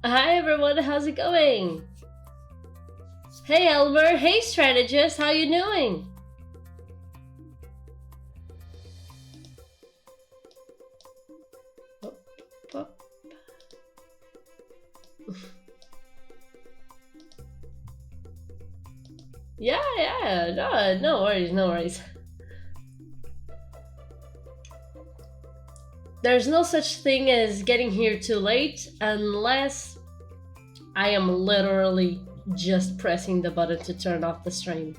Hi everyone, how's it going? Hey Elmer, hey strategist, how you doing? Yeah, no worries, no worries. There's no such thing as getting here too late unless I am literally just pressing the button to turn off the stream.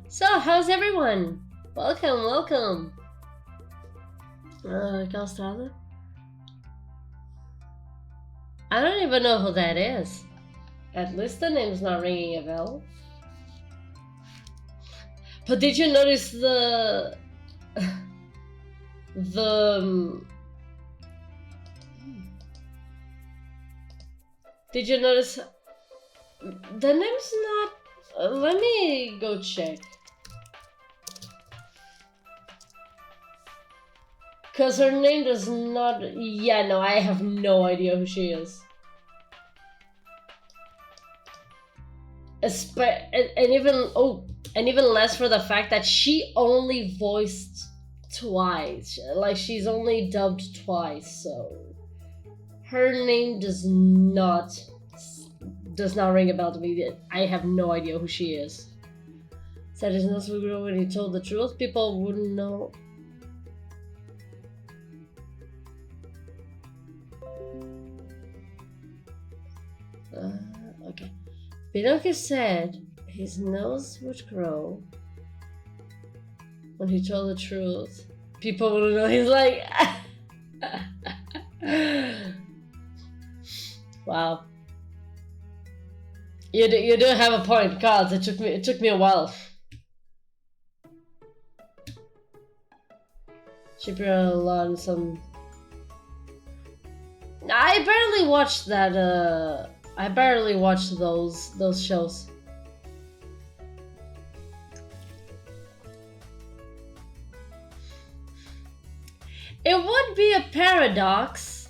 So how's everyone? Welcome. Calstrada? I don't even know who that is. At least the name's not ringing a bell. But did you notice the did you notice the name's not let me go check. Cause her name does not yeah, no, I have no idea who she is. And even less for the fact that she only voiced twice. Like she's only dubbed twice, so her name does not ring a bell to me. I have no idea who she is. Said it's not so good when he told the truth. People wouldn't know. Okay. Pinocchio said his nose would grow when he told the truth. People wouldn't know. He's like, wow. You do have a point, cards. It took me a while. She put a lot on some. I barely watched that. I barely watched those shows. It would be a paradox.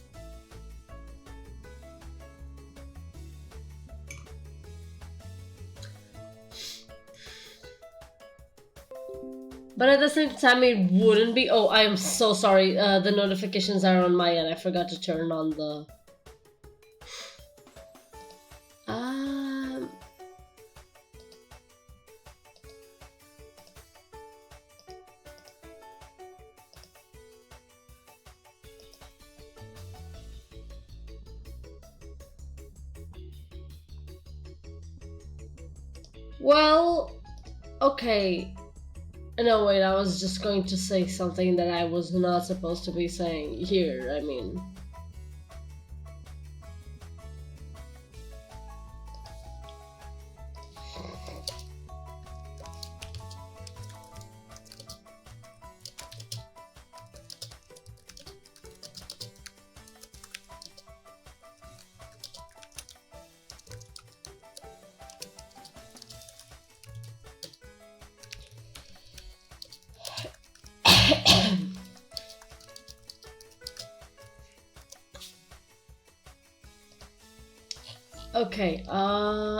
But at the same time, it wouldn't be. Oh, I am so sorry. The notifications are on my end. I forgot to turn on the. Well, okay. No, wait, I was just going to say something that I was not supposed to be saying here. I mean... Okay,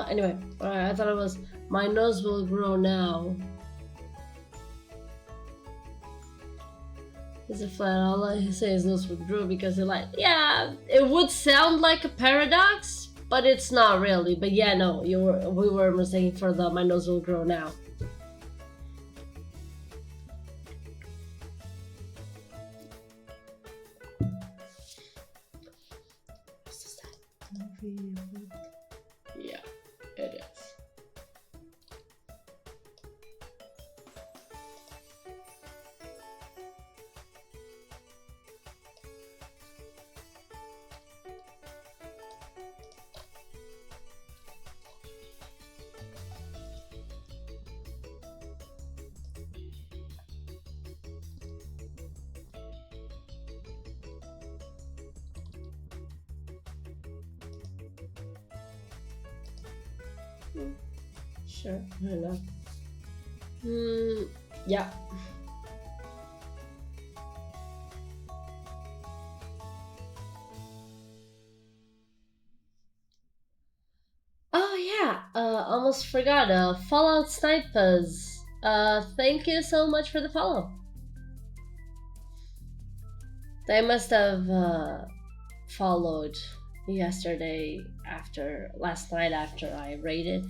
anyway, I thought it was, my nose will grow now. Is it flat? All I say is nose will grow because they're like, yeah, it would sound like a paradox, but it's not really. But yeah, no, we were mistaken for the my nose will grow now. Yeah, it is. Sure, why not? Yeah. Oh yeah, almost forgot. Fallout Snipers. Thank you so much for the follow. They must have followed yesterday last night after I raided.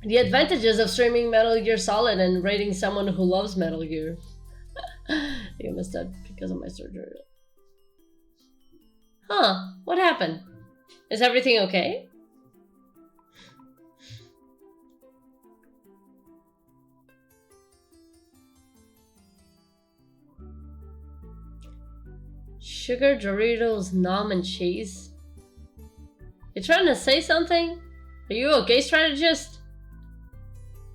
The advantages of streaming Metal Gear Solid and raiding someone who loves Metal Gear. You missed that because of my surgery. Huh, what happened? Is everything okay? Sugar Doritos, nom and cheese. You trying to say something? Are you okay, strategist?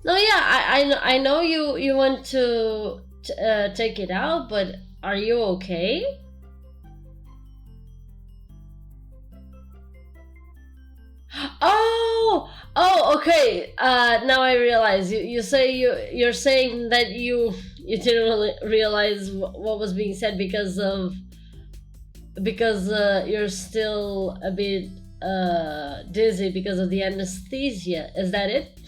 No, yeah, I know you want to take it out, but are you okay? Oh, okay. Now I realize. You're saying that you didn't really realize what was being said because you're still a bit dizzy because of the anesthesia. Is that it?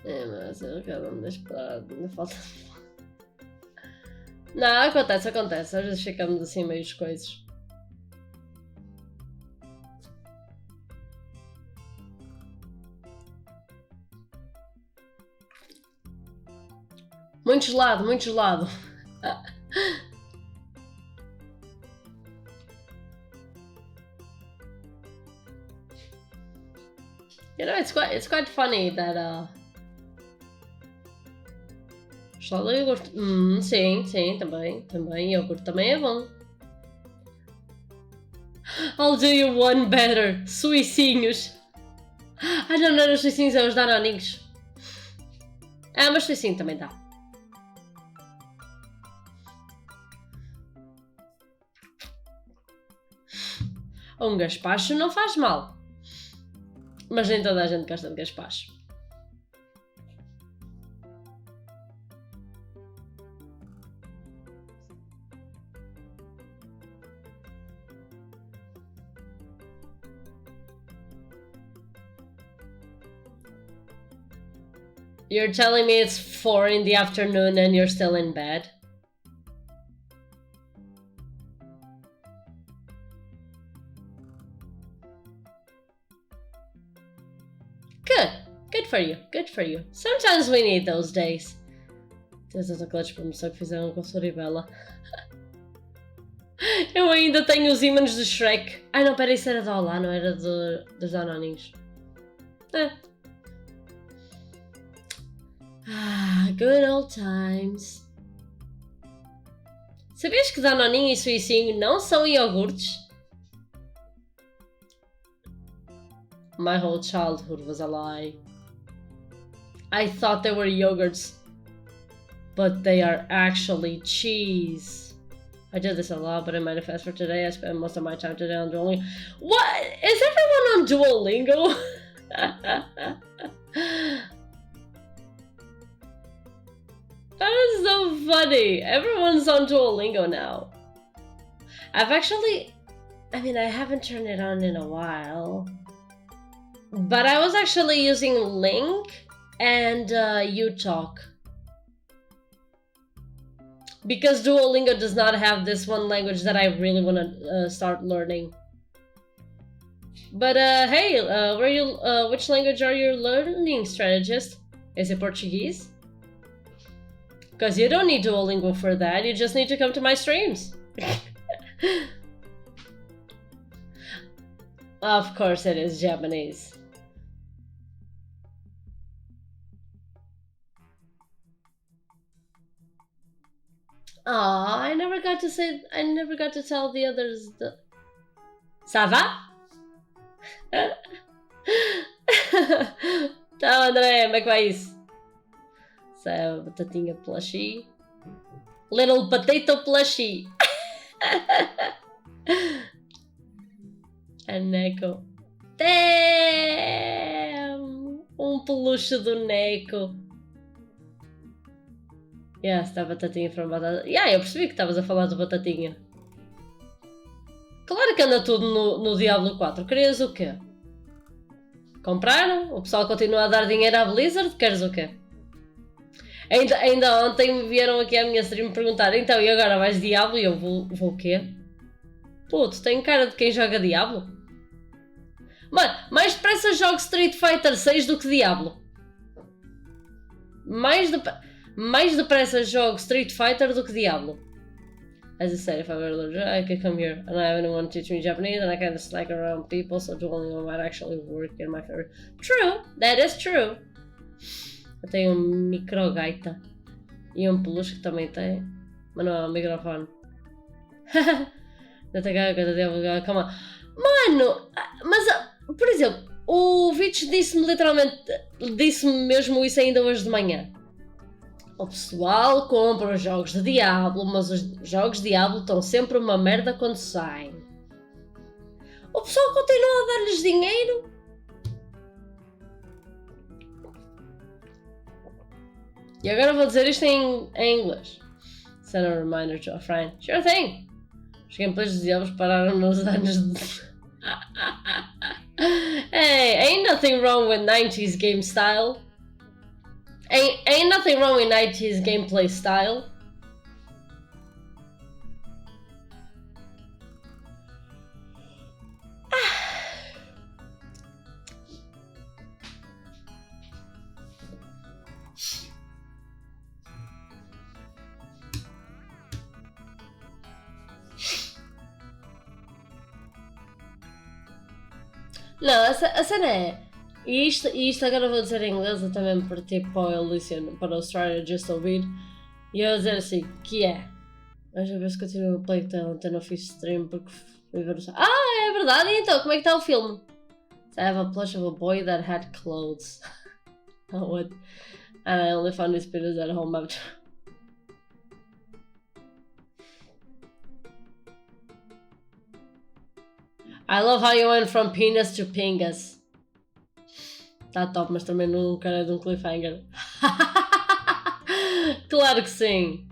Mas eu quero deixar parado, ainda falta. Não, acontece. Às vezes ficamos assim meio coisas. Muito gelado. You know, it's quite funny that gelado e iogurte. Sim, também iogurte também é bom. I'll do you one better. Suicinhos. Ah, não era os suicinhos, é os danoninhos. Ah, mas suicinho também dá. Um gaspacho não faz mal. Mas nem toda a gente gosta de gaspacho. You're telling me it's 4 in the afternoon and you're still in bed? Good for you. Sometimes we need those days. Tens essa clutch promoção que fizeram com a Soribela. Eu ainda tenho os ímãs do Shrek. Ai não, peraí, isso era da Olá, não era dos Danoninhos. Good old times. Sabias que Danoninho e Suicinho não são iogurtes? My whole childhood was a lie. I thought they were yogurts, but they are actually cheese. I did this a lot, but in Manifest for today, I spent most of my time today on Duolingo. What? Is everyone on Duolingo? That is so funny. Everyone's on Duolingo now. I haven't turned it on in a while. But I was actually using Link and UTalk. Because Duolingo does not have this one language that I really want to start learning. But hey, which language are you learning, strategist? Is it Portuguese? Because you don't need Duolingo for that, you just need to come to my streams. Of course it is Japanese. Aw, I never got to tell the others the... Ça va? Então, André, como é que vai isso? Essa é a batatinha plushie. Little potato plushie. A Neko. Damn! Um peluche do Neko. Yes, da batatinha from batata. Yeah, eu percebi que estavas a falar de batatinha. Claro que anda tudo no Diablo 4. Querias o quê? Compraram? O pessoal continua a dar dinheiro à Blizzard? Queres o quê? Ainda ontem vieram aqui à minha stream perguntar: então, e agora vais Diablo? E eu vou o quê? Puto, tenho cara de quem joga Diablo? Mano, mais depressa jogo Street Fighter 6 do que Diablo. Mais depressa jogo Street Fighter do que Diablo. As I said, if I were allergic, I could come here and I have anyone to teach me Japanese and I kind of slack around people, so dwelling on might actually work in my favor. True, that is true. Eu tenho um microgaita e um peluche que também tem, mas não é um microfone. Calma. Mano, mas por exemplo, o Vitch disse-me mesmo isso ainda hoje de manhã. O pessoal compra os jogos de Diablo, mas os jogos de Diablo estão sempre uma merda quando saem. O pessoal continua a dar-lhes dinheiro. E agora vou dizer isto em inglês. Send a reminder to a friend. Sure thing. Os gameplays de Diablo pararam nos anos de... Hey, ain't nothing wrong with 90s game style. Ain't nothing wrong with 90s gameplay style. Não, a cena é... E isto agora vou dizer em inglês também para tipo para o Elysian, para a Australia Just ouvir. E eu vou dizer assim, que é... Mas a ver se continuo a play que ontem não fiz stream porque fui ver o... Ah, é verdade! E então, como é que está o filme? I have a plush of a boy that had clothes. Oh, what? And I only found these videos at home after... I love how you went from penis to pingas. Tá top, mas também não quero de um cliffhanger. Claro que sim.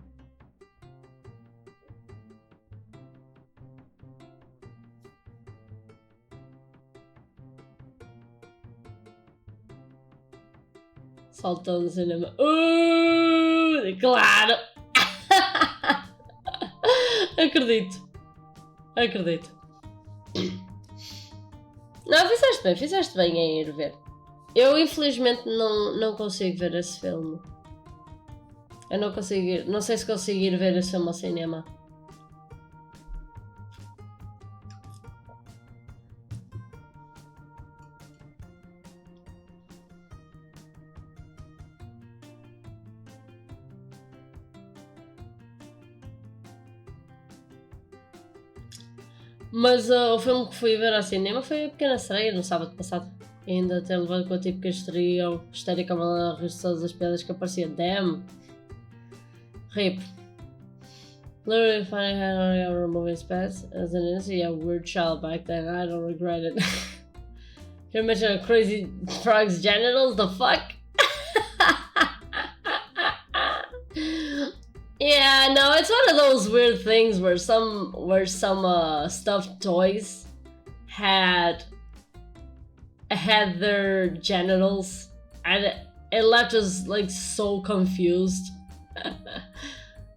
Saltou no cinema. Claro! Acredito. Não, fizeste bem em ir ver. Eu infelizmente não consigo ver esse filme. Eu não consigo ir, não sei se consigo ir ver esse filme ao cinema. Mas o filme que fui ver ao cinema foi A Pequena Sereia, no sábado passado. E ainda ter levado com a típica histérica a rir de todas as piadas que aparecia. Damn! Rip. Literally finding how removing spats as an innocent, a weird child back then. I don't regret it. Can you imagine a crazy frog's genitals? The fuck? Yeah, no, it's one of those weird things where some stuffed toys had their genitals, and it left us like so confused.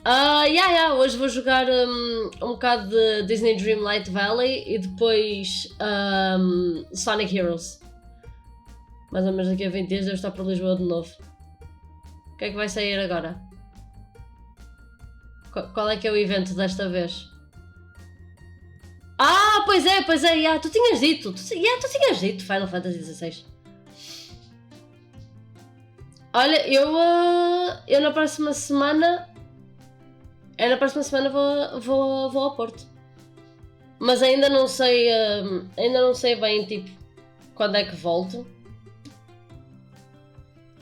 Yeah, hoje vou jogar um bocado de Disney Dreamlight Valley e depois Sonic Heroes. Mais ou menos daqui a 20 dias devo estar para Lisboa de novo. O que é que vai sair agora? Qual é que é o evento desta vez? Pois é, yeah, tu tinhas dito. Tu tinhas dito Final Fantasy XVI. Olha, eu na próxima semana. Na próxima semana vou ao Porto. Mas ainda não sei bem, tipo, quando é que volto.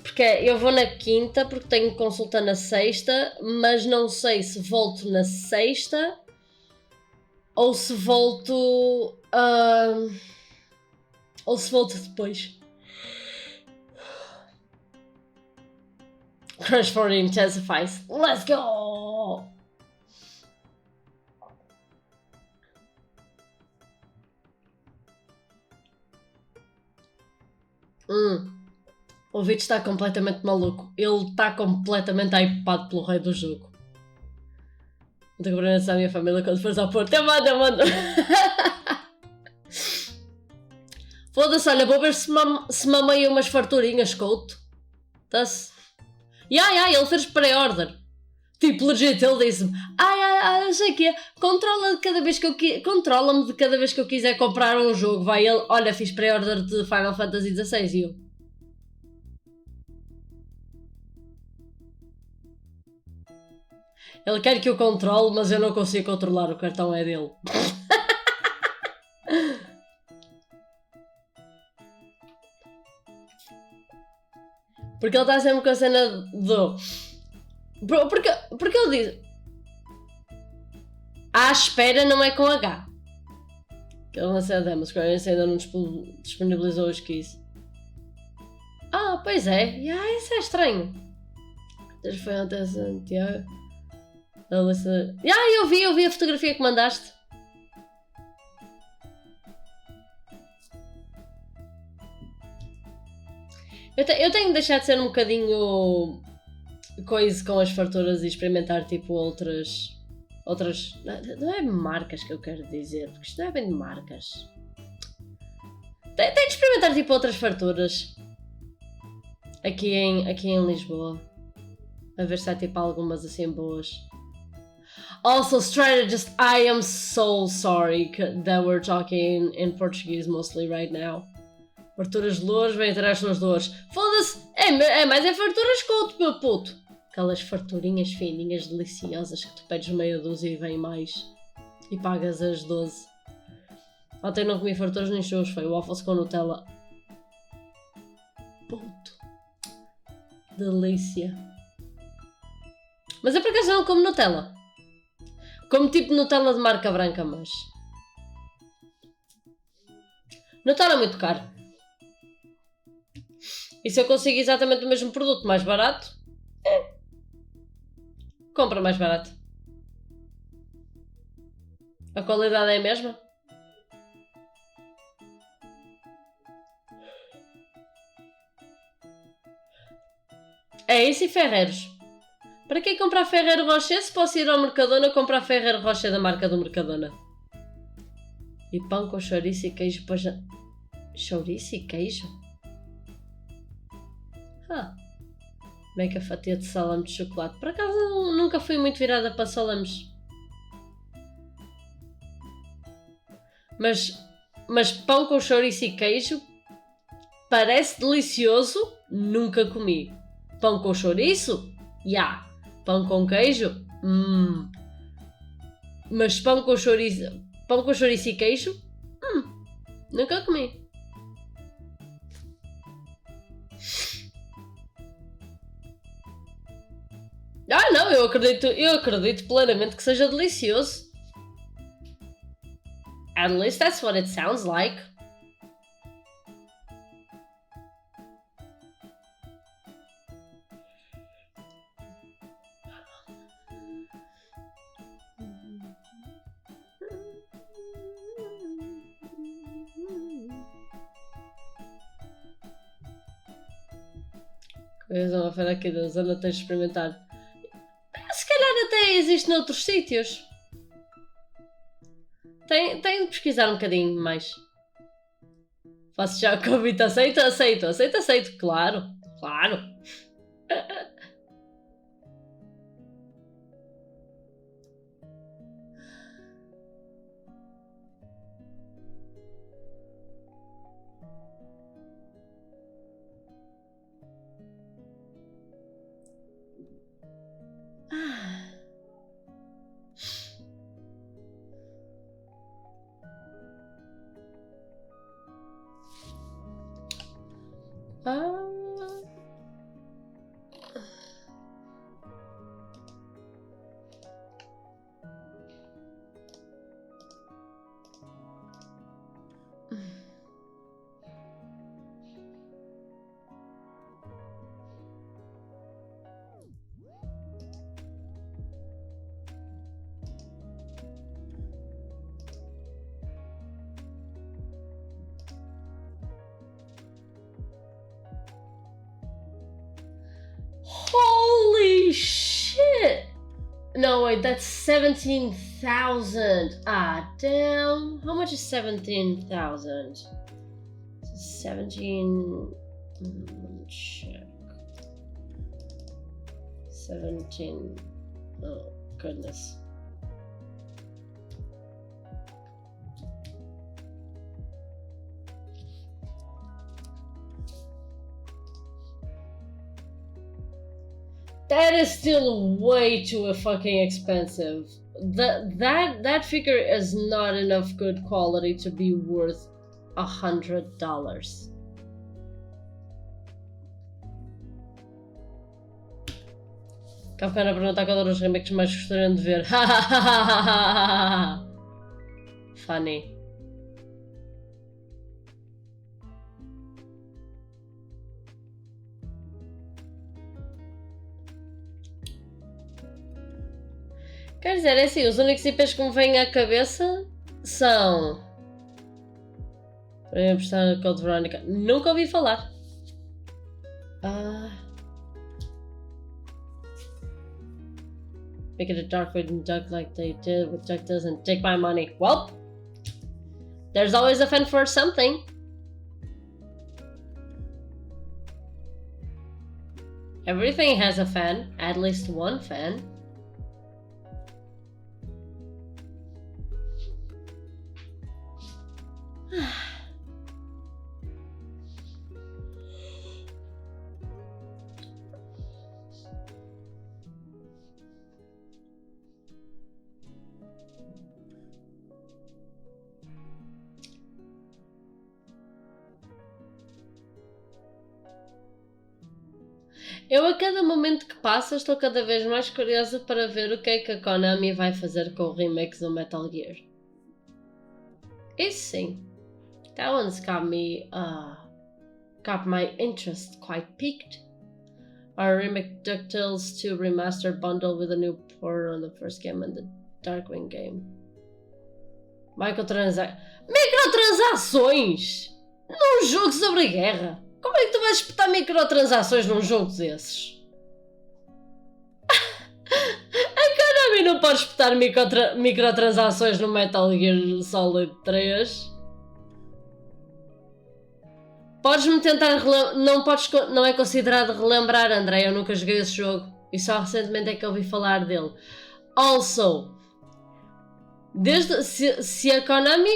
Porque eu vou na quinta, porque tenho consulta na sexta, mas não sei se volto na sexta ou se volto. Ou se volto depois. Crush for intensifies. Let's go! O Vito está completamente maluco. Ele está completamente hypado pelo rei do jogo. Muita cobrança à minha família quando fores ao Porto. Eu mando. Foda-se, olha, vou ver se mamei umas farturinhas, couto. Tá-se. Ele fez pré-order. Tipo, legit, ele disse-me: não sei o quê, controla-me de cada vez que eu quiser comprar um jogo. Vai ele, olha, fiz pré-order de Final Fantasy XVI e eu. Ele quer que eu controle, mas eu não consigo controlar, o cartão é dele. Porque ele está sempre com a cena do... Porque ele diz... À espera não é com H. Que ele não sei a mas ainda não disponibilizou os keys. Pois é. Isso é estranho. Desde foi ontem a Santiago. Eu vi a fotografia que mandaste. Eu tenho de deixar de ser um bocadinho coisa com as farturas e experimentar tipo outras. Não é marcas que eu quero dizer, porque isto não é bem de marcas. Tenho de experimentar tipo outras farturas aqui em Lisboa. A ver se há tipo algumas assim boas. Also, strategist, I am so sorry that we're talking in Portuguese mostly right now. Farturas de louros, vem atrás as suas dores. Foda-se! É mais farturas couto, meu puto! Aquelas farturinhas fininhas, deliciosas que tu pedes meia dúzia e vem mais. E pagas as 12. Ontem não comi farturas nem shows, foi o waffles com Nutella. Puto. Delícia. Mas é por acaso não como Nutella. Como tipo Nutella de marca branca, mas... Nutella é muito caro. E se eu consigo exatamente o mesmo produto mais barato, compra mais barato. A qualidade é a mesma. É isso e Ferreiros. Para que comprar Ferreiro Rocher se posso ir ao Mercadona comprar Ferreiro Rocher da marca do Mercadona? E pão com chouriço e queijo para... Chouriço e queijo? Como é que a fatia de salame de chocolate? Por acaso nunca fui muito virada para salames. Mas pão com chouriço e queijo parece delicioso, nunca comi. Pão com chouriço? Pão com queijo? Mas pão com chouriço e queijo? Nunca comi. Não, eu acredito plenamente que seja delicioso. At least that's what it sounds like. Uma feira aqui da zona tens de experimentar. Se calhar até existe noutros sítios. Tenho de pesquisar um bocadinho mais. Faço já o convite. Aceito, claro. Holy shit! No, wait, that's 17,000. Ah, damn. How much is 17,000? 17. Check. 17. Oh, goodness. That is still way too fucking expensive. That figure is not enough good quality to be worth $100. Cá ficar a perguntar qual eram os remakes mais gostariam de ver. Funny. Quer dizer, é assim, os únicos IPs que me vêm à cabeça são... Vou prestar a Code Veronica. Nunca ouvi falar. Make it a dark way and Duck like they did with Duck doesn't take my money. Well, there's always a fan for something. Everything has a fan, at least one fan. Eu a cada momento que passa estou cada vez mais curiosa para ver o que é que a Konami vai fazer com o remake do Metal Gear. Isso sim. That one's got my interest quite piqued. Our remake DuckTales 2 remastered bundle with a new port on the first game and the Darkwing game. Microtransações num jogo sobre guerra. Como é que tu vais espetar microtransações num jogo desses? A Konami não pode espetar microtransações no Metal Gear Solid 3. Podes-me tentar não é considerado relembrar, André. Eu nunca joguei esse jogo e só recentemente é que ouvi falar dele. Also, se a Konami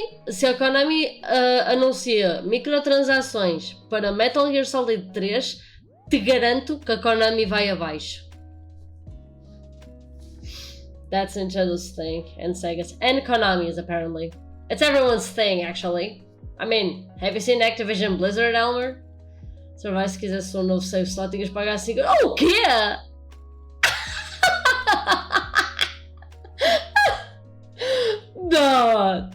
anuncia microtransações para Metal Gear Solid 3, te garanto que a Konami vai abaixo. That's Nintendo's thing, and Sega's, and Konami's apparently. It's everyone's thing, actually. I mean, have you seen Activision Blizzard, Elmer? Se vai, se quisesse um novo save slot, tinhas de pagar 5. Oh, o quê? Não!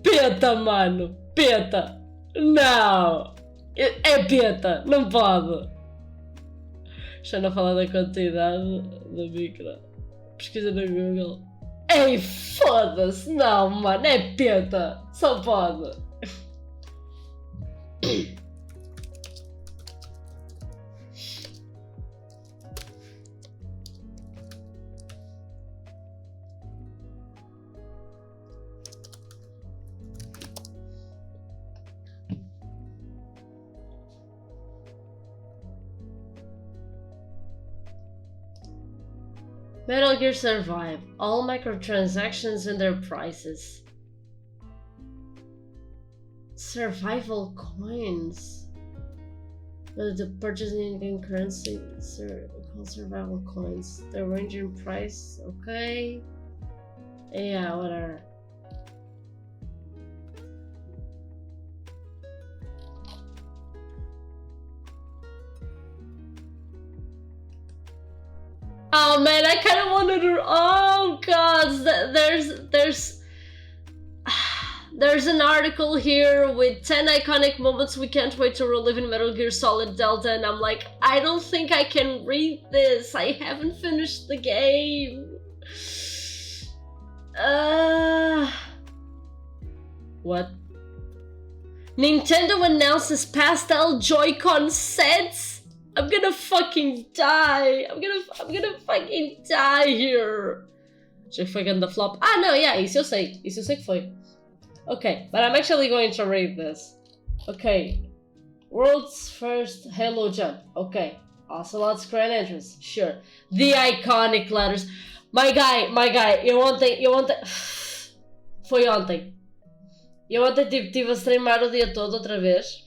Peta, mano! Peta! Não! É peta! Não pode! Já não falar da quantidade da micro. Pesquisa no Google. Ei, foda-se! Não, mano! É peta! Só pode! Metal Gear Survive. All microtransactions and their prices. Survival coins. The purchasing in-game currency. Survival coins. The range in price. Okay. Yeah, whatever. Oh man, I kind of wanted to. Oh god, there's an article here with 10 iconic moments we can't wait to relive in Metal Gear Solid Delta, and I'm like, I don't think I can read this. I haven't finished the game. What? Nintendo announces pastel Joy-Con sets? I'm gonna fucking die. I'm gonna fucking die here. Já foi grande flop. Ah, não, yeah, isso eu sei. Isso eu sei que foi. Okay, but I'm actually going to read this. Okay. World's first Halo jump. Okay. Ocelot's grand entrance. Sure. The iconic letters. My guy, eu ontem... Foi ontem. Eu ontem tive a streamar o dia todo outra vez.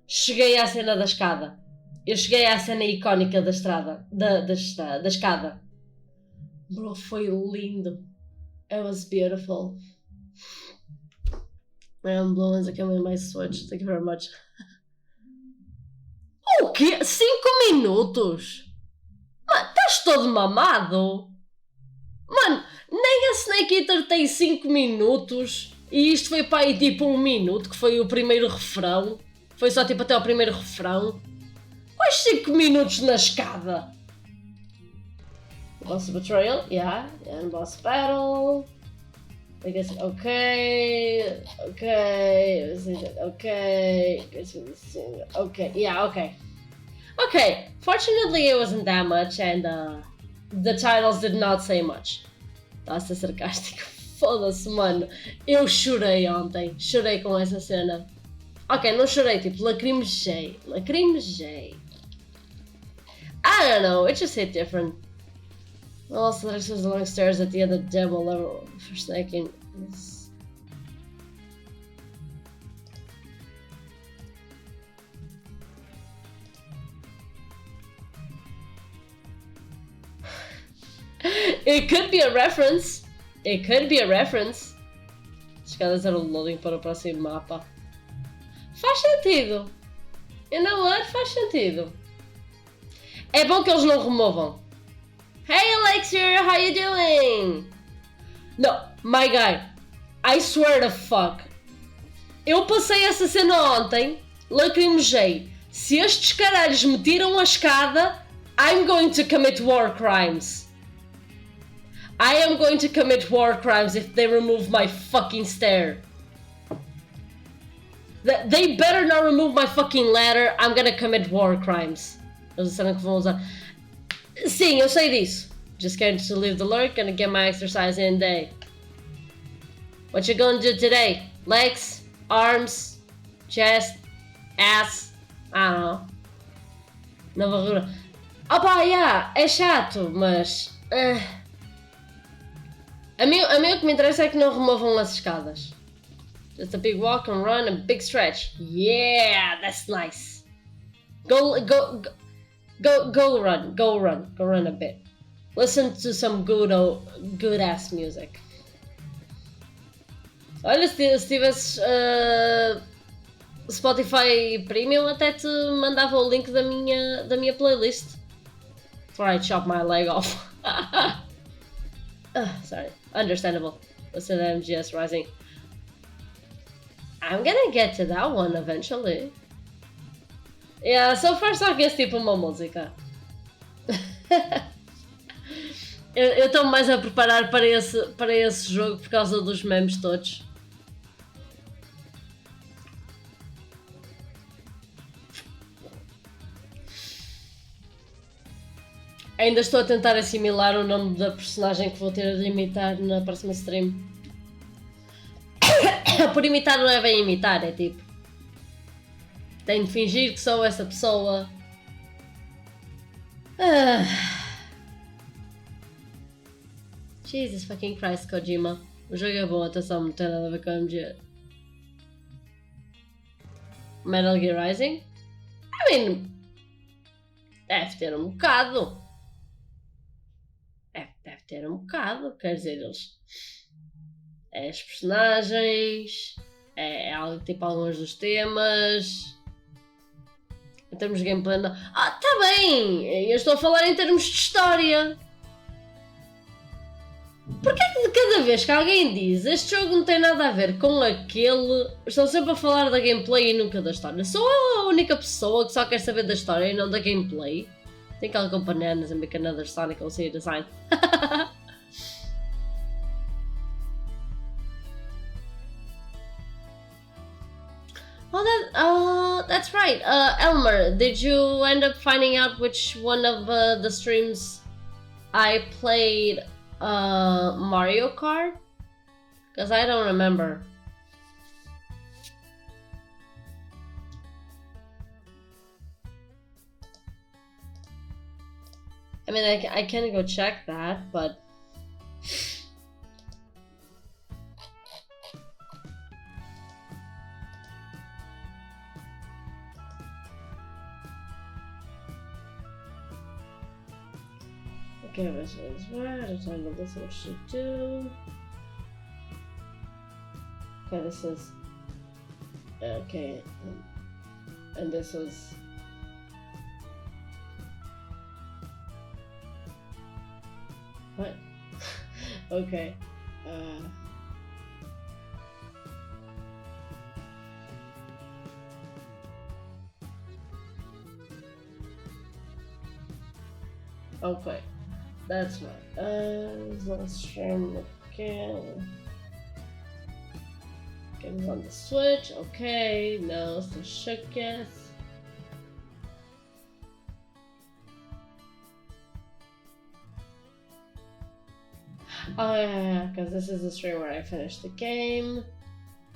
Cheguei à cena da escada. Eu cheguei à cena icónica da estrada. Da escada. Bro, foi lindo. It was beautiful. I'm blowing in my switch. Thank you very much. O quê? 5 minutos? Mano, estás todo mamado? Mano, nem a Snake Eater tem 5 minutos. E isto foi para aí tipo 1 minuto, que foi o primeiro refrão. Foi só tipo até ao primeiro refrão. Quais 5 minutos na escada? Boss Betrayal, yeah. And Boss Battle. I guess, okay, yeah, okay. Fortunately, it wasn't that much, and the titles did not say much. Nossa, é sarcástico. Foda-se, mano. Eu chorei ontem. Chorei com essa cena. Ok, não chorei, tipo, lacrimejei. I don't know, it just hit different. Also, there's those long stairs at the end of the demo level for snaking. It could be a reference. As escadas eram loading para o próximo mapa. Faz sentido. You know what? Faz sentido. É bom que eles não removam. Hey Alexia, how you doing? No, my guy, I swear to fuck. Eu passei essa cena ontem, lacrimejei. Se estes caralhos me tiram a escada, I'm going to commit war crimes. I am going to commit war crimes if they remove my fucking stair. They better not remove my fucking ladder, I'm gonna commit war crimes. Eles disseram que vão usar... Sim, eu sei disso. Just going to leave the lurk, gonna get my exercise in day. What you gonna do today? Legs, arms, chest, ass, I don't know. Nova varrura. Opa, yeah, é chato, mas... A mim o que me interessa é que não removam as escadas. Just a big walk and run, a big stretch. Yeah, that's nice. Go run a bit. Listen to some good ass music. Olha, se tivesses Spotify Premium, até te mandava o link da minha playlist. Before I chop my leg off. Sorry, understandable. Listen to MGS Rising. I'm gonna get to that one eventually. Yeah, so far só conheço tipo uma música. eu estou mais a preparar para esse jogo por causa dos memes todos. Ainda estou a tentar assimilar o nome da personagem que vou ter de imitar na próxima stream. Por imitar não é bem imitar, é tipo... Tenho de fingir que sou essa pessoa. Jesus fucking Christ, Kojima. O jogo é bom, atenção, não tem nada a ver com a MG. Metal Gear Rising? I mean... Deve ter um bocado. Deve ter um bocado, quer dizer, eles... As personagens... É tipo alguns dos temas... Em termos de gameplay, não. Ah, tá bem! Eu estou a falar em termos de história. Porquê que de cada vez que alguém diz este jogo não tem nada a ver com aquele, estão sempre a falar da gameplay e nunca da história? Sou eu a única pessoa que só quer saber da história e não da gameplay? Think I'll go bananas and make another Sonic OC design. That's right. Elmer, did you end up finding out which one of the streams I played Mario Kart? Because I don't remember. I mean, I can go check that, but... Okay, this is where I don't know this what should do. Okay, this is okay, and this was what? Okay, okay. That's right. Let's stream again. Games on the Switch. Okay, no, it's the Shooketh. Oh yeah, because this is the stream where I finished the game.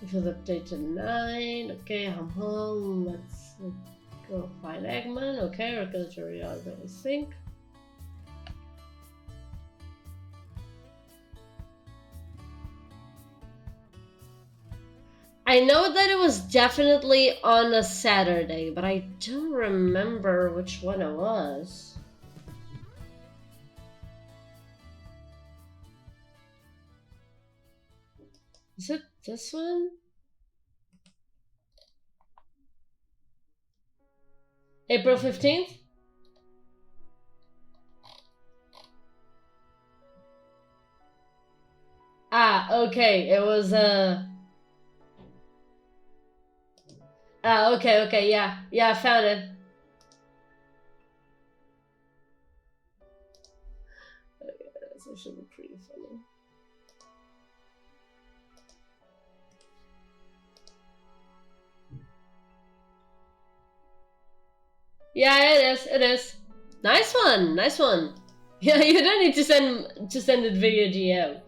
It was updated 9. Okay, I'm home. Let's go find Eggman. Okay, regulatory reality sync. I know that it was definitely on a Saturday, but I don't remember which one it was. Is it this one? April 15th? Ah, okay, it was okay, yeah, I found it. This should be pretty funny. Yeah, it is. Nice one. Yeah, you don't need to send it via DM.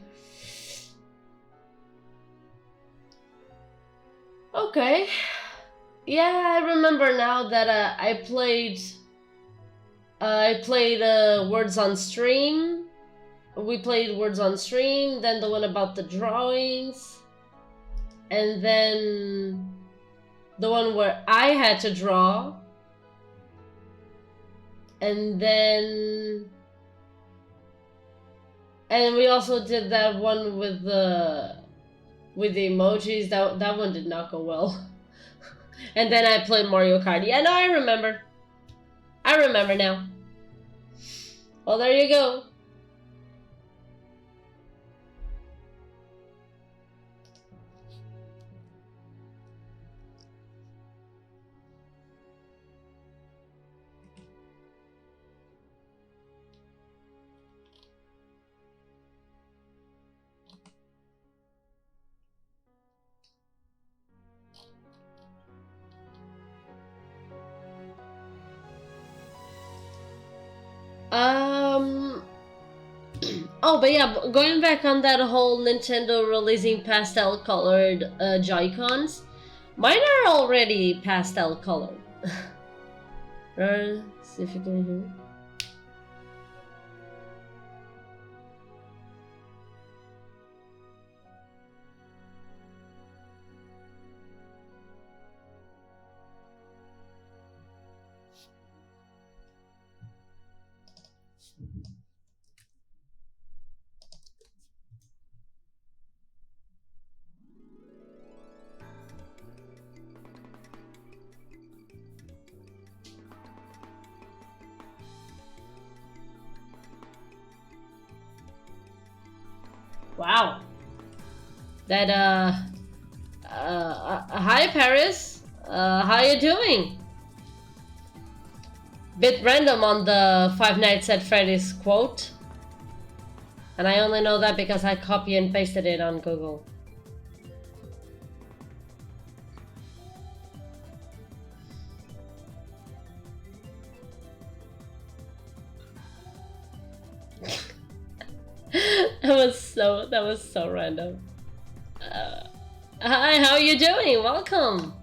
Okay. Yeah, I remember now that I played Words on Stream. We played Words on Stream, then the one about the drawings, and then the one where I had to draw, and we also did that one with the emojis. That one did not go well. And then I played Mario Kart. Yeah, no, I remember now. Well, there you go. Oh, but yeah, going back on that whole Nintendo releasing pastel-colored Joy-Cons, mine are already pastel-colored. Right? See if you can hear. Wow. That hi Paris. How you doing? Bit random on the Five Nights at Freddy's quote. And I only know that because I copy and pasted it on Google. that was so random. Hi, how are you doing? Welcome.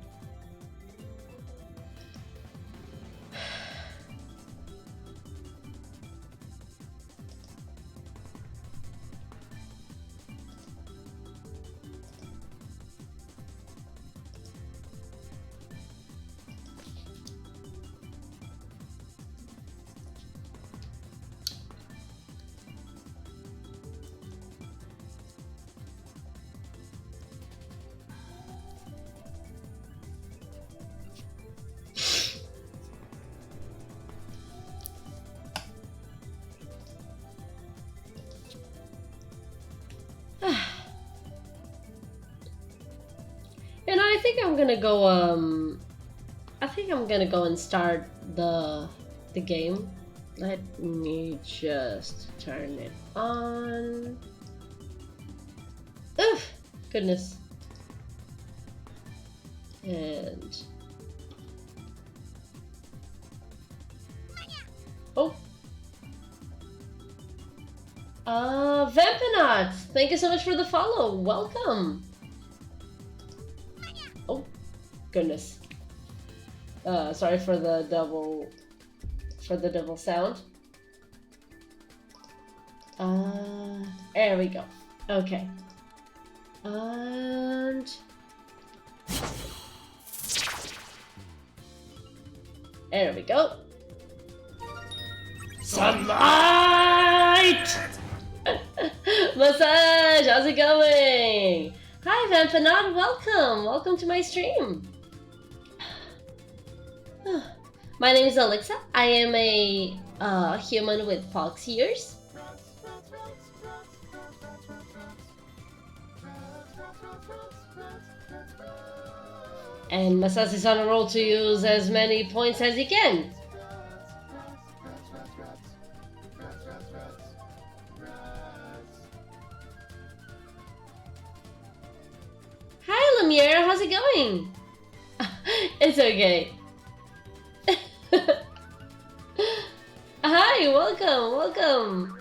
And I think I'm gonna go. I think I'm gonna go and start the game. Let me just turn it on. Ugh, goodness. And oh. Vampinot, thank you so much for the follow. Welcome. Oh, goodness. Sorry for the double sound. There we go. Okay. And there we go. Sunlight! Massage, how's it going? Hi Vampinot, welcome! Welcome to my stream. My name is Alexa. I am a human with fox ears. And Massage is on a roll to use as many points as he can. Hi Lumiere, how's it going? It's okay. Hi, welcome.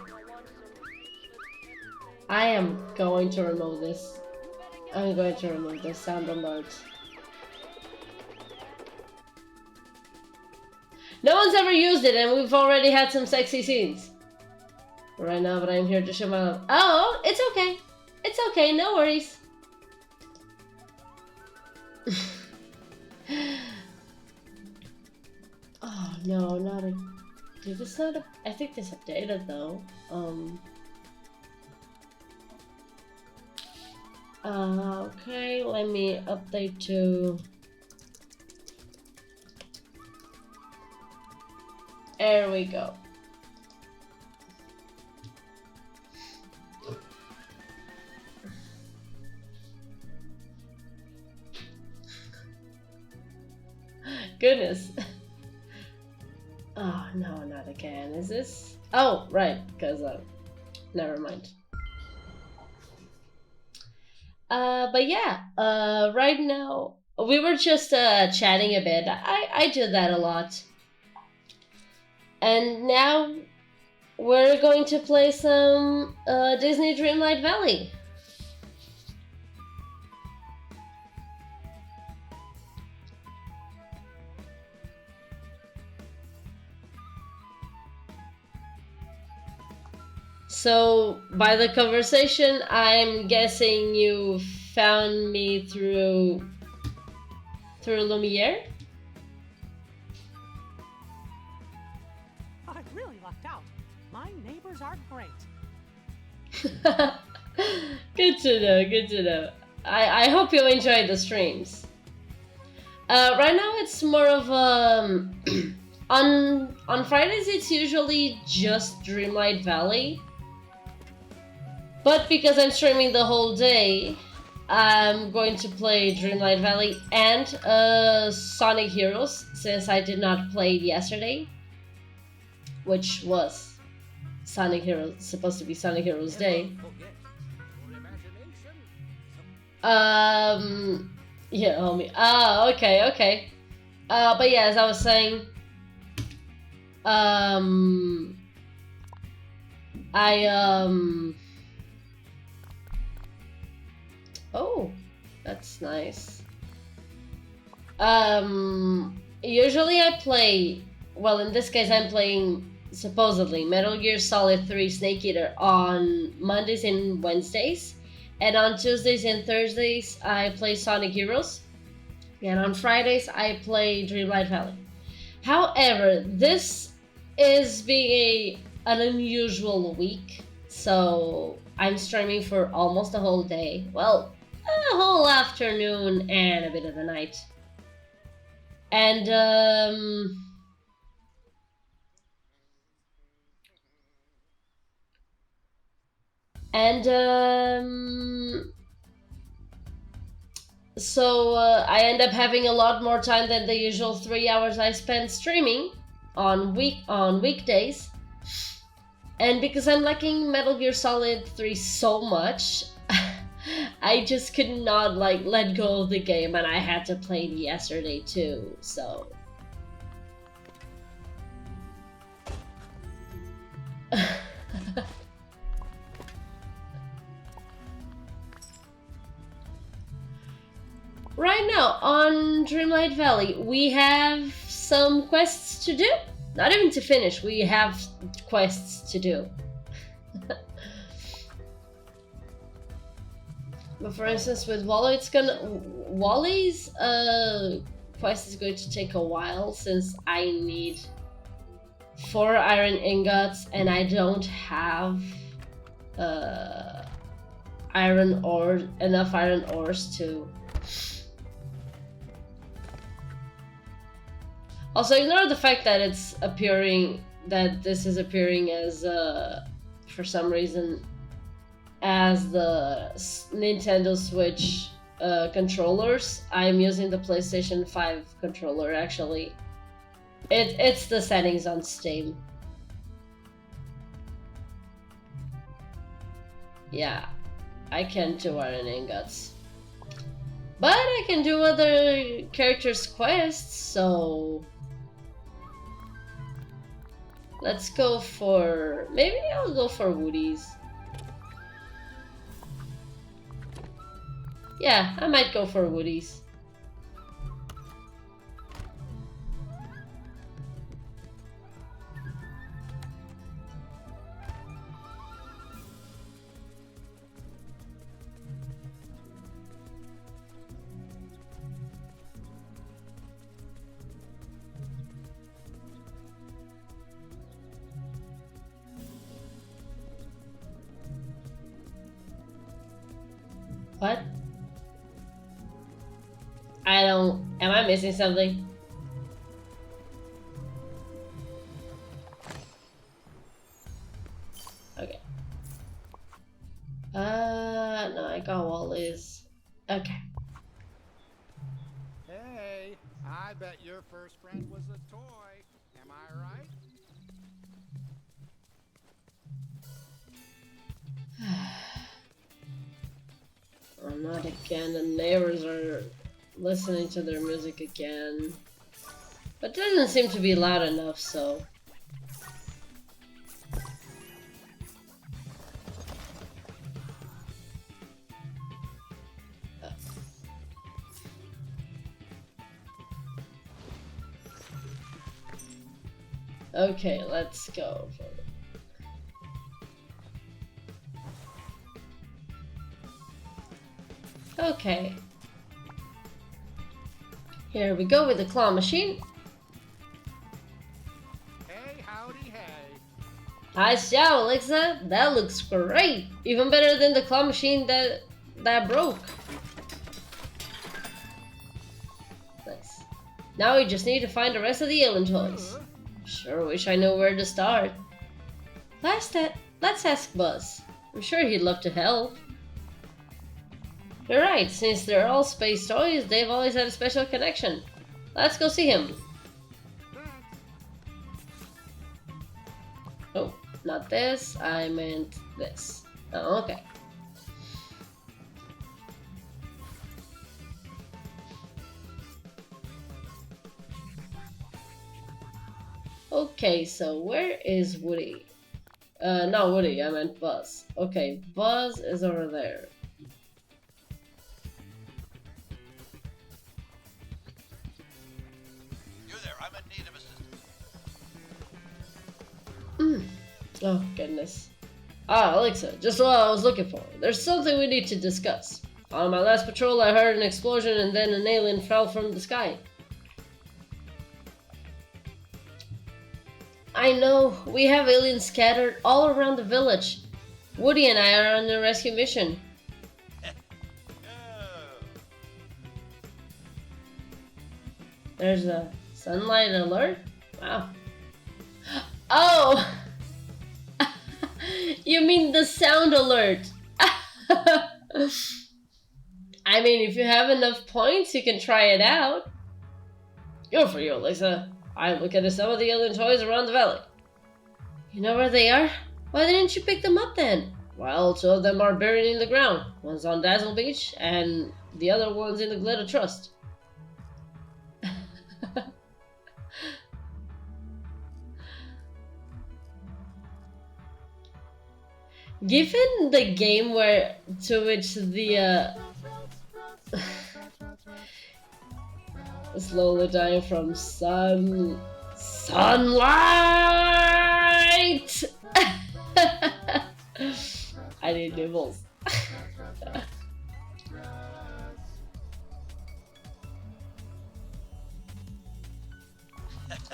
I am going to remove this. I'm going to remove this sound alert. No one's ever used it and we've already had some sexy scenes. Right now, but I'm here to show my love. Oh, it's okay. It's okay, no worries. Oh no, not a... Dude, this not a... I think this updated though. Okay, let me update to... There we go. Goodness. Oh, no, not again. Is this? Oh, right, because, never mind. But yeah, right now, we were just, chatting a bit. I do that a lot. And now, we're going to play some, Disney Dreamlight Valley. So, by the conversation, I'm guessing you found me through Lumiere? I really lucked out. My neighbors are great. Good to know. I hope you enjoyed the streams. Right now it's more of on Fridays it's usually just Dreamlight Valley. But because I'm streaming the whole day, I'm going to play Dreamlight Valley and Sonic Heroes, since I did not play it yesterday, which was Sonic Heroes, supposed to be Sonic Heroes Day. Yeah, homie. Okay. But yeah, as I was saying, oh, that's nice. Usually I play, well, in this case I'm playing, supposedly, Metal Gear Solid 3 Snake Eater on Mondays and Wednesdays. And on Tuesdays and Thursdays, I play Sonic Heroes. And on Fridays, I play Dreamlight Valley. However, this is being an unusual week. So I'm streaming for almost a whole day. Well, a whole afternoon and a bit of the night. And, so I end up having a lot more time than the usual 3 hours I spend streaming on weekdays. And because I'm liking Metal Gear Solid 3 so much, I just could not let go of the game, and I had to play it yesterday too, so right now on Dreamlight Valley, we have some quests to do. Not even to finish, we have quests to do. But for instance, with Wally, Wally's quest is going to take a while, since I need 4 iron ingots and I don't have enough iron ores to. Also, ignore the fact that this is appearing as, for some reason, as the Nintendo Switch controllers. I'm using the PlayStation 5 controller, actually. It's the settings on Steam. Yeah, I can't do iron ingots. But I can do other characters' quests, so let's go for... maybe I'll go for Woody's. Yeah, I might go for Woody's. What? Am I missing something? Okay. No, I got Wally's. Okay. Hey, I bet your first friend was a toy. Am I right? Oh, not again. The neighbors are listening to their music again. But it doesn't seem to be loud enough, so... Okay, let's go for it. Okay. Here we go with the claw machine. Hey, howdy, hey. Nice job, Alexa. That looks great. Even better than the claw machine that broke. Nice. Now we just need to find the rest of the alien toys. Sure wish I knew where to start. Let's ask Buzz. I'm sure he'd love to help. You're right, since they're all space toys, they've always had a special connection. Let's go see him. Oh, not this, I meant this. Oh, okay. Okay, so where is Woody? Not Woody, I meant Buzz. Okay, Buzz is over there. You there, I'm in need of assistance. Oh, goodness. Ah, Alexa, just what I was looking for. There's something we need to discuss. On my last patrol, I heard an explosion and then an alien fell from the sky. I know, we have aliens scattered all around the village. Woody and I are on a rescue mission. There's a sunlight alert? Wow. Oh! You mean the sound alert? I mean, if you have enough points, you can try it out. Good for you, Lisa. I look at some of the alien toys around the valley. You know where they are? Why didn't you pick them up then? Well, two of them are buried in the ground. One's on Dazzle Beach, and the other one's in the Glitter Trust. Given the game to which the slowly dying from sunlight. I need nibbles.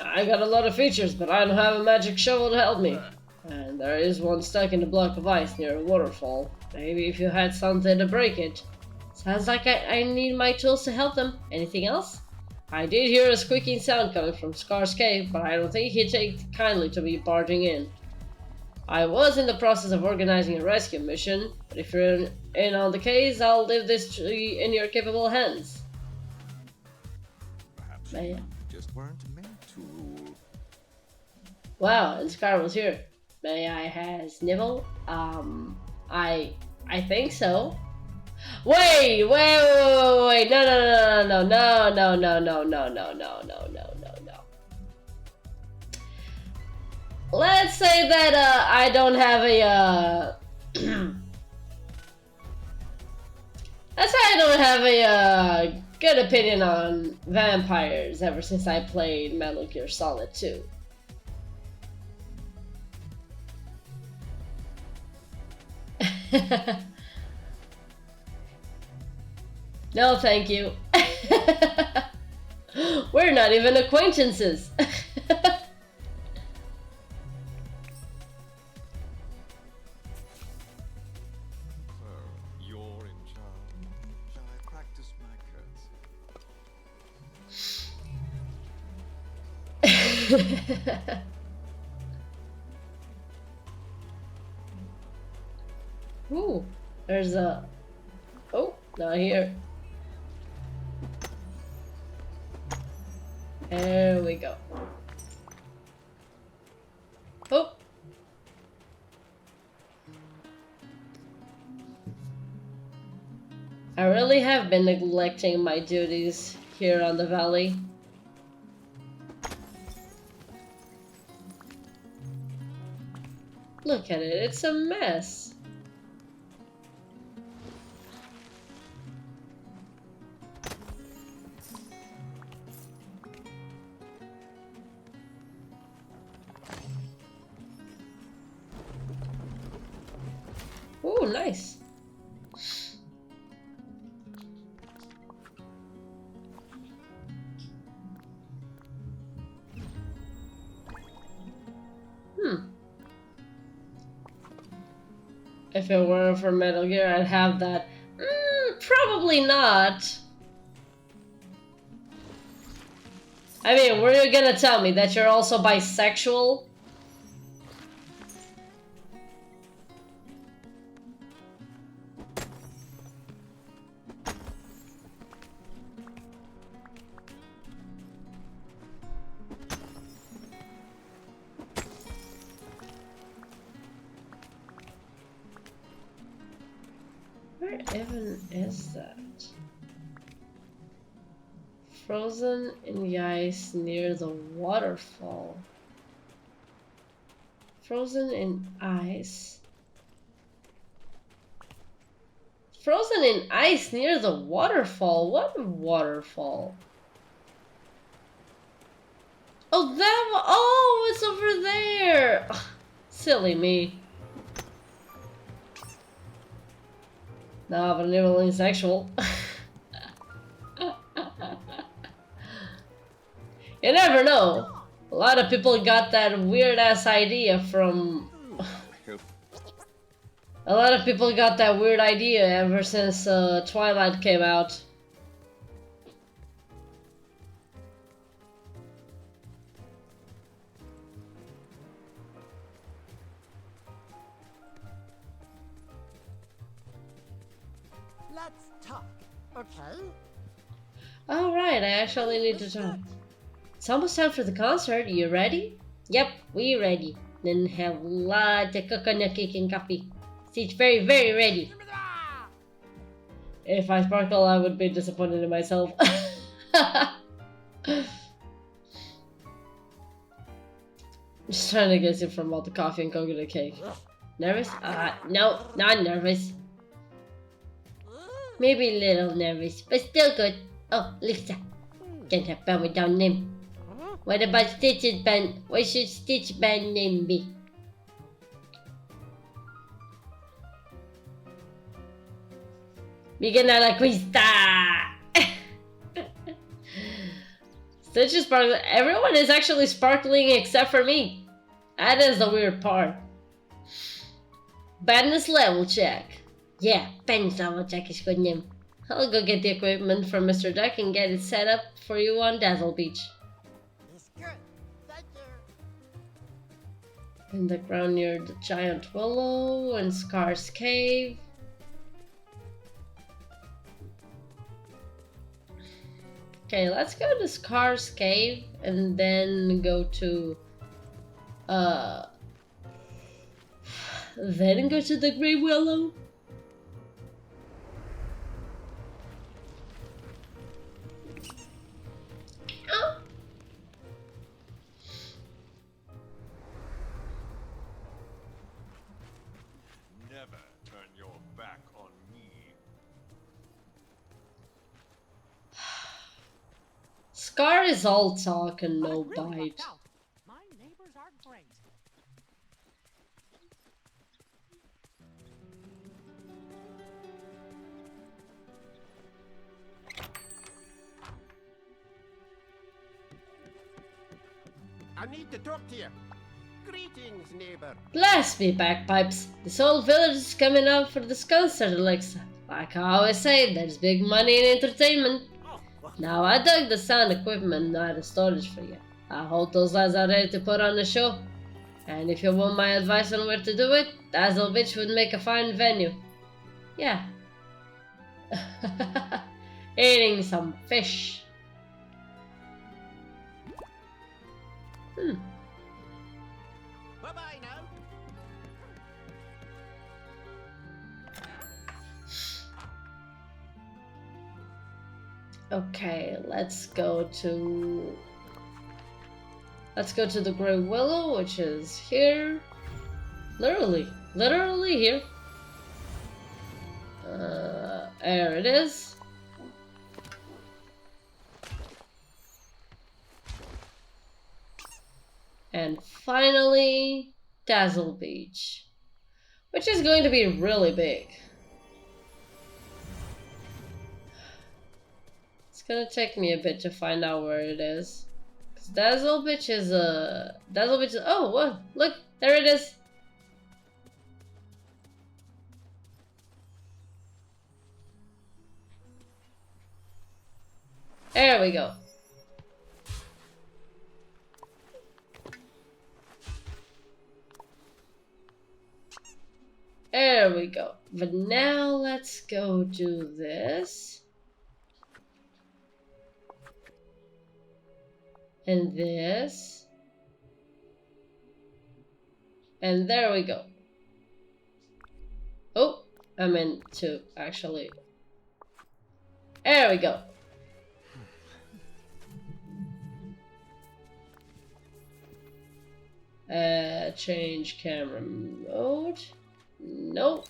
I got a lot of features, but I don't have a magic shovel to help me. And there is one stuck in a block of ice near a waterfall. Maybe if you had something to break it. Sounds like I need my tools to help them. Anything else? I did hear a squeaking sound coming from Scar's cave, but I don't think he'd take kindly to me barging in. I was in the process of organizing a rescue mission, but if you're in on the case, I'll leave this in your capable hands. Perhaps Man. you just weren't meant to. Wow, and Scar was here. May I has nibble? I think so. Wait, no, no. Let's say that, I don't have a, let's say I don't have a, good opinion on vampires ever since I played Metal Gear Solid 2. No, thank you. We're not even acquaintances. You're in charge. Shall I practice my curtsy? Ooh, there's a... Oh, not here. There we go. Oh. I really have been neglecting my duties here on the valley. Look at it, it's a mess. Ooh, nice. If it weren't for Metal Gear, I'd have that. Probably not. I mean, were you gonna tell me that you're also bisexual? even is that? Frozen in the ice near the waterfall. Frozen in ice. Frozen in ice near the waterfall. What waterfall? Oh, that one. Oh, it's over there. Ugh, silly me. Nah, but never sexual. You never know. A lot of people got that weird ass idea from. A lot of people got that weird idea ever since Twilight came out. Let's talk, okay? Alright, I actually need to talk. It's almost time for the concert. You ready? Yep, we ready. Then have lots of coconut cake and coffee. It's very, very ready. If I sparkle, I would be disappointed in myself. Just trying to get you from all the coffee and coconut cake. Nervous? No, not nervous. Maybe a little nervous, but still good. Oh, Lisa. Can't have fun without name. What about Stitch's band? What should Stitch's band name be? Miguel la Quista! Stitch is sparkling. Everyone is actually sparkling except for me. That is the weird part. Badness level check. Yeah, badness level check is good name. I'll go get the equipment from Mr. Duck and get it set up for you on Dazzle Beach. It's good. Thank you. In the ground near the giant willow and Scar's cave. Okay, let's go to Scar's cave and then go to then go to the Grey Willow. Oh. Never turn your back on me. Scar is all talk and no I really bite. lucked out. My neighbors are great. I need to talk to you. Greetings, neighbor. Bless me, bagpipes. This whole village is coming out for this concert, Alexa. Like I always say, there's big money in entertainment. Now I dug the sound equipment out of storage for you. I hope those lads are ready to put on a show. And if you want my advice on where to do it, Dazzle Beach would make a fine venue. Yeah. Eating some fish. Bye-bye now. Okay, let's go to the Grey Willow, which is here. Literally here. There it is. And finally, Dazzle Beach, which is going to be really big. It's gonna take me a bit to find out where it is. Cause Dazzle Beach is oh, what? Look, there it is. There we go. There we go. But now let's go do this. And this. And there we go. Oh, I meant to actually. There we go. Change camera mode. Nope.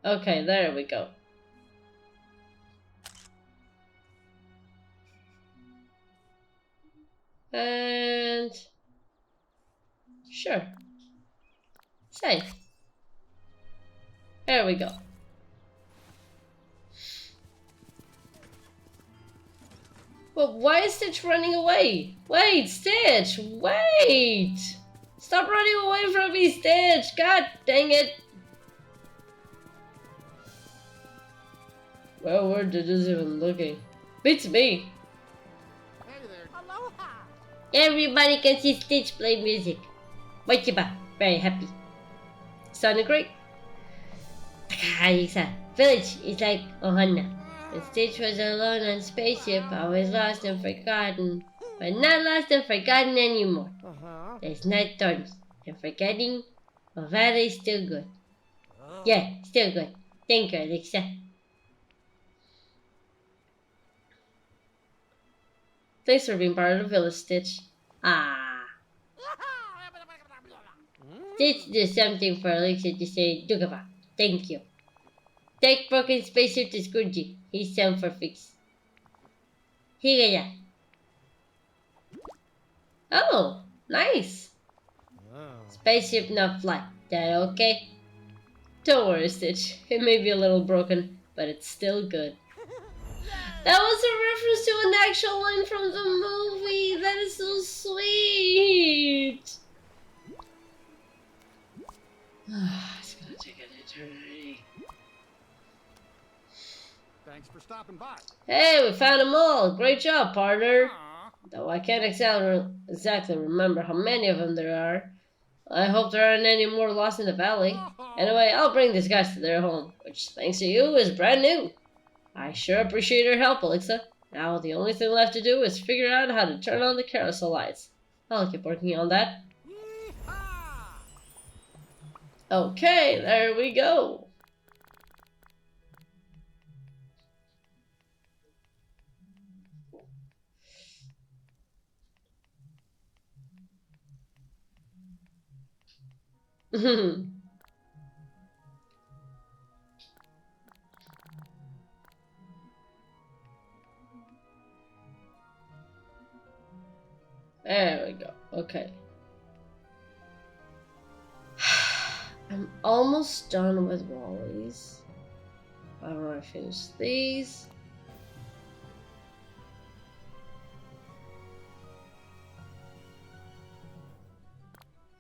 Okay, there we go. And sure. Save. There we go. But why is Stitch running away? Wait, Stitch! Wait! Stop running away from me, Stitch! God dang it! Well, where did this even looking? Beats me. Hey there. Aloha. Everybody can see Stitch play music. Wachiba, very happy. Sounded great. Takahisa, village is like Ohana. And Stitch was alone on spaceship, always lost and forgotten. But not lost and forgotten anymore. There's not thorns. And forgetting, Ovada is still good. Yeah, still good. Thank you, Alexa. Thanks for being part of the village, Stitch. Ah. Stitch did something for Alexa to say Dugava. Thank you. Take broken spaceship to Scrooge. He's sent for fix. Higaya. Oh, nice. Spaceship not fly. That okay? Don't worry, Stitch. It may be a little broken, but it's still good. That was a reference to an actual line from the movie. That is so sweet. It's gonna take an eternity. Thanks for stopping by. Hey, we found them all. Great job, partner. Aw. Though I can't exactly remember how many of them there are. I hope there aren't any more lost in the valley. Anyway, I'll bring these guys to their home, which, thanks to you, is brand new. I sure appreciate your help, Alexa. Now the only thing left to do is figure out how to turn on the carousel lights. I'll keep working on that. Yee-haw. Okay, there we go. There we go. Okay. I'm almost done with Wally's. I want to finish these.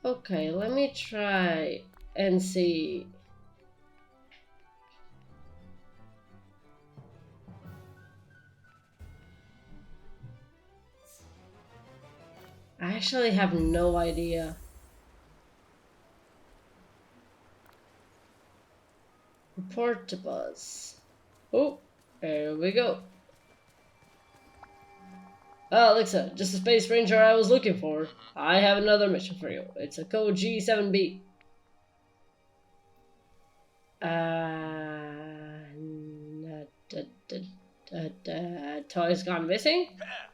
Okay, let me try and see. I actually have no idea. Report to Buzz. Oh, there we go. Oh, Alexa, just the space ranger I was looking for. I have another mission for you. It's a code G7B. Toys gone missing?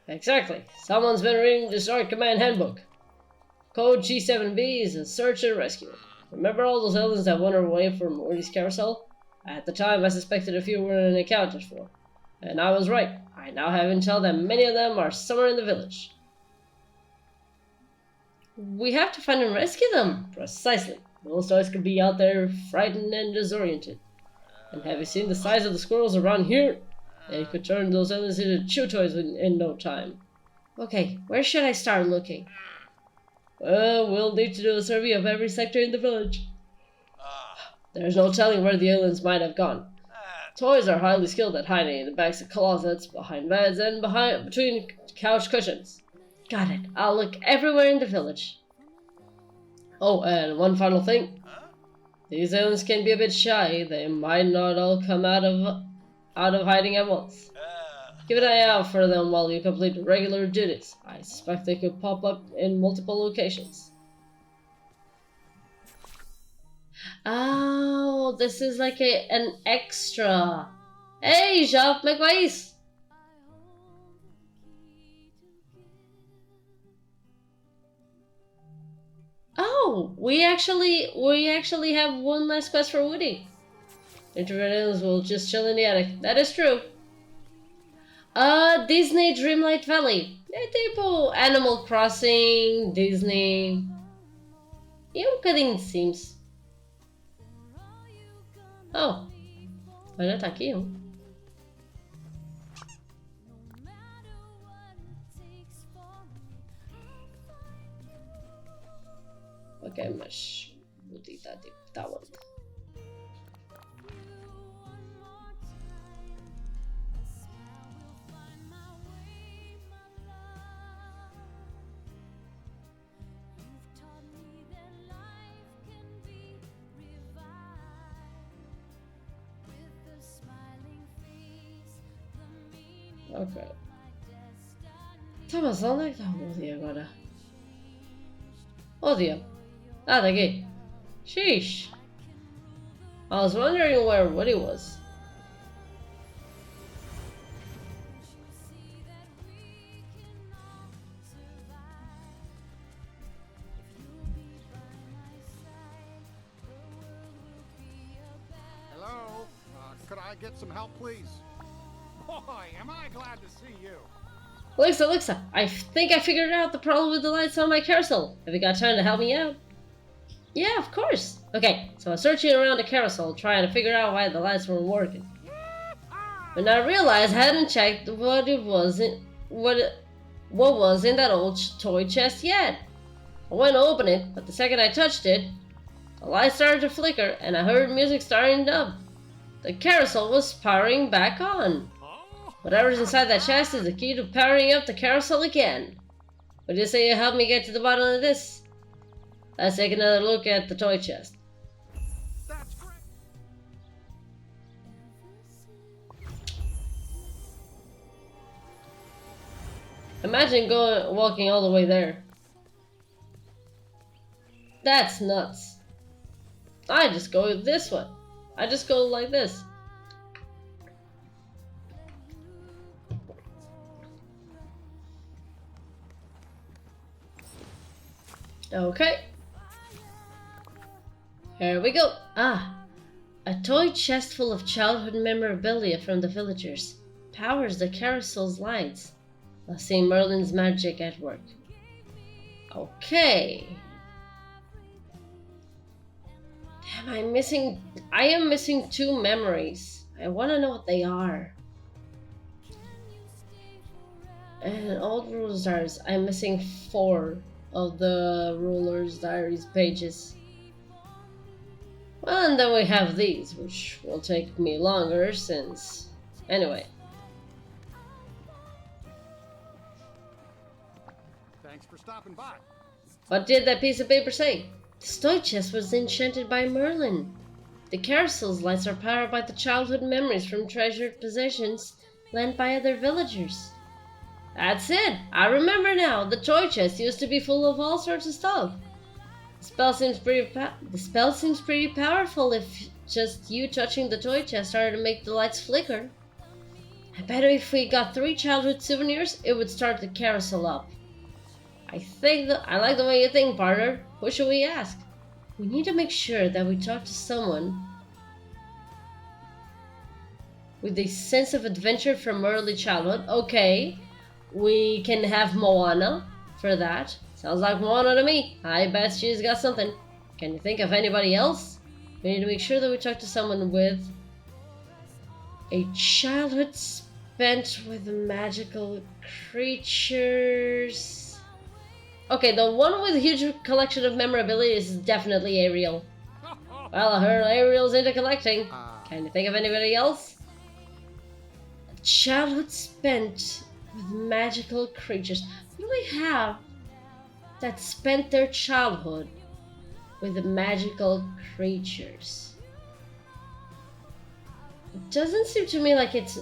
Exactly. Someone's been reading the Start Command Handbook. Code G7B is a search and rescue. Remember all those aliens that wandered away from Morty's carousel? At the time, I suspected a few weren't accounted for. And I was right. I now have intel that many of them are somewhere in the village. We have to find and rescue them. Precisely. Those toys could be out there frightened and disoriented. And have you seen the size of the squirrels around here? They could turn those aliens into chew toys in no time. Okay, where should I start looking? Well, we'll need to do a survey of every sector in the village. There's no telling where the aliens might have gone. Toys are highly skilled at hiding in the backs of closets, behind beds, and between couch cushions. Got it. I'll look everywhere in the village. Oh, and one final thing. These aliens can be a bit shy. They might not all come out of hiding at once. Keep an eye out for them while you complete regular duties. I suspect they could pop up in multiple locations. Oh, this is like an extra. Hey, Jacques, como é que vai isso? Oh, we actually have one last quest for Woody. Interveners will just chill in the attic. That is true. Disney Dreamlight Valley. É tipo Animal Crossing, Disney. E bocadinho de Sims. Oh, olha, tá aqui, ó. Ok, mas vou digitar tipo, tá onde? Ok. Tá, mas onde é que tá o Woody agora? Woody. Ah, tá aqui. Sheesh. I was wondering where Woody was. Hello? Could I get some help, please? Boy, am I glad to see you. Alexa, I think I figured out the problem with the lights on my carousel. Have you got time to help me out? Yeah, of course. Okay, so I was searching around the carousel trying to figure out why the lights weren't working. When I realized I hadn't checked what was in that old toy chest yet. I went to open it, but the second I touched it, the light started to flicker and I heard music starting up. The carousel was powering back on. Whatever's inside that chest is the key to powering up the carousel again. Would you say you help me get to the bottom of this? Let's take another look at the toy chest. That's great. Imagine walking all the way there. That's nuts. I just go this way. I just go like this. Okay. Here we go. Ah, a toy chest full of childhood memorabilia from the villagers powers the carousel's lights. Let's see Merlin's magic at work. Okay. Damn, I am missing 2 memories. I want to know what they are. And old rules diaries. I'm missing 4 of the ruler's diaries pages. Well, and then we have these, which will take me longer since... Anyway. Thanks for stopping by. What did that piece of paper say? The toy chest was enchanted by Merlin. The carousel's lights are powered by the childhood memories from treasured possessions lent by other villagers. That's it! I remember now. The toy chest used to be full of all sorts of stuff. The spell seems pretty powerful if just you touching the toy chest started to make the lights flicker. I bet if we got 3 childhood souvenirs, it would start the carousel up. I like the way you think, partner. Who should we ask? We need to make sure that we talk to someone with a sense of adventure from early childhood. Okay, we can have Moana for that. Sounds like Moana to me. I bet she's got something. Can you think of anybody else? We need to make sure that we talk to someone with a childhood spent with magical creatures. Okay, the one with a huge collection of memorabilia is definitely Ariel. Well, I heard Ariel's into collecting. Can you think of anybody else? Childhood spent with magical creatures. What do we have that spent their childhood with the magical creatures? It doesn't seem to me like it's...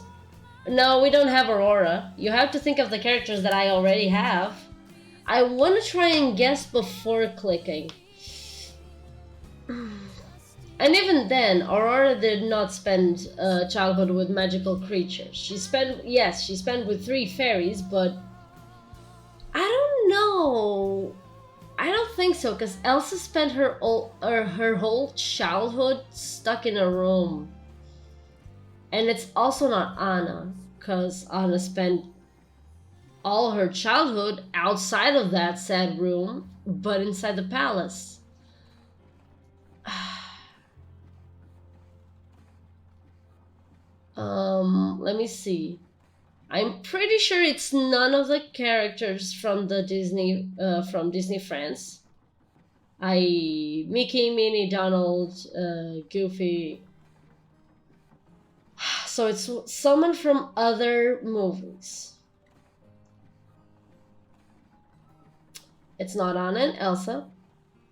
No, we don't have Aurora. You have to think of the characters that I already have. I want to try and guess before clicking. And even then, Aurora did not spend childhood with magical creatures. She spent with 3 fairies, but I don't know. I don't think so, because Elsa spent her whole childhood stuck in a room. And it's also not Anna, because Anna spent all her childhood outside of that sad room, but inside the palace. Let me see. I'm pretty sure it's none of the characters from the Disney France. Mickey, Minnie, Donald, Goofy. So it's someone from other movies. It's not Anna and Elsa,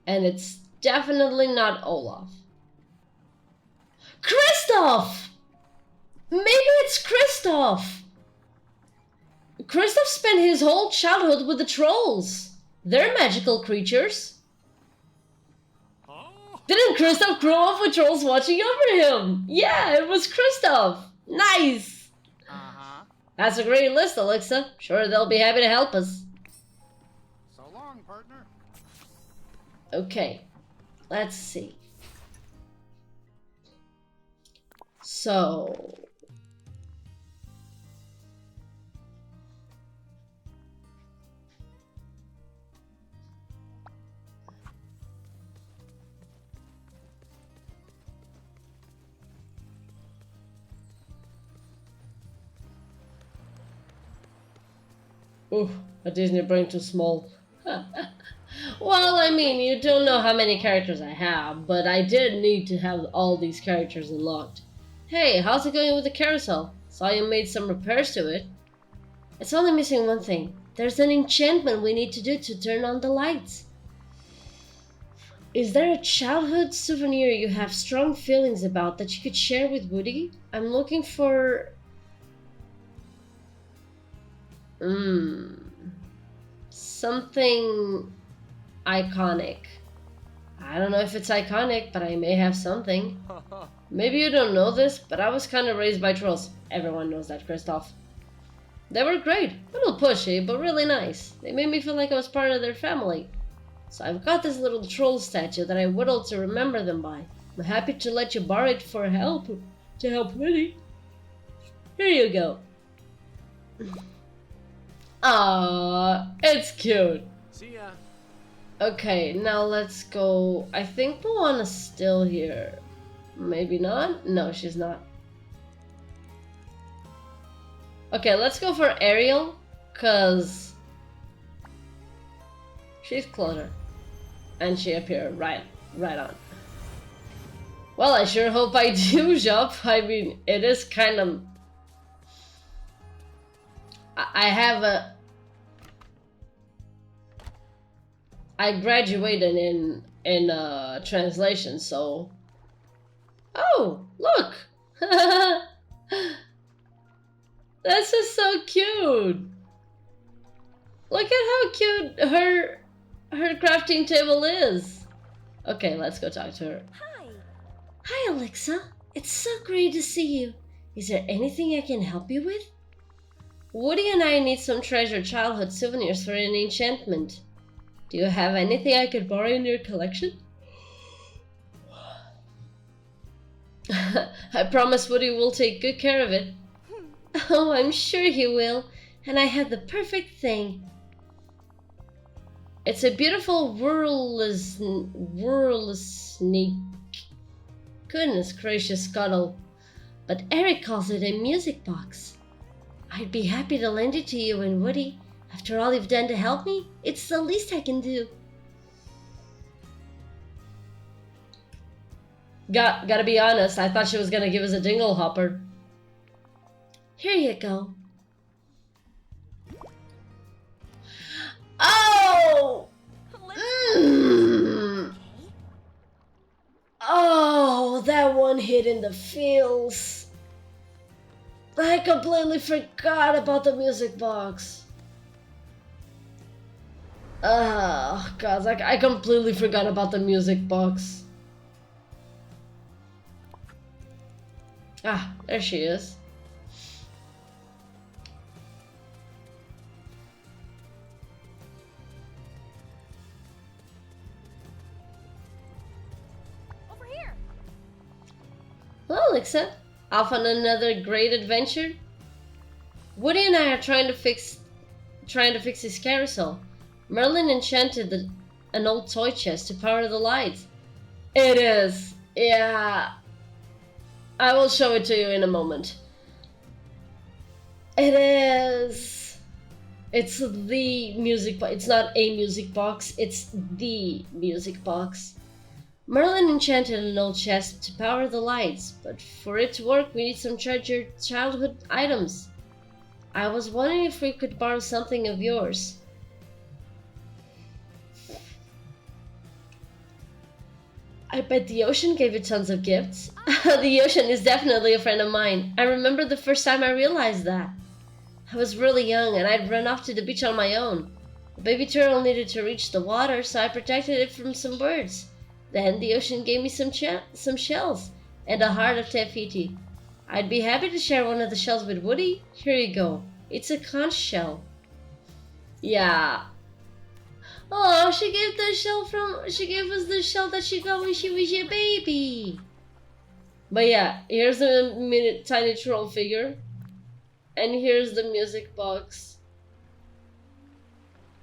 and it's definitely not Olaf. Kristoff! Maybe it's Kristoff! Kristoff spent his whole childhood with the trolls. They're magical creatures. Didn't Kristoff grow up with trolls watching over him? Yeah, it was Kristoff. Nice! That's a great list, Alexa. Sure, they'll be happy to help us. So long, partner. Okay, let's see. So... Ooh, a Disney brain too small. Well, I mean, you don't know how many characters I have, but I did need to have all these characters unlocked. Hey, how's it going with the carousel? Saw you made some repairs to it. It's only missing one thing. There's an enchantment we need to do to turn on the lights. Is there a childhood souvenir you have strong feelings about that you could share with Woody? I'm looking for... something iconic. I don't know if it's iconic, but I may have something. Maybe you don't know this, but I was kind of raised by trolls. Everyone knows that, Kristoff. They were great. A little pushy, but really nice. They made me feel like I was part of their family. So I've got this little troll statue that I whittled to remember them by. I'm happy to let you borrow it for help. To help Winnie. Here you go. Aww, it's cute. See ya. Okay, now let's go. I think Moana's still here. Maybe not? No, she's not. Okay, let's go for Ariel, cause she's closer. And she appeared right on. Well, I sure hope I do jump. I mean, it is kind of... I graduated in translation, so... Oh, look! This is so cute! Look at how cute her crafting table is! Okay, let's go talk to her. Hi. Hi, Alexa. It's so great to see you. Is there anything I can help you with? Woody and I need some treasured childhood souvenirs for an enchantment. Do you have anything I could borrow in your collection? I promise Woody will take good care of it. Oh, I'm sure he will. And I have the perfect thing. It's a beautiful snake. Goodness gracious, Scuttle. But Eric calls it a music box. I'd be happy to lend it to you and Woody. After all you've done to help me, it's the least I can do. Gotta be honest, I thought she was gonna give us a dingle hopper. Here you go. Oh! Mm. Oh, that one hit in the feels. I completely forgot about the music box. Oh, God, like I completely forgot about the music box. Ah, there she is. Over here. Well, Alexa, off on another great adventure. Woody and I are trying to fix his carousel. Merlin enchanted an old toy chest to power the lights. It is, yeah. I will show it to you in a moment. It is. It's the music box. It's not a music box. It's the music box. Merlin enchanted an old chest to power the lights, but for it to work, we need some treasured childhood items. I was wondering if we could borrow something of yours. I bet the ocean gave you tons of gifts. The ocean is definitely a friend of mine. I remember the first time I realized that. I was really young and I'd run off to the beach on my own. The baby turtle needed to reach the water, so I protected it from some birds. Then the ocean gave me some shells and a heart of Tefiti. I'd be happy to share one of the shells with Woody. Here you go. It's a conch shell. Yeah. Oh, she gave us the shell that she got when she was a baby. But yeah, here's the tiny troll figure. And here's the music box.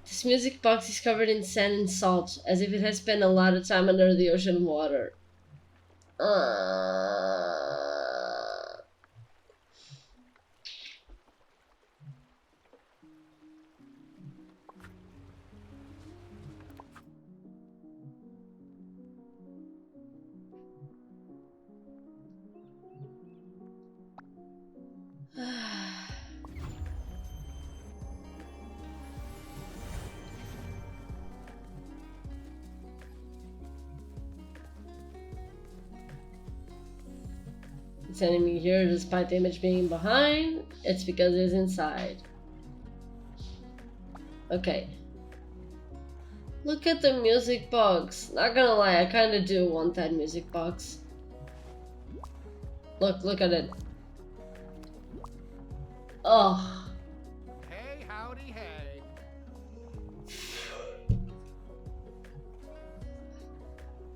This music box is covered in sand and salt, as if it has spent a lot of time under the ocean water. It's enemy here despite the image being behind. It's because it's inside. Okay. Look at the music box. Not gonna lie, I kinda do want that music box. Look at it. Oh. Hey, howdy, hey.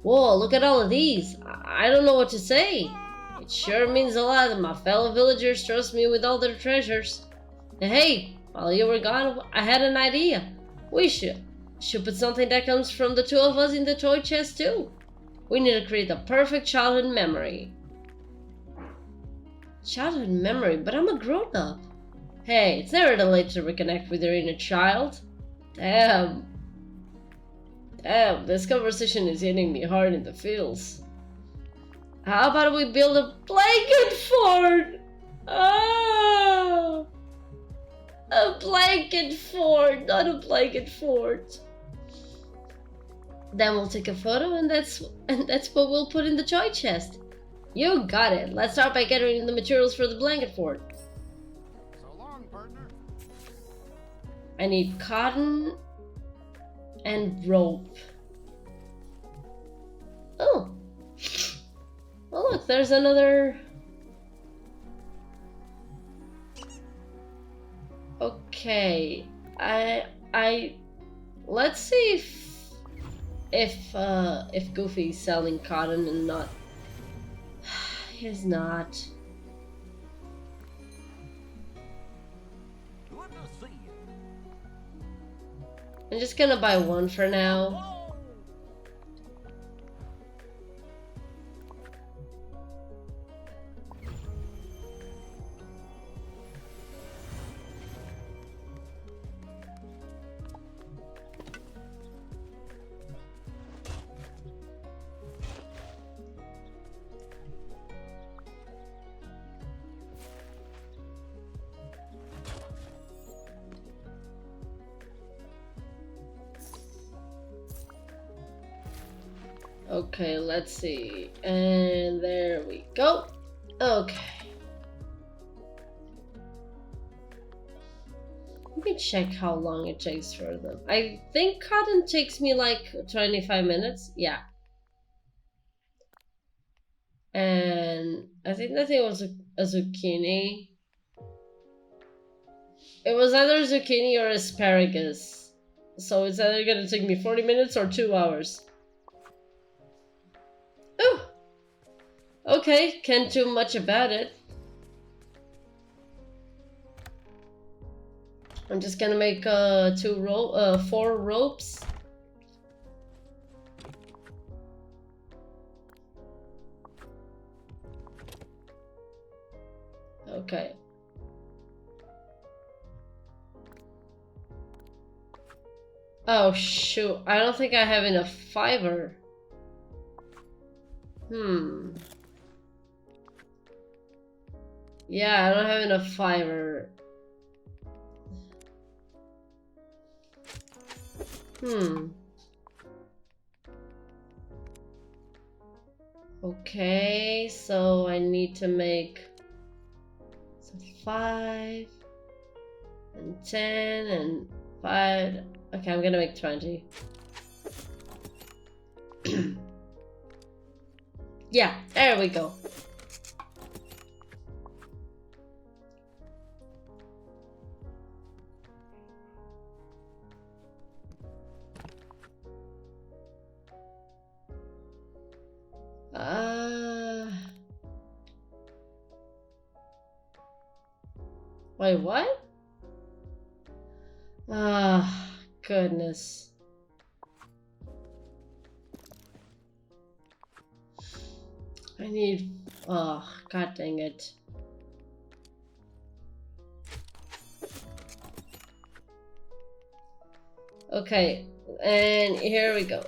Whoa, look at all of these. I don't know what to say. It sure means a lot that my fellow villagers trust me with all their treasures. And hey, while you were gone, I had an idea. We should put something that comes from the two of us in the toy chest too. We need to create a perfect childhood memory. Childhood memory? But I'm a grown-up. Hey, it's never too late to reconnect with your inner child. Damn, this conversation is hitting me hard in the feels. How about we build a blanket fort? Ah, a blanket fort, not a blanket fort. Then we'll take a photo, and that's what we'll put in the toy chest. You got it. Let's start by gathering the materials for the blanket fort. So long, partner. I need cotton and rope. Oh. Oh look, there's another. Okay. Let's see if Goofy's selling cotton and not. He's not. Good to see you. I'm just gonna buy one for now. Whoa! Okay, let's see. And there we go. Okay. Let me check how long it takes for them. I think cotton takes me like 25 minutes. Yeah. And I think that it was a zucchini. It was either zucchini or asparagus. So it's either gonna take me 40 minutes or 2 hours. Oh! Okay, can't do much about it. I'm just gonna make 4 ropes. Okay. Oh shoot, I don't think I have enough fiber. Yeah, I don't have enough fiber. Okay, so I need to make 5 and 10 and 5. Okay, I'm gonna make 20. Yeah, there we go. Wait, what? Ah, goodness. I need... Oh, god dang it. Okay, and here we go.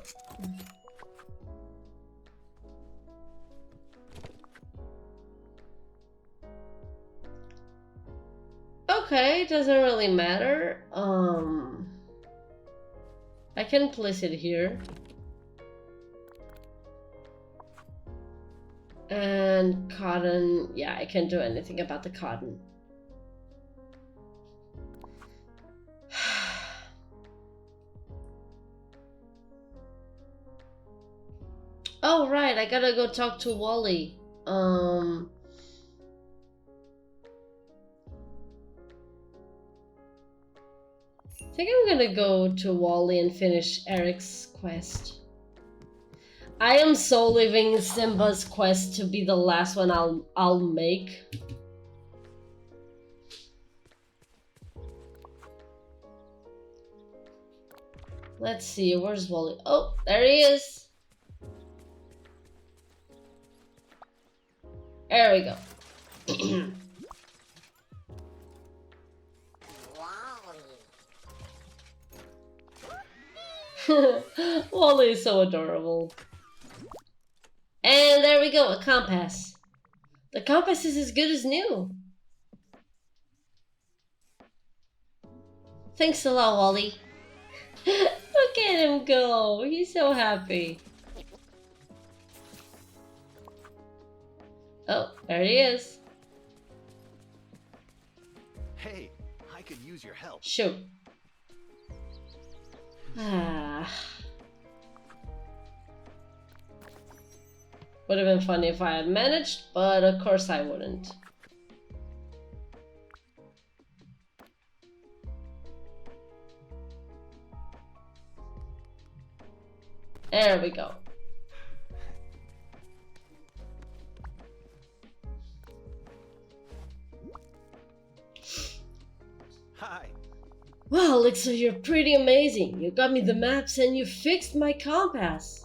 Okay, doesn't really matter. I can place it here. And cotton, yeah, I can't do anything about the cotton. Oh, right, I gotta go talk to Wally. I think I'm gonna go to Wally and finish Eric's quest. I am so leaving Simba's quest to be the last one I'll make. Let's see, where's Wally? Oh, there he is. There we go. Wally is so adorable. And there we go, a compass. The compass is as good as new. Thanks a lot, Wally. Look at him go. He's so happy. Oh, there he is. Hey, I could use your help. Shoot. Would have been funny if I had managed, but of course I wouldn't. There we go. Hi. Well, Elixir, you're pretty amazing. You got me the maps and you fixed my compass.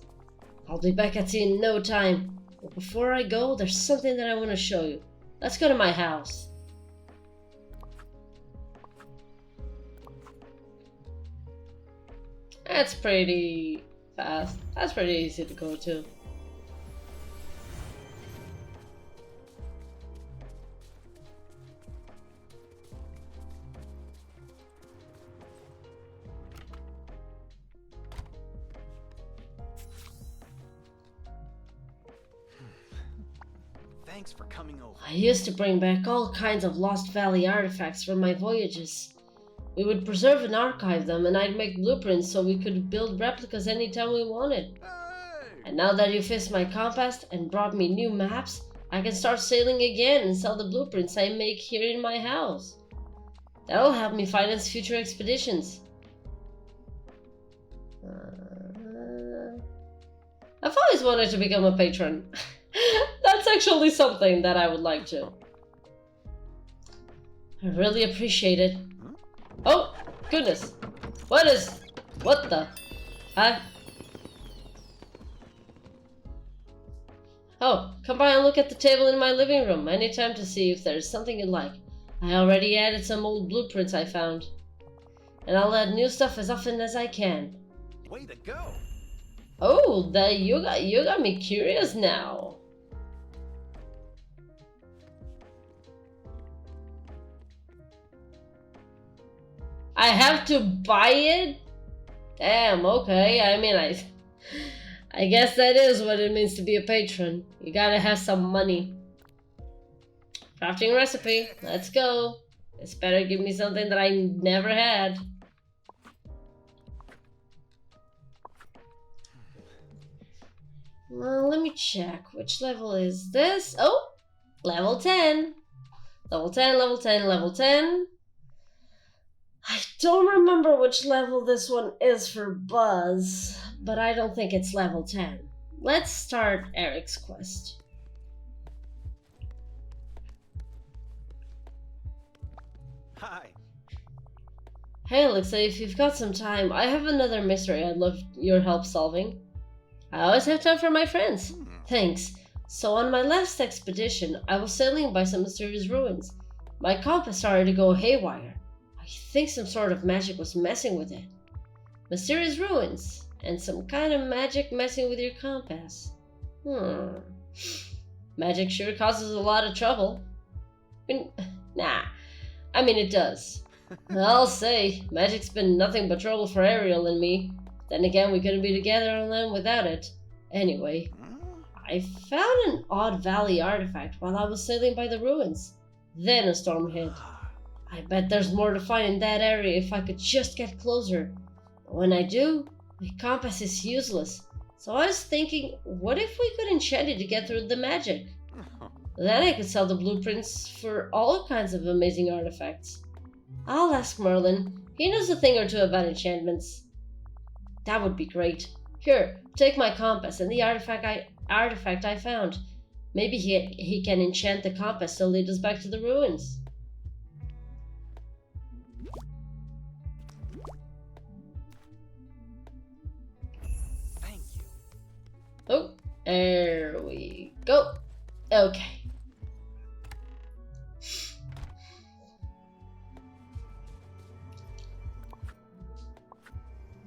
I'll be back at you in no time. But before I go, there's something that I want to show you. Let's go to my house. That's pretty fast. That's pretty easy to go to. Thanks for coming over. I used to bring back all kinds of Lost Valley artifacts from my voyages. We would preserve and archive them, and I'd make blueprints so we could build replicas anytime we wanted. Hey! And now that you fixed my compass and brought me new maps, I can start sailing again and sell the blueprints I make here in my house. That'll help me finance future expeditions. I've always wanted to become a patron. That's actually something that I would like to. I really appreciate it. Oh, goodness. What the? Huh? Oh, come by and look at the table in my living room anytime to see if there's something you like. I already added some old blueprints I found. And I'll add new stuff as often as I can. Way to go! Oh, you got me curious now. I have to buy it? Damn, okay. I mean, I guess that is what it means to be a patron. You gotta have some money. Crafting recipe. Let's go. This better give me something that I never had. Well, let me check. Which level is this? Oh, level 10. Level 10, level 10, level 10. I don't remember which level this one is for Buzz, but I don't think it's level 10. Let's start Eric's quest. Hi. Hey Alexa, if you've got some time, I have another mystery I'd love your help solving. I always have time for my friends. Thanks. So on my last expedition, I was sailing by some mysterious ruins. My compass started to go haywire. I think some sort of magic was messing with it. Mysterious ruins, and some kind of magic messing with your compass. Magic sure causes a lot of trouble. Nah, I mean it does. I'll say, magic's been nothing but trouble for Ariel and me. Then again, we couldn't be together on land without it. Anyway, I found an odd valley artifact while I was sailing by the ruins. Then a storm hit. I bet there's more to find in that area if I could just get closer. But when I do, my compass is useless. So I was thinking, what if we could enchant it to get through the magic? Then I could sell the blueprints for all kinds of amazing artifacts. I'll ask Merlin. He knows a thing or two about enchantments. That would be great. Here, take my compass and the artifact I found. Maybe he can enchant the compass to lead us back to the ruins. Thank you. Oh, there we go. Okay.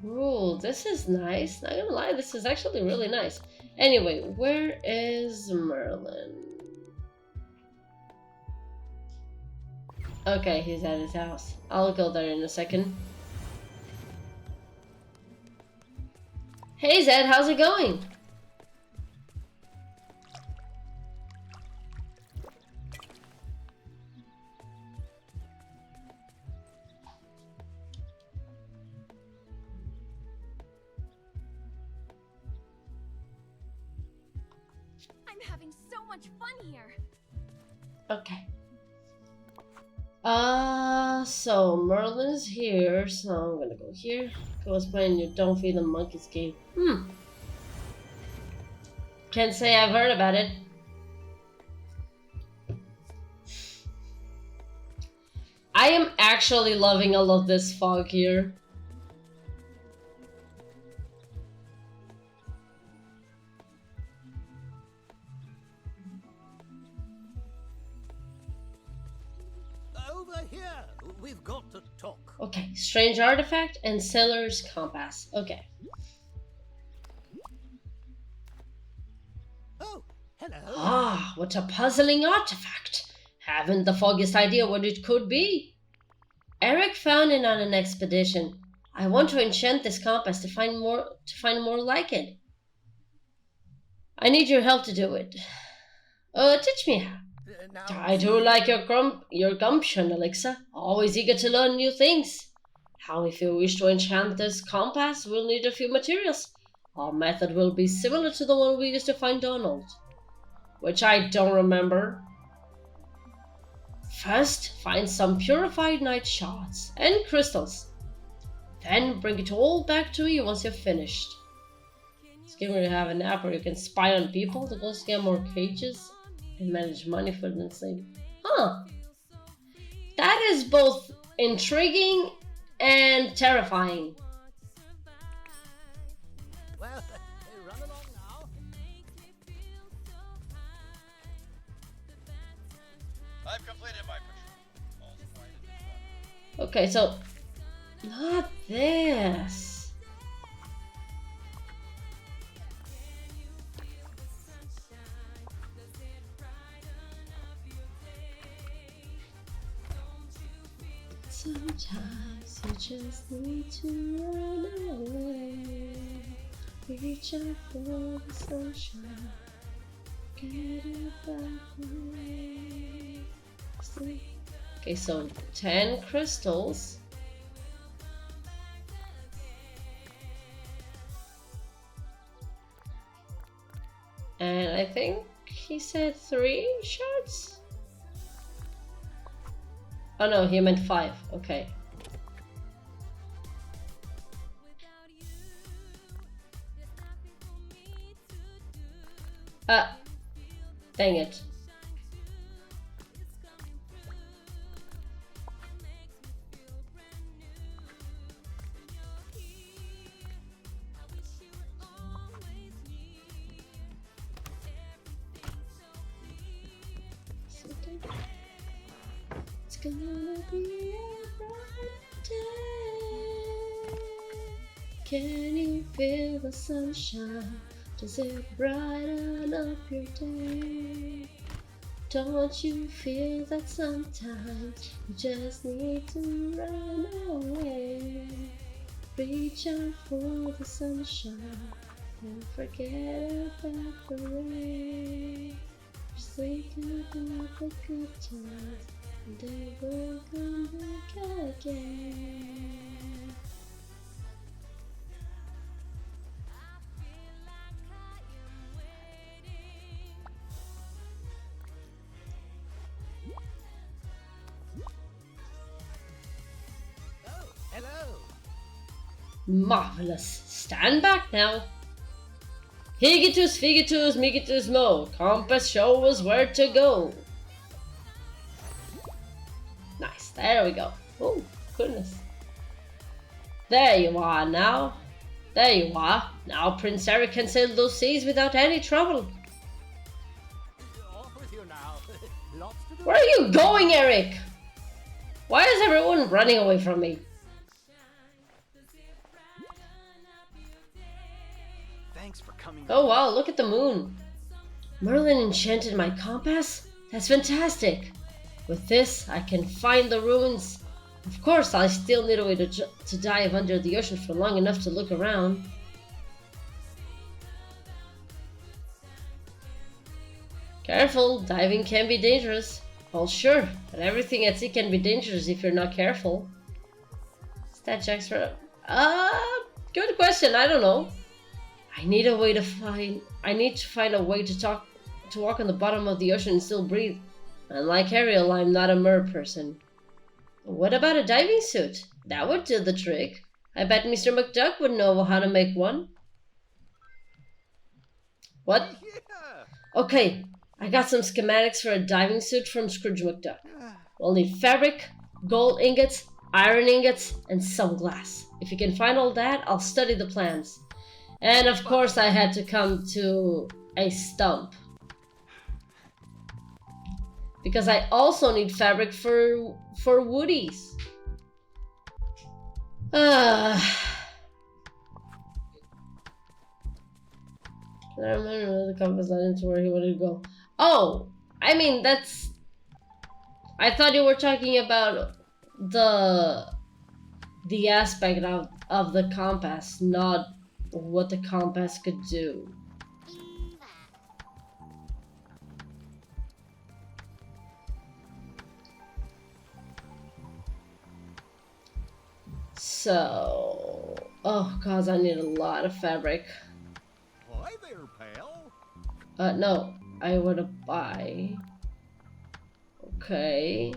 Ooh, this is nice. Not gonna lie, this is actually really nice. Anyway, where is Merlin? Okay, he's at his house. I'll go there in a second. Hey Zed, how's it going? I'm having so much fun here. Okay. So Merlin's here, so I'm gonna go here. I was playing your Don't Feed the Monkeys game. Can't say I've heard about it. I am actually loving all of this fog here. Over here. We've got to talk. Okay, strange artifact and seller's compass. Okay. Oh, hello. Ah, what a puzzling artifact. Haven't the foggiest idea what it could be. Eric found it on an expedition. I want to enchant this compass to find more like it. I need your help to do it. Teach me how. Now, I do like your gumption, Alexa. Always eager to learn new things. How if you wish to enchant this compass, we'll need a few materials. Our method will be similar to the one we used to find Donald, which I don't remember. First, find some purified night shards and crystals. Then bring it all back to me once you're finished. This game where you have an app where you can spy on people to go scam more cages and manage money for the insane. Huh. That is both intriguing and terrifying. well, run along now. I've completed my patrol. All's quiet in the front. Okay, so not this. Sometimes you just need to run away. Reach out for the sunshine. Get it back away. Okay, so 10 crystals. And I think he said 3 shards? Oh no, he meant 5. Okay. Dang it. It's gonna be a bright day. Can you feel the sunshine? Does it brighten up your day? Don't you feel that sometimes you just need to run away? Reach out for the sunshine and forget about the rain. Just think about the good times and they will come back again. Hello. Marvelous. Stand back now. Higitus, figitus, migitus, mo. Compass show us where to go. Nice. There we go. Oh, goodness. There you are now. There you are. Now Prince Eric can sail those seas without any trouble. Off with you now. Lots to do. Where are you going, Eric? Why is everyone running away from me? Thanks for coming. Oh wow, look at the moon. Merlin enchanted my compass? That's fantastic. With this, I can find the ruins. Of course, I still need a way to dive under the ocean for long enough to look around. Careful, diving can be dangerous. Well, sure, but everything at sea can be dangerous if you're not careful. Stat checks for... good question, I don't know. I need to find a way to walk on the bottom of the ocean and still breathe. Unlike Ariel, I'm not a mer person. What about a diving suit? That would do the trick. I bet Mr. McDuck would know how to make one. What? Yeah. Okay, I got some schematics for a diving suit from Scrooge McDuck. We'll need fabric, gold ingots, iron ingots, and some glass. If you can find all that, I'll study the plans. And of course I had to come to a stump. Because I also need fabric for Woodies. I remember the compass led into where he wanted to go. Oh, I mean that's... I thought you were talking about the aspect of the compass, not what the compass could do. So, oh god, I need a lot of fabric. Hi there, pal. No, I want to buy. Okay.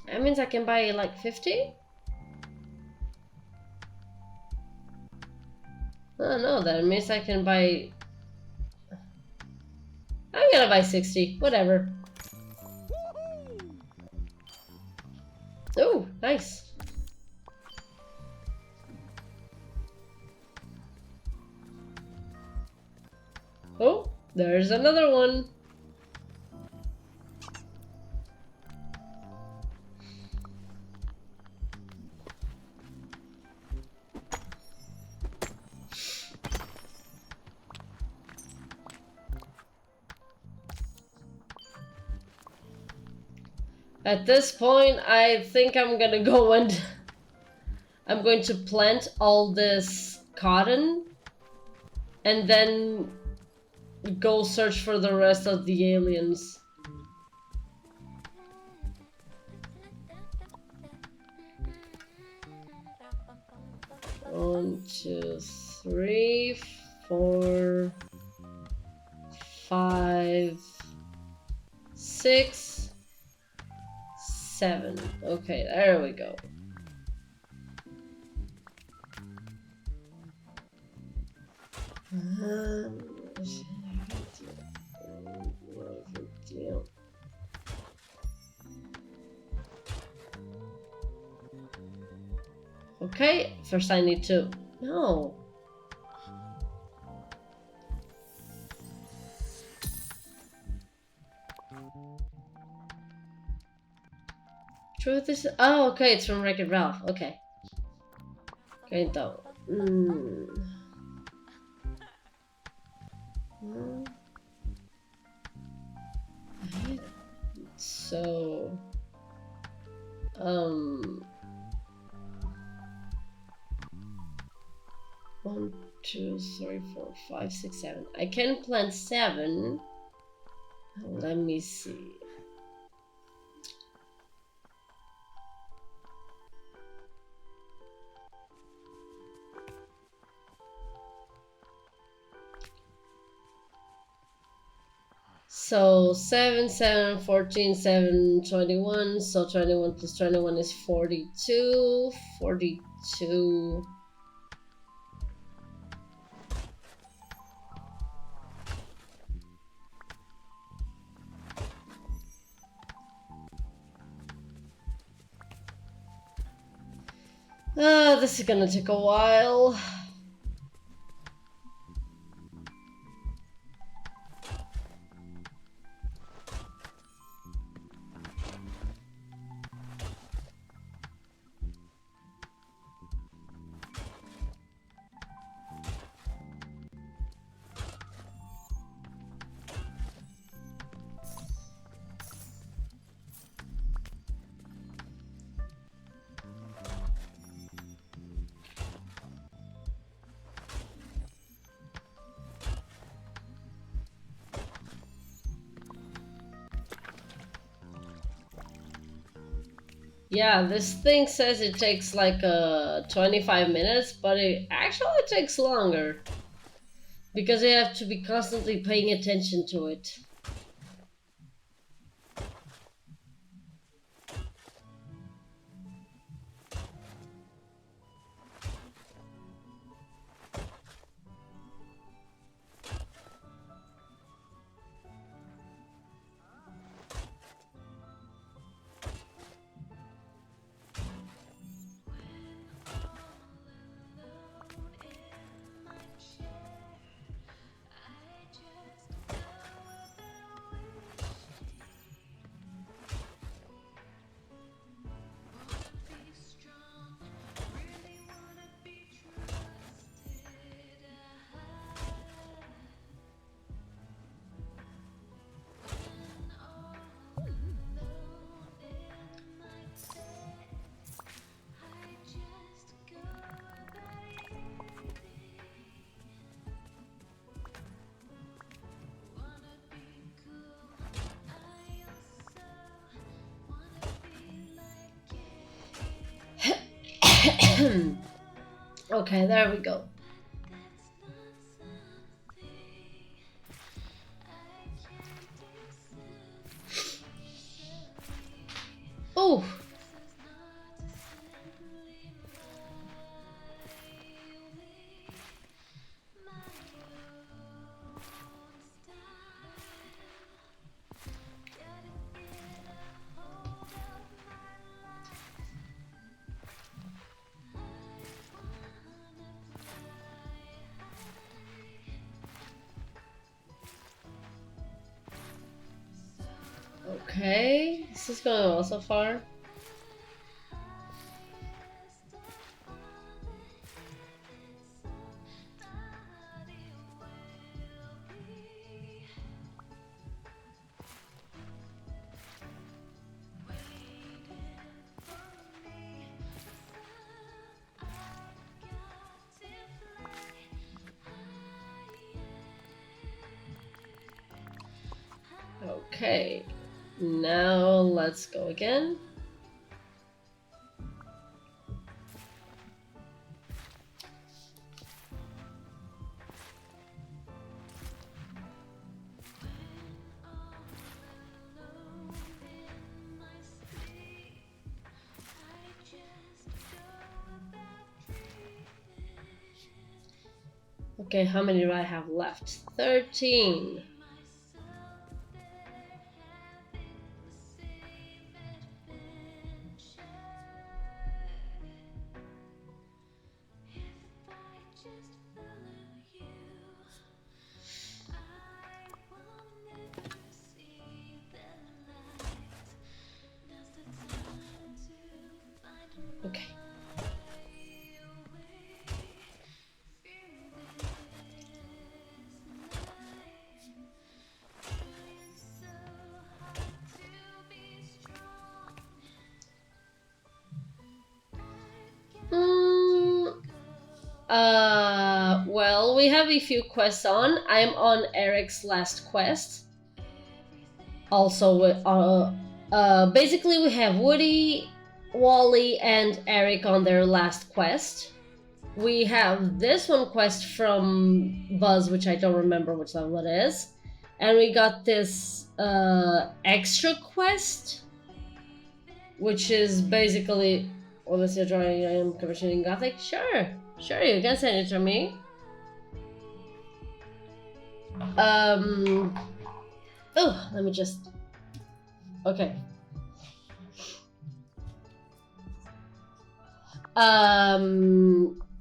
That means I can buy like 50? Oh no, that means I can buy. I'm gonna buy 60, whatever. Oh, nice. Oh, there's another one. At this point, I think I'm gonna go and I'm going to plant all this cotton and then go search for the rest of the aliens. One, two, three, 4, 5, 6, 7. Okay, there we go. Okay, first I need to. No. Truth is. Oh, okay, it's from Wreck-It Ralph. Okay. Okay, então. So. 1, 2, 3, 4, 5, 6, 7. I can plant 7. Let me see. So 7, 7, 14, 7, 21. So 21 plus 21 is 42. 42. This is gonna take a while. Yeah, this thing says it takes like 25 minutes, but it actually takes longer. Because you have to be constantly paying attention to it. Okay, there we go. Oh. Okay, this is going well so far. Okay, now let's go again. Okay, how many do I have left? 13. Okay. Well, we have a few quests on. I'm on Eric's last quest. Also, basically we have Woody, Wally, and Eric on their last quest. We have this one quest from Buzz, which I don't remember which level it is. And we got this extra quest, which is basically... Well, let's see, drawing I am commissioning Gothic. Sure, you can send it to me. Oh, let me just... Okay.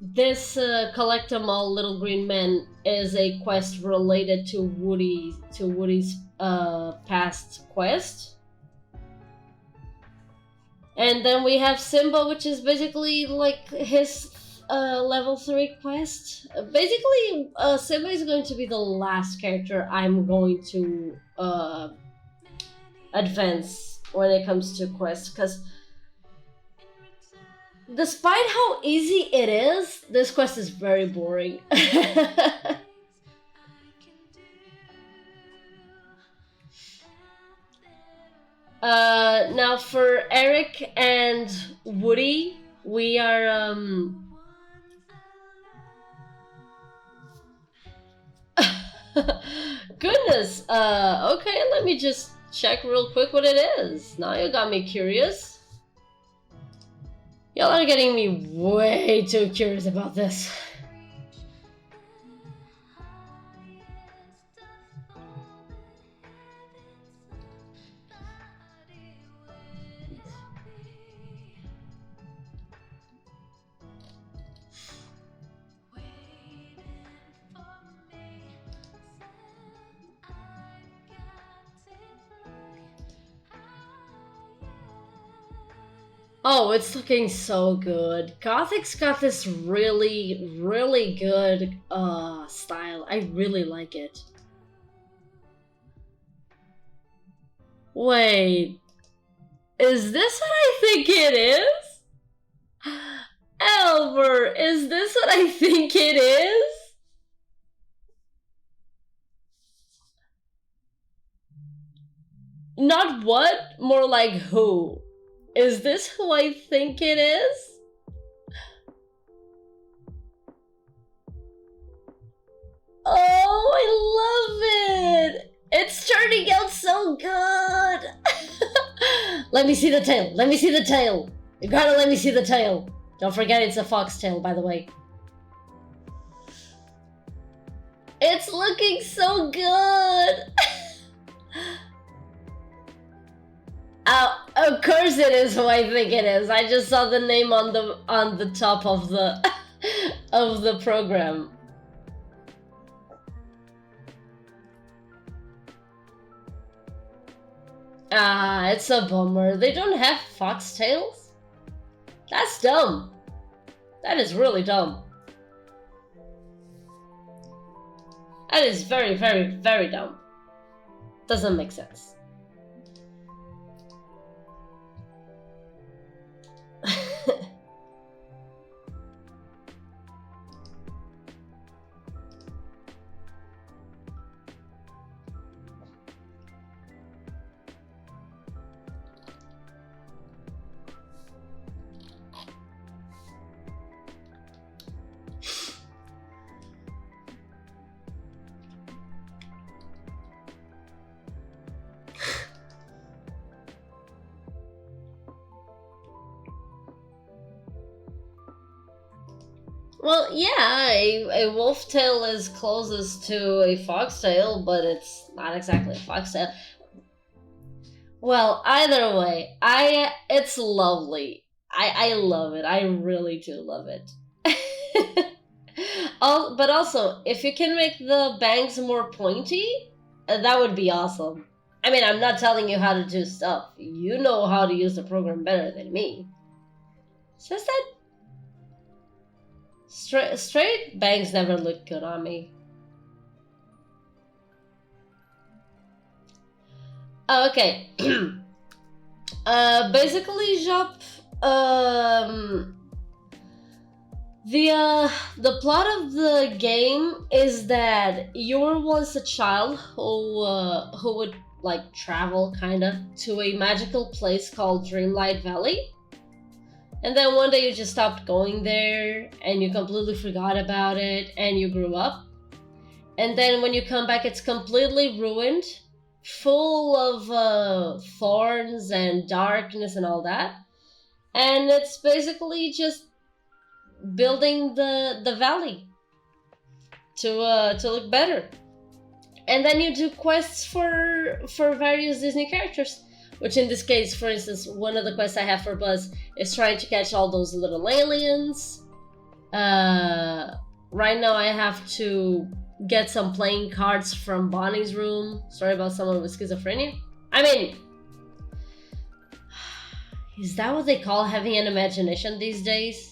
This collect them all little green men is a quest related to Woody's past quest. And then we have Simba, which is basically like his level 3 quest. Basically, Simba is going to be the last character I'm going to advance when it comes to quests, because despite how easy it is, this quest is very boring. Now for Eric and Woody, we are goodness. Okay, let me just check real quick what it is. Now you got me curious. Y'all are getting me way too curious about this. Oh, it's looking so good. Gothic's got this really, really good style. I really like it. Wait, is this what I think it is? Elver, is this what I think it is? Not what, more like who? Is this who I think it is? Oh, I love it! It's turning out so good! Let me see the tail. Let me see the tail. You gotta let me see the tail. Don't forget it's a foxtail, by the way. It's looking so good! Of course it is who I think it is. I just saw the name on the top of the of the program. Ah, it's a bummer. They don't have foxtails? That's dumb. That is really dumb. That is very, very, very dumb. Doesn't make sense. Well, yeah, a wolf tail is closest to a foxtail, but it's not exactly a foxtail. Well, either way, it's lovely. I love it. I really do love it. But also, if you can make the bangs more pointy, that would be awesome. I mean, I'm not telling you how to do stuff. You know how to use the program better than me. Says that straight bangs never look good on me. Oh, okay. Basically, Jop, the plot of the game is that you were once a child who would like travel kinda to a magical place called Dreamlight Valley. And then one day you just stopped going there and you completely forgot about it and you grew up. And then when you come back, it's completely ruined, full of thorns and darkness and all that. And it's basically just building the valley to look better. And then you do quests for various Disney characters. Which in this case, for instance, one of the quests I have for Buzz is trying to catch all those little aliens. Right now I have to get some playing cards from Bonnie's room. Sorry about someone with schizophrenia. I mean, is that what they call having an imagination these days?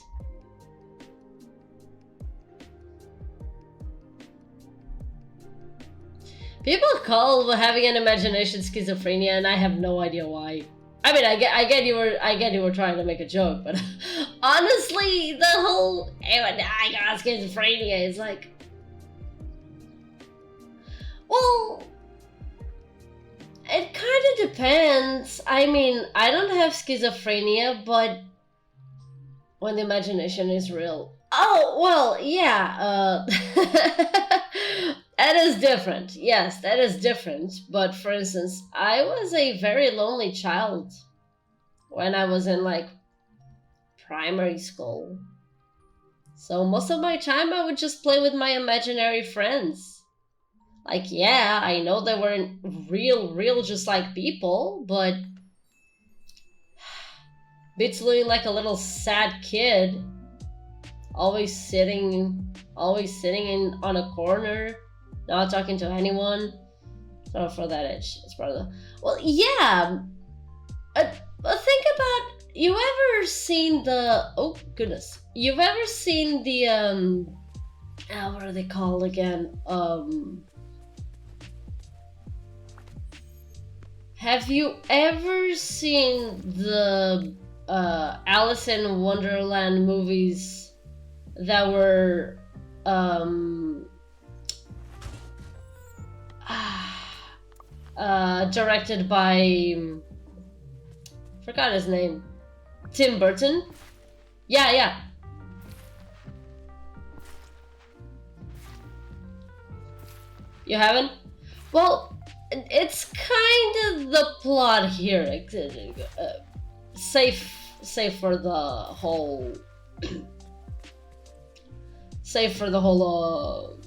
People call having an imagination schizophrenia, and I have no idea why. I mean, I get you were trying to make a joke, but honestly, the whole I got schizophrenia is like, well, it kind of depends. I mean, I don't have schizophrenia, but when the imagination is real. Oh, well, yeah. That is different. Yes, that is different. But for instance, I was a very lonely child when I was in like primary school. So most of my time I would just play with my imaginary friends. Like, yeah, I know they weren't real just like people, but beats looking like a little sad kid, always sitting in on a corner, not talking to anyone. Oh, for that edge. It's part of the. Well, yeah. Think about. You ever seen the? Oh goodness. You've ever seen the what are they called again? Have you ever seen the Alice in Wonderland movies that were directed by forgot his name, Tim Burton? Yeah. You haven't? Well, it's kind of the plot here. Safe for the whole. Safe for the whole.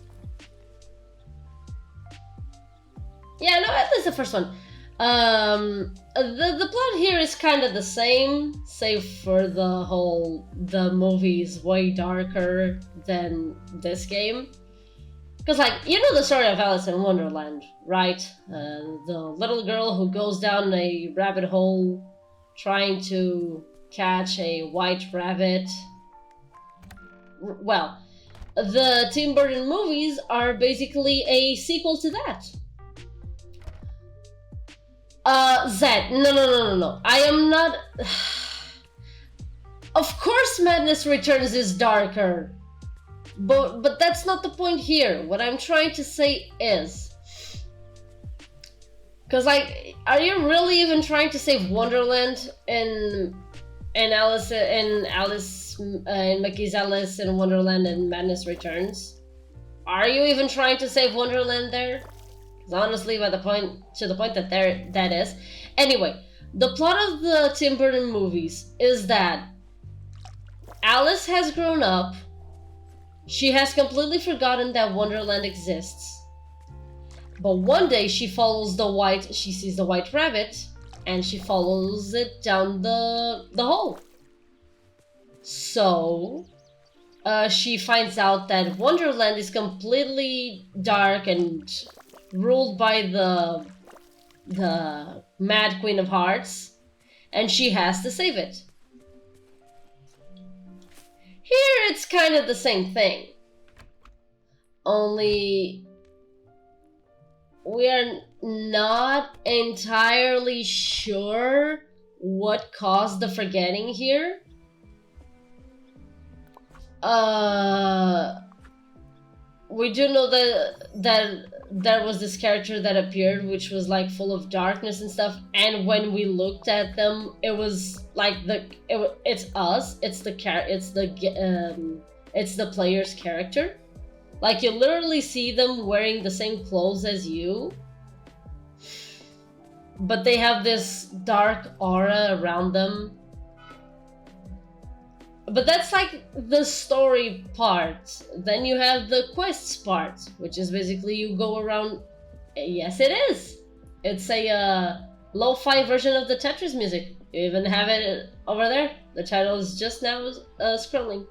Yeah, no, at least the first one. The plot here is kind of the same, save for the movie's way darker than this game. Because, like, you know the story of Alice in Wonderland, right? The little girl who goes down a rabbit hole trying to catch a white rabbit. Well, the Tim Burton movies are basically a sequel to that. Zed, no. I am not... Of course Madness Returns is darker. But that's not the point here. What I'm trying to say is... Because, like, are you really even trying to save Wonderland in Alice in Mickey's Alice in Wonderland and Madness Returns? Are you even trying to save Wonderland there? Because honestly, to the point that is. Anyway, the plot of the Tim Burton movies is that Alice has grown up. She has completely forgotten that Wonderland exists. But one day she sees the white rabbit, and she follows it down the hole. So, she finds out that Wonderland is completely dark and ruled by the Mad Queen of Hearts, and she has to save it. Here it's kind of the same thing. Only we are not entirely sure what caused the forgetting here. We do know that there was this character that appeared, which was like full of darkness and stuff. And when we looked at them, it was like it's us. It's the player's character. Like, you literally see them wearing the same clothes as you, but they have this dark aura around them. But that's like the story part. Then you have the quests part, which is basically you go around. Yes, it is. It's a lo-fi version of the Tetris music. You even have it over there. The title is just now scrolling.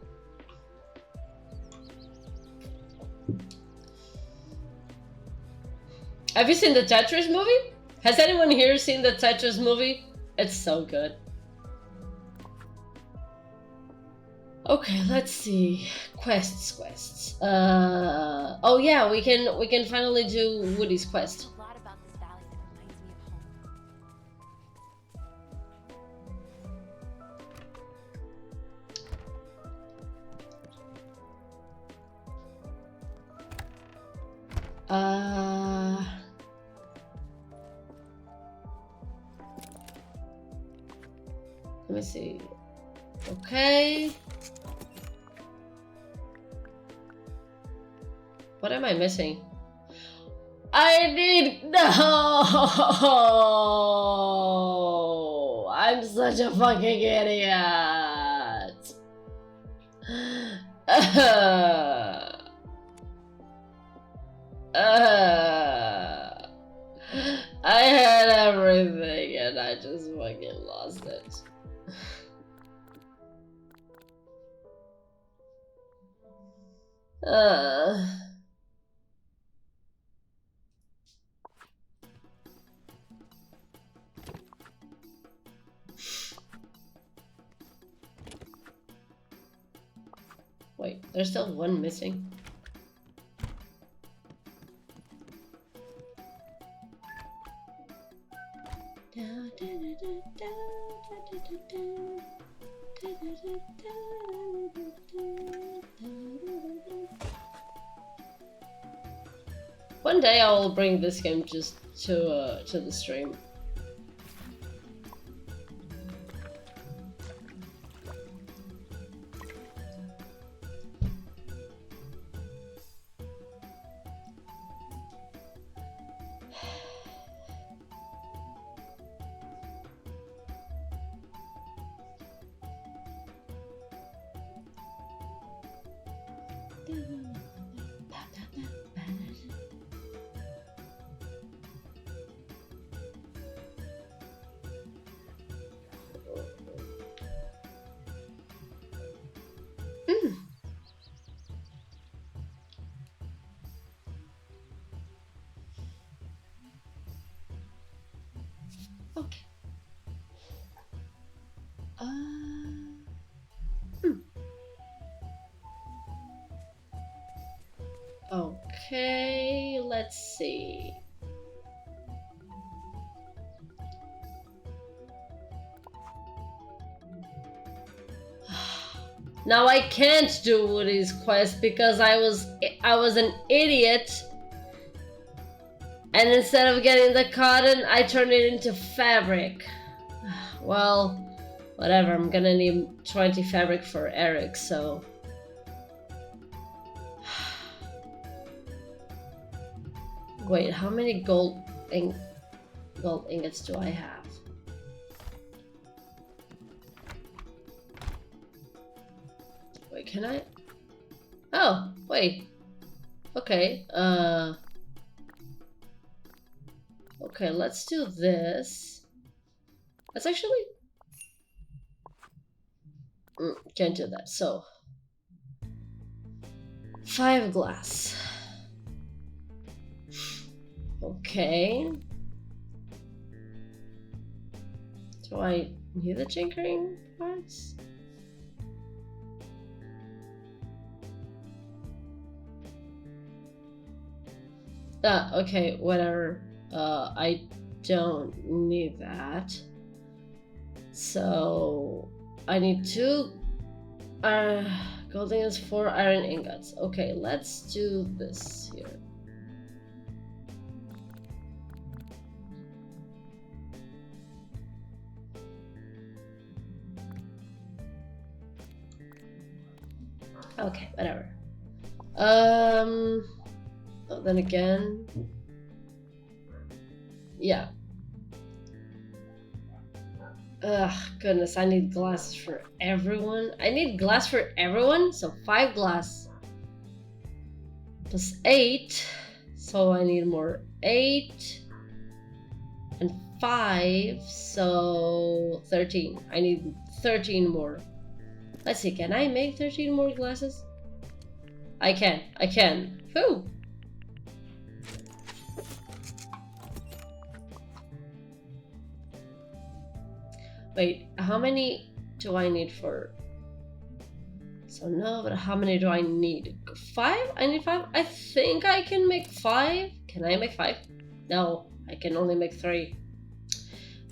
Have you seen the Tetris movie? Has anyone here seen the Tetris movie? It's so good. Okay, let's see. Quests. Oh yeah, we can finally do Woody's quest. A lot about this valley that reminds me of home. Let me see. Okay. What am I missing? No! I'm such a fucking idiot. I had everything and I just fucking lost it. Wait, there's still one missing. One day I will bring this game just to the stream. Okay, let's see. Now I can't do Woody's quest because I was an idiot. And instead of getting the cotton, I turned it into fabric. Well, whatever, I'm gonna need 20 fabric for Eric, so... Wait, how many gold ingots do I have? Wait, can I? Oh, wait. Okay, okay, let's do this. Let's actually... can't do that, so... 5 glass. Okay. Do I need the tinkering parts? Okay, whatever. I don't need that. So I need 2 gold ingots, 4 iron ingots. Okay, let's do this here. Okay, whatever. Then again, yeah. Ugh, goodness, I need glasses for everyone. I need glass for everyone, so 5 glass. Plus 8, so I need more 8. And 5, so 13. I need 13 more. Let's see, can I make 13 more glasses? I can. Whew! Wait, how many do I need for... So no, but how many do I need? 5? I need 5? I think I can make 5. Can I make 5? No, I can only make 3.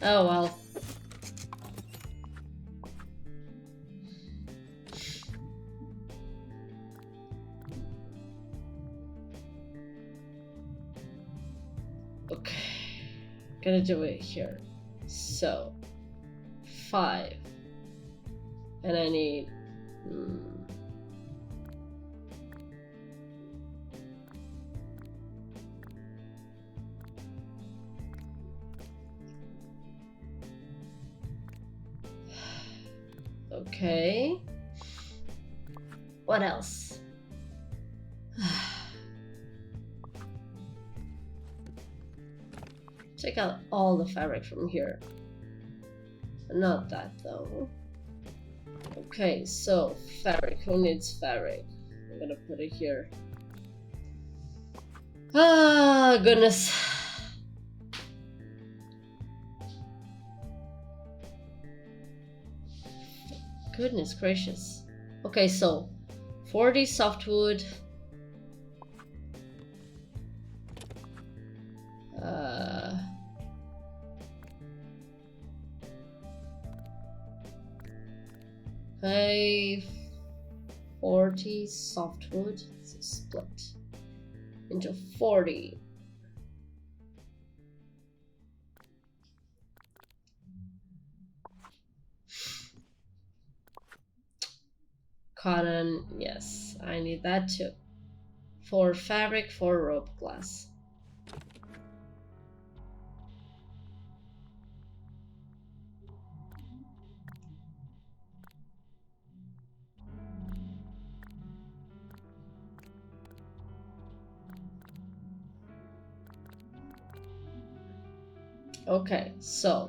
Oh well. Okay, gonna do it here. So 5, and I need okay. What else? Take out all the fabric from here. Not that though. Okay, so fabric. Who needs fabric? I'm gonna put it here. Ah, goodness. Goodness gracious. Okay, so 40 softwood. 40 softwood, so split into 40. Cotton, yes, I need that too. 4 fabric, 4 rope glass. Okay, so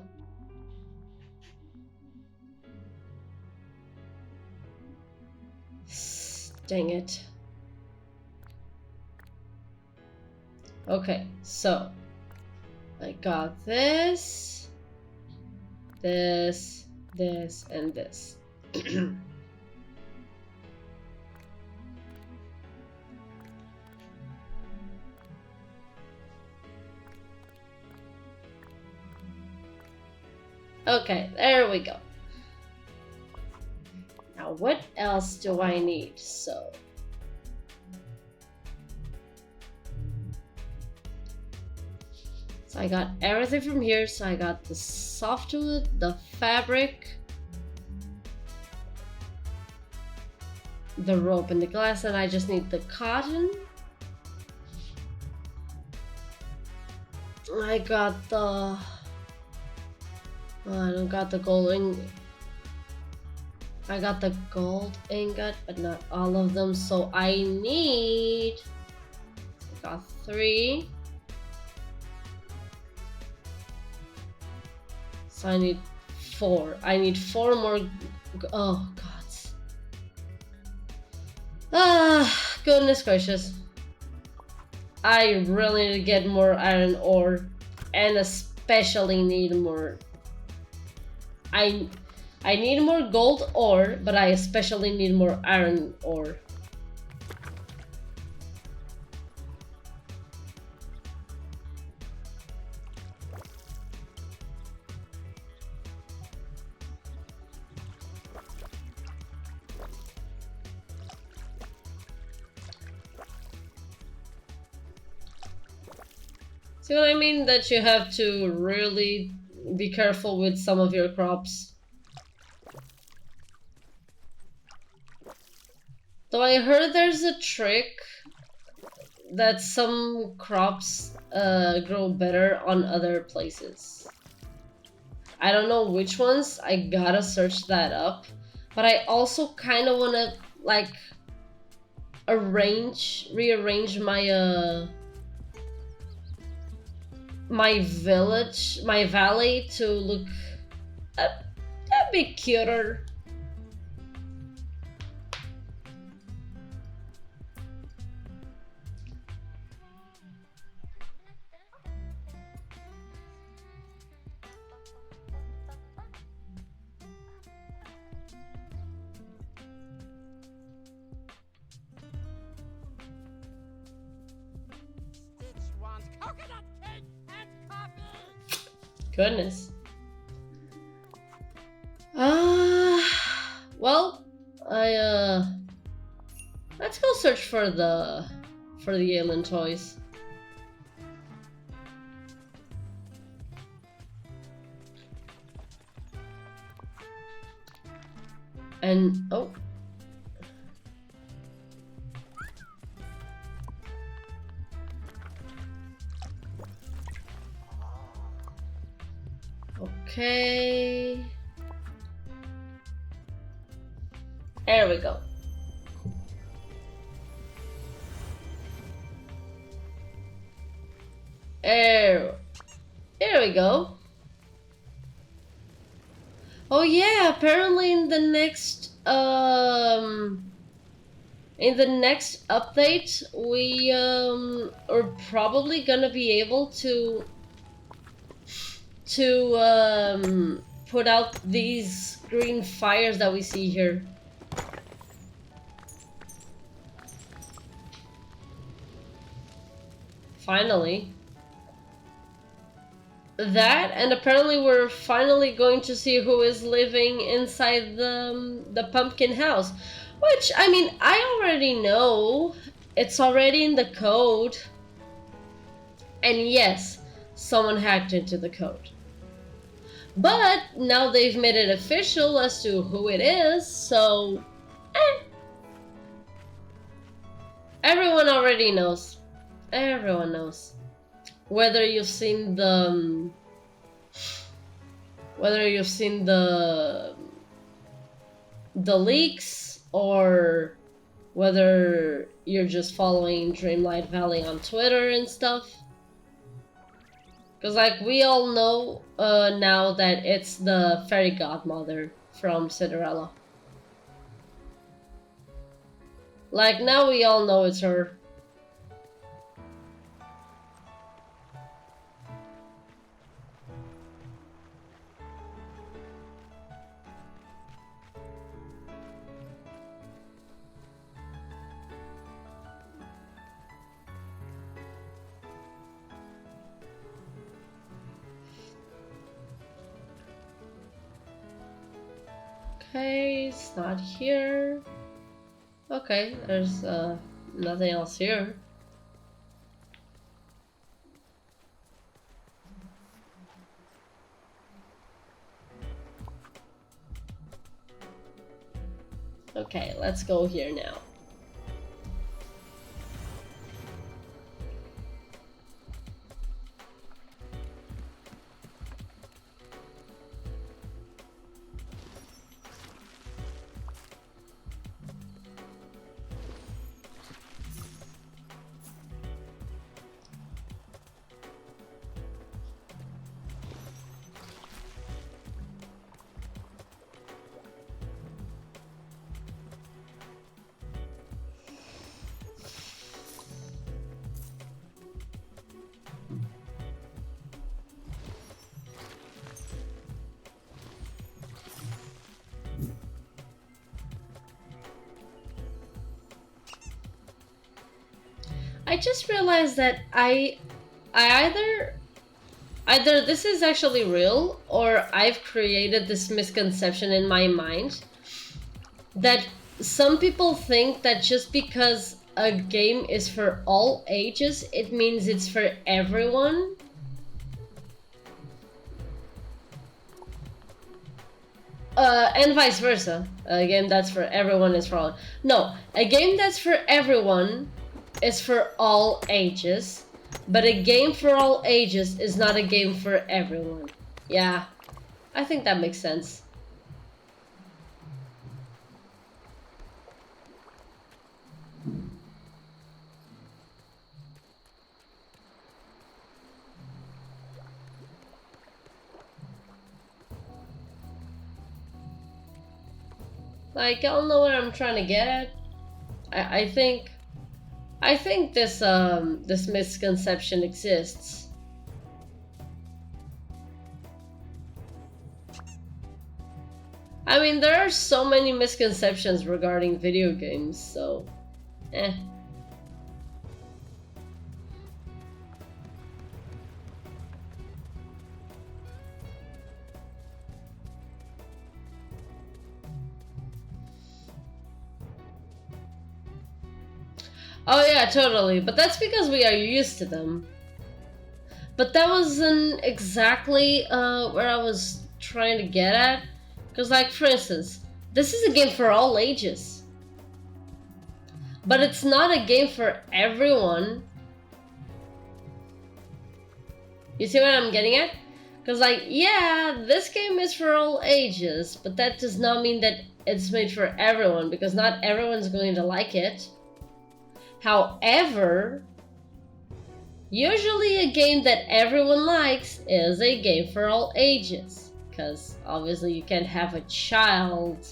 dang it. Okay, so I got this, this, this, and this. Okay, there we go. Now what else do I need? So I got everything from here. So I got the softwood, the fabric, the rope and the glass, and I just need the cotton. I got the... I don't got the gold ingot. I got the gold ingot, but not all of them. So I need... I got 3. So I need 4. I need 4 more... Oh, God. Ah, goodness gracious. I really need to get more iron ore. And especially need more... I need more gold ore, but I especially need more iron ore. See what I mean? That you have to really be careful with some of your crops. Though I heard there's a trick that some crops grow better on other places. I don't know which ones, I gotta search that up. But I also kind of want to like rearrange my my village, my valley to look a bit cuter. Coconut cake and coffee! Goodness. Well, let's go search for the alien toys. And oh. Okay. There we go. There we go. Oh yeah, apparently in the next update we are probably gonna be able to put out these green fires that we see here. Finally. That, and apparently we're finally going to see who is living inside the pumpkin house. Which, I mean, I already know. It's already in the code. And yes, someone hacked into the code. But now they've made it official as to who it is, so... Everyone already knows. Everyone knows. Whether you've seen the... the leaks, or whether you're just following Dreamlight Valley on Twitter and stuff. Because, like, we all know now that it's the fairy godmother from Cinderella. Like, now we all know it's her. Okay, it's not here. Okay, there's nothing else here. Okay, let's go here now. I just realized that I either this is actually real or I've created this misconception in my mind that some people think that just because a game is for all ages, it means it's for everyone. And vice versa. A game that's for everyone is for all. No, a game that's for everyone is for all ages, but a game for all ages is not a game for everyone. Yeah, I think that makes sense. Like, y'all know what I'm trying to get at? I think this this misconception exists. I mean, there are so many misconceptions regarding video games, so eh. Oh yeah, totally. But that's because we are used to them. But that wasn't exactly where I was trying to get at. Because, like, for instance, this is a game for all ages. But it's not a game for everyone. You see what I'm getting at? Because, like, yeah, this game is for all ages. But that does not mean that it's made for everyone. Because not everyone's going to like it. However, usually a game that everyone likes is a game for all ages. Because obviously you can't have a child.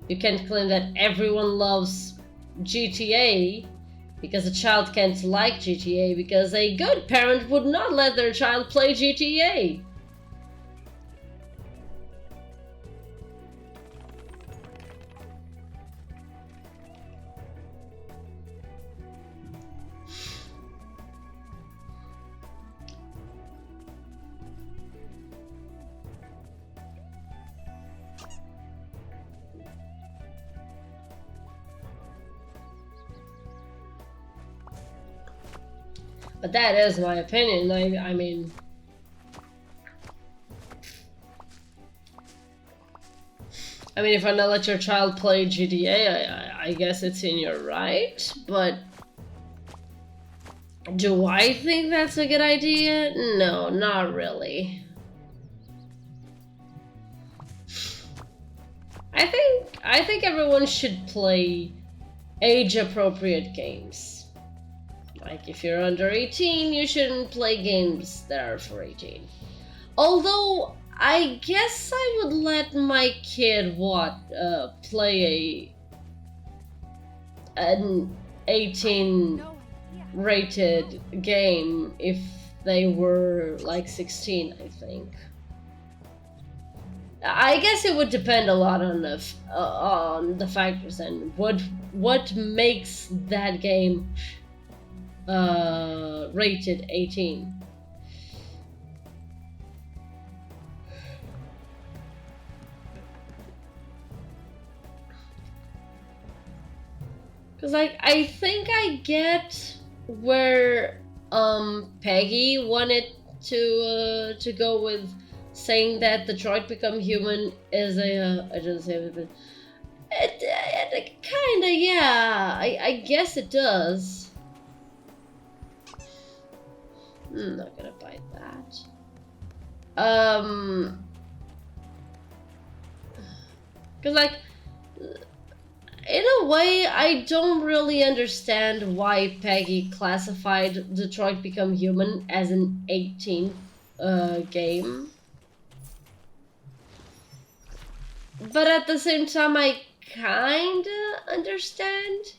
You can't claim that everyone loves GTA. Because a child can't like GTA. Because a good parent would not let their child play GTA. But that is my opinion. I mean, if I not let your child play GTA, I guess it's in your right. But do I think that's a good idea? No, not really. I think everyone should play age-appropriate games. Like, if you're under 18, you shouldn't play games that are for 18. Although, I guess I would let my kid, play an 18 rated game if they were, like, 16, I think. I guess it would depend a lot on the factors and what makes that game rated 18. Cause like I think I get where Peggy wanted to go with saying that Detroit Become Human is a I didn't say it, but it kinda, yeah, I guess it does. I'm not gonna buy that. Cause like, in a way, I don't really understand why Peggy classified Detroit Become Human as an 18 game. But at the same time, I kinda understand.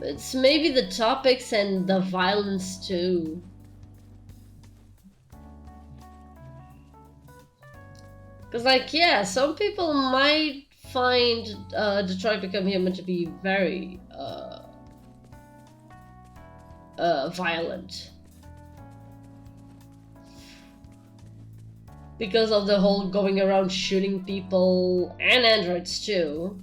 It's maybe the topics and the violence too. Cause like, yeah, some people might find Detroit Become Human to be very violent. Because of the whole going around shooting people and androids too.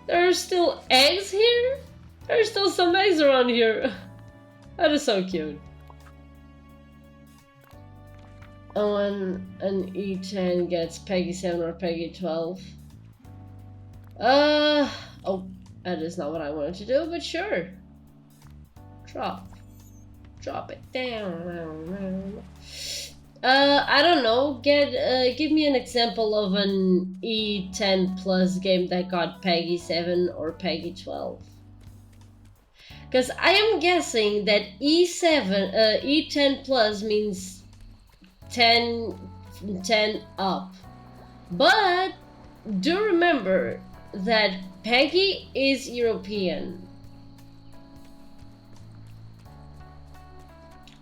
There are still eggs here? There's still some eggs around here. That is so cute. Oh, and an E10 gets Peggy 7 or Peggy 12. Oh, that is not what I wanted to do, but sure. Drop it down. I don't know. Give me an example of an E10 plus game that got Peggy 7 or Peggy 12. Because I am guessing that E10 plus means 10 up. But do remember that Peggy is European.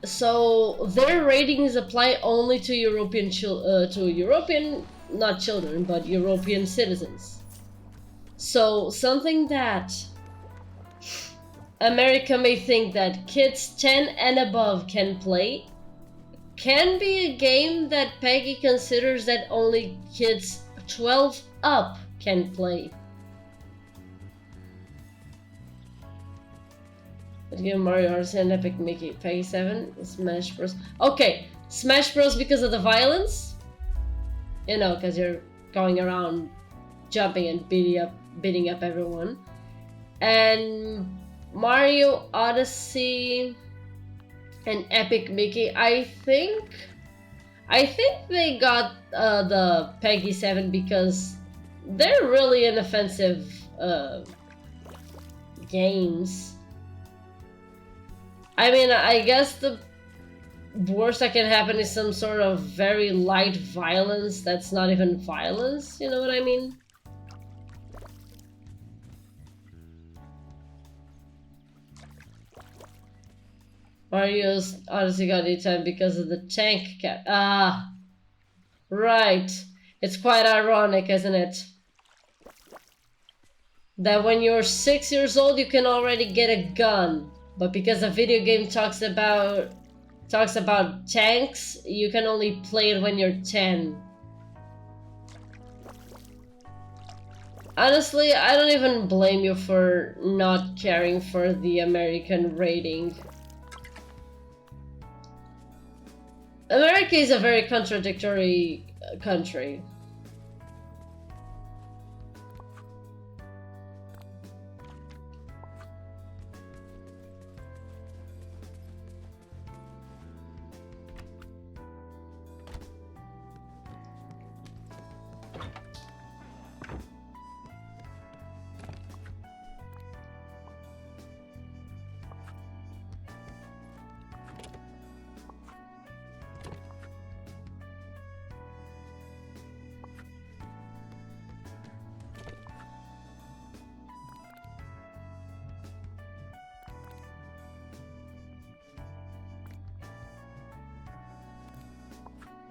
So their ratings apply only to European not children, but European citizens. So something that America may think that kids 10 and above can play can be a game that Peggy considers that only kids 12 up can play. Give Mario Odyssey and Epic Mickey. Peggy 7, Smash Bros. Okay, Smash Bros because of the violence. You know, because you're going around jumping and beating up everyone. And Mario Odyssey and Epic Mickey, I think they got the Peggy 7 because they're really inoffensive games. I mean, I guess the worst that can happen is some sort of very light violence that's not even violence, you know what I mean? Mario's Odyssey got E10 because of the tank cap. Ah, right. It's quite ironic, isn't it? That when you're 6 years old, you can already get a gun. But because a video game talks about tanks, you can only play it when you're 10. Honestly, I don't even blame you for not caring for the American rating. America is a very contradictory country.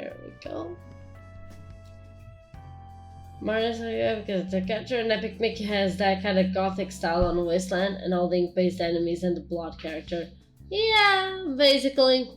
Here we go. Martin's because the character in Epic Mickey has that kind of gothic style on Wasteland and all the ink-based enemies and the blood character. Yeah, basically.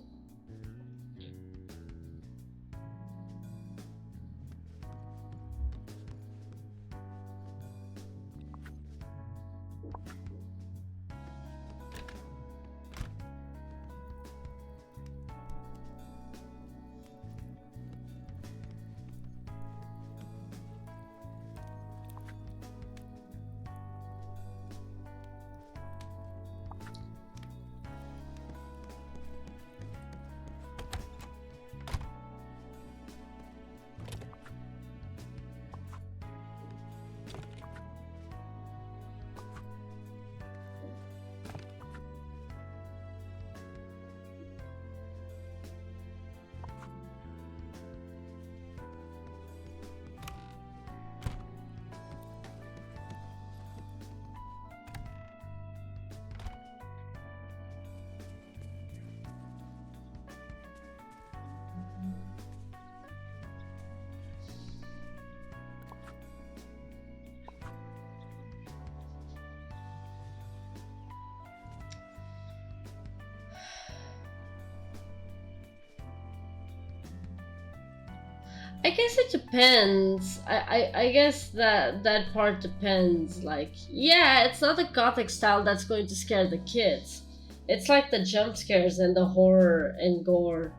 I guess it depends. I guess that part depends. Like, yeah, it's not the gothic style that's going to scare the kids. It's like the jump scares and the horror and gore.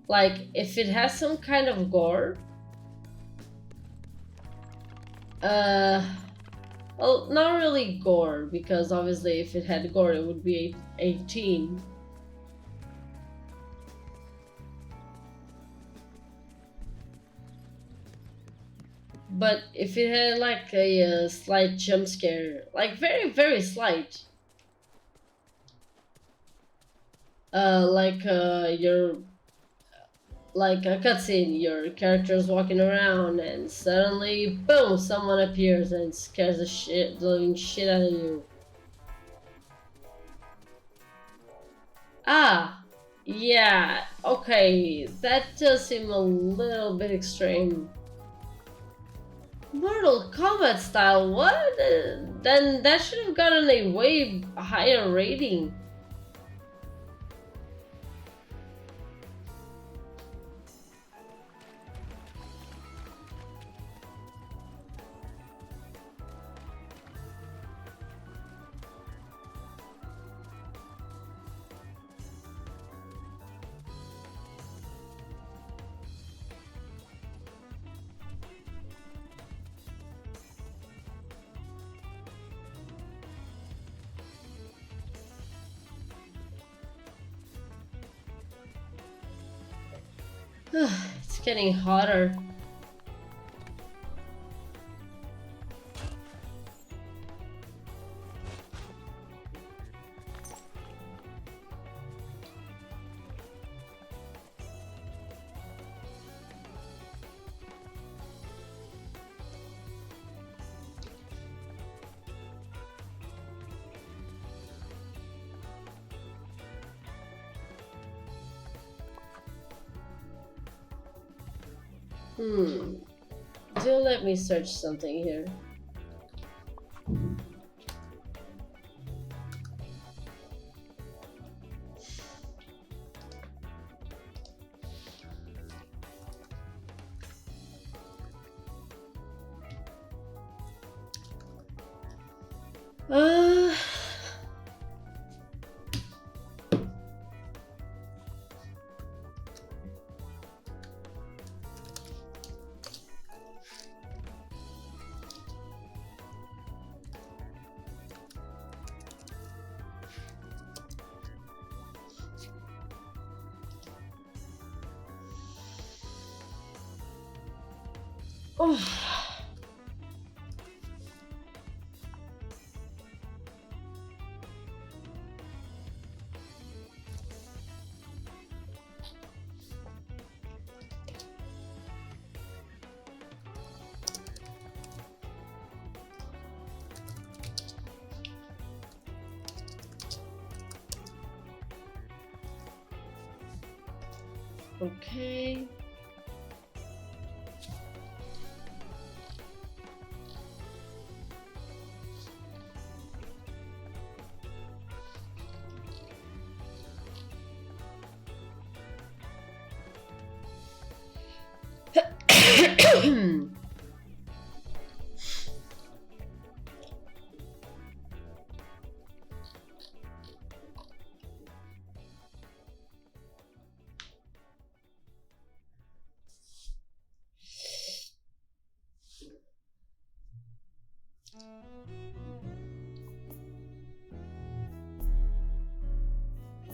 Like, if it has some kind of gore, well, not really gore, because obviously if it had gore it would be 18. But if it had like a slight jump scare, like very, very slight, you're like a cutscene, your character's walking around and suddenly, boom, someone appears and scares the living shit out of you. Ah, yeah, okay, that does seem a little bit extreme. Mortal Kombat style, what? Then that should have gotten a way higher rating. It's getting hotter. Do let me search something here. Oh. Okay.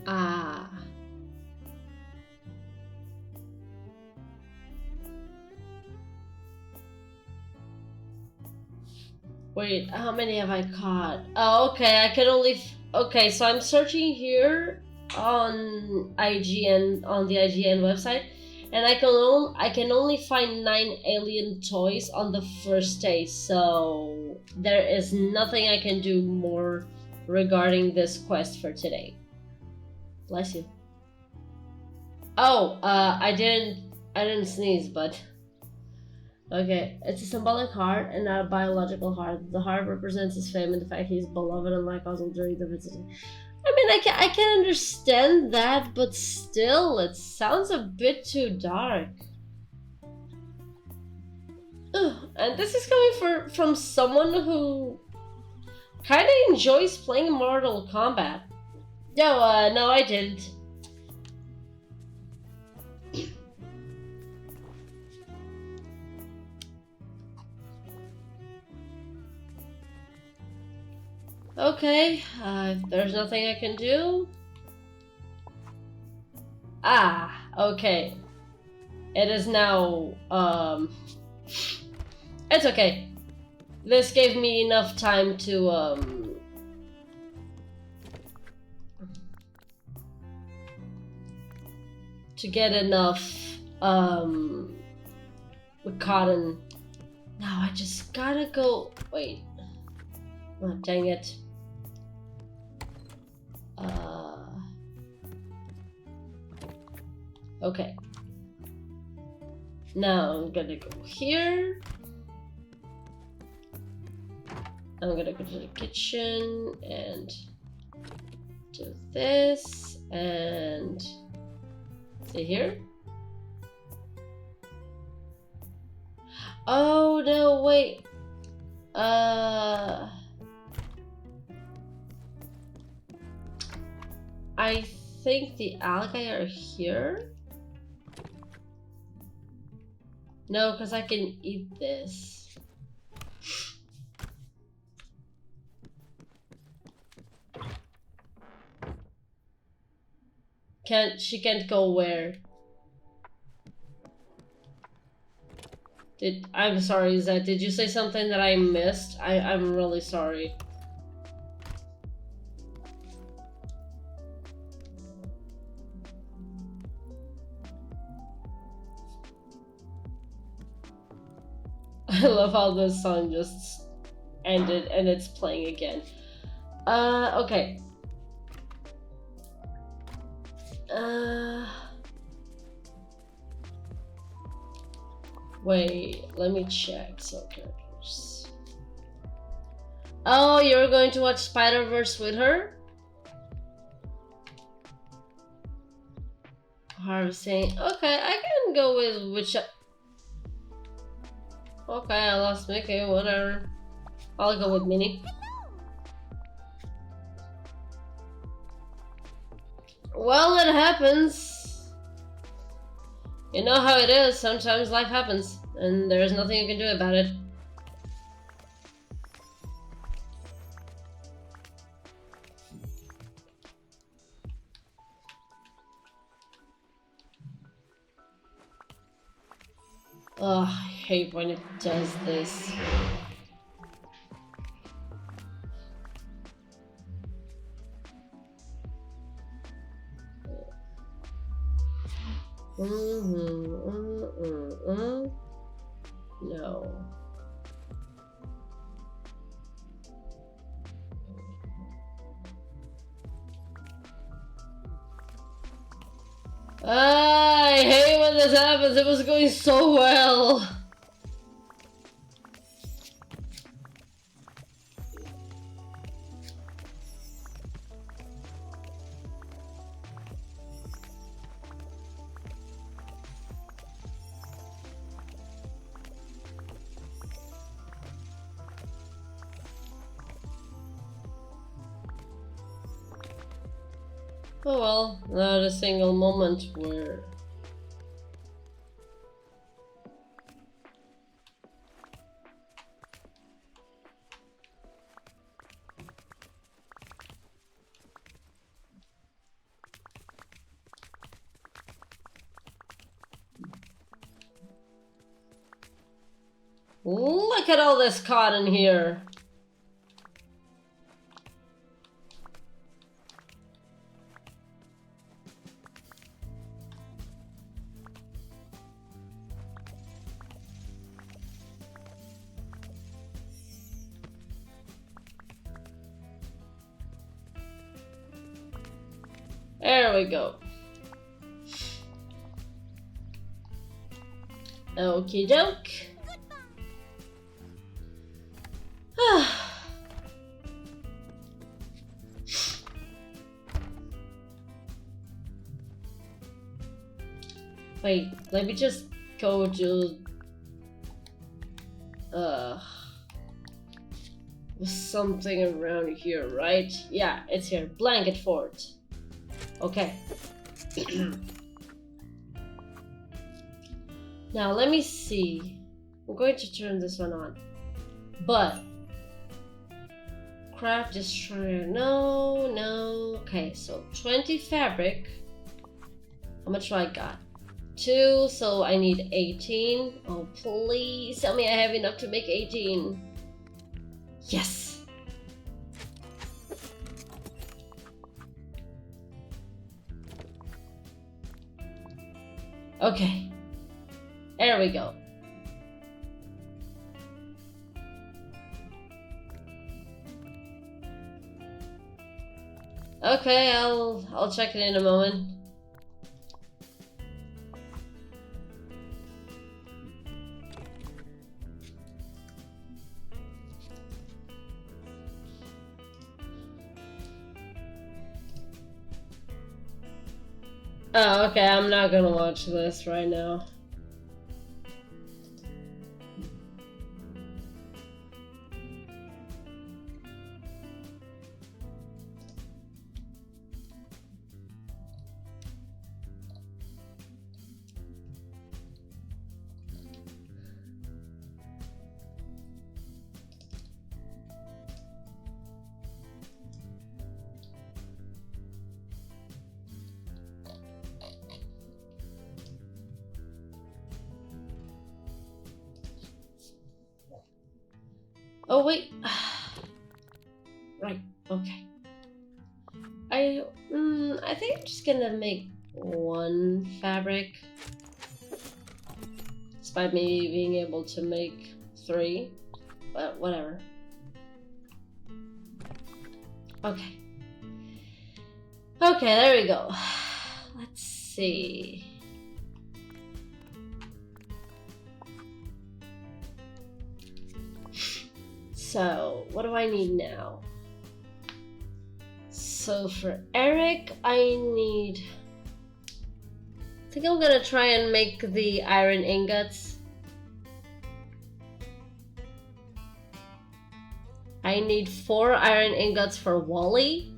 Ah. Wait, how many have I caught? Oh, okay, I can only... okay, so I'm searching here on IGN, on the IGN website, and I can only find 9 alien toys on the first day, so there is nothing I can do more regarding this quest for today. Bless you. Oh, I didn't sneeze, but... okay, it's a symbolic heart and not a biological heart. The heart represents his fame and the fact he's beloved and like causal during the visit. I mean, I can understand that, but still, it sounds a bit too dark. Ugh, and this is coming from someone who kind of enjoys playing Mortal Kombat. No, I didn't. Okay, there's nothing I can do. Ah, okay. It is now, it's okay. This gave me enough time to, get enough, cotton. Now I just gotta go, wait. Oh, dang it. Okay. Now I'm gonna go here. I'm gonna go to the kitchen and do this and see here. Oh no, wait. I think the algae are here. No, because I can eat this. She can't go where? I'm sorry, Zed, did you say something that I missed? I'm really sorry. I love how this song just ended and it's playing again. Okay. Wait, let me check some characters. Oh, you're going to watch Spider-Verse with her? Harvesting. Okay, I can go with which. Okay, I lost Mickey, whatever. I'll go with Minnie. Well, it happens. You know how it is, sometimes life happens, and there's nothing you can do about it. Oh, I hate when it does this. No. I hate this happens? It was going so well. Oh well, not a single moment where... Look at all this cotton here. There we go. Okie doke. Wait, let me just go to something around here, right? Yeah, it's here. Blanket fort. Okay. Now let me see. I'm going to turn this one on. But craft destroyer. No, no. Okay, so 20 fabric. How much do I got? 2, so I need 18. Oh, please tell me I have enough to make 18. Yes. Okay. There we go. Okay, I'll check it in a moment. Oh, okay, I'm not gonna watch this right now. Oh wait, right, okay. I think I'm just gonna make 1 fabric, despite me being able to make 3, but whatever. Okay. Okay, there we go. Let's see. So, what do I need now? So for Eric, I think I'm gonna try and make the iron ingots. I need 4 iron ingots for Wally.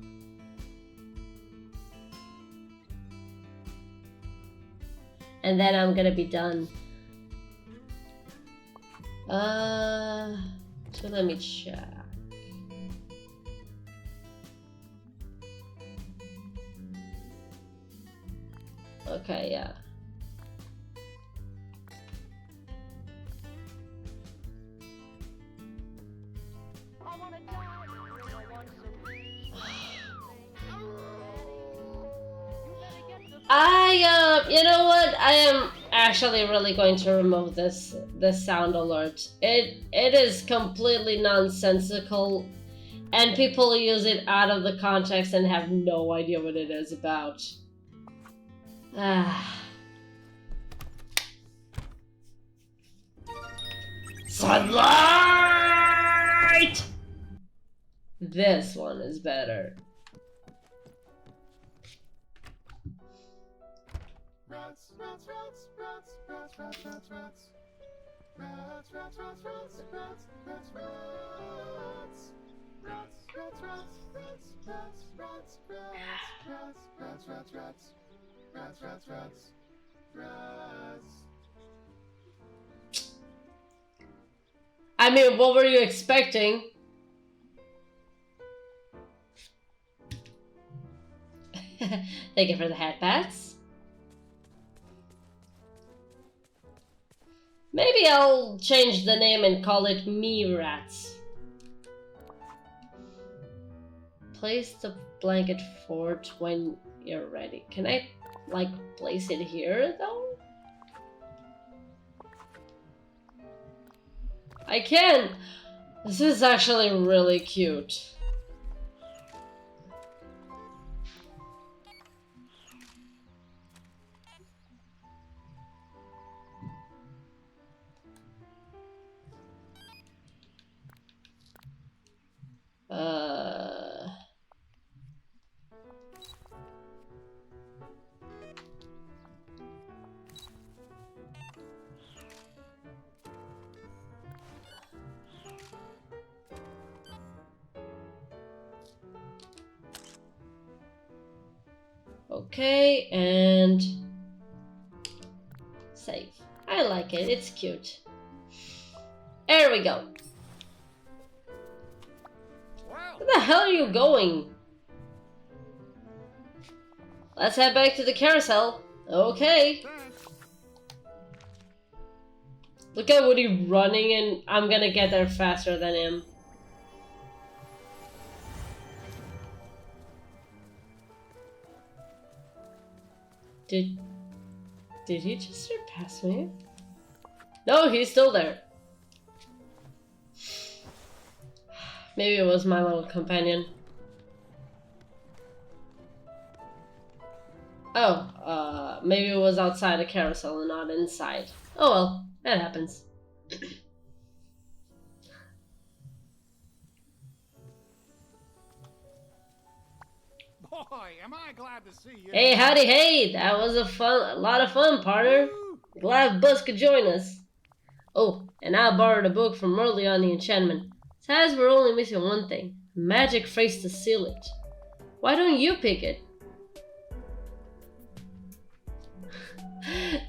And then I'm gonna be done. So let me check. Okay, yeah. You know what? I am actually really going to remove this sound alert. It is completely nonsensical, and people use it out of the context and have no idea what it is about. Sunlight! This one is better. Rats, rats, rats, rats, rats, rats, rats, rats. Rats, rats, rats, rats, rats, rats, rats. Rats, rats, rats, rats, rats, rats, rats, rats, rats, rats, rats. Rats, rats, rats, rats. I mean, what were you expecting? Thank you for the hat pats. Maybe I'll change the name and call it Me Rats. Place the blanket fort when you're ready. Can I, like, place it here, though? I can! This is actually really cute. Okay, and save. I like it, it's cute. There we go. Where the hell are you going? Let's head back to the carousel. Okay. Look at Woody running, and I'm gonna get there faster than him. Did he just surpass me? No, he's still there. Maybe it was my little companion. Oh, maybe it was outside the carousel and not inside. Oh well, that happens. Boy, am I glad to see you. Hey, howdy, hey! That was a lot of fun, partner. Glad Buzz could join us. Oh, and I borrowed a book from early on the enchantment. Says we're only missing one thing: magic phrase to seal it. Why don't you pick it?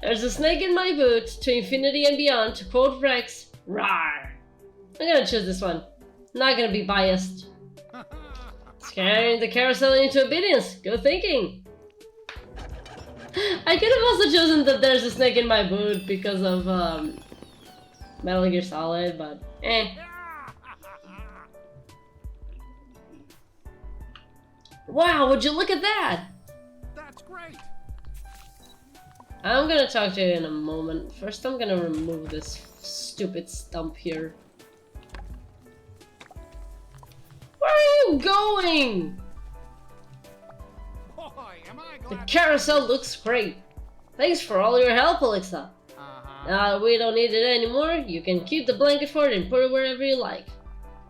There's a snake in my boot, to infinity and beyond, to quote Rex, rawr. I'm gonna choose this one. Not gonna be biased. Scaring the carousel into obedience. Good thinking. I could have also chosen that there's a snake in my boot because of Metal Gear Solid, but eh. Wow, would you look at that? That's great. I'm gonna talk to you in a moment. First, I'm gonna remove this stupid stump here. Where are you going? Boy, am I The glad. carousel looks great. Thanks for all your help, Alexa. Now that we don't need it anymore, you can keep the blanket fort and put it wherever you like.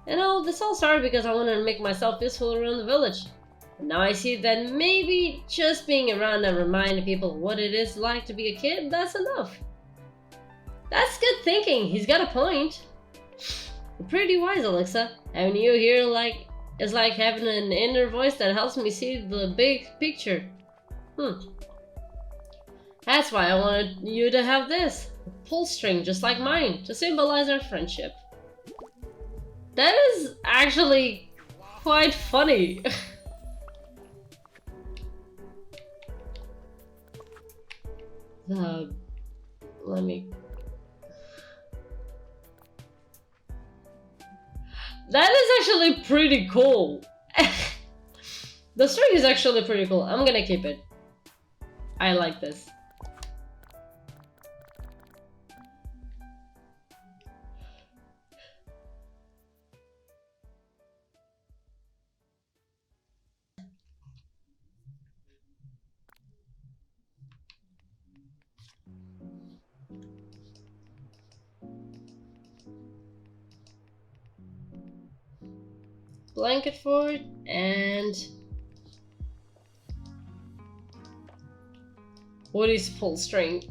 And all this all started because I wanted to make myself useful around the village. And now I see that maybe just being around and reminding people what it is like to be a kid, that's enough. That's good thinking. He's got a point. You're pretty wise, Alexa. Having you here is like having an inner voice that helps me see the big picture. That's why I wanted you to have this. A pull string just like mine, to symbolize our friendship. That is actually quite funny. Let me... That is actually pretty cool. The string is actually pretty cool. I'm gonna keep it. I like this. blanket fort and Woody's pull string.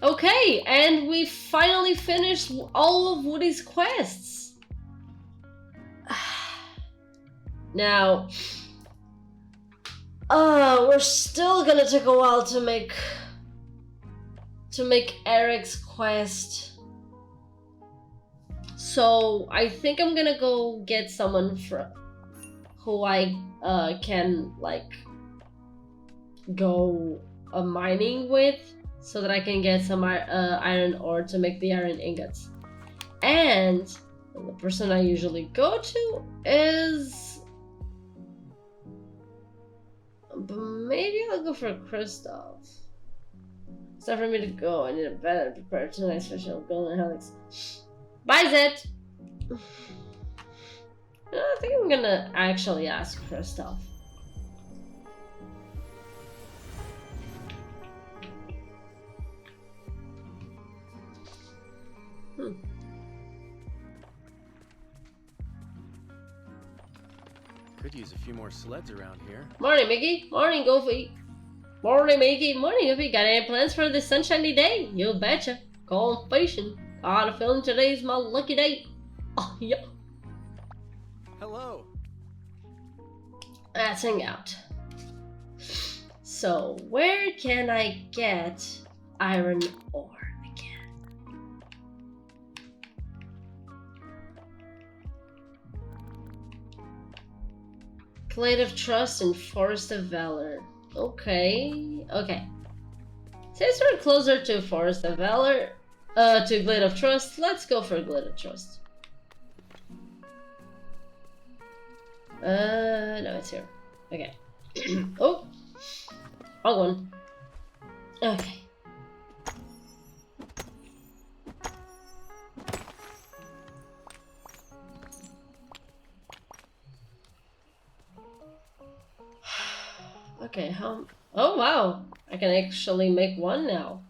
Okay, and we finally finished all of Woody's quests. Now, we're still gonna take a while to make Eric's quest. So I think I'm gonna go get someone who I can like go mining with, so that I can get some iron ore to make the iron ingots. And the person I usually go to is... maybe I'll go for Kristoff. It's time for me to go. I need a bed and prepare tonight's special golden helix. Bye, Zed! I think I'm gonna actually ask Kristoff. Could use a few more sleds around here. Morning, Mickey. Morning, Goofy. Morning, Mickey. Morning, Goofy. Got any plans for this sunshiny day? You betcha. Going fishing. Got a feeling today's my lucky day. Oh, yeah. Hello. Let's hang out. So, where can I get iron ore again? Glade of Trust and Forest of Valor. Okay, okay. Since we're closer to Forest of Valor, to Glade of Trust, let's go for Glade of Trust. No, it's here. Okay. Oh! Wrong one. Okay. Okay, how... oh wow! I can actually make one now.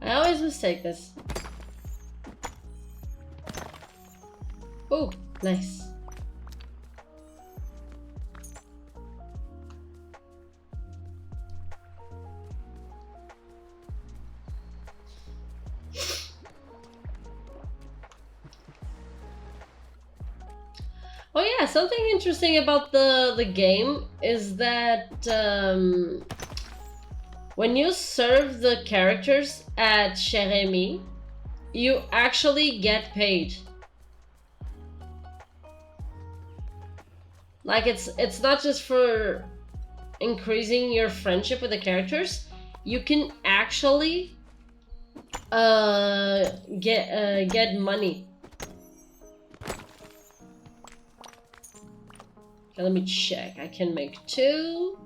I always mistake this. Oh, nice. Oh yeah, something interesting about the game is that when you serve the characters at Cher-Ami, you actually get paid. Like it's not just for increasing your friendship with the characters. You can actually get money. Okay, let me check. I can make 2.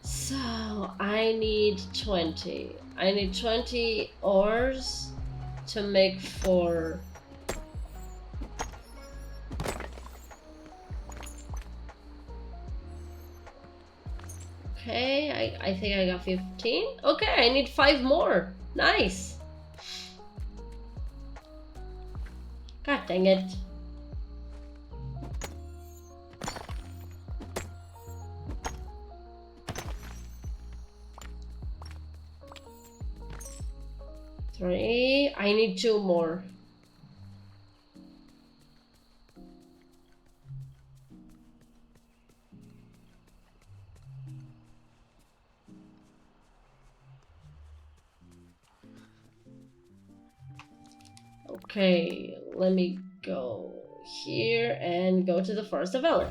So I need 20. I need 20 ores to make 4. Okay, I think I got 15. Okay, I need 5 more. Nice. God dang it. Three. I need 2 more. Okay, let me go here and go to the Forest of Valor.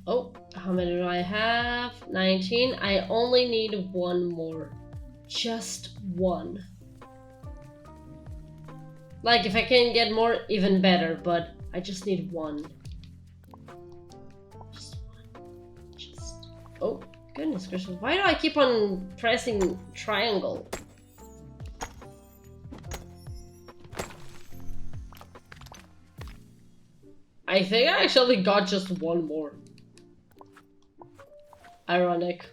Oh, how many do I have? 19. I only need one more. Just one. Like, if I can get more, even better, but I just need one. Just one. Just... Oh, goodness gracious. Why do I keep on pressing triangle? I think I actually got just one more. Ironic.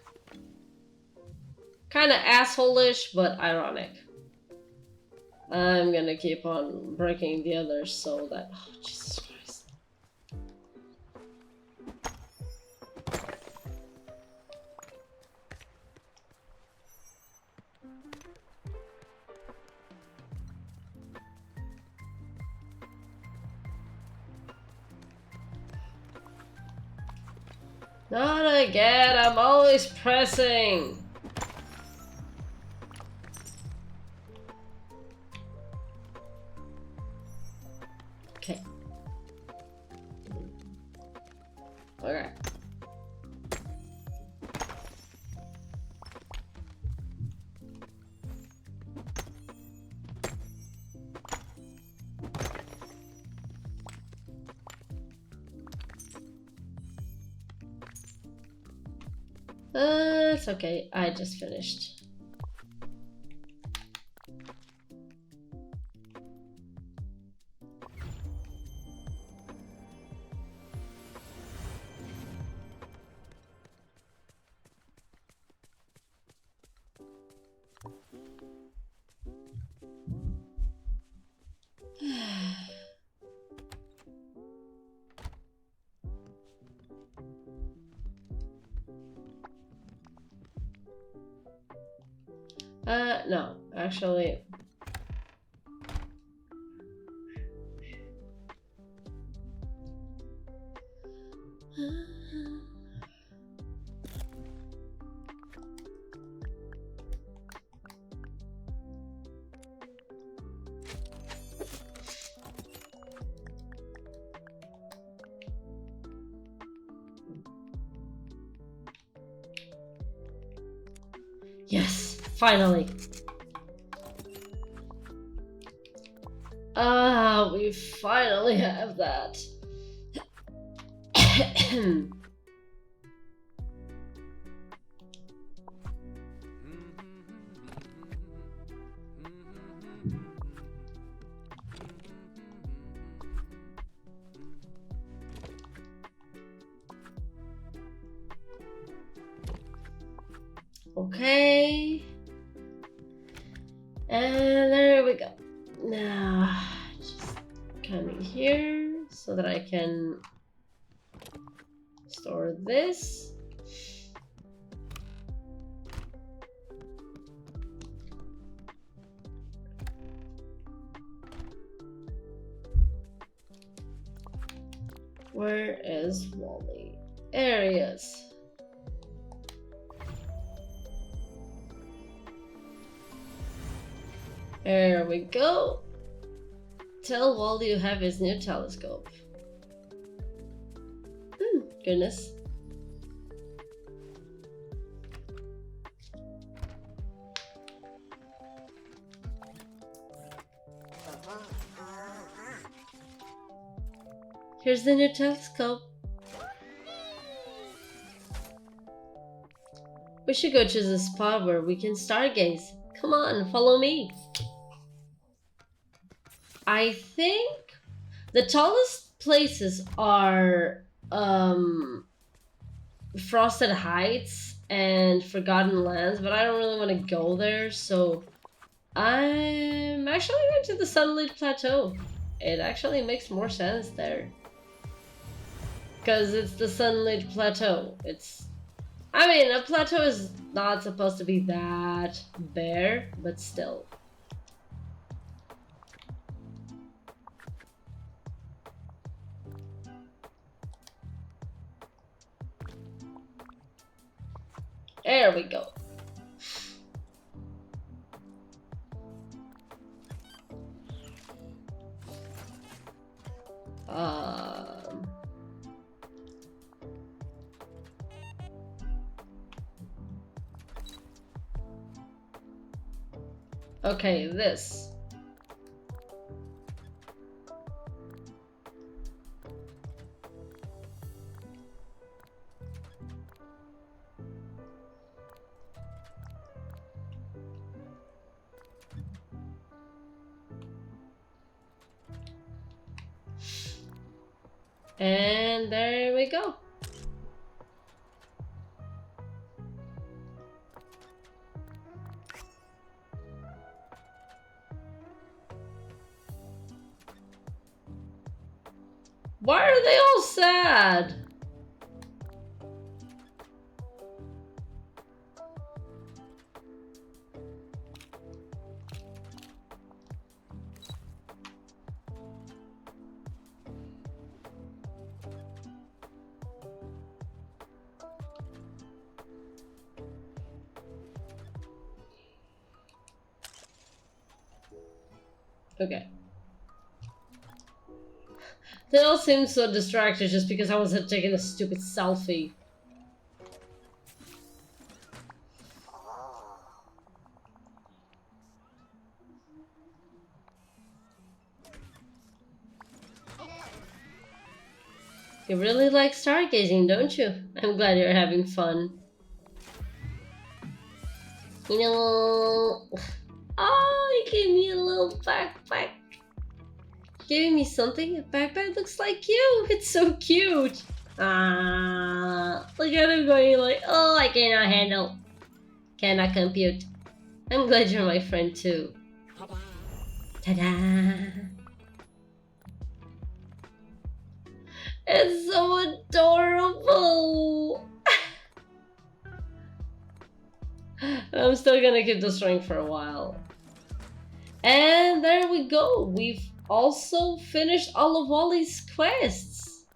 Kinda asshole-ish, but ironic. I'm gonna keep on breaking the others so that... Oh, Jesus Christ. Not again, I'm always pressing. Okay. Okay. It's okay. I just finished. No, actually. Yes, finally. Ah, we finally have that. Okay. And there we go. Now, just coming here so that I can store this. Where is Wally? There he is. There we go. Tell Wally you have his new telescope. Goodness. Here's the new telescope. We should go choose a spot where we can stargaze. Come on, follow me. I think the tallest places are Frosted Heights and Forgotten Lands, but I don't really want to go there, so I'm actually going to the Sunlit Plateau. It actually makes more sense there. Because it's the Sunlit Plateau. I mean, a plateau is not supposed to be that bare, but still. There we go. Okay, this. And there we go. Why are they all sad? Okay. They all seem so distracted just because I was taking a stupid selfie. You really like stargazing, don't you? I'm glad you're having fun. You know... Oh, he gave me a little backpack. Giving me something? A backpack looks like you. It's so cute. Look at him going like, oh, I cannot handle. Cannot compute. I'm glad you're my friend too. Ta-da! It's so adorable. I'm still gonna keep destroying for a while. And there we go. We've also finished all of Wally's quests.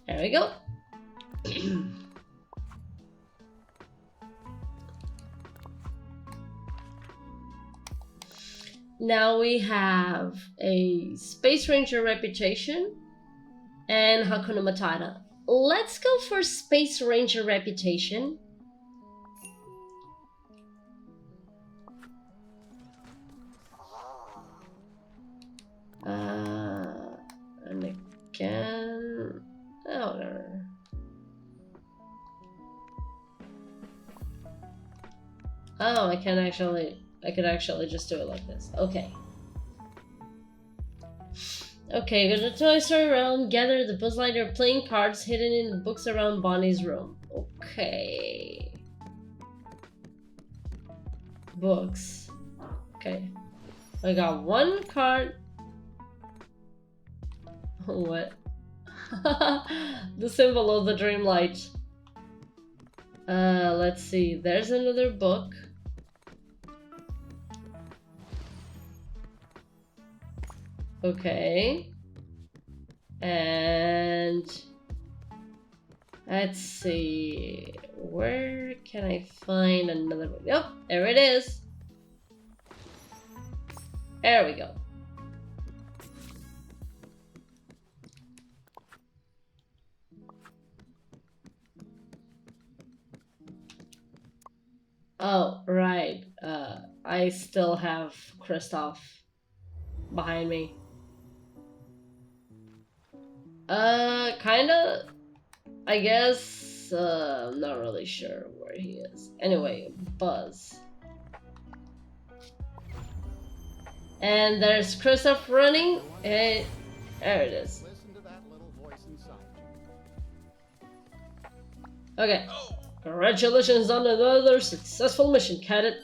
There we go. Now we have a Space Ranger reputation and Hakuna Matata. Let's go for Space Ranger reputation. And again, outer. Oh, I could actually just do it like this. Okay. Okay, go to Toy Story around, gather the Buzz Lightyear playing cards hidden in the books around Bonnie's room. Okay. Books. Okay. I got one card. What? The symbol of the dream light. Let's see. There's another book. Okay. And let's see. Where can I find another book? Oh, there it is. There we go. Oh, right. I still have Kristoff behind me. Kinda. I guess. I'm not really sure where he is. Anyway, Buzz. And there's Kristoff running. Hey, there it is. Listen to that little voice inside you. Okay. Congratulations on another successful mission, Cadet.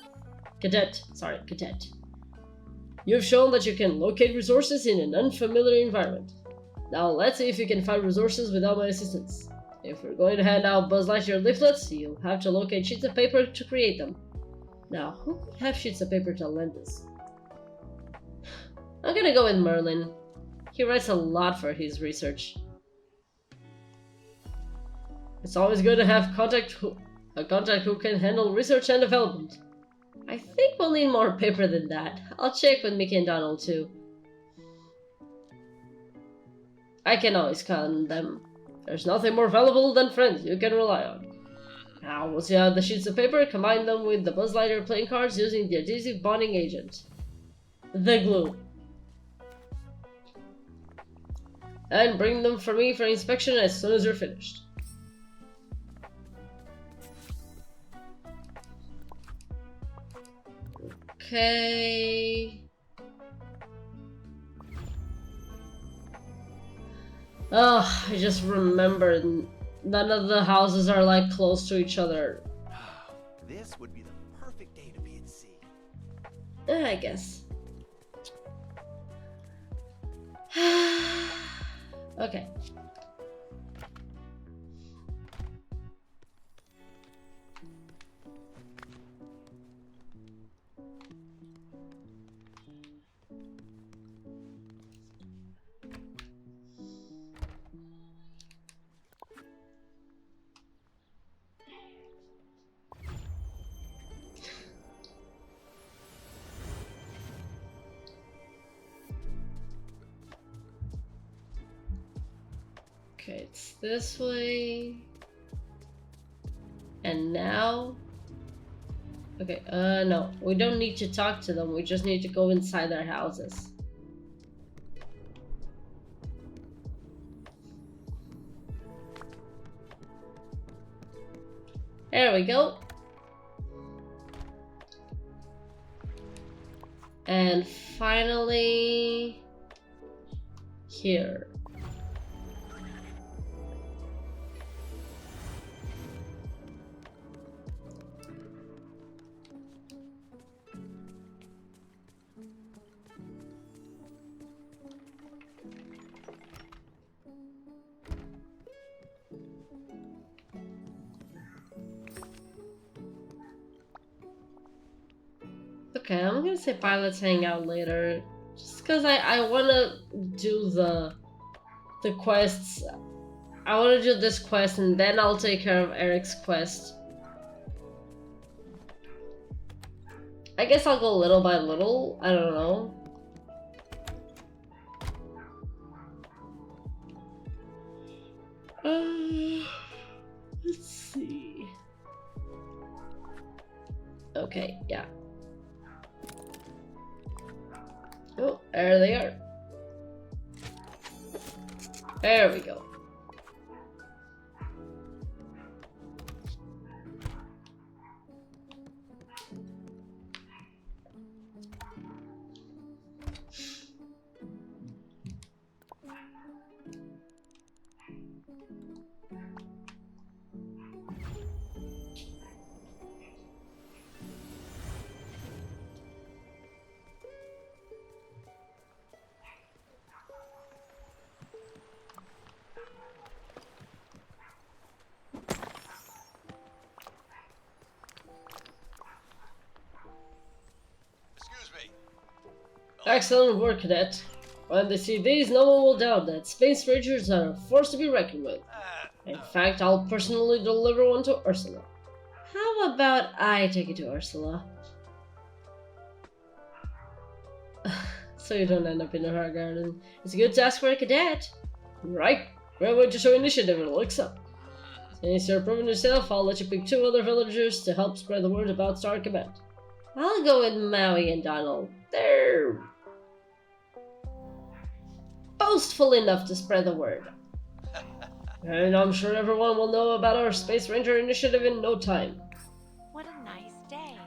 You've shown that you can locate resources in an unfamiliar environment. Now let's see if you can find resources without my assistance. If we're going to hand out Buzz Lightyear leaflets, you'll have to locate sheets of paper to create them. Now, who could have sheets of paper to lend us? I'm gonna go with Merlin. He writes a lot for his research. It's always good to have a contact who can handle research and development. I think we'll need more paper than that. I'll check with Mickey and Donald too. I can always count on them. There's nothing more valuable than friends you can rely on. Now, once you have the sheets of paper, combine them with the Buzz Lightyear playing cards using the adhesive bonding agent, the glue. And bring them for me for inspection as soon as you're finished. Okay. Oh, I just remembered none of the houses are like close to each other. This would be the perfect day to be at sea. I guess. Okay. Okay, it's this way. And now... Okay, no. We don't need to talk to them. We just need to go inside their houses. There we go. And finally... here. Okay, I'm gonna say bye, let's hang out later. Just because I wanna do the quests. I wanna do this quest and then I'll take care of Eric's quest. I guess I'll go little by little, I don't know. Let's see. Okay, yeah. Oh, there they are. There we go. Excellent work, Cadet. When they see these, no one will doubt that space rangers are a force to be reckoned with. In fact, I'll personally deliver one to Ursula. How about I take it to Ursula? So you don't end up in a hard garden. It's a good task for a cadet. Right, great way to show initiative and looks up. Since you're proving yourself, I'll let you pick 2 other villagers to help spread the word about Star Command. I'll go with Maui and Donald. They're boastful enough to spread the word. And I'm sure everyone will know about our Space Ranger initiative in no time. What a nice day.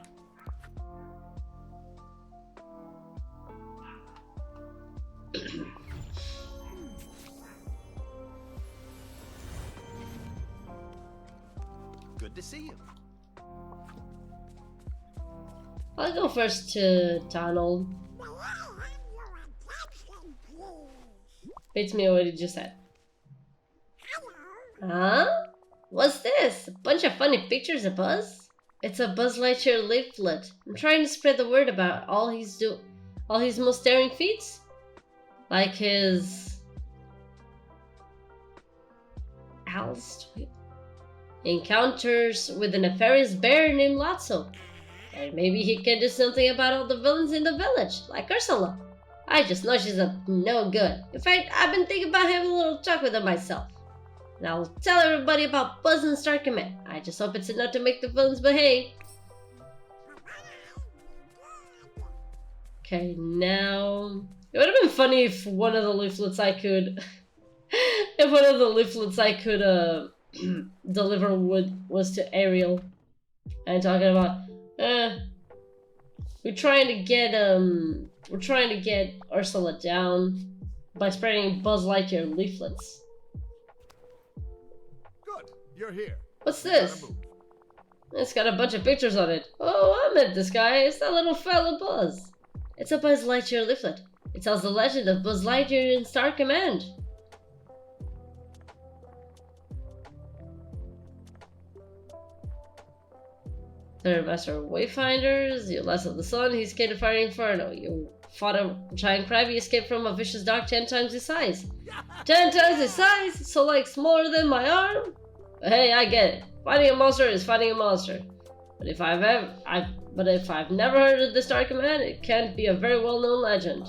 Good to see you. I'll go first to Donald. Beats me what he just said. Huh? What's this? A bunch of funny pictures of Buzz? It's a Buzz Lightyear leaflet. I'm trying to spread the word about all his most daring feats. Like his... encounters with a nefarious bear named Lotso. And maybe he can do something about all the villains in the village, like Ursula. I just know she's up no good. In fact, I've been thinking about having a little talk with her myself. And I'll tell everybody about Buzz and Star Command. I just hope it's enough to make the villains behave. Okay, now... It would have been funny if one of the leaflets I could... if one of the leaflets I could deliver was to Ariel. And talking about, we're trying to get Ursula down by spreading Buzz Lightyear leaflets. Good, you're here. What's You gotta this? move. It's got a bunch of pictures on it. Oh, I met this guy. It's that little fella Buzz. It's a Buzz Lightyear leaflet. It tells the legend of Buzz Lightyear in Star Command. Third Master Wayfinders, you last of the sun, he escaped a fiery inferno. You fought a giant crab, he escaped from a vicious dog 10 times his size. 10 times his size? So like smaller than my arm? Hey, I get it. Fighting a monster is fighting a monster. But if I've never heard of the Star Command, it can't be a very well-known legend.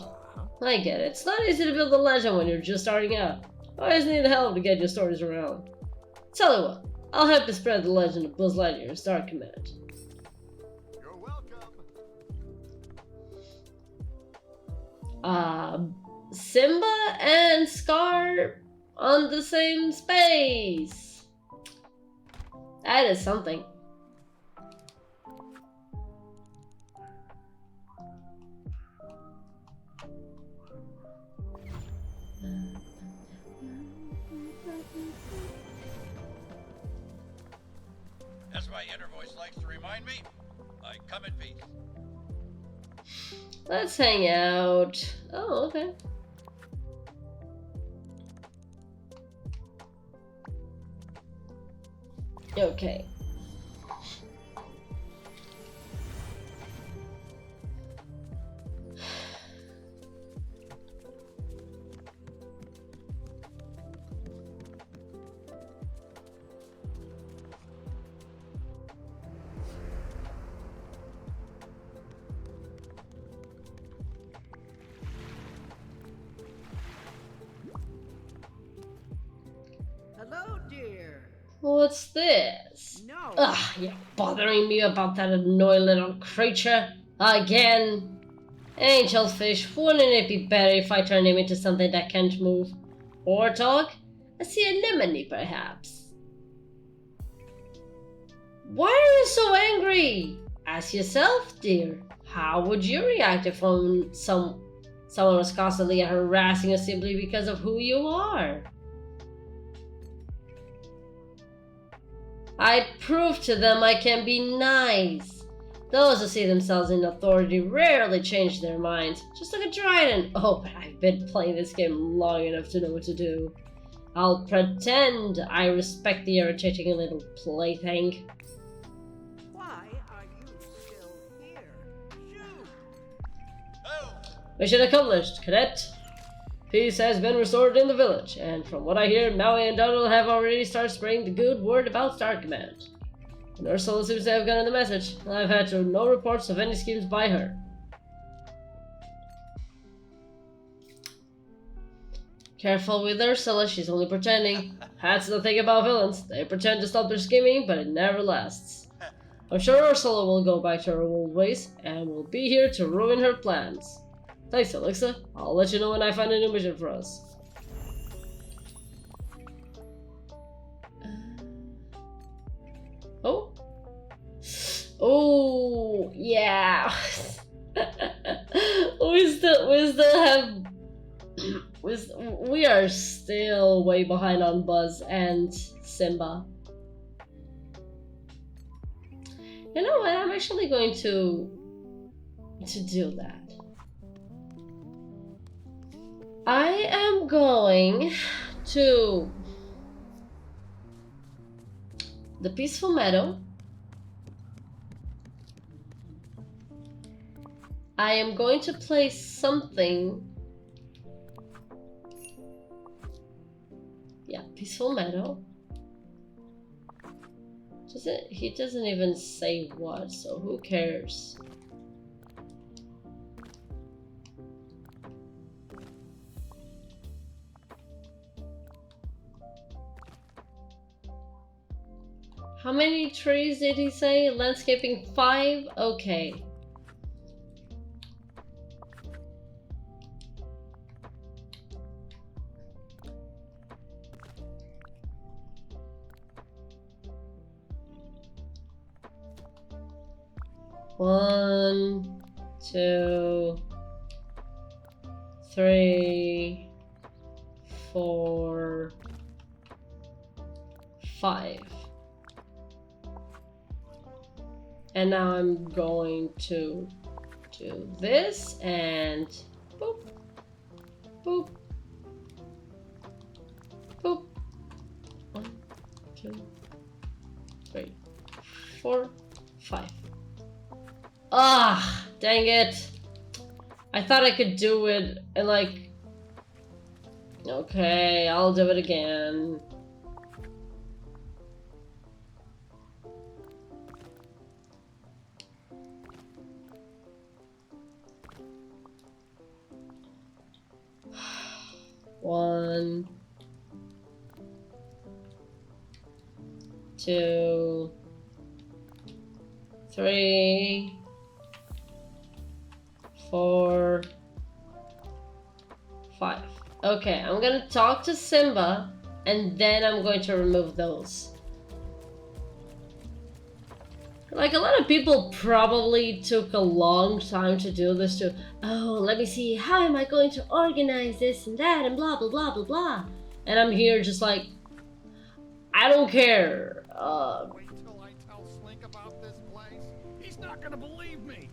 I get it. It's not easy to build a legend when you're just starting out. You always need help to get your stories around. Tell you what, I'll help you spread the legend of Buzz Lightyear in Star Command. You're welcome. Simba and Scar on the same space. That is something. As my inner voice likes to remind me, I come in peace. Let's hang out. Oh, okay. Okay. Hello, dear. What's this? No. Ugh, you're bothering me about that annoying little creature again. Angelfish, wouldn't it be better if I turned him into something that can't move or talk? A sea anemone, perhaps. Why are you so angry? Ask yourself, dear. How would you react if someone was constantly harassing you simply because of who you are? I prove to them I can be nice. Those who see themselves in authority rarely change their minds. Just like a trident. Oh, but I've been playing this game long enough to know what to do. I'll pretend I respect the irritating little plaything. Why are you still here? Shoo! Oh! Mission accomplished, cadet. Peace has been restored in the village, and from what I hear, Maui and Donald have already started spreading the good word about Star Command. And Ursula seems to have gotten the message. I've had no reports of any schemes by her. Careful with Ursula, she's only pretending. That's the thing about villains. They pretend to stop their scheming, but it never lasts. I'm sure Ursula will go back to her old ways, and will be here to ruin her plans. Thanks, Alexa. I'll let you know when I find a new mission for us. Oh? Oh, yeah. we are still way behind on Buzz and Simba. You know what? I'm actually going to do that. I am going to the Peaceful Meadow. I am going to play something. Yeah, Peaceful Meadow. He doesn't even say what, so who cares? How many trees did he say? Landscaping 5? Okay. One, 2, 3, 4, 5. And now I'm going to do this and boop, boop, boop. 1, 2, 3, 4, 5. Ah, dang it. I thought I could do it and like... Okay, I'll do it again. One, 2, 3, 4, 5. Okay, I'm gonna talk to Simba and then I'm going to remove those. Like, a lot of people probably took a long time to do this too. Oh, let me see, how am I going to organize this and that and blah blah blah blah blah. And I'm here just like, I don't care. Wait till I tell Slink about this place. He's not gonna believe me.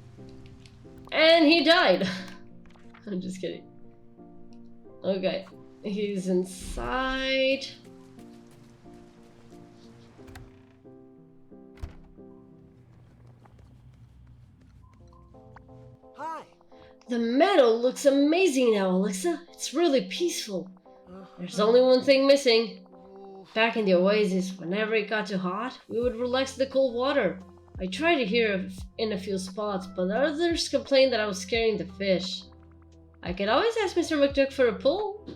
And he died. I'm just kidding. Okay, he's inside. Hi. The meadow looks amazing now, Alexa. It's really peaceful. There's only one thing missing. Back in the oasis, whenever it got too hot, we would relax in the cold water. I tried it here in a few spots, but others complained that I was scaring the fish. I could always ask Mr. McDuck for a pull.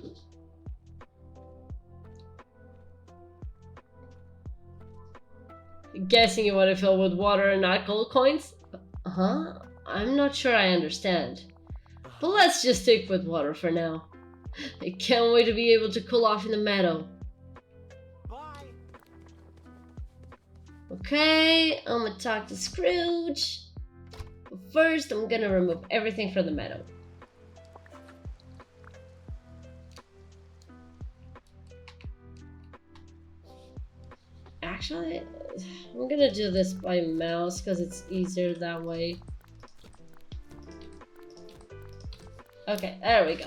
Guessing you want to fill with water and not gold coins? Huh? I'm not sure I understand. But let's just stick with water for now. I can't wait to be able to cool off in the meadow. Bye. Okay, I'm gonna talk to Scrooge. But first, I'm gonna remove everything from the meadow. Actually, I'm gonna do this by mouse because it's easier that way. Okay, there we go.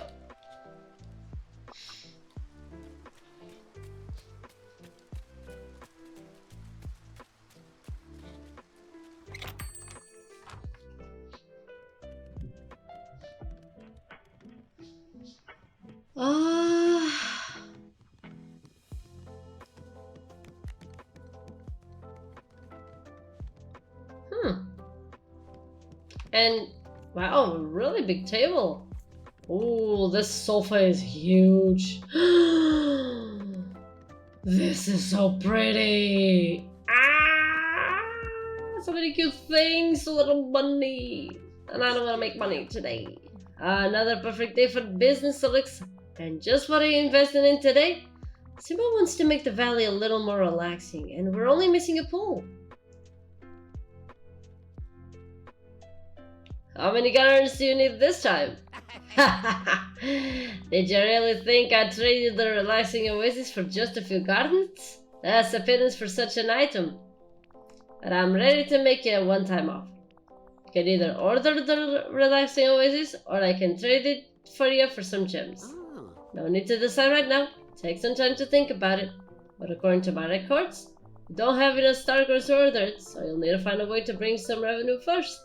And wow, really big table. Oh, this sofa is huge. This is so pretty. Ah, so many cute things, so little money. And I don't want to make money today. Another perfect day for business, Alexa. And just what I invested in today. Simba wants to make the valley a little more relaxing, and we're only missing a pool. How many gardens do you need this time? Did you really think I traded the relaxing oasis for just a few gardens? That's a pittance for such an item. But I'm ready to make you a one-time offer. You can either order the relaxing oasis or I can trade it for you for some gems. Oh. No need to decide right now. Take some time to think about it. But according to my records, you don't have enough star coins to order it, so you'll need to find a way to bring some revenue first.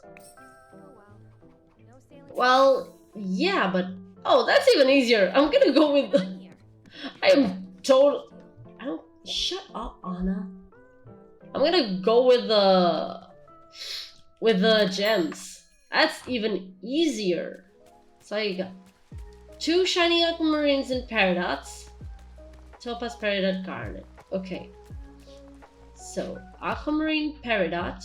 Well, yeah, but oh, that's even easier. I'm gonna go with the... I am total... I don't... Shut up, Anna. I'm gonna go with the gems. That's even easier. So you got 2 shiny aquamarines and paradots. Topaz, peridot, garnet. Okay. So aquamarine peridot.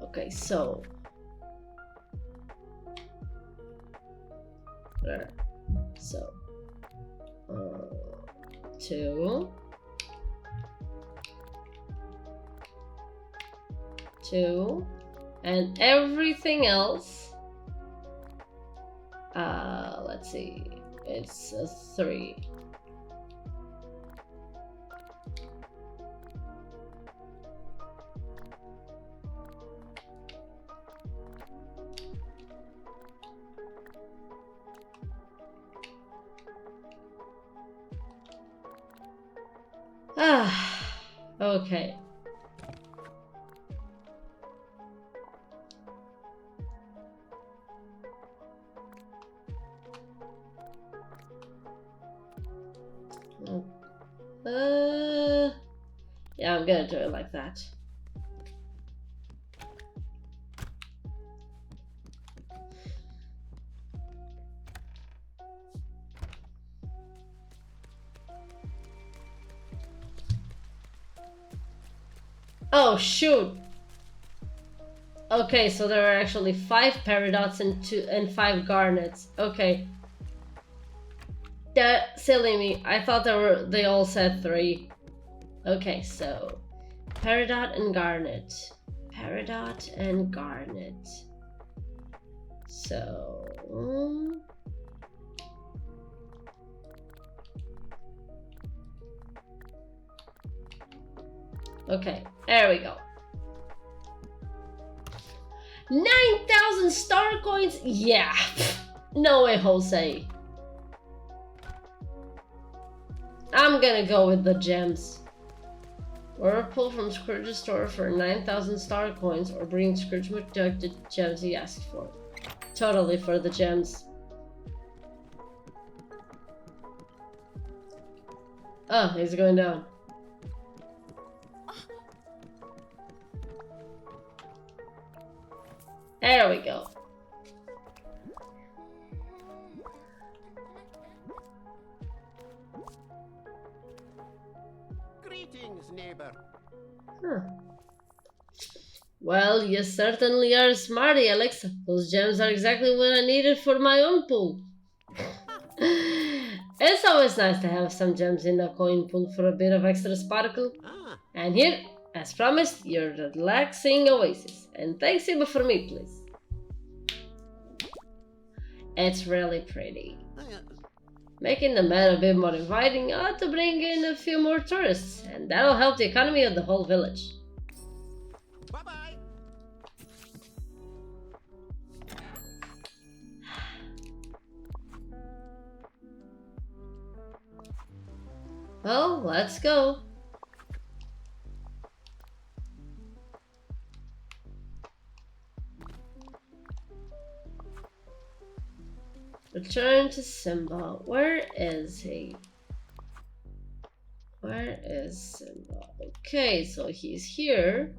Okay, so there. So 2, 2, and everything else. Let's see. It's a 3. Okay. Yeah, I'm gonna do it like that. Oh shoot! Okay, so there are actually 5 peridots and 5 garnets. Okay. That silly me. I thought they all said 3. Okay, so peridot and garnet. Peridot and garnet. So okay, there we go. 9,000 star coins? Yeah. No way, Jose. I'm gonna go with the gems. Or pull from Scrooge's store for 9,000 star coins, or bring Scrooge McDuck the gems he asked for. Totally for the gems. Oh, he's going down. There we go. Greetings, neighbor. Huh. Well, you certainly are smarty, Alex. Those gems are exactly what I needed for my own pool. It's always nice to have some gems in the coin pool for a bit of extra sparkle. And here, as promised, your relaxing oasis. And thanks even for me, please. It's really pretty. Making the map a bit more inviting ought to bring in a few more tourists, and that'll help the economy of the whole village. Bye-bye. Well, let's go. Return to Simba. Where is he? Where is Simba? Okay, so he's here.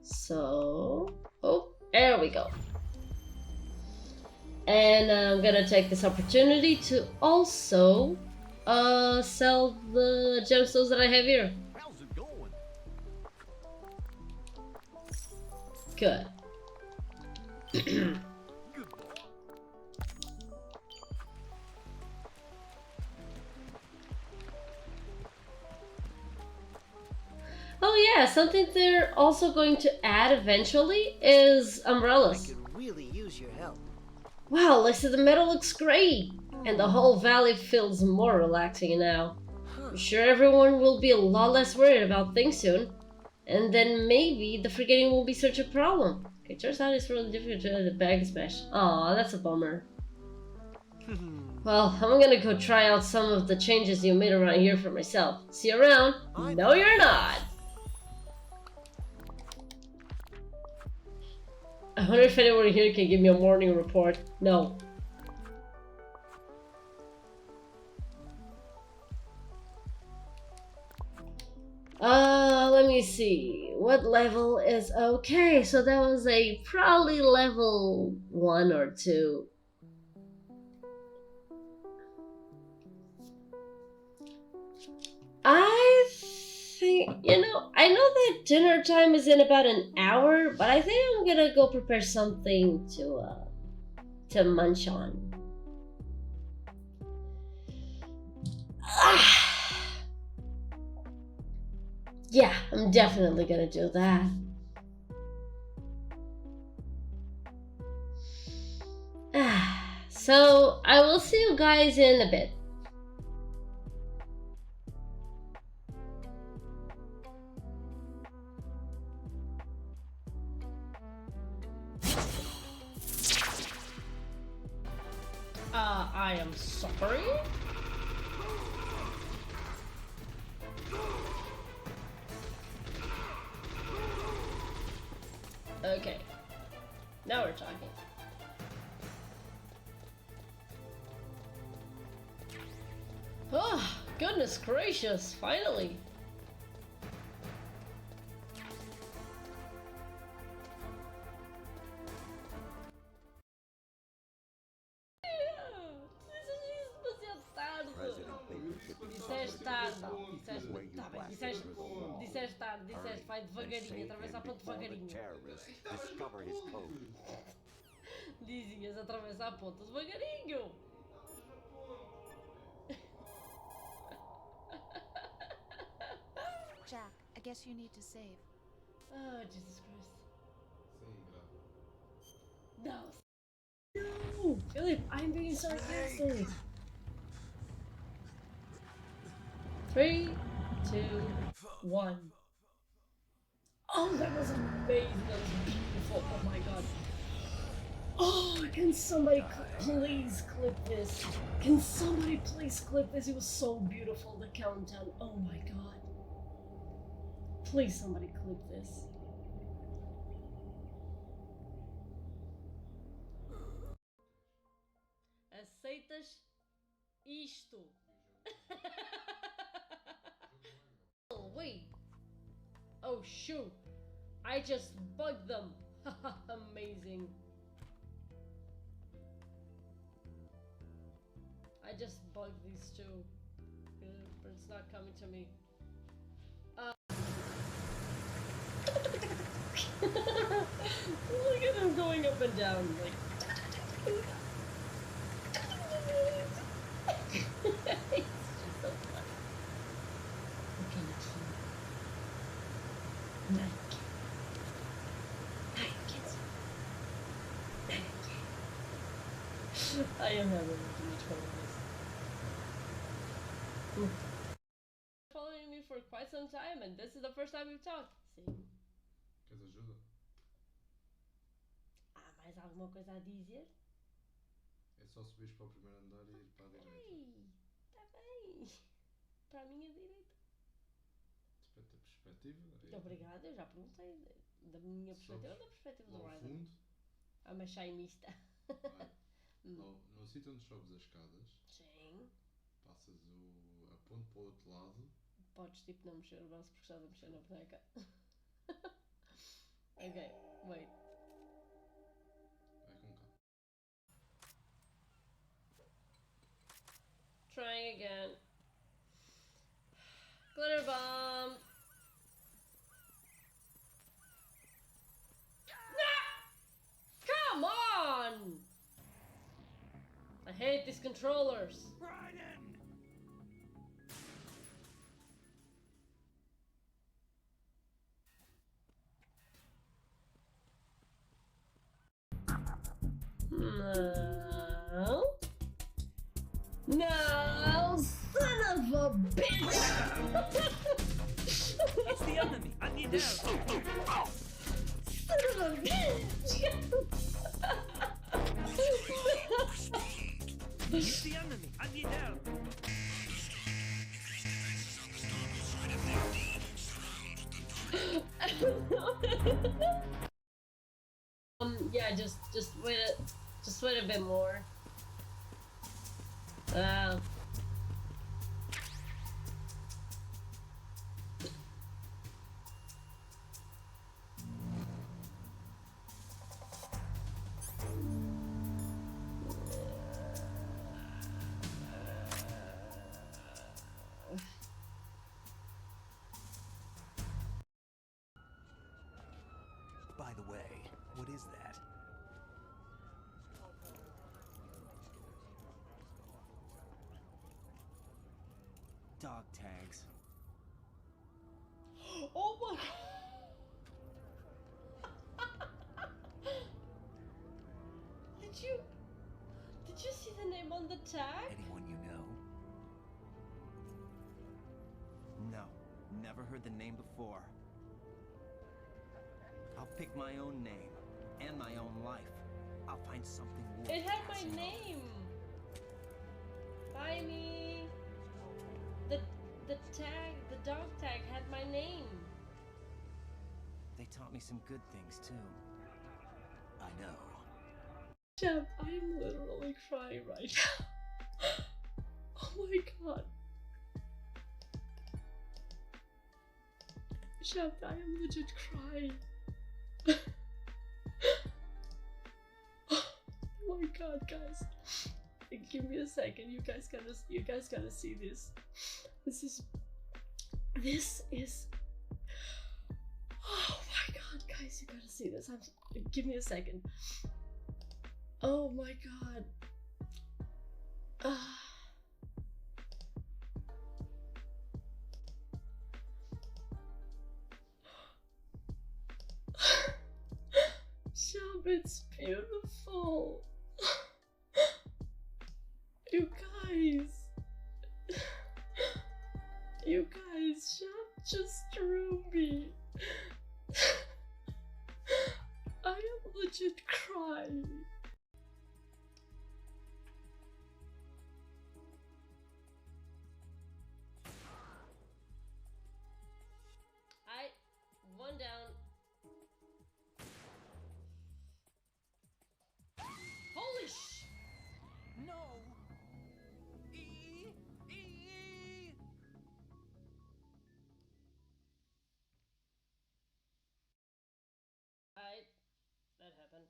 So, oh, there we go. And I'm gonna take this opportunity to also sell the gemstones that I have here. How's it going? Good. Oh yeah, something they're also going to add eventually is umbrellas. I could really use your help. Wow, Lisa, the meadow looks great! And the whole valley feels more relaxing now. I'm sure everyone will be a lot less worried about things soon. And then maybe the forgetting won't be such a problem. Okay, turns out it's really difficult to the bag smash. Aw, that's a bummer. Well, I'm gonna go try out some of the changes you made around here for myself. See you around. No, you're not! I wonder if anyone here can give me a morning report. No. Let me see. What level is okay? So that was a probably level 1 or 2. I think, I know that dinner time is in about an hour, but I think I'm gonna go prepare something to munch on. Yeah, I'm definitely gonna do that. So I will see you guys in a bit. I am sorry? Okay. Now we're talking. Oh, goodness gracious, finally. Disseste tarde, disseste tarde, disseste vai devagarinho, atravessa a ponte devagarinho. Dizias atravessar a ponte devagarinho. Jack, I guess you need to save. Oh, Jesus Christ. No. No! Philip, I'm being sarcastic. 3, 2, 1. Oh, that was amazing. That was beautiful. Oh my god. Oh, can somebody please clip this? Can somebody please clip this? It was so beautiful, the countdown. Oh my god. Please, somebody clip this. Aceitas isto? Oh, wait. Oh, shoot. I just bugged them. Amazing. I just bugged these two. But it's not coming to me. Look at him going up and down. Like. It's just so funny. Okay, Night. Night, kids. Night. I am having too much fun with this. Following me for quite some time, and this is the first time we've talked. Sim. Queres ajuda? Há mais alguma coisa a dizer? É só subires para o primeiro andar e ir para a direita. Ei, tá bem. Para a minha direita. Depende da perspectiva. Obrigada, eu já perguntei. Da minha perspectiva ou da perspectiva do Lá ao Ryder? fundo, Ah, mas shaimista. no sítio onde sobes as escadas, Sim. passas a ponte para o outro lado. Podes tipo não mexer o braço porque estás a mexer na boneca. Ok, wait. Vai com cá. Trying again. Glitter bomb. Come on! I hate these controllers. No. No, son of a bitch! It's the enemy. I need help. Son of a bitch! It's the enemy. I need help. Yeah, just wait a bit more. dog tags. Oh my god! Did you see the name on the tag? Anyone you know? No, never heard the name before. I'll pick my own name and my own life. I'll find something worth It had my passing on. name. Buy me. The tag, the dog tag had my name. They taught me some good things too. I know. Jeff, I'm literally crying right now. Oh my god. Jeff, I am legit crying. Oh my god, guys. Give me a second. You guys gotta see this. This is oh my god, guys, you gotta see this. Give me a second. Oh my god. Shab, it's beautiful. You guys, Shab just drew me. I am legit crying. One down. Holy sh! No! That happened.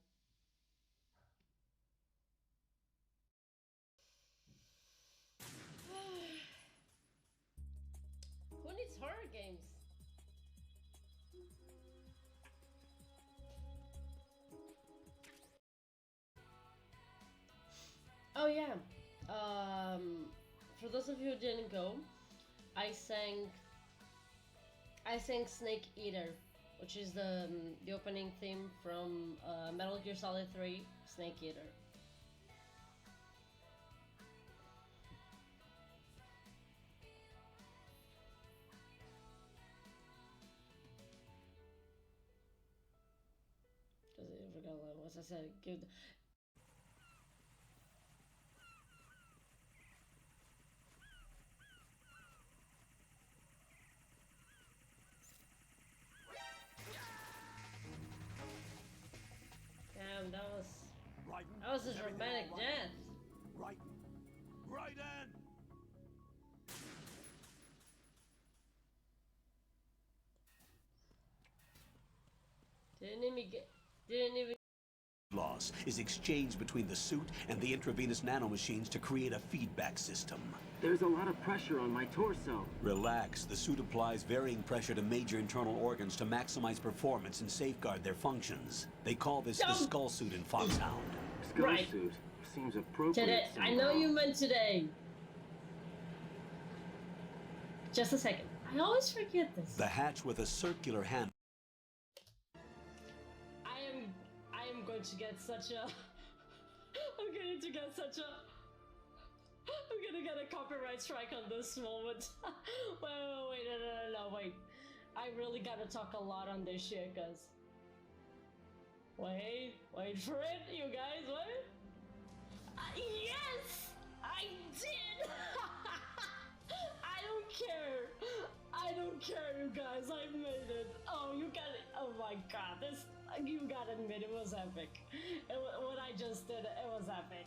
Who needs horror games? Oh yeah. For those of you who didn't go, I sang Snake Eater, which is the opening theme from Metal Gear Solid 3, Snake Eater. What I said, give. Damn, that was a dramatic death. Right. Right in. Didn't even. Loss is exchanged between the suit and the intravenous nanomachines to create a feedback system. There's a lot of pressure on my torso. Relax. The suit applies varying pressure to major internal organs to maximize performance and safeguard their functions. They call this the skull suit in Foxhound. Skull Right. suit seems appropriate. Today, I know you meant today. Just a second. I always forget this. The hatch with a circular handle. I am going to get such a. I'm going to get such a. I'm gonna get a copyright strike on this moment. wait, no, wait. I really gotta talk a lot on this shit, cause. Wait for it, you guys, wait. Yes! I did! I don't care, you guys, I made it. Oh, you gotta, oh my god, this, you gotta admit, it was epic. What I just did, it was epic.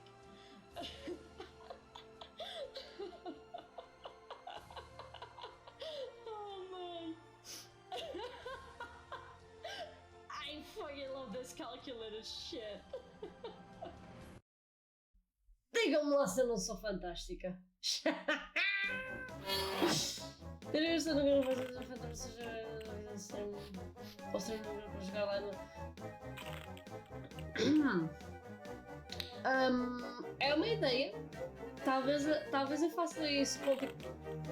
Oh man. I fucking love this calculated shit. Digam lá se eu não sou fantástica. Teresa no grupo para jogar lá no. É uma ideia. Talvez eu faça isso com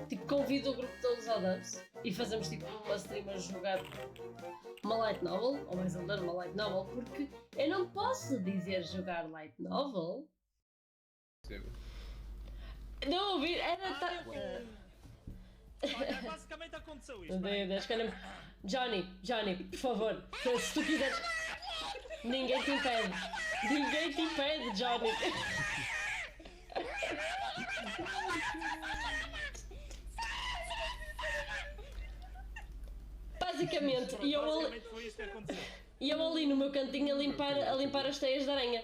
tipo, convido o grupo todos ao Dubs e fazemos tipo uma stream a jogar uma light novel, ou mais a ler uma light novel, porque eu não posso dizer jogar light novel. Não ouvi, era. Olha, basicamente aconteceu isto. Johnny, por favor, se tu quiseres. Ninguém te impede. Ninguém te impede, Johnny. Basicamente, foi isto que aconteceu. E eu ali no meu cantinho a limpar as teias de aranha.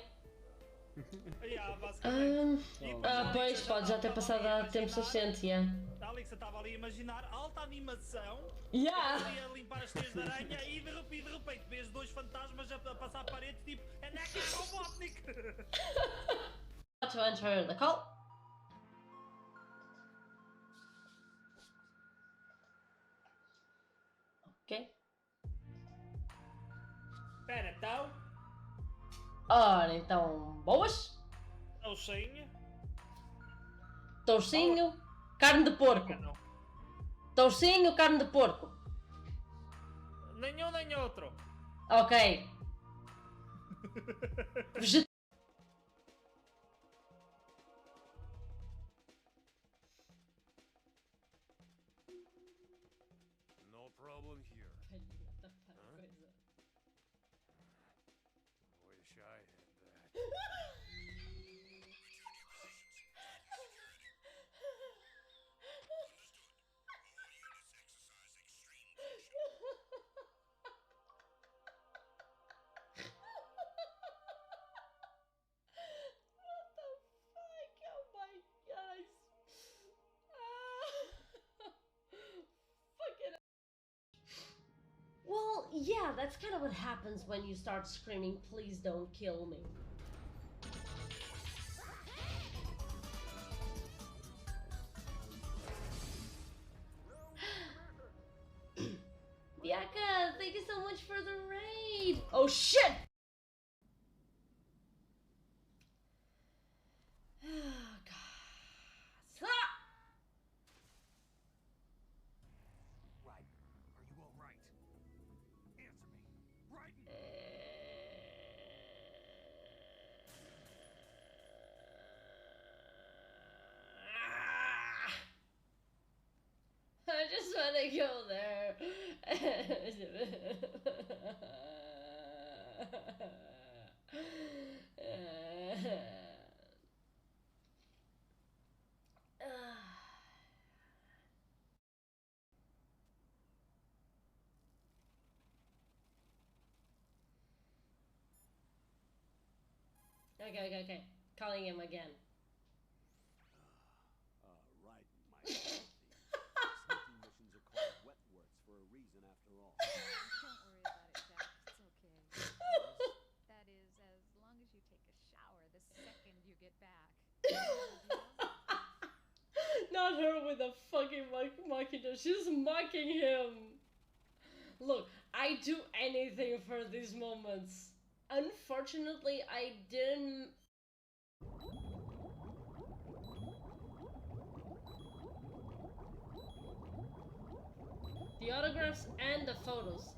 Pois, pode já ter passado há tempo suficiente, A Alexa estava ali a imaginar alta animação. Ali a limpar as teias de aranha e de repente vês dois fantasmas a passar a parede tipo Anaka Robotnik. To enter the call. Ok. Espera, então. Ora, então, boas? Toucinho. Toucinho, carne de porco. Toucinho, carne de porco. Nenhum nem outro. Ok. No problem here. Wish I had that. Well, yeah, that's kind of what happens when you start screaming, please don't kill me. Bianca, thank you so much for the raid! Oh shit! Oh god. Stop! Right. Are you all right? Answer me. Right. I just want to go there. Okay. Calling him again. Right, my apologies. Sneaking missions are called wet works for a reason after all. Don't worry about it, Jack. It's okay. That is, as long as you take a shower the second you get back. Not her with a fucking mocking. She's mocking him. Look, I do anything for these moments. Unfortunately, I didn't. The autographs and the photos.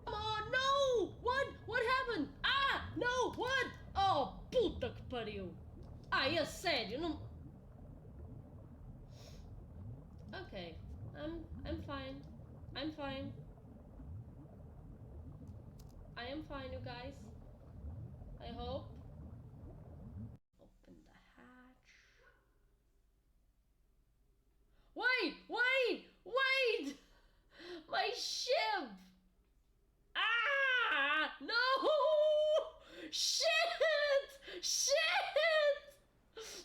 Oh no! What happened? Ah! No! What? Oh, puta que pariu! Ah, é sério, não. Okay, I'm fine. I'm fine. I am fine, you guys. I hope. Open the hatch. Wait! My ship! Ah! No! Shit!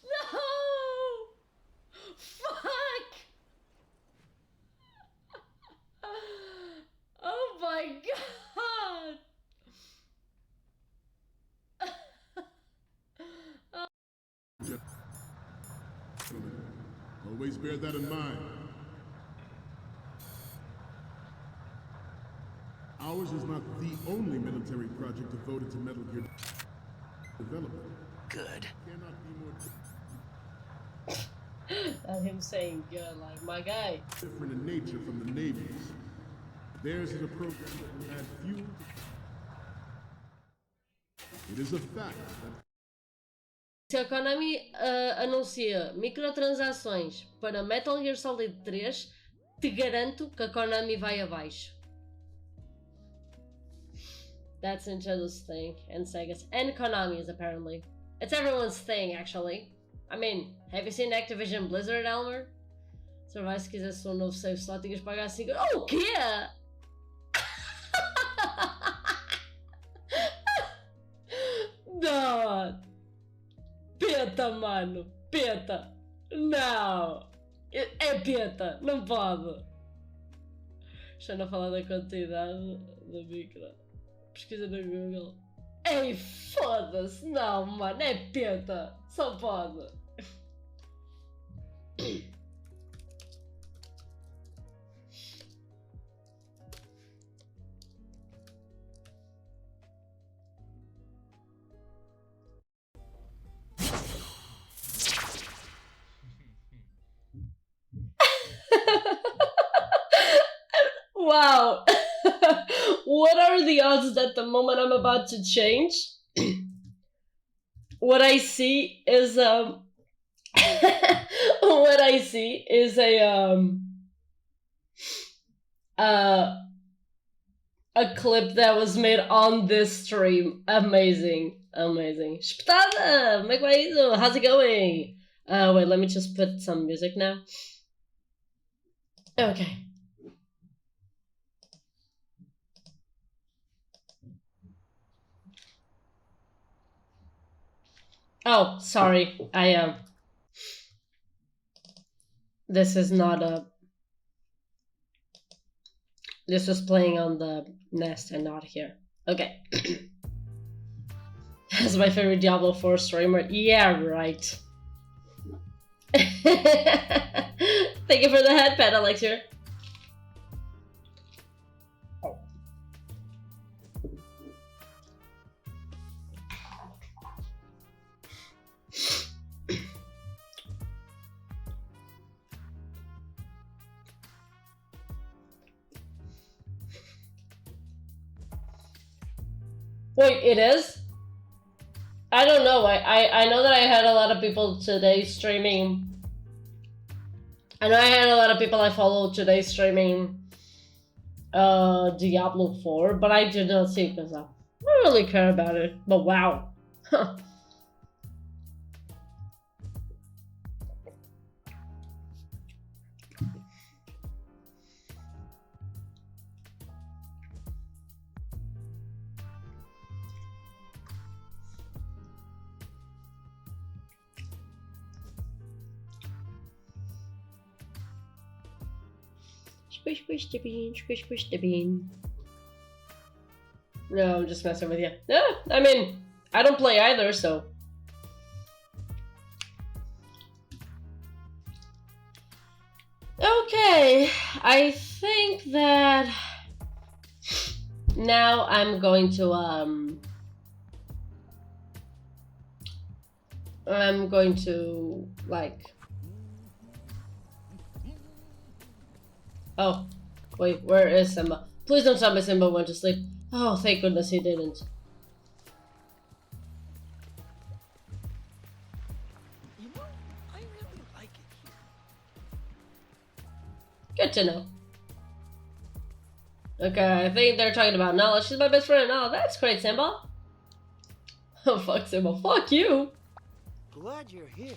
No! Fuck! Oh my god! Always bear that in mind. Ours is not the only military project devoted to Metal Gear development. good. And him saying good, like, my guy. Different in nature from the navies. Theirs is a program that will add fuel. It is a fact that Se a Konami anuncia microtransações para Metal Gear Solid 3, te garanto que a Konami vai abaixo. That's Nintendo's thing, and Sega's, and Konami's apparently. It's everyone's thing, actually. I mean, have you seen Activision Blizzard, Elmer? Se vai, se quisesse um novo save slot, tinhas que pagar 5. Oh, o quê? Não! Peta, mano! Peta! Não! É peta! Não pode! Estão a falar da quantidade da micro. Pesquisa no Google. Ei, foda-se! Não, mano! É peta! Só pode! Wow! What are the odds that the moment I'm about to change, what I see is what I see is a clip that was made on this stream. Amazing, amazing. Espetada! Como é que vai isso? How's it going? Wait, let me just put some music now. Okay. Oh, sorry. This is not a. This was playing on the Nest and not here. Okay. That's my favorite Diablo 4 streamer. Yeah, right. Thank you for the headpad, Elixir. Wait, it is? I don't know. I know that I had a lot of people today streaming. I know I had a lot of people I followed today streaming Diablo 4, but I did not see it because I don't really care about it. But wow. Squish, squish the bean, squish, squish the bean. No, I'm just messing with you. Yeah, I mean, I don't play either, so. Okay, I think that now I'm going to like. Oh, wait, where is Simba? Please don't tell me Simba went to sleep. Oh, thank goodness he didn't. You know, I really like it here. Good to know. Okay, I think they're talking about Nala. She's my best friend. Oh, that's great, Simba. Oh, fuck Simba. Fuck you. Glad you're here.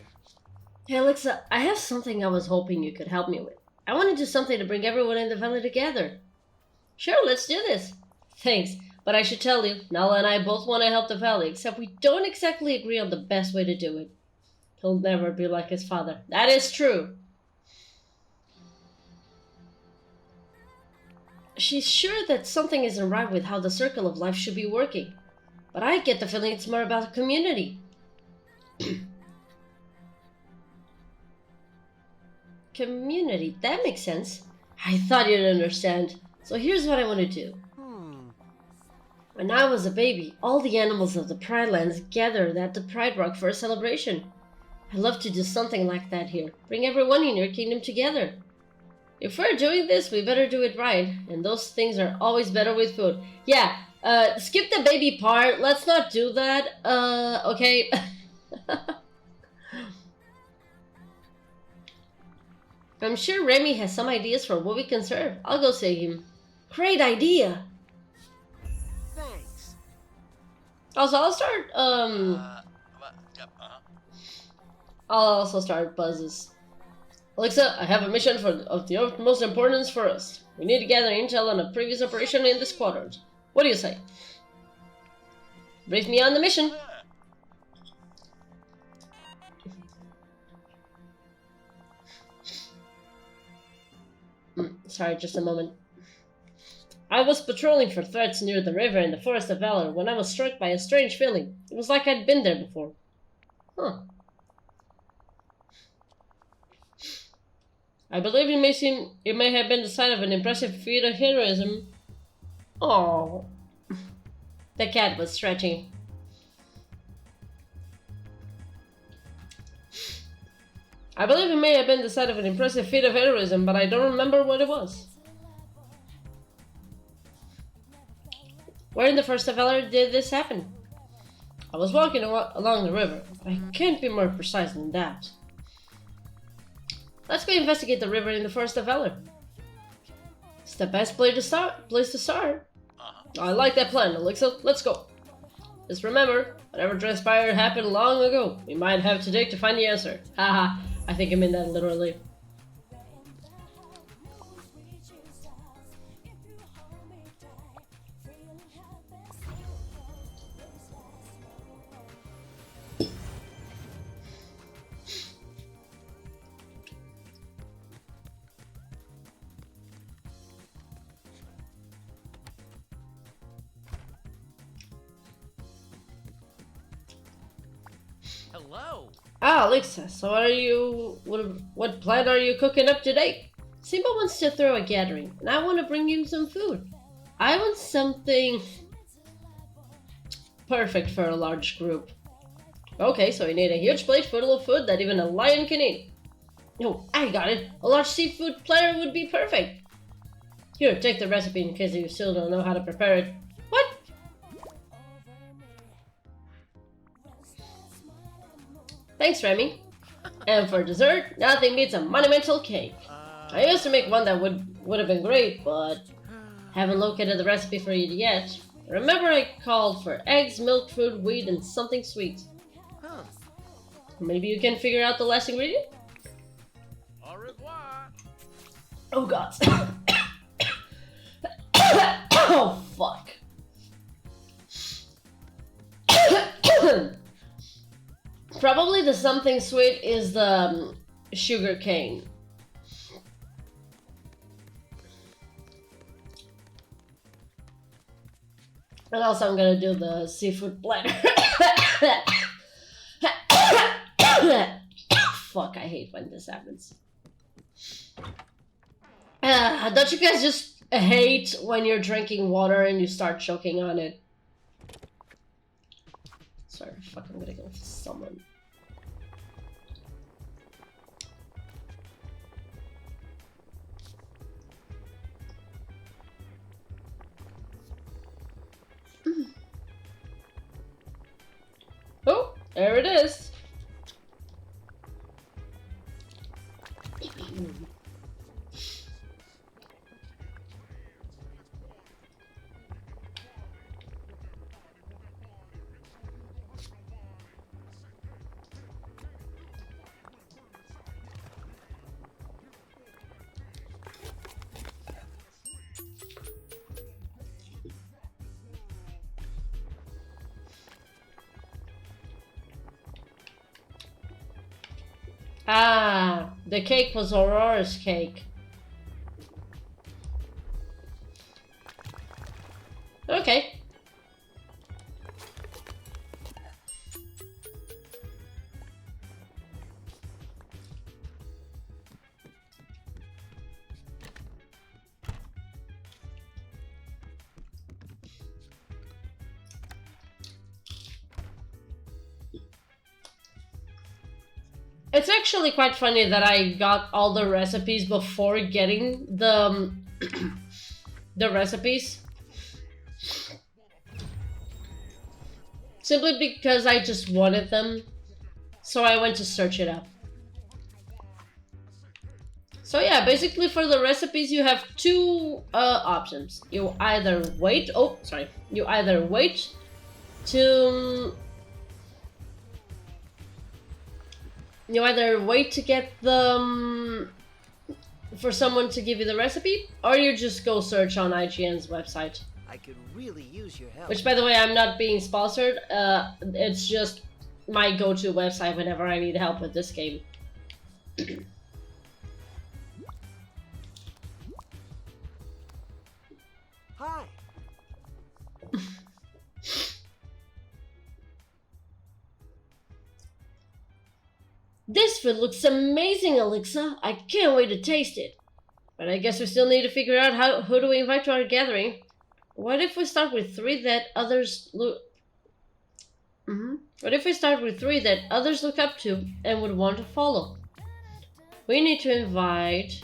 Hey, Alexa, I have something I was hoping you could help me with. I want to do something to bring everyone in the valley together. Sure, let's do this. Thanks, but I should tell you, Nala and I both want to help the valley, except we don't exactly agree on the best way to do it. He'll never be like his father. That is true. She's sure that something isn't right with how the circle of life should be working, but I get the feeling it's more about the community. Community, that makes sense. I thought you'd understand. So here's what I want to do. When I was a baby, all the animals of the Pride Lands gathered at the Pride Rock for a celebration. I'd love to do something like that here. Bring everyone in your kingdom together. If we're doing this, we better do it right. And those things are always better with food. Yeah, skip the baby part. Let's not do that. Okay. I'm sure Remy has some ideas for what we can serve. I'll go see him. Great idea! Thanks. Also, I'll start, I'll also start buzzes. Alexa, I have a mission of the utmost importance for us. We need to gather intel on a previous operation in this quadrant. What do you say? Brief me on the mission. Sorry, just a moment. I was patrolling for threats near the river in the Forest of Valor when I was struck by a strange feeling. It was like I'd been there before. Huh. I believe it may have been the sign of an impressive feat of heroism. Oh, the cat was stretching. I believe it may have been the sign of an impressive feat of heroism, but I don't remember what it was. Where in the First of Valor did this happen? I was walking along the river. I can't be more precise than that. Let's go investigate the river in the Forest of Valor. It's the best place to start. I like that plan, Alexa. Let's go. Just remember, whatever transpired happened long ago. We might have to dig to find the answer. Haha, I think I mean that literally. Hello. Ah, Alexa, so what plan are you cooking up today? Simba wants to throw a gathering, and I want to bring him some food. I want something perfect for a large group. Okay, so we need a huge plate full of food that even a lion can eat. Oh, I got it. A large seafood platter would be perfect. Here, take the recipe in case you still don't know how to prepare it. What? Thanks, Remy. And for dessert, nothing beats a monumental cake. I used to make one that would have been great, but haven't located the recipe for it yet. Remember I called for eggs, milk, fruit, wheat, and something sweet. Maybe you can figure out the last ingredient? Au revoir. Oh god. Oh fuck. Probably the something sweet is the sugar cane. And also I'm gonna do the seafood platter. Fuck, I hate when this happens. Don't you guys just hate when you're drinking water and you start choking on it? Sorry, fuck, I'm gonna go for someone. Oh, there it is. Ah, the cake was Aurora's cake. Okay. It's actually quite funny that I got all the recipes before getting the the recipes. Simply because I just wanted them. So I went to search it up. So yeah, basically for the recipes you have two options. You either wait, you either wait to get the for someone to give you the recipe, or you just go search on IGN's website. I could really use your help. Which, by the way, I'm not being sponsored. It's just my go-to website whenever I need help with this game. Hi. This food looks amazing, Alexa. I can't wait to taste it. But I guess we still need to figure out who do we invite to our gathering. What if we start with three that others look... What if we start with three that others look up to and would want to follow? We need to invite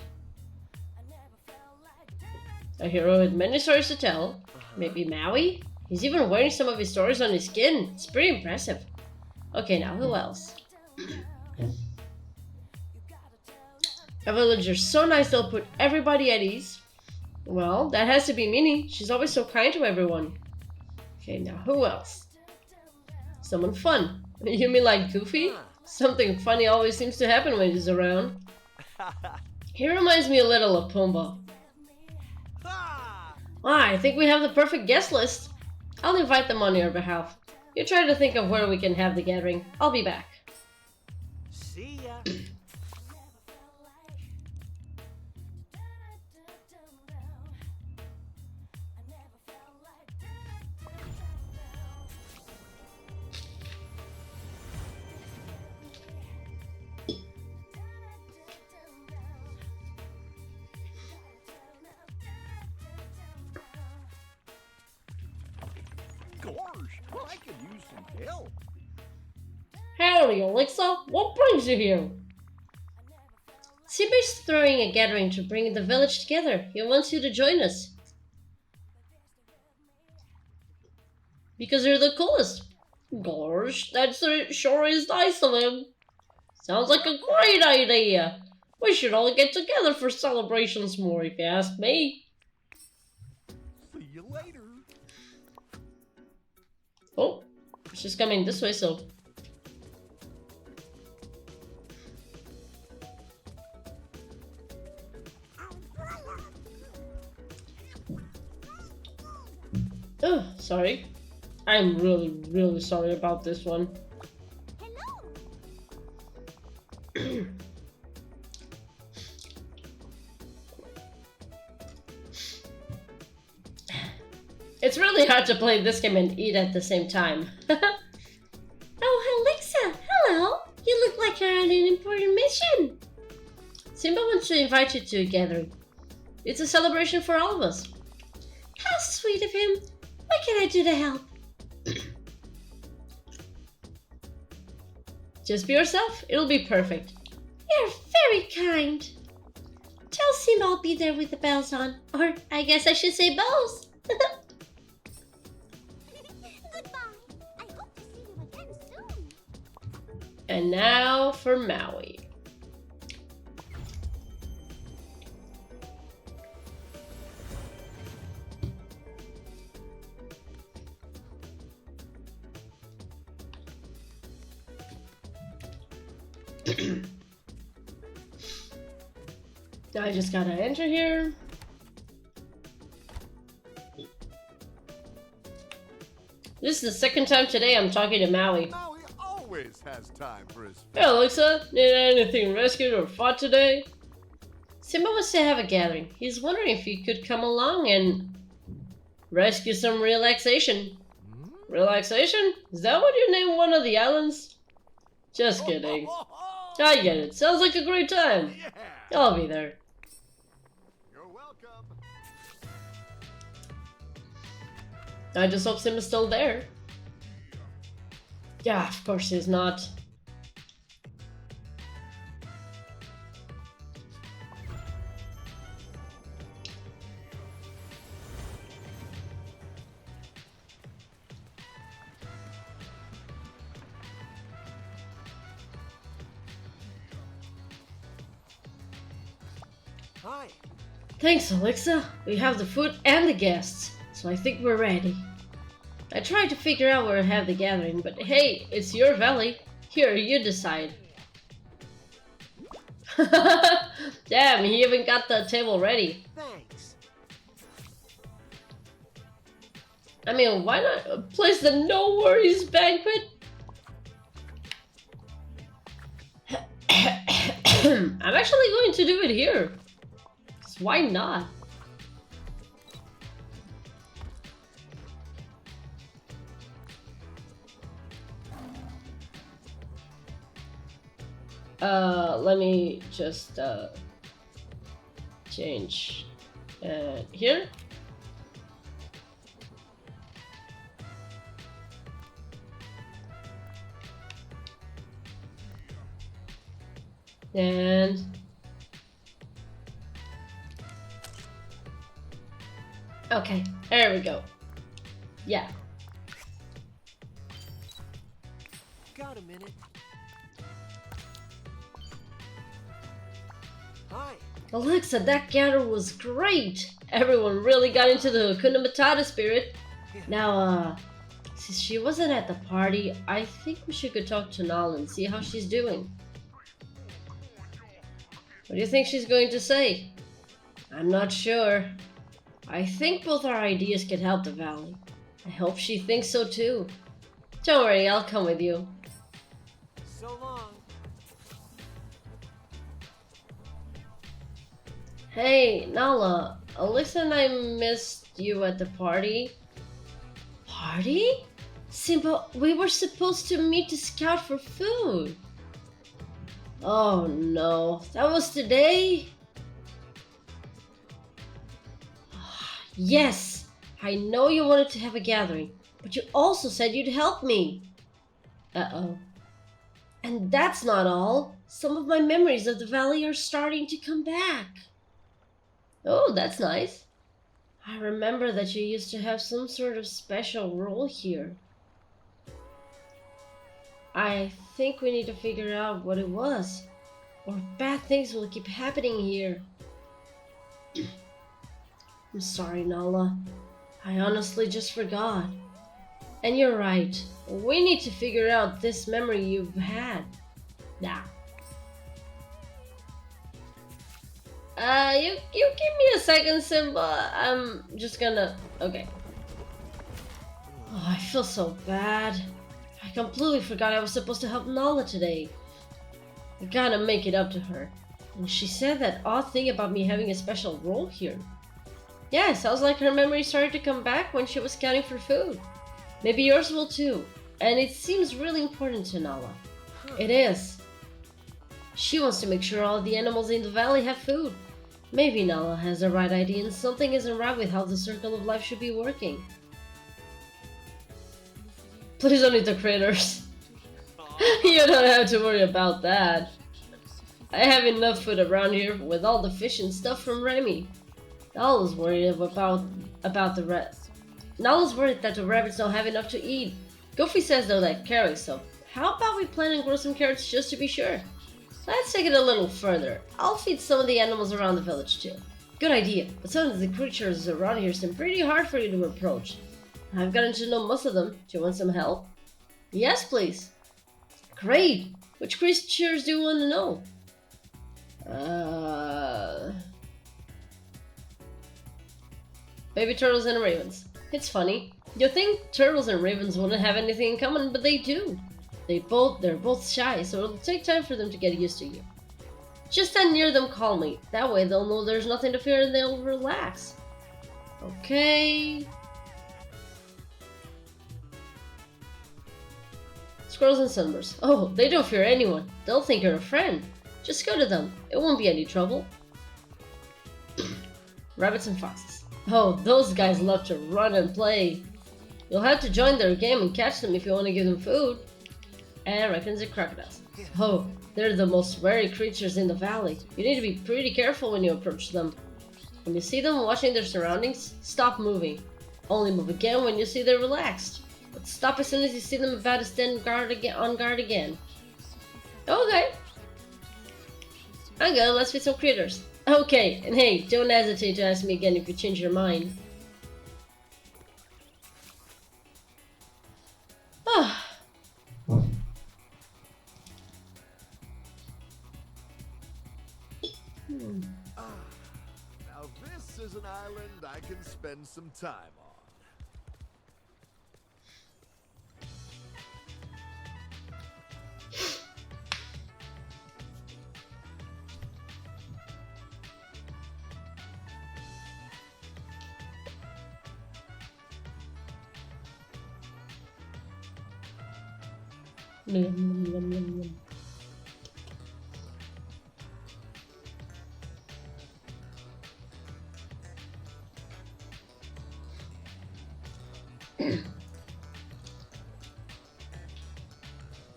a hero with many stories to tell. Maybe Maui? He's even wearing some of his stories on his skin. It's pretty impressive. Okay, now who else? A villager so nice they'll put everybody at ease. Well, that has to be Minnie. She's always so kind to everyone. Okay, now who else? Someone fun. You mean like Goofy? Something funny always seems to happen when he's around. He reminds me a little of Pumbaa. I think we have the perfect guest list. I'll invite them on your behalf. You try to think of where we can have the gathering. I'll be back. See ya. Gosh, I could use some help. Howdy, Alexa. What brings you here? Simba's throwing a gathering to bring the village together. He wants you to join us. Because you're the coolest. Gosh, that sure is nice of him. Sounds like a great idea. We should all get together for celebrations more, if you ask me. See you later. Oh, she's coming this way, so... Oh, sorry. I'm really sorry about this one. Hello. It's really hard to play this game and eat at the same time. Oh, Alexa, hello. You look like you're on an important mission. Simba wants to invite you to a gathering. It's a celebration for all of us. How sweet of him. What can I do to help? Just be yourself. It'll be perfect. You're very kind. Tell Simba I'll be there with the bells on. Or I guess I should say bows. And now for Maui. I just gotta enter here. This is the second time today I'm talking to Maui. Maui always has time for his... Hey Alexa, need anything rescued or fought today? Simba wants to have a gathering. He's wondering if you could come along and rescue some relaxation. Relaxation? Is that what you named one of the islands? Just kidding. I get it. Sounds like a great time. Yeah. I'll be there. You're welcome. I just hope Simba's still there. Yeah, of course he's not. Hi. Thanks, Alexa. We have the food and the guests, so I think we're ready. I tried to figure out where to have the gathering, but hey, it's your valley. Here, you decide. Damn, he even got the table ready. Thanks. I mean, why not place the no worries banquet? I'm actually going to do it here. 'Cause why not? Let me just change here. And okay, there we go. Yeah. Got a minute. Hi. Alexa, that gather was great. Everyone really got into the Hakuna Matata spirit. Now, since she wasn't at the party, I think we should go talk to Nala and see how she's doing. What do you think she's going to say? I'm not sure. I think both our ideas could help the valley. I hope she thinks so too. Don't worry, I'll come with you. So long. Hey, Nala, Alexa and I missed you at the party. Party? Simba, we were supposed to meet to scout for food. Oh no, that was today? Yes, I know you wanted to have a gathering, but you also said you'd help me. Uh-oh. And that's not all. Some of my memories of the valley are starting to come back. Oh, that's nice. I remember that you used to have some sort of special role here. I think we need to figure out what it was, or bad things will keep happening here. I'm sorry, Nala. I honestly just forgot. And you're right. We need to figure out this memory you've had. Nah. You give me a second, Simba. I'm just gonna... Okay. Oh, I feel so bad. I completely forgot I was supposed to help Nala today. I gotta make it up to her. And she said that odd thing about me having a special role here. Yeah, it sounds like her memory started to come back when she was scouting for food. Maybe yours will too. And it seems really important to Nala. It is. She wants to make sure all the animals in the valley have food. Maybe Nala has the right idea and something isn't right with how the circle of life should be working. Please don't eat the critters. You don't have to worry about that. I have enough food around here with all the fish and stuff from Remy. Nala's worried about the rat. Nala's worried that the rabbits don't have enough to eat. Goofy says they'll like carrots, so how about we plant and grow some carrots just to be sure? Let's take it a little further. I'll feed some of the animals around the village too. Good idea, but some of the creatures around here seem pretty hard for you to approach. I've gotten to know most of them. Do you want some help? Yes, please. Great! Which creatures do you want to know? Baby turtles and ravens. It's funny. You think turtles and ravens wouldn't have anything in common, but they do. They're both shy, so it'll take time for them to get used to you. Just stand near them calmly. That way they'll know there's nothing to fear and they'll relax. Okay. Squirrels and sunbirds. Oh, they don't fear anyone. They'll think you're a friend. Just go to them. It won't be any trouble. Rabbits and foxes. Oh, those guys love to run and play. You'll have to join their game and catch them if you want to give them food. And raccoons and crocodiles. Oh, they're the most wary creatures in the valley. You need to be pretty careful when you approach them. When you see them watching their surroundings, stop moving. Only move again when you see they're relaxed. But stop as soon as you see them about to stand on guard again. Okay. I'm good, let's feed some critters. Okay, and hey, don't hesitate to ask me again if you change your mind. Ah. Now this is an island I can spend some time on. Yum, yum, yum, yum, yum.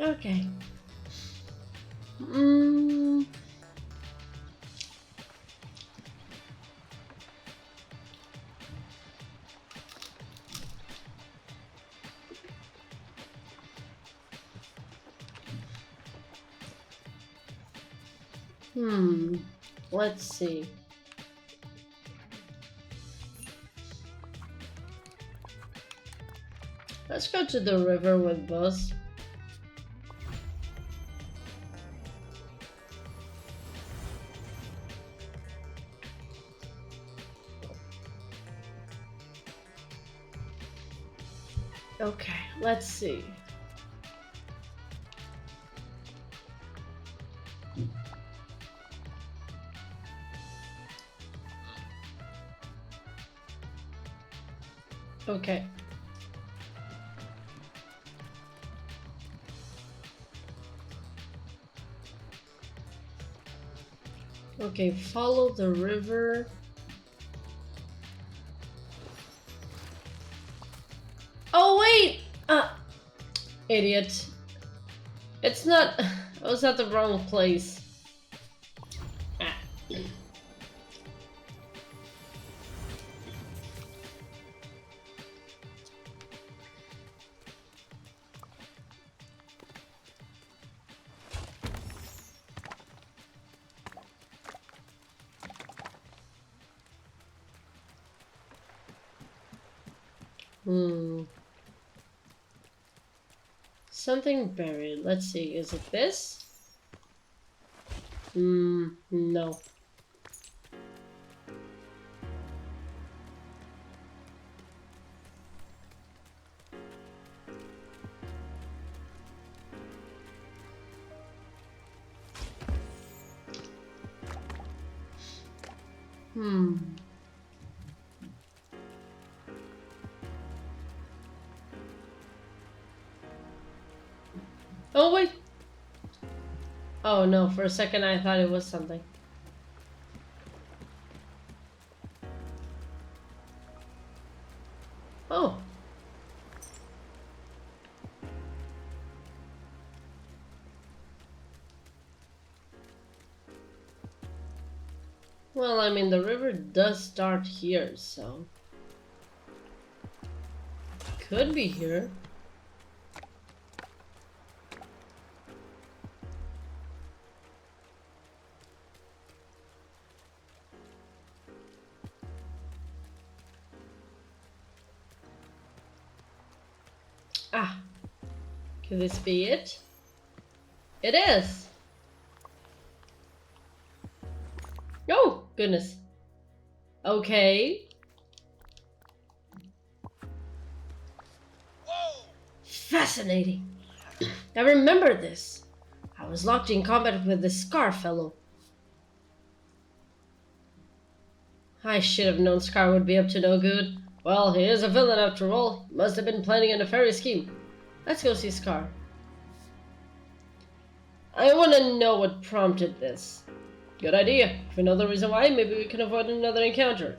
Okay. Let's see. Let's go to the river with Buzz. Okay, let's see. Okay. Okay, follow the river. Oh wait! Idiot. It's not. I was at the wrong place. Ah. Something buried. Let's see. Is it this? No. Oh wait. Oh no, for a second I thought it was something. Oh. Well, I mean, the river does start here, so... Could be here. Ah. Could this be it? It is! Oh, goodness. Okay. Whoa! Fascinating. I remember this. I was locked in combat with the Scar fellow. I should have known Scar would be up to no good. Well, he is a villain after all. He must have been planning a nefarious scheme. Let's go see Scar. I want to know what prompted this. Good idea. If we know the reason why, maybe we can avoid another encounter.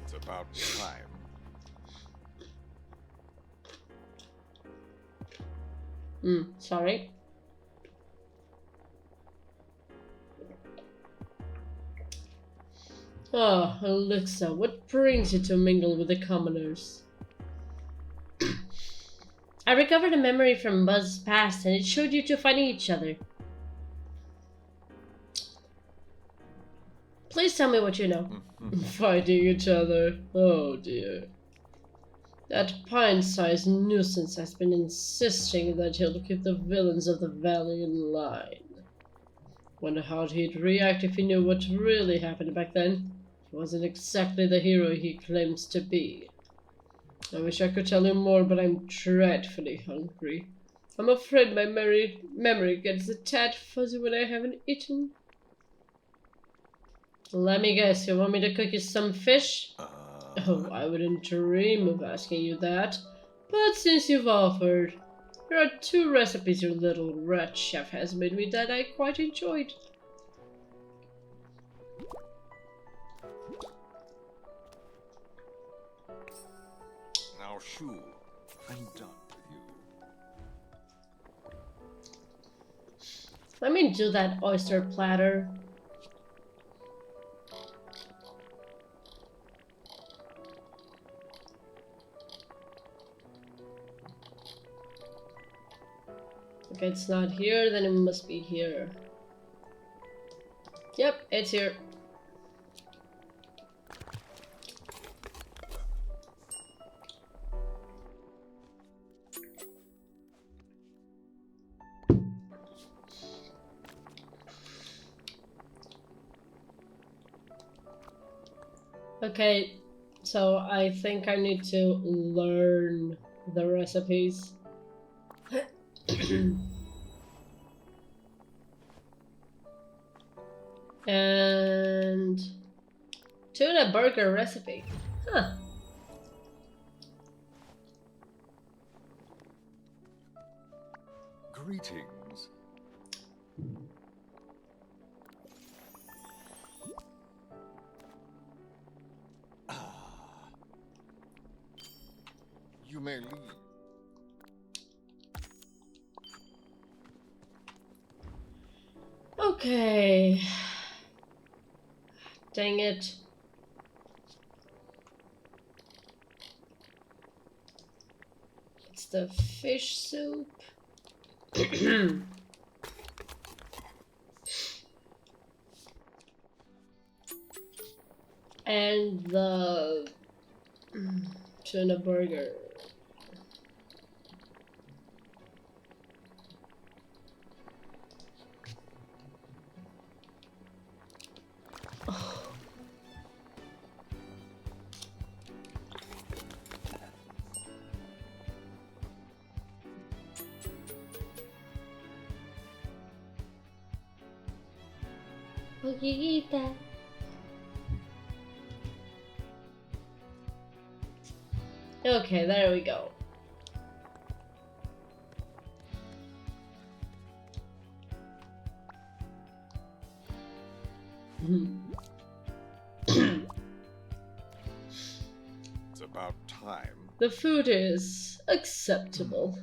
To about time. Sorry. Oh, Alexa, what brings you to mingle with the commoners? I recovered a memory from Buzz's past, and it showed you two fighting each other. Please tell me what you know. Fighting each other? Oh dear. That pint-sized nuisance has been insisting that he'll keep the villains of the valley in line. Wonder how he'd react if he knew what really happened back then. He wasn't exactly the hero he claims to be. I wish I could tell you more, but I'm dreadfully hungry. I'm afraid my memory gets a tad fuzzy when I haven't eaten. Let me guess, you want me to cook you some fish? Oh, I wouldn't dream of asking you that. But since you've offered, here are 2 recipes your little rat chef has made me that I quite enjoyed. Now, Shoo, I'm done with you. Let me do that oyster platter. If it's not here, then it must be here. Yep, it's here. Okay, so I think I need to learn the recipes. And tuna burger recipe. Huh. Greetings. You may leave. Okay. Dang it. It's the fish soup. And the tuna burger. Poquita. Okay, there we go. It's about time. The food is acceptable.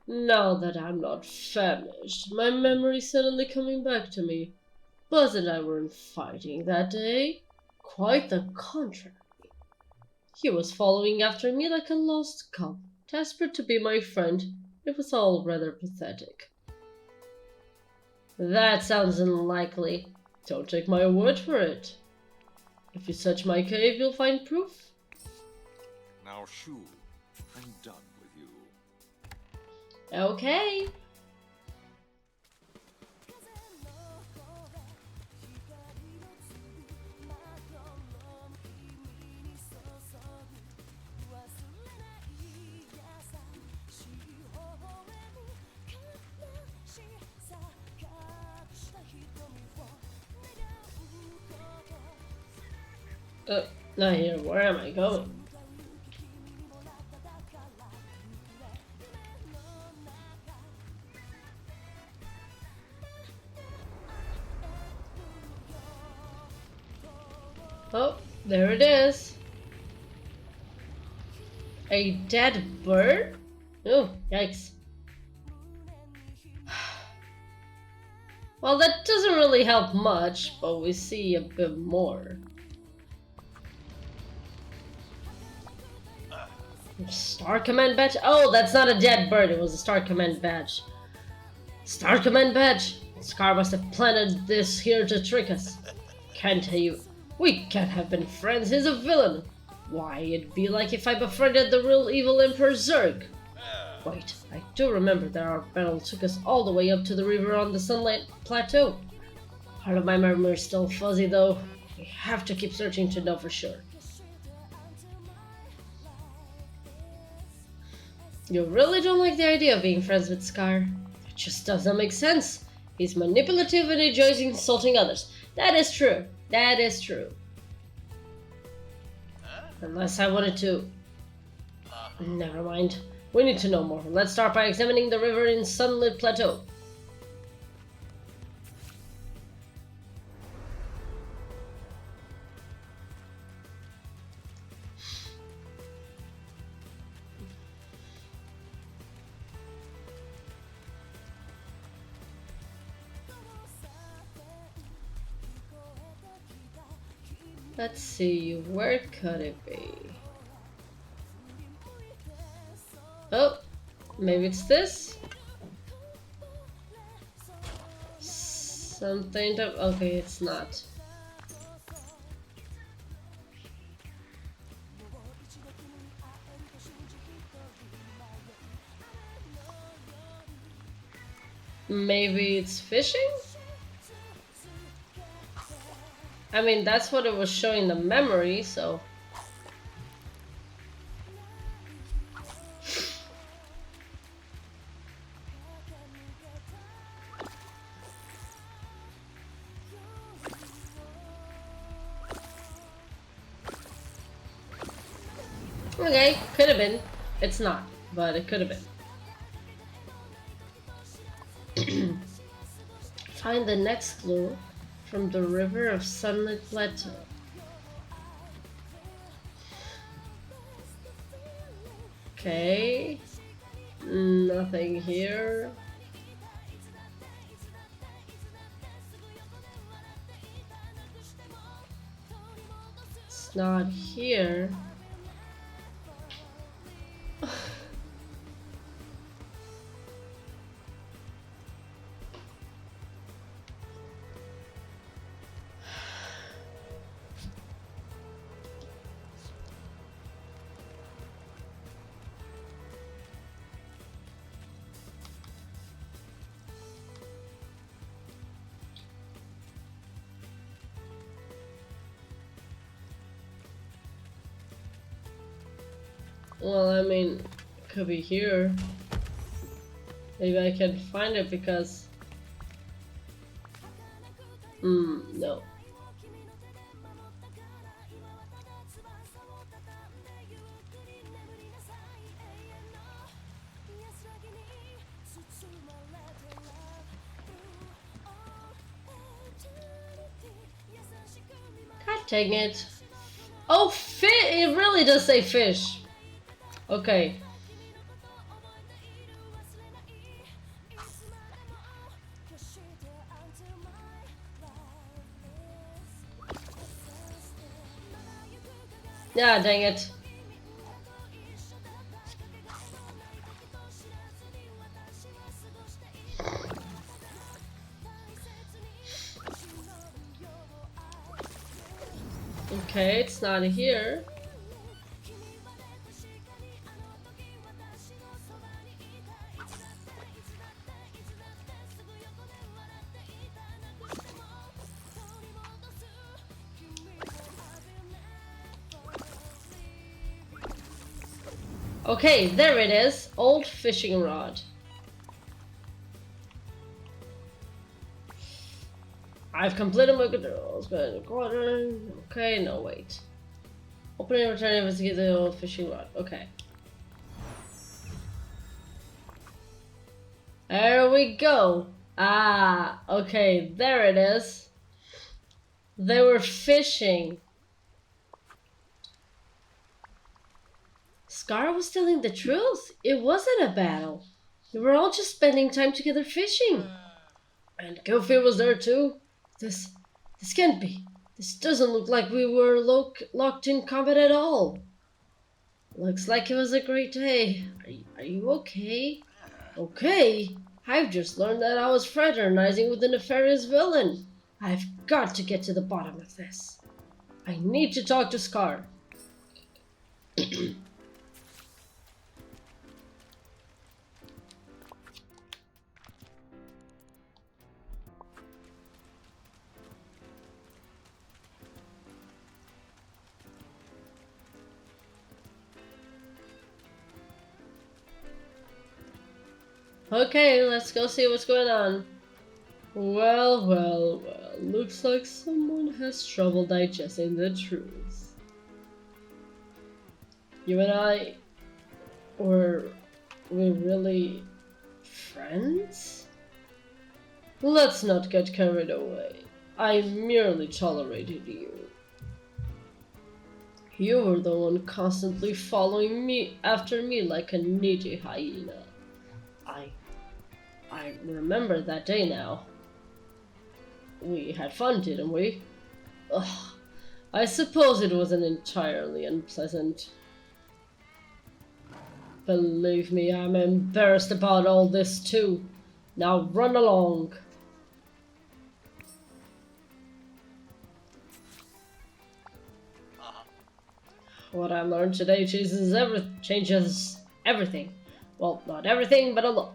Now that I'm not famished, my memory's suddenly coming back to me. Buzz and I weren't fighting that day. Quite the contrary. He was following after me like a lost cub, desperate to be my friend. It was all rather pathetic. That sounds unlikely. Don't take my word for it. If you search my cave, you'll find proof. Now, Shoo, I'm done with you. Okay. Not here. Where am I going? Oh, there it is. A dead bird? Oh, yikes. Well, that doesn't really help much, but we see a bit more. Star Command badge? Oh, that's not a dead bird, it was a Star Command badge. Star Command badge! Scar must have planted this here to trick us. Can't you? We can't have been friends, he's a villain! Why, it'd be like if I befriended the real evil Emperor Zurg. Wait, I do remember that our battle took us all the way up to the river on the Sunlight Plateau. Part of my memory is still fuzzy though. We have to keep searching to know for sure. You really don't like the idea of being friends with Scar? It just doesn't make sense. He's manipulative and enjoys insulting others. That is true. That is true. Unless I wanted to... Never mind. We need to know more. Let's start by examining the river in Sunlit Plateau. Let's see, where could it be? Oh, maybe it's this? Something to... Okay, it's not. Maybe it's fishing? I mean, that's what it was showing the memory, so... Okay, could have been. It's not, but it could have been. Find the next clue from the river of Sunlit Plateau. Okay. Nothing here. It's not here. Well, I mean, it could be here. Maybe I can find it because... no. God dang it. Oh, fish! It really does say fish. Okay. Yeah, dang it. Okay, it's not here. Okay, there it is. Old fishing rod. I've completed my controls. Okay, no, wait. Open and return and investigate the old fishing rod. Okay. There we go. Ah, okay, there it is. They were fishing. Scar was telling the truth. It wasn't a battle. We were all just spending time together fishing. And Goofy was there too. This can't be. This doesn't look like we were locked in combat at all. Looks like it was a great day. Are you okay? Okay? I've just learned that I was fraternizing with a nefarious villain. I've got to get to the bottom of this. I need to talk to Scar. Okay, let's go see what's going on. Well, well, well. Looks like someone has trouble digesting the truth. You and I... were we really friends? Let's not get carried away. I merely tolerated you. You were the one constantly following me after me like a needy hyena. I remember that day now. We had fun, didn't we? Ugh, I suppose it wasn't entirely unpleasant. Believe me, I'm embarrassed about all this too. Now run along. What I learned today changes everything. Well, not everything, but a lot.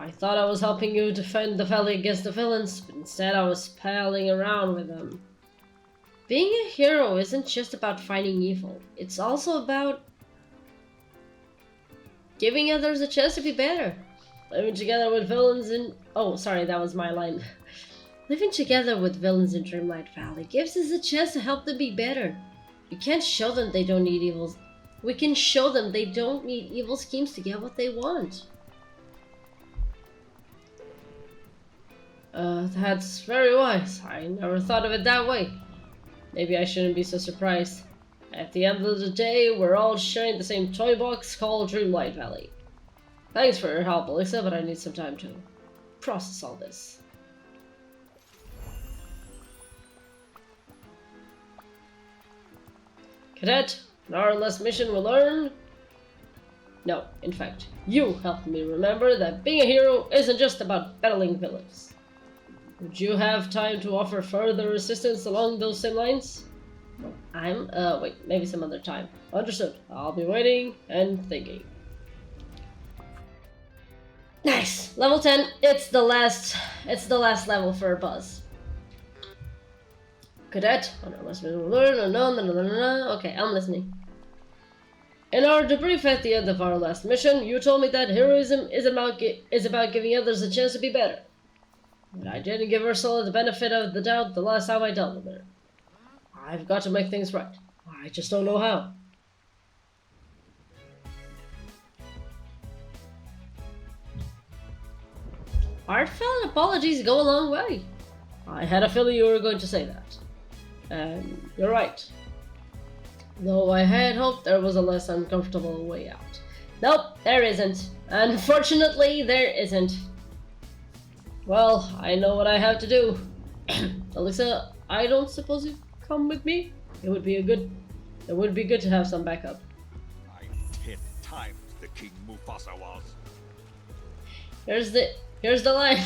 I thought I was helping you defend the valley against the villains, but instead I was palling around with them. Being a hero isn't just about fighting evil. It's also about giving others a chance to be better. Living together with villains in... Oh, sorry, that was my line. Living together with villains in Dreamlight Valley gives us a chance to help them be better. We can't show them they don't need evil. We can show them they don't need evil schemes to get what they want. That's very wise. I never thought of it that way. Maybe I shouldn't be so surprised. At the end of the day, we're all sharing the same toy box called Dreamlight Valley. Thanks for your help, Alyssa, but I need some time to process all this. Cadet, in our last mission we learned... No, in fact, you helped me remember that being a hero isn't just about battling villains. Would you have time to offer further assistance along those same lines? Wait, maybe some other time. Understood. I'll be waiting and thinking. Nice! Level 10. It's the last level for Buzz. Cadet, on our last mission, okay, I'm listening. In our debrief at the end of our last mission, you told me that heroism is about giving others a chance to be better. But I didn't give Ursula the benefit of the doubt the last time I dealt with her. I've got to make things right. I just don't know how. Heartfelt apologies go a long way. I had a feeling you were going to say that. And you're right. Though I had hoped there was a less uncomfortable way out. Nope, there isn't. Unfortunately, there isn't. Well, I know what I have to do. Alyssa, I don't suppose you'd come with me? It would be good to have some backup. I 10 times the King Mufasa was. Here's the line.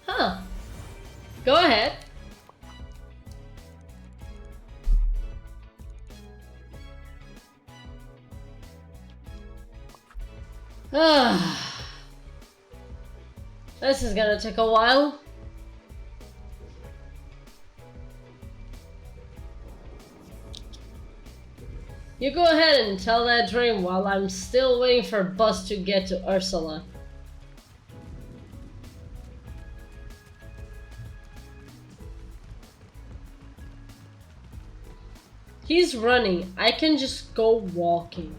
Huh. Go ahead. This is gonna take a while. You go ahead and tell that dream while I'm still waiting for Buzz to get to Ursula. He's running. I can just go walking.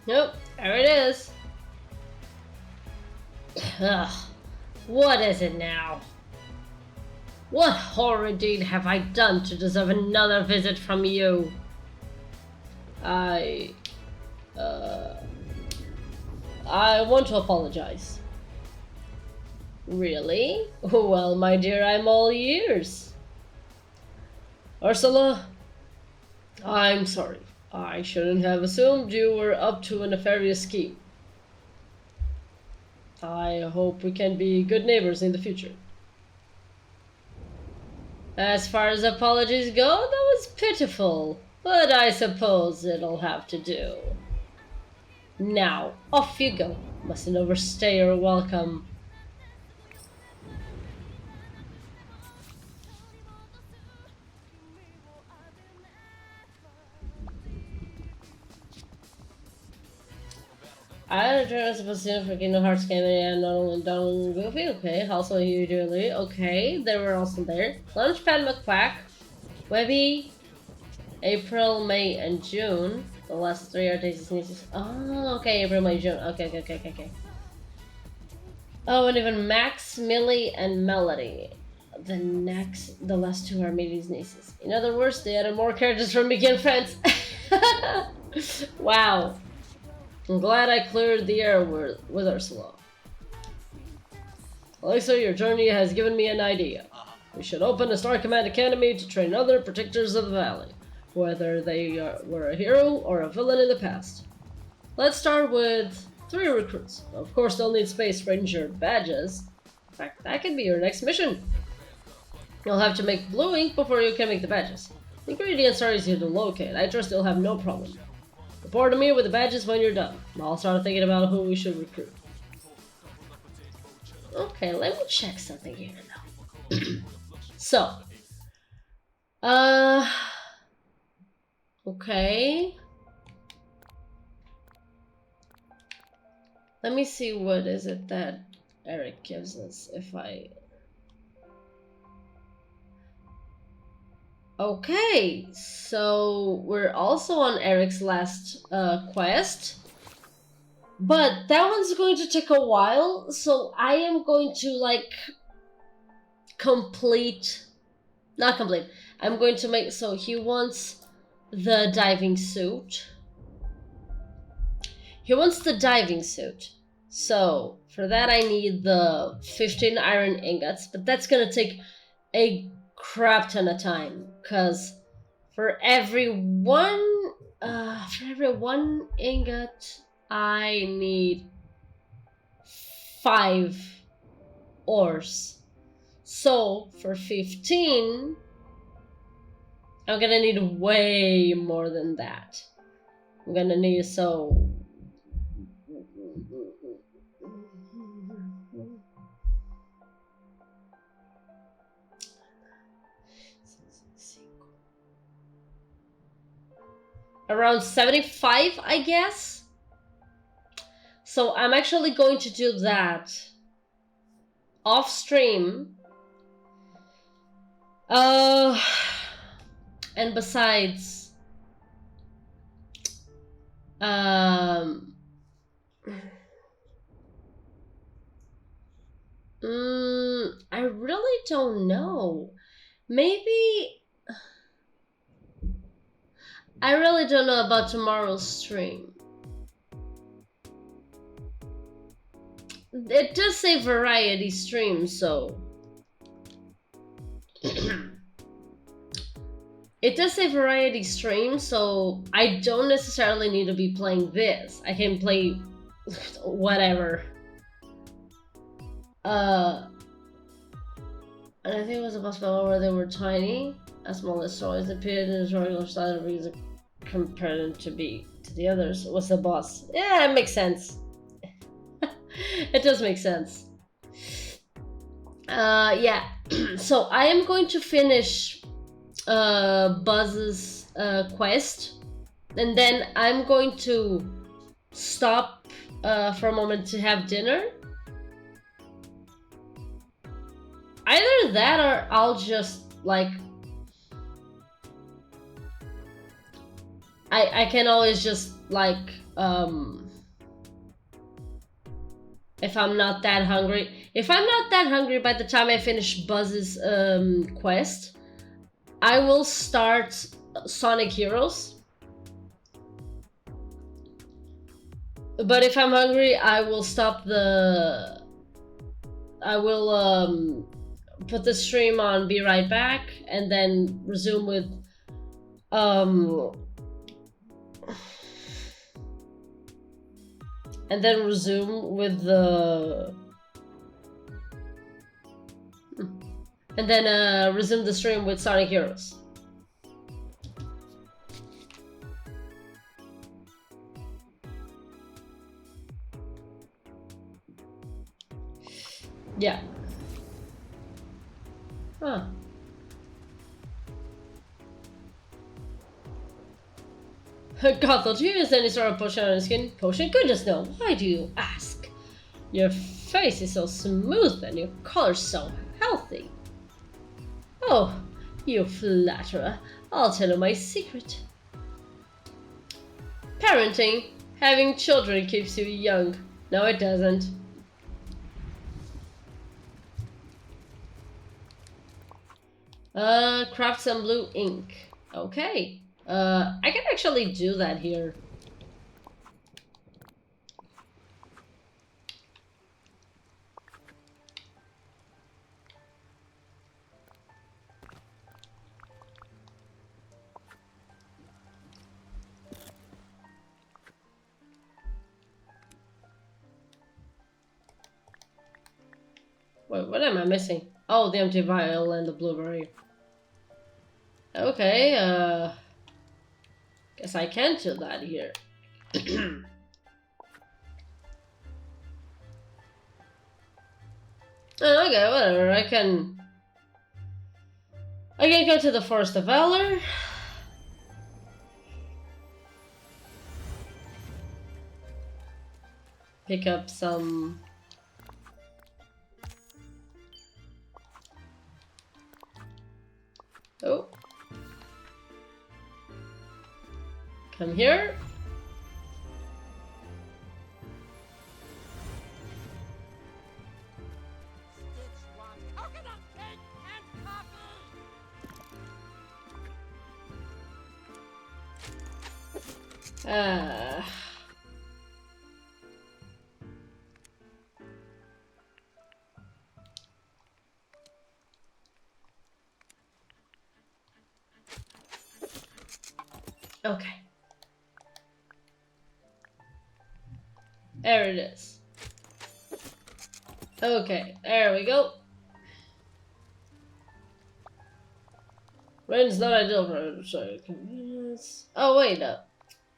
Nope, there it is. Ugh, what is it now? What horrid deed have I done to deserve another visit from you? I want to apologize. Really? Well, my dear, I'm all ears. Ursula, I'm sorry. I shouldn't have assumed you were up to a nefarious scheme. I hope we can be good neighbors in the future. As far as apologies go, that was pitiful, but I suppose it'll have to do. Now, off you go. Mustn't overstay your welcome. I returned supposed to for Kingdom Hearts game and not only Donald and Goofy, okay, also you Julie, okay, they were also there. Launchpad McQuack, Webby, April, May, and June. The last 3 are Daisy's nieces. Oh, okay, April, May, June. Okay. Oh, and even Max, Millie, and Melody. The last 2 are Millie's nieces. In other words, they added more characters from Begin Friends. Wow. I'm glad I cleared the air with Ursula. Alexa, your journey has given me an idea. We should open a Star Command Academy to train other protectors of the valley, whether they were a hero or a villain in the past. Let's start with 3 recruits. Of course, they'll need Space Ranger badges. In fact, that could be your next mission. You'll have to make blue ink before you can make the badges. The ingredients are easy to locate. I trust you'll have no problem. Report to me with the badges when you're done. I'll start thinking about who we should recruit. Okay, let me check something here now. So, okay. Let me see what is it that Eric gives us if I... Okay, so we're also on Eric's last quest, but that one's going to take a while, so I am going to like I'm going to make, so he wants the diving suit. So for that I need the 15 iron ingots, but that's gonna take a crap ton of time, because for every one ingot I need 5 ores. So for 15 I'm gonna need way more than that. I'm gonna need around 75, I guess. So I'm actually going to do that off stream. And besides, I really don't know. Maybe I really don't know about tomorrow's stream. It does say variety stream, so it does say variety stream, so I don't necessarily need to be playing this. I can play whatever. And I think it was a boss battle where they were tiny, as small as toys appeared in the regular style of reason compared to the others. What's the boss? Yeah, it makes sense. It does make sense. Yeah. So I am going to finish Buzz's quest, and then I'm going to stop for a moment to have dinner. Either that or I'll just like I can always just like if I'm not that hungry. If I'm not that hungry by the time I finish Buzz's quest, I will start Sonic Heroes. But if I'm hungry, I will stop the... I will put the stream on, be right back, and then resume with... and then resume with the... And then resume the stream with Sonic Heroes. Yeah. Huh. God, thought you used any sort of potion on your skin? Potion? Goodness no. Why do you ask? Your face is so smooth and your color's so healthy. Oh, you flatterer. I'll tell you my secret. Parenting. Having children keeps you young. No, it doesn't. Craft some blue ink. Okay. I can actually do that here. Wait, what am I missing? Oh, the empty vial and the blueberry. Okay, guess I can't do that here. Okay, whatever, I can go to the Forest of Valor. Pick up some... Oh. Come here. Okay. There it is. Okay, there we go. Rain's not ideal for convenience. Oh wait,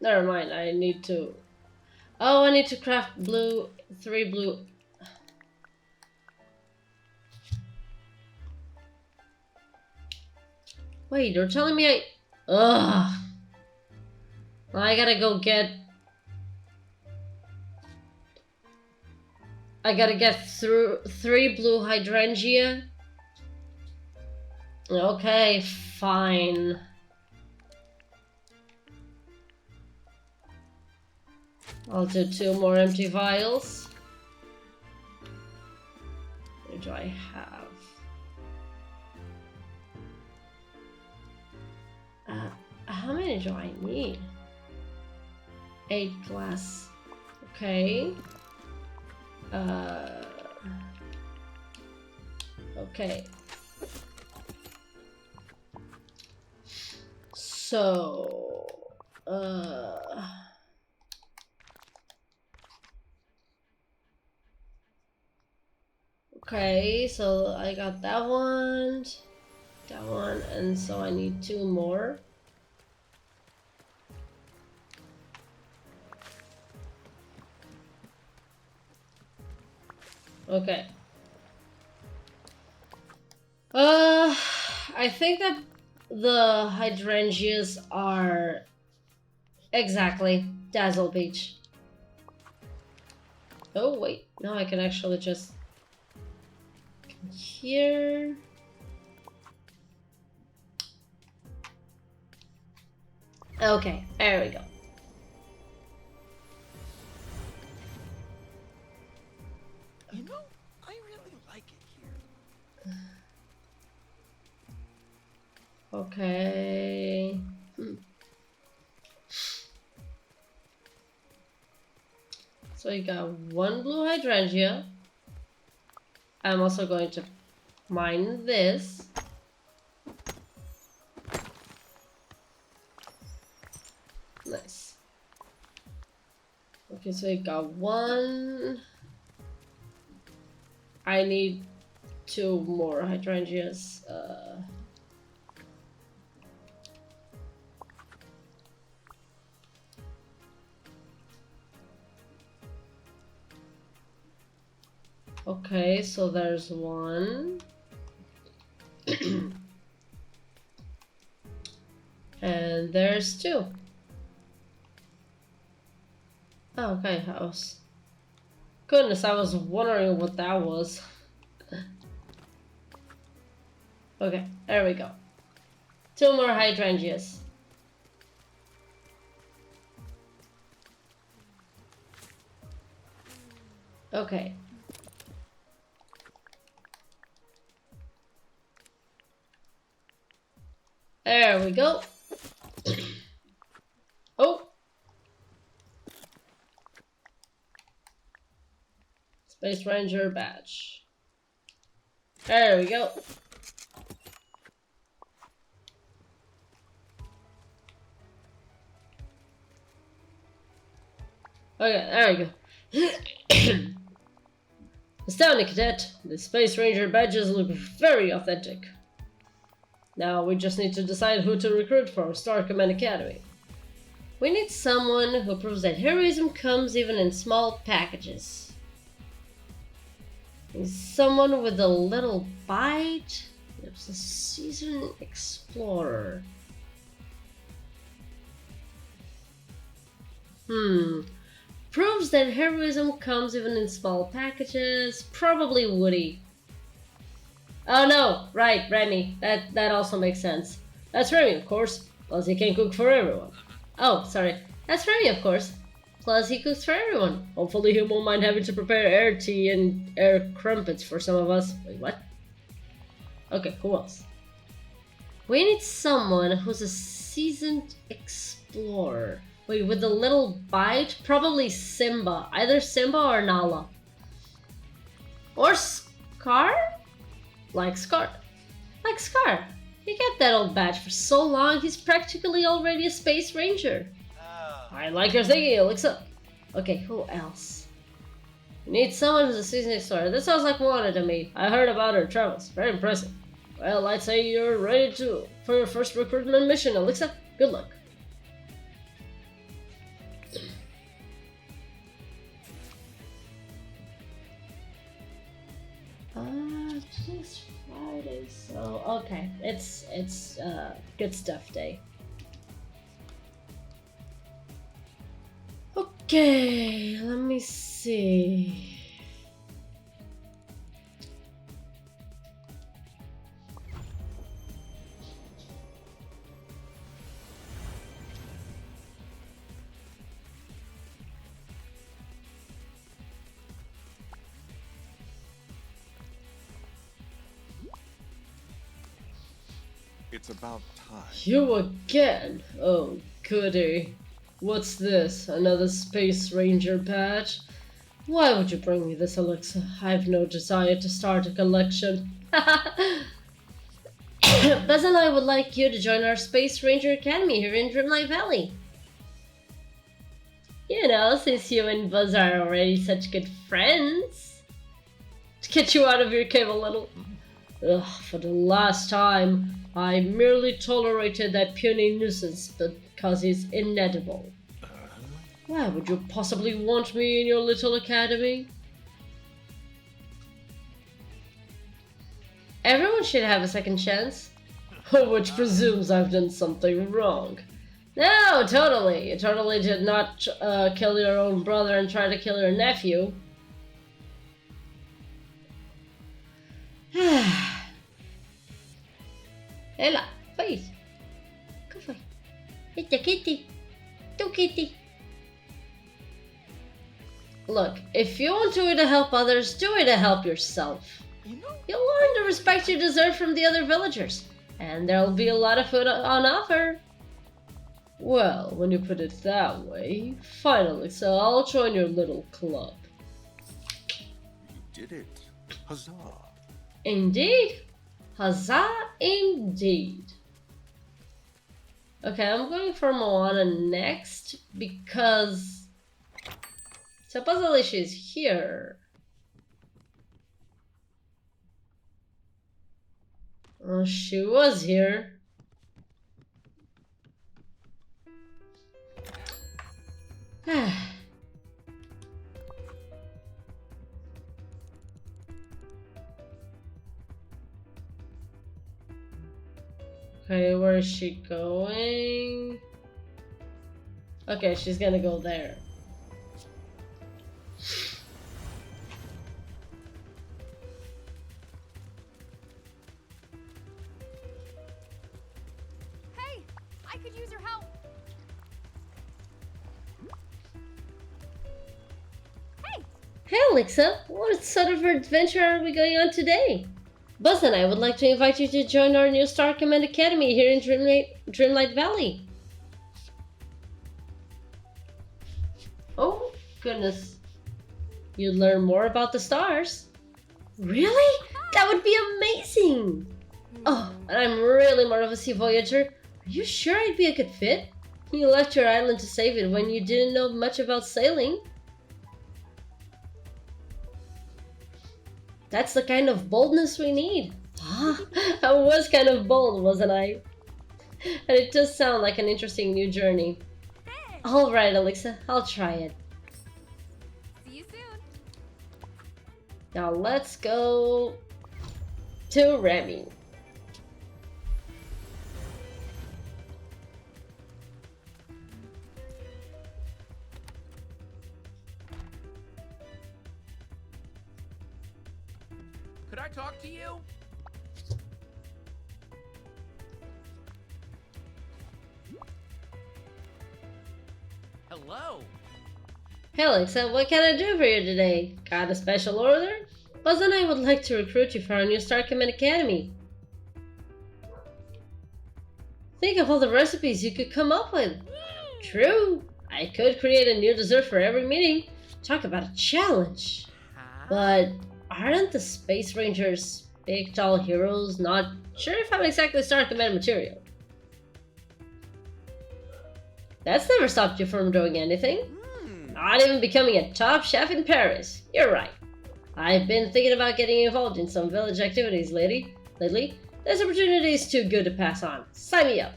never mind. I need to. Oh, I need to craft 3 blue. Wait, you're telling me ugh. I gotta go get... I gotta get through 3 blue hydrangea. Okay, fine. I'll do 2 more empty vials. What do I have? How many do I need? 8 glass. Okay. Okay. So, okay, so I got that one, and so I need 2 more. Okay. I think that the hydrangeas are exactly Dazzle Beach. Oh wait, now I can actually just here. Okay, there we go. You know, I really like it here. Okay. So you got one blue hydrangea. I'm also going to mine this. Nice. Okay, so you got one. I need 2 more hydrangeas. Okay, so there's 1. And there's 2. Oh, okay, house. Goodness, I was wondering what that was. Okay, there we go. 2 more hydrangeas. Okay. There we go. Oh! Space Ranger badge. There we go. Okay, there we go. Astounding, Cadet. The Space Ranger badges look very authentic. Now we just need to decide who to recruit for Star Command Academy. We need someone who proves that heroism comes even in small packages. Someone with a little bite. It's a seasoned explorer. Proves that heroism comes even in small packages. Probably Woody. Oh no, right, Remy. That also makes sense. That's Remy, of course. Plus he can cook for everyone. Oh, sorry. That's Remy, of course. Plus he cooks for everyone. Hopefully he won't mind having to prepare air tea and air crumpets for some of us. Wait, what? Okay, who else? We need someone who's a seasoned explorer. Wait, with a little bite? Probably Simba. Either Simba or Nala. Or Scar? Like Scar. Like Scar. He got that old badge for so long, he's practically already a Space Ranger. I like your thinking, Alexa. Okay, who else? We need someone who's a seasoned explorer. This sounds like Moana to me. I heard about her travels. Very impressive. Well, I'd say you're ready for your first recruitment mission, Alexa. Good luck. Today's Friday, so okay, it's good stuff day. Okay, let me see. It's about time. You again? Oh, goody. What's this? Another Space Ranger badge? Why would you bring me this, Alexa? I've no desire to start a collection. Buzz and I would like you to join our Space Ranger Academy here in Dreamlight Valley. You know, since you and Buzz are already such good friends. To get you out of your cave a little. Ugh, for the last time, I merely tolerated that puny nuisance because he's inedible. Why would you possibly want me in your little academy? Everyone should have a second chance. Which presumes I've done something wrong. No, totally. You totally did not kill your own brother and try to kill your nephew. Ela, foi isso? O que foi? Eita, Kitty. Tu, Kitty. Look, if you want to do it to help others, do it to help yourself. You know, You'll learn the respect you deserve from the other villagers. And there'll be a lot of food on offer. Well, when you put it that way, finally, so I'll join your little club. you did it. Huzzah. Indeed. Huzzah, indeed. Okay, I'm going for Moana next because supposedly she's here. Well, she was here. Okay, where is she going? Okay, she's gonna go there. Hey, I could use your help. Hey Alexa, what sort of adventure are we going on today? Buzz and I would like to invite you to join our new Star Command Academy here in Dreamlight Valley. Oh, goodness. You'd learn more about the stars. Really? That would be amazing! Oh, and I'm really more of a sea voyager. Are you sure I'd be a good fit? You left your island to save it when you didn't know much about sailing. That's the kind of boldness we need. I was kind of bold, wasn't I? And it does sound like an interesting new journey. Alright, Alexa, I'll try it. See you soon. Now let's go to Remy. Could I talk to you? Hello. Hey Alexa, what can I do for you today? Got a special order? Buzz and I would like to recruit you for our new Star Command Academy. Think of all the recipes you could come up with. True, I could create a new dessert for every meeting. Talk about a challenge. But aren't the Space Rangers big tall heroes? Not sure if I'm exactly Star Command material. That's never stopped you from doing anything. Not even becoming a top chef in Paris. You're right. I've been thinking about getting involved in some village activities lately. This opportunity is too good to pass on. Sign me up.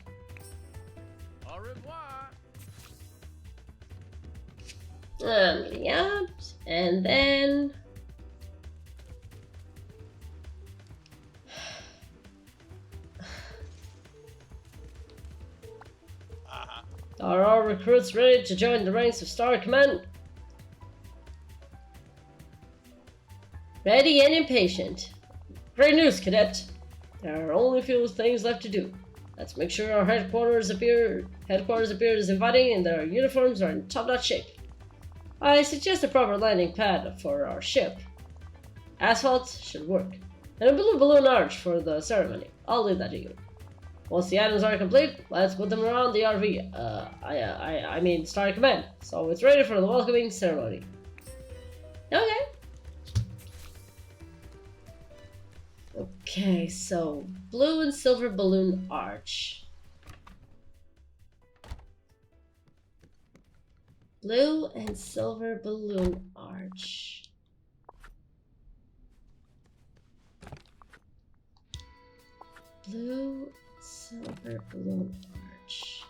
Au revoir. Yeah, and then... Are all recruits ready to join the ranks of Star Command? Ready and impatient. Great news, cadet. There are only a few things left to do. Let's make sure our headquarters appears inviting and that our uniforms are in top-notch shape. I suggest a proper landing pad for our ship. Asphalt should work. And a blue balloon arch for the ceremony. I'll leave that to you. Once the items are complete, let's put them around the RV. I mean Star Command. So it's ready for the welcoming ceremony. Okay. Okay, so blue and silver balloon arch. Blue and silver balloon arch. Blue, silver balloon arch.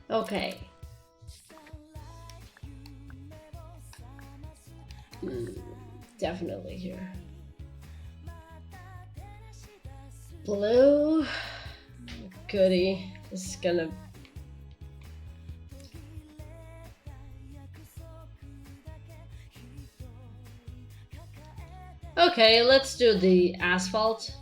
Okay. Definitely here. Blue. Goody. This is gonna. Okay, let's do the asphalt.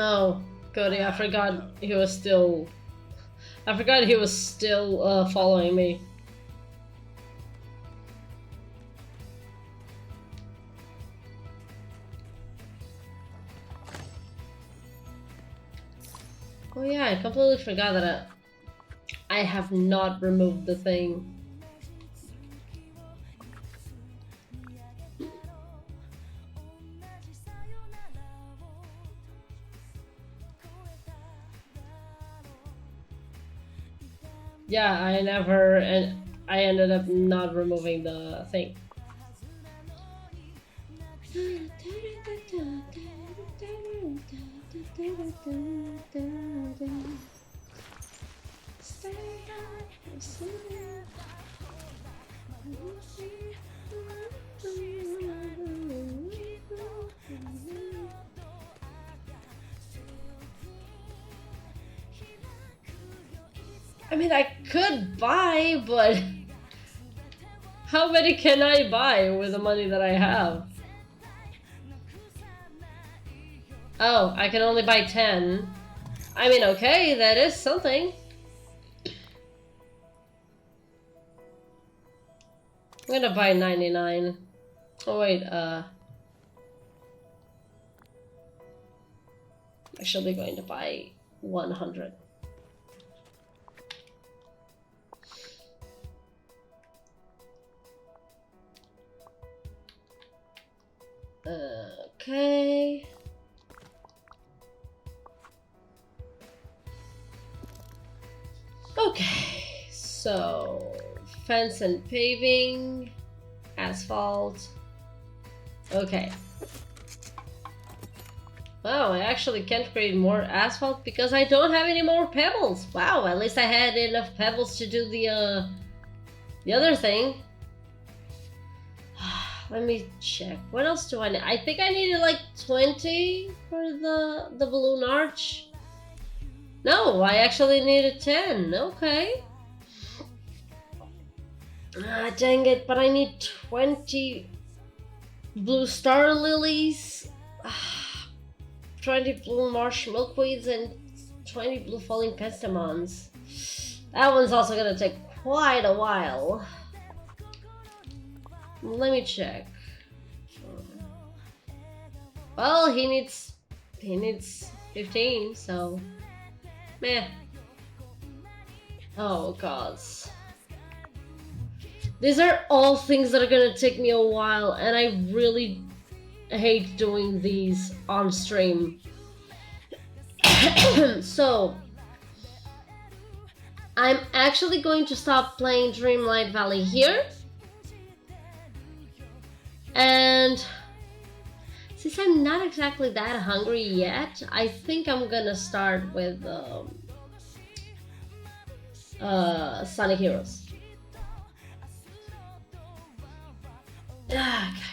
Oh, Cody, I forgot he was still following me. Oh yeah, I completely forgot that I have not removed the thing. Yeah, I ended up not removing the thing. I mean, I could buy, but how many can I buy with the money that I have? Oh, I can only buy 10. I mean, okay, that is something. I'm gonna buy 99. Oh wait, actually going to buy 100. Okay. Okay, so fence and paving, asphalt. Okay. Wow, I actually can't create more asphalt because I don't have any more pebbles. Wow, at least I had enough pebbles to do the other thing. Let me check. What else do I need? I think I needed like 20 for the balloon arch. No, I actually needed 10. Okay. Ah, dang it, but I need 20 blue star lilies, 20 blue marsh milkweeds, and 20 blue falling pestamons. That one's also gonna take quite a while. Let me check. Well, he needs 15, so meh. Oh gods. These are all things that are gonna take me a while, and I really hate doing these on stream. So I'm actually going to stop playing Dreamlight Valley here. And since I'm not exactly that hungry yet, I think I'm gonna start with Sonic Heroes. Okay.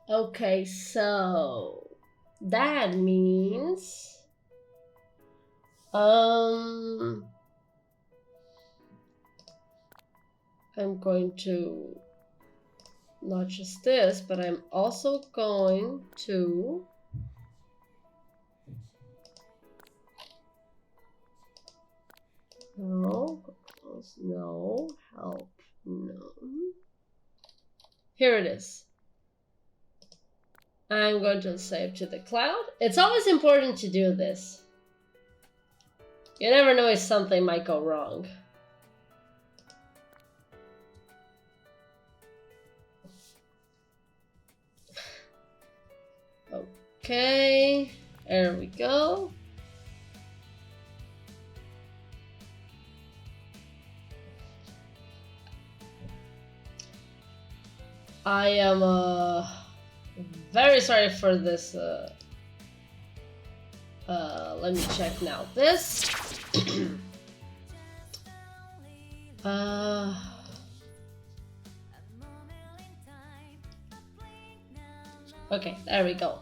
Okay, so that means I'm going to not just this, but I'm also going to no, help, no. Here it is. I'm going to save to the cloud. It's always important to do this. You never know if something might go wrong. Okay, there we go. I am very sorry for this. Let me check now. This. Okay, there we go.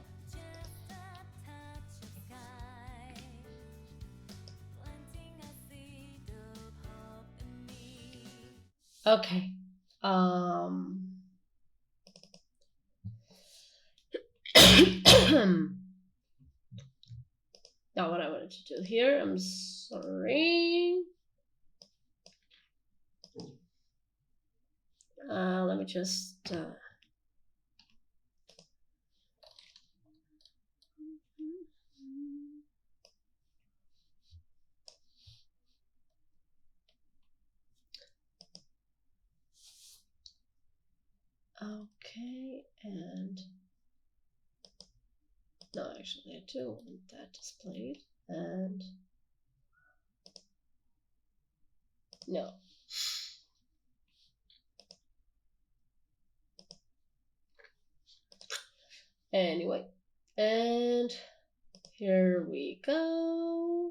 Okay. Not what I wanted to do here. I'm sorry. Let me just okay, and no, actually I do want that displayed, and no. Anyway, and here we go.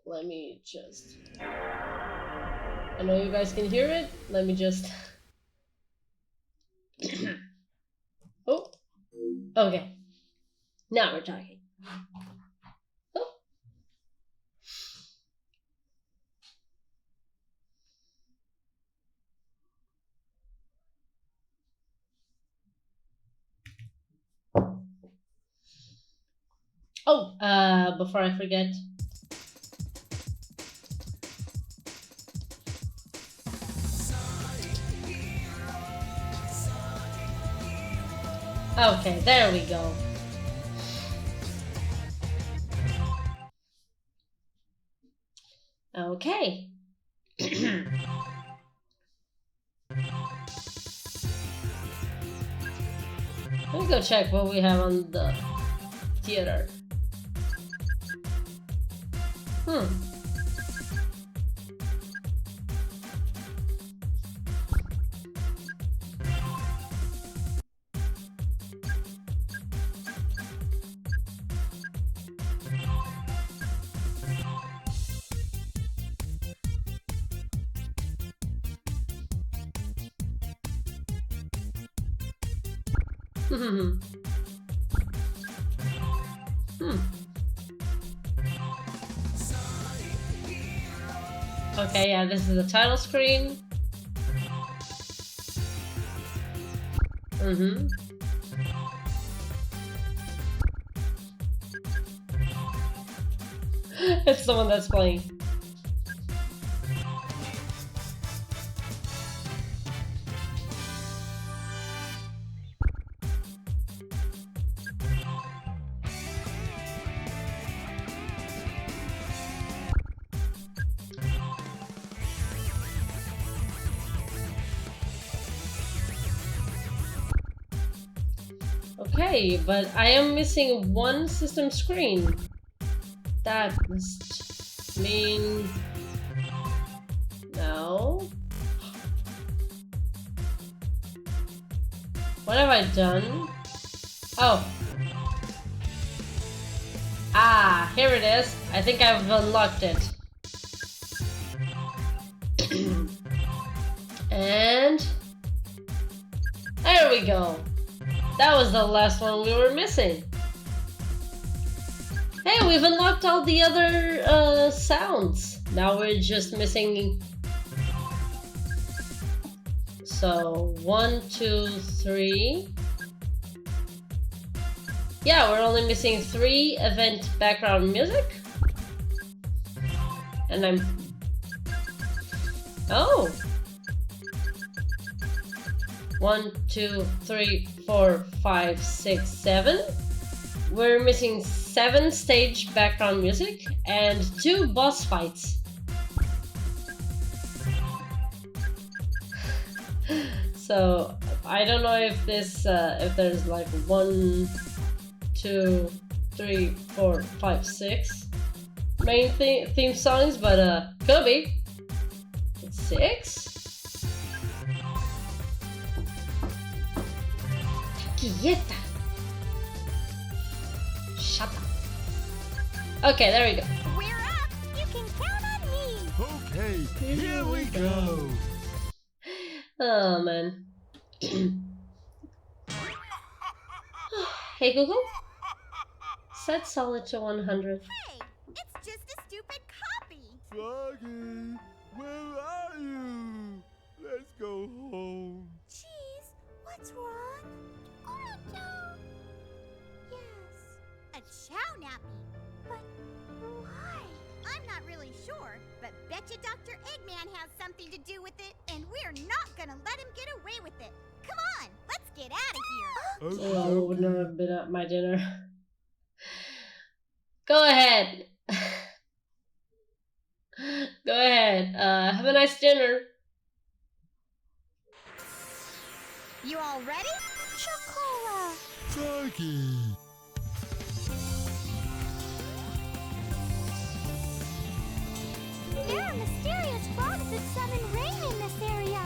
Let me just, I know you guys can hear it. Let me just, oh, okay. Now we're talking. Oh. Oh, before I forget. Okay, there we go. Okay. Let me go check what we have on the theater. Okay, yeah, this is the title screen. It's the one that's playing. Okay, but I am missing one system screen. That must mean... No. What have I done? Oh. Ah, here it is. I think I've unlocked it. And... There we go. That was the last one we were missing. Hey, we've unlocked all the other sounds. Now we're just missing. So 1, 2, 3. Yeah, we're only missing 3 event background music. And I'm... Oh! 1, 2, 3, 4, 5, 6, 7. We're missing 7 stage background music and 2 boss fights. So I don't know if this if there's like 1, 2, 3, 4, 5, 6 main theme songs, but could be 6. Quieta. Shut up. Okay, there we go. We're up. You can count on me. Okay, here we go. Oh man. Hey Google, set solid to 100. Hey, it's just a stupid copy. Froggy, where are you? Let's go home. Jeez, what's wrong? Yes, a chow nappy. But why? I'm not really sure, but betcha Dr. Eggman has something to do with it, and we're not gonna let him get away with it. Come on, let's get out of here. Oh, would not have been at my dinner. Go ahead. Go ahead. Have a nice dinner. You all ready? Chocola. Froggy. There are mysterious frogs that summon rain in this area.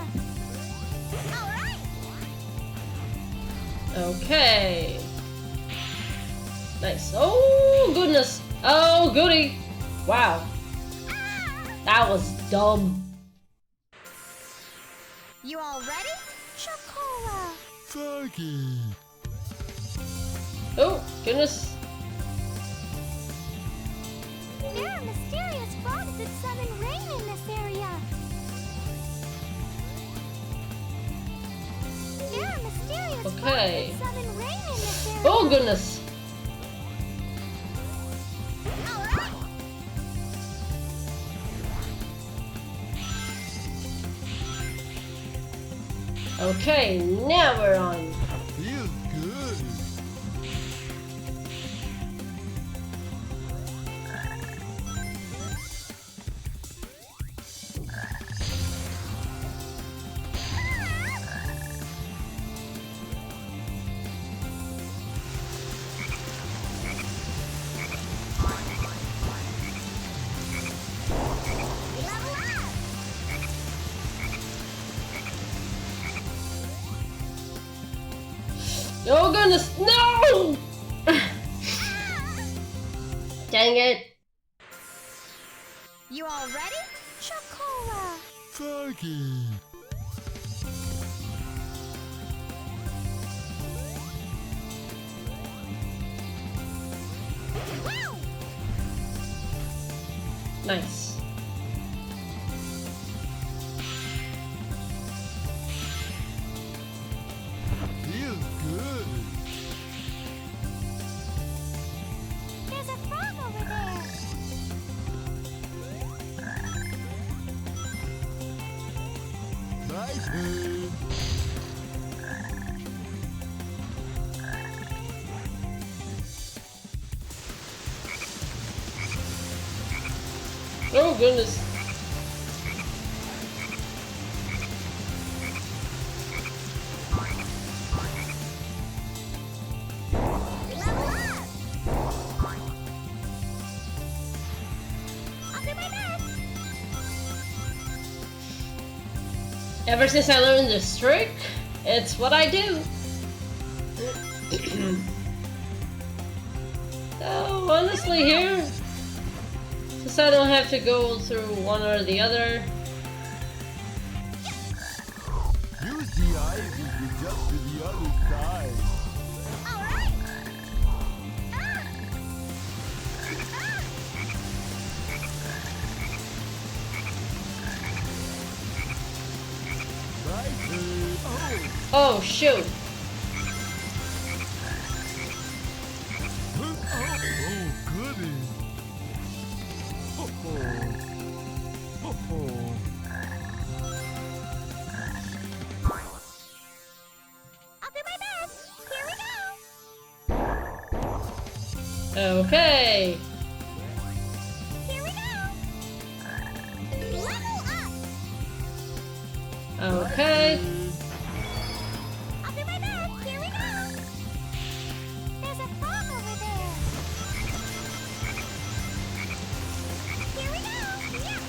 All right. Okay. Nice. Oh, goodness. Oh, goody. Wow. That was dumb. You all ready? Chocola. Froggy. Oh, goodness. There are mysterious frogs that summon rain in this area. There are mysterious frogs Okay. that summon rain in this area. Oh, goodness. All right. Okay, now we're on. Feels good. Oh goodness, no! Dang it. You all ready? Chocola. Froggy. Wow. Nice. Feels good. There's a frog over there. My turn. Oh goodness. Level up. I'll do my best. Ever since I learned this trick, it's what I do. So honestly here, since I don't have to go through one or the other, Use The ivy is up to the other side. All right. My turn. Oh shoot! Oh, goody. I'll do my best. Here we go. Okay. Here we go. Level up. Okay. I'll do my best. Here we go. There's a frog over there. Here we go. Yeah.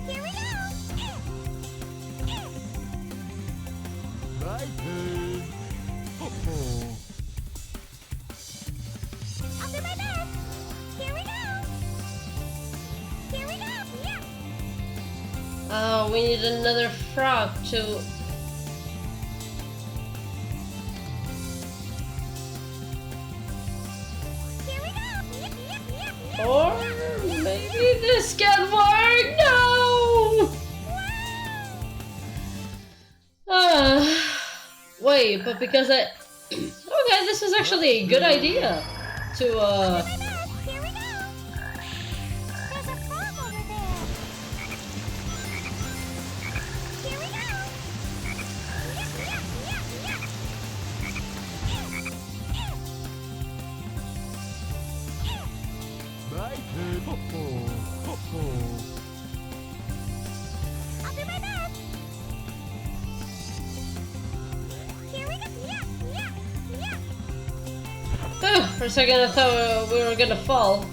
Here we go. My turn. I'll do my best. Here we go. Here we go. Yeah. Oh, we need another frog to. Here we go. Yep, yep, yep, yep. Or maybe this can work. No. Wait, but because I. Okay, this is actually a good idea to Here we go. There's a frog over there. Here we go. Yep, yep, yep, yep. My turn. I'll do my best. Here we go. Yep, yep, yep. For a second I thought we were gonna fall.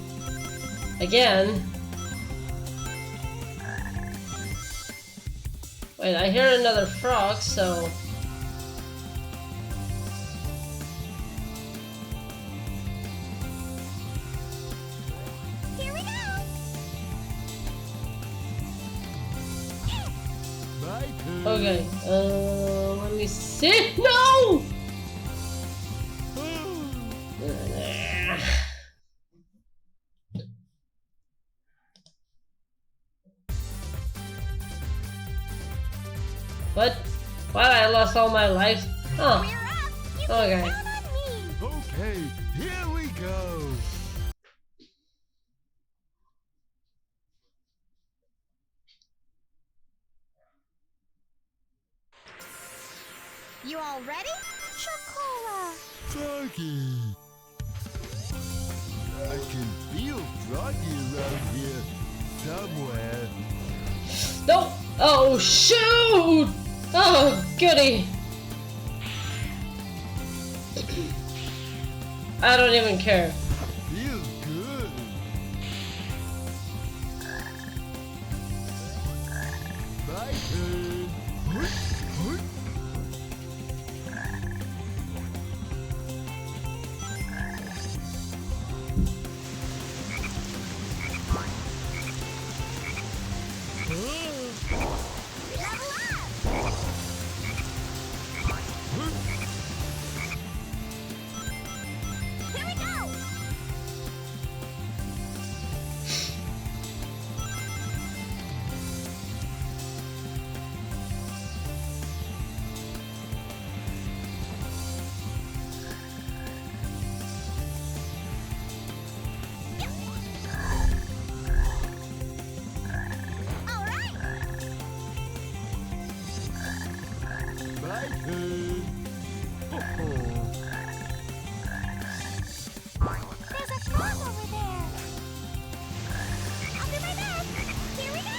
Again. Wait, I hear another frog, so... Here we go. My turn. Okay, let me see. No! What? Why I lost all my lives? Oh. Okay. Okay, here we go. You all ready? Chocola. Froggy. I can feel Froggy around here somewhere. No! Oh, shoot! Oh, goody! I don't even care. Feels good. My turn. Here we go. All right. My turn. There's a frog over there. I'll do my best. Here we go.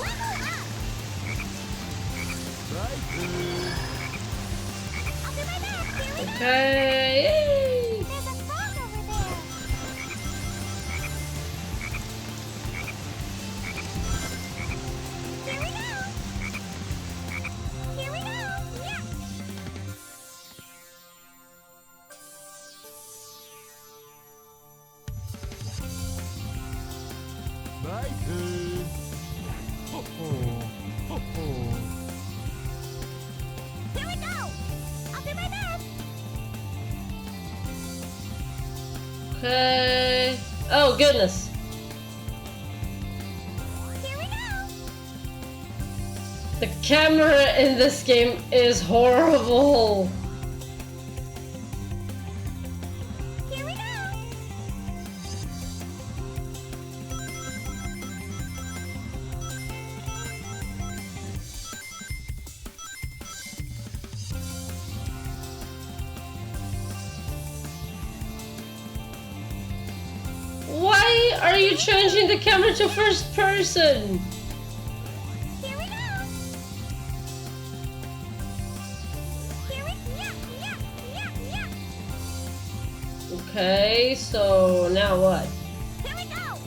Level up. My turn. I'll do my best. Here we go. Okay. There's a frog over there. Here we go. Here we go. Yeah. Okay. Oh, goodness. Here we go. The camera in this game is horrible. Here we go. Why are you changing the camera to first person? Here we go. Here we yeah. Okay, so now what? Here we go.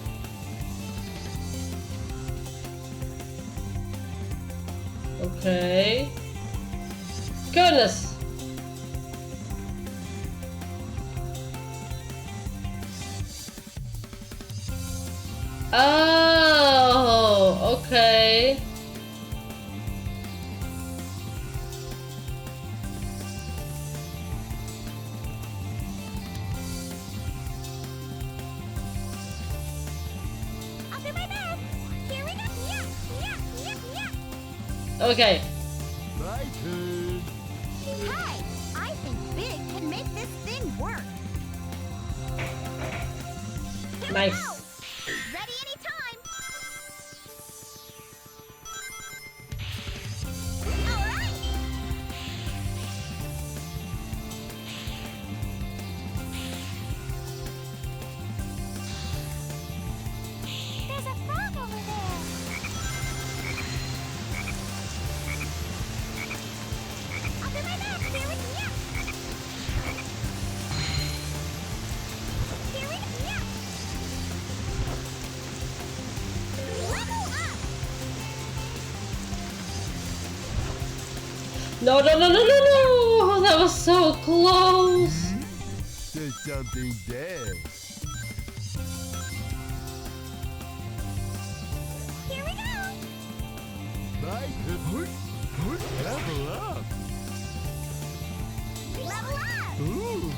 Okay. Goodness. Oh, okay. I'll do my best. Here we go. Yeah. Okay. My turn. Hey, I think Big can make this thing work. Here Nice. we go. Ready anytime. All right. There's a frog over there. I'll do my best. Here we go. Here we go. Level up. No, no, no, no, no, no! That was so close! There's something there. Here we go. My turn. Level up. Level up. Ooh.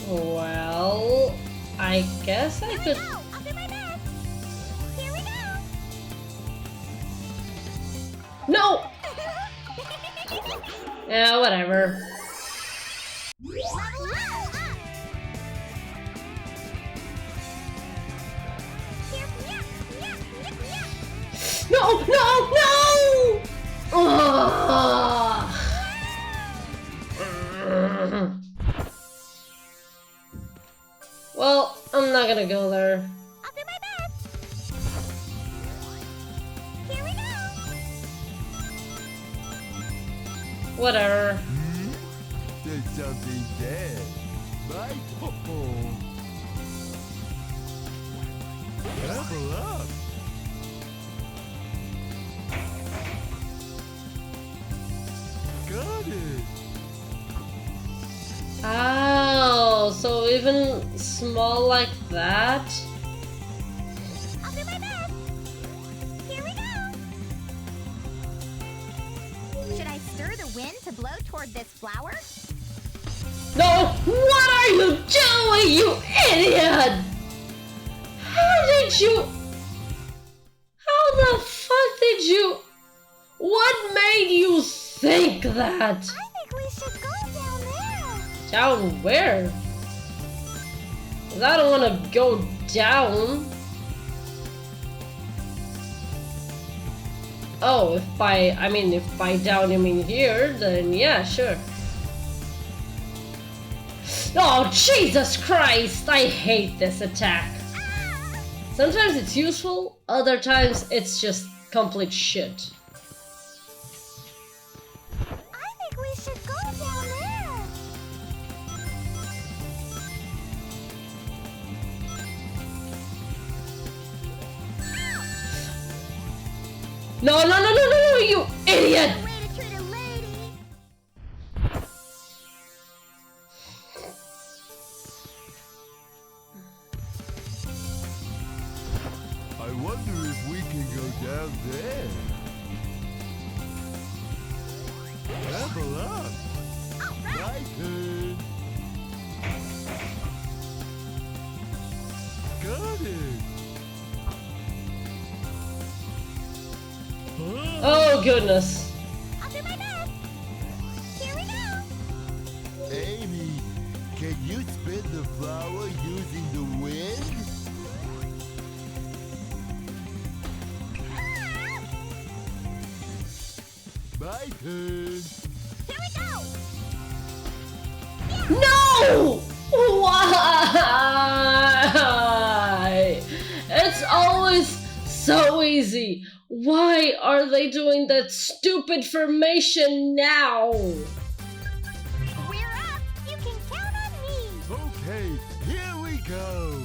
Well, I guess I could... Go. I'll do my best. Here we go. No! Yeah, whatever. Level up. Here, yeah. No, no, no! Ugh. Well, I'm not gonna go there. I'll do my best. Here we go. Whatever. There's something there. My turn. Level up. Got it. Oh, so even small like that? I'll do my best. Here we go. Should I stir the wind to blow toward this flower? No! What are you doing, you idiot? How did you... How the fuck did you... What made you think that? I think we should go down there. Down where? 'Cause I don't want to go down. Oh, if by down you mean here, then yeah, sure. Oh, Jesus Christ! I hate this attack. Sometimes it's useful, other times it's just complete shit. I think we should go down there. No, no, no, no, no, no, you idiot! Way to treat a lady. I wonder if we can go down there. Level up. All right. My turn. Got it. Oh goodness. I'll do my best. Here we go. Amy, can you spin the flower using the wind? My turn. Here we go. No! Why? It's always so easy. Why are they doing that stupid formation now? We're up. You can count on me. Okay, here we go.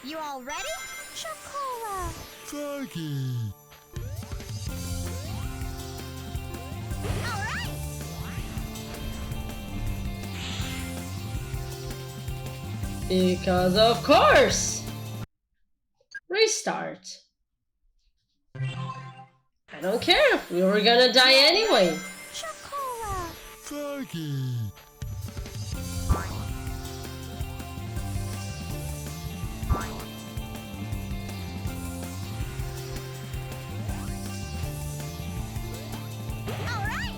You all ready? Chocola. Foggy. All right. Because of course. Restart. I don't care. We were gonna die anyway. Chocola. Foggy. All right.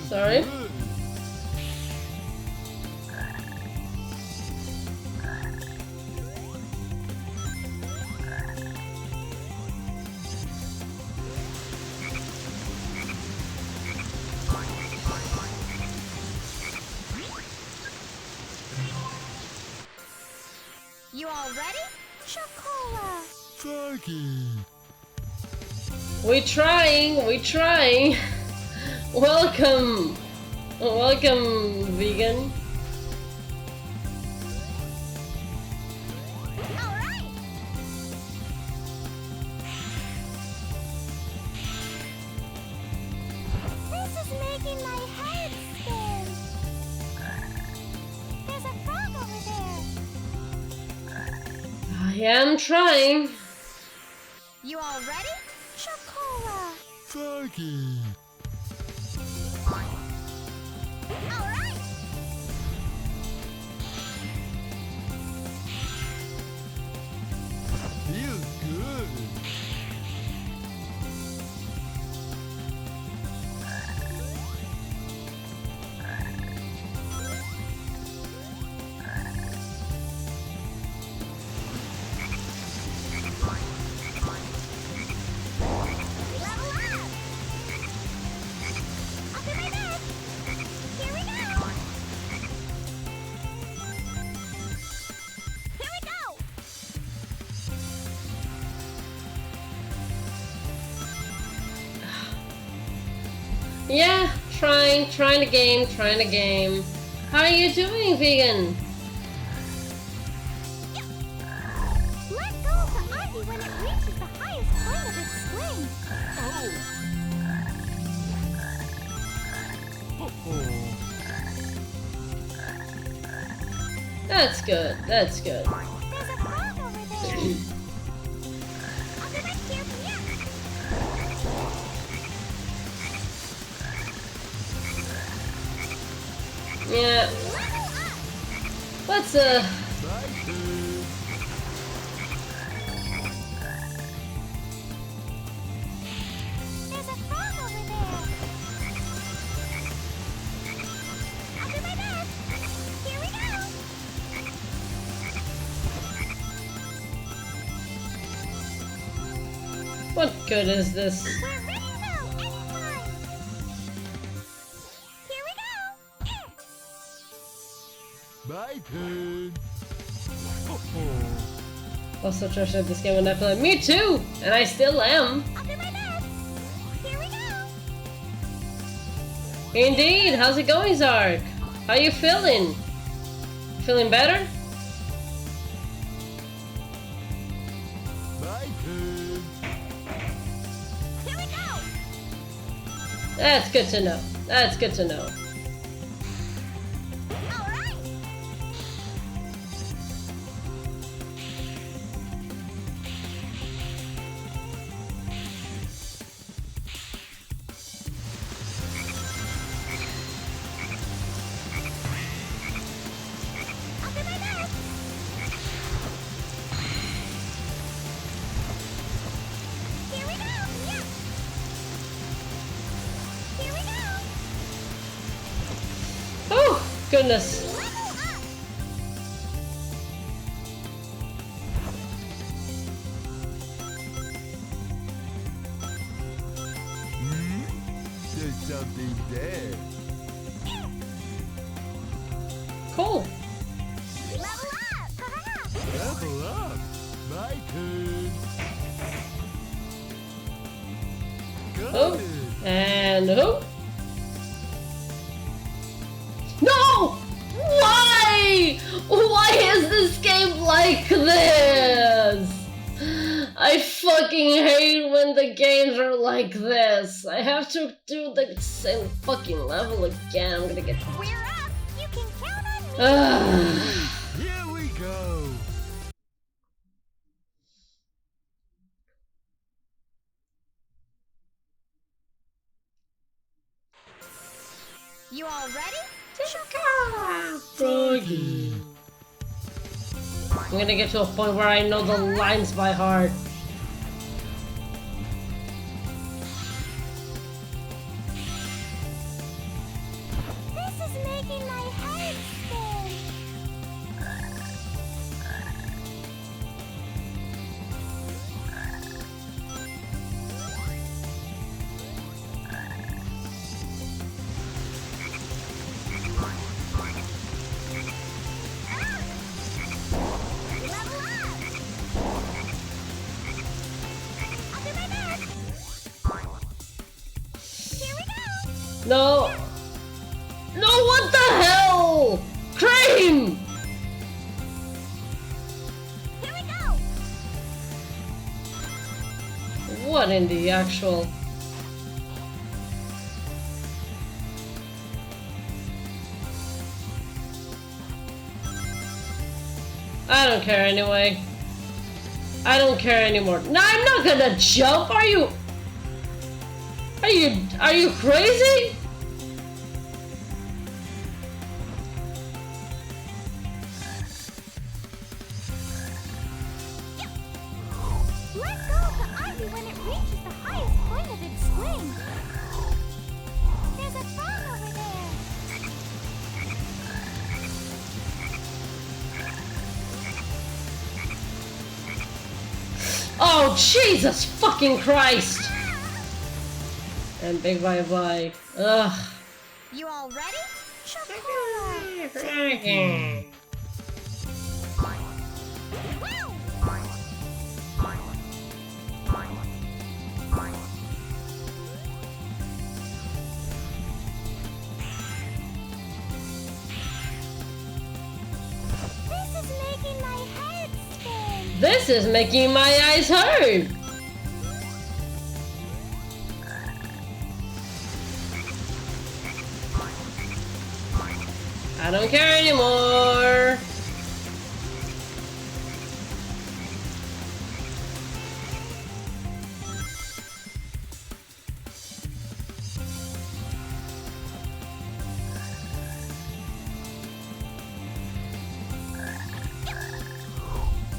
Sorry. You all ready? Chocola. Foggy. We trying. Welcome, vegan. All right. This is making my head spin. There's a frog over there. I am trying. You all ready? Chocola. Foggy. All right. Feels good. Yeah, trying the game. How are you doing, vegan? Let go of the ivy when it reaches the highest point of its swing. That's good. There's a frog over there. I'll be right here. Yeah. Let's There's a frog over there. I'll do my best. Here we go. What good is this? We're ready to go anytime. Here we go. My turn. Also trashed at this game and I feel like me too, and I still am. I'll do my best. Here we go. Indeed. How's it going, Zark? How you feeling? Feeling better? My turn. Here we go. That's good to know. That's good to know. Goodness. There's something there. Cool. Level up. My turn. Oh, and oh. No! Why? Why is this game like this? I fucking hate when the games are like this. I have to do the same fucking level again. I'm gonna get. We're up. You can count on me. Here we go. You all ready? Froggy. I'm gonna get to a point where I know the lines by heart. This is making my head spin. No. No, what the hell? Crane! Here we go. What in the actual... I don't care anyway. I don't care anymore. No, I'm not gonna jump. Are you crazy? Let go of the ivy when it reaches the highest point of its swing. There's a frog over there. Oh, Jesus fucking Christ! And big bye-bye. Ugh. You all ready? This is making my head spin. This is making my eyes hurt! I don't care anymore!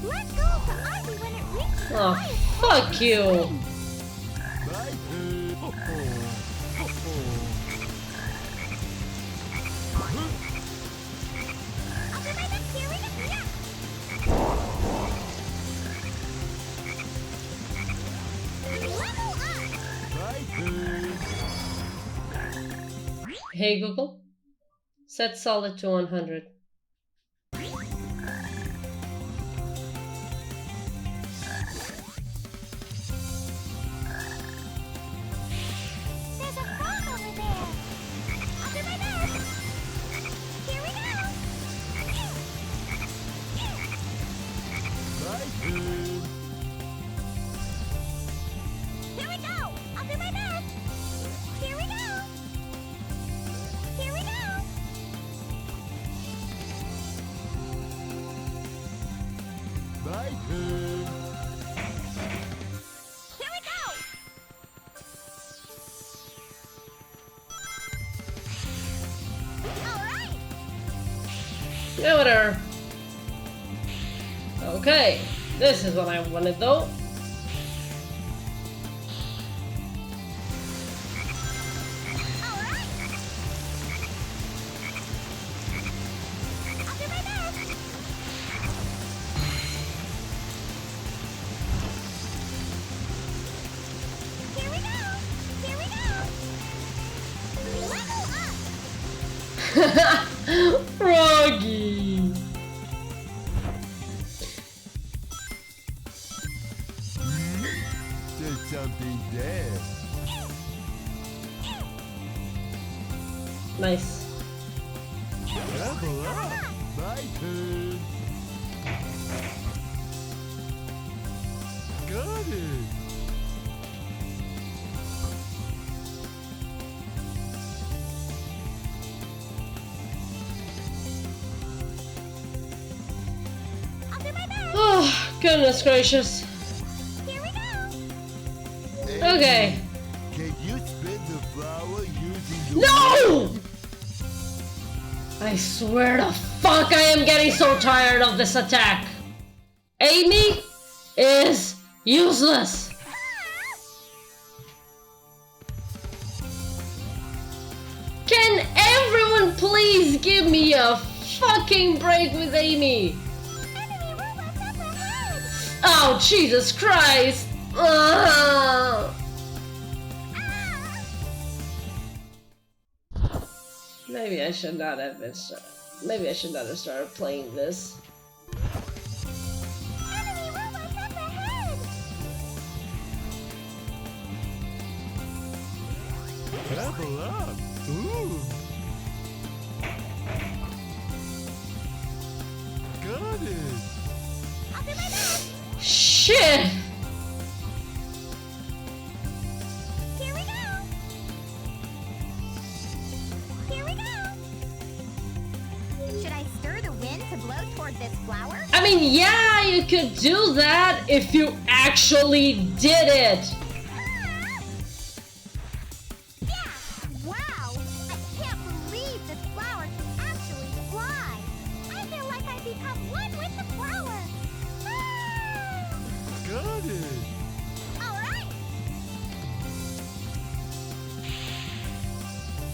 Let go of the ivy when it reaches the Oh, highest point fuck of you! its swing. I'll do my best. Here we go. Yeah. Level up. Hey Google, set solid to 100. There's a frog over there. I'll do my best. Here we go. Here we go. I'll do my best. Here we go. Here we go. My turn. Here we go. All right. Yeah, whatever. Okay, this is what I wanted though. All right. Froggy. There's something there. Nice. Level up. My turn. Got it. Oh, goodness gracious. Here we go. Okay. Can you spin the flower using the No! I swear to fuck I am getting so tired of this attack. Amy is useless. Can everyone please give me a fucking break with Amy? Oh, Jesus Christ! Maybe I should not have been maybe I should not have started playing this. Level up. Ooh. Got it. Shit! Here we go. Here we go. Should I stir the wind to blow toward this flower? I mean, yeah, you could do that if you actually did it. Yeah! Wow! I can't believe this flower can actually fly. I feel like I've become one with the flower. Got it. All right.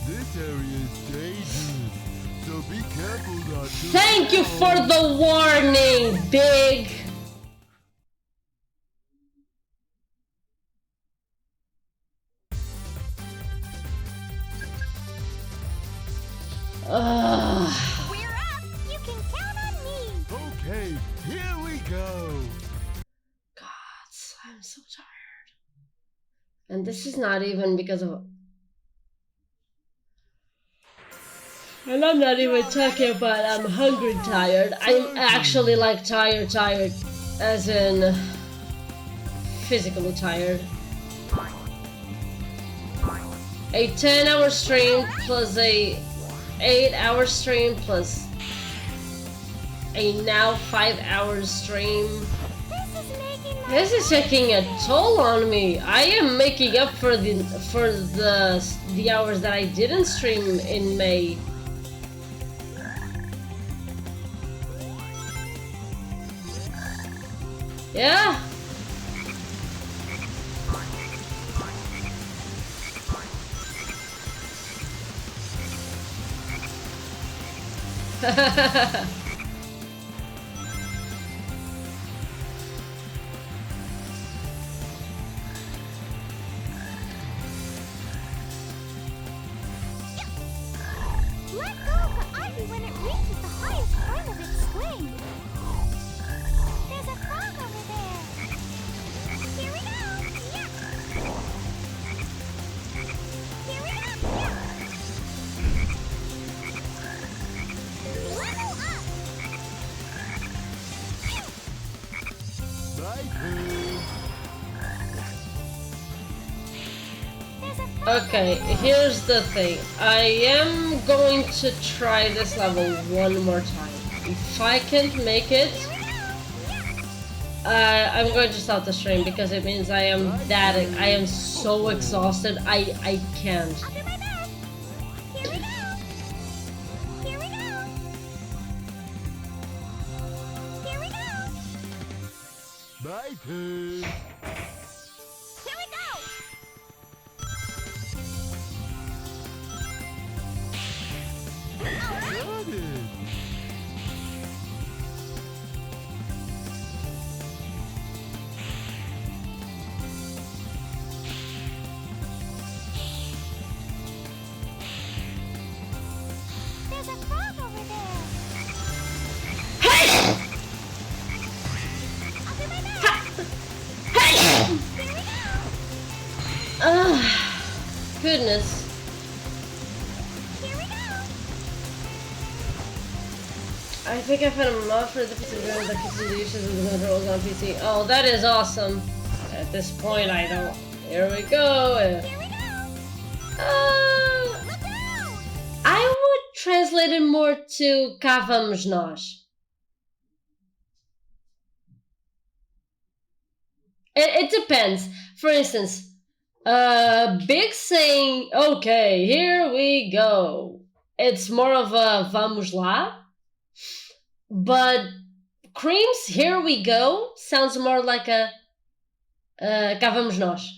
This area is dangerous, so be careful not to. Thank you for the warning, Big. Ugh. We're up. You can count on me. Okay, here we go. God, I'm so tired. And this is not even because of... And I'm not even talking about I'm hungry tired. I'm actually like tired, as in physically tired. A 10-hour stream plus a 8-hour stream plus a now 5-hour stream. This is taking a toll on me. I am making up for the hours that I didn't stream in May. Yeah. Let go of the ivy when it reaches the highest point of its swing. There's a frog over there. Here we go. Yeah. Here we go. Yeah. Level up. My turn. Okay, here's the thing. I am going to try this level one more time. If I can't make it, I'm going to stop the stream because it means I am so exhausted. I can't. Here we go. Here we go. Here we go. My turn. Here we go. Got it. There's Goodness. I think I found a mod for the PC version that can see the uses of the controls on PC. Oh, that is awesome. At this point, I don't. Here we go. I would translate it more to cá vamos nós. It depends. For instance, Big saying, okay, here we go. It's more of a vamos lá. But Cream's here we go sounds more like a cá vamos nós.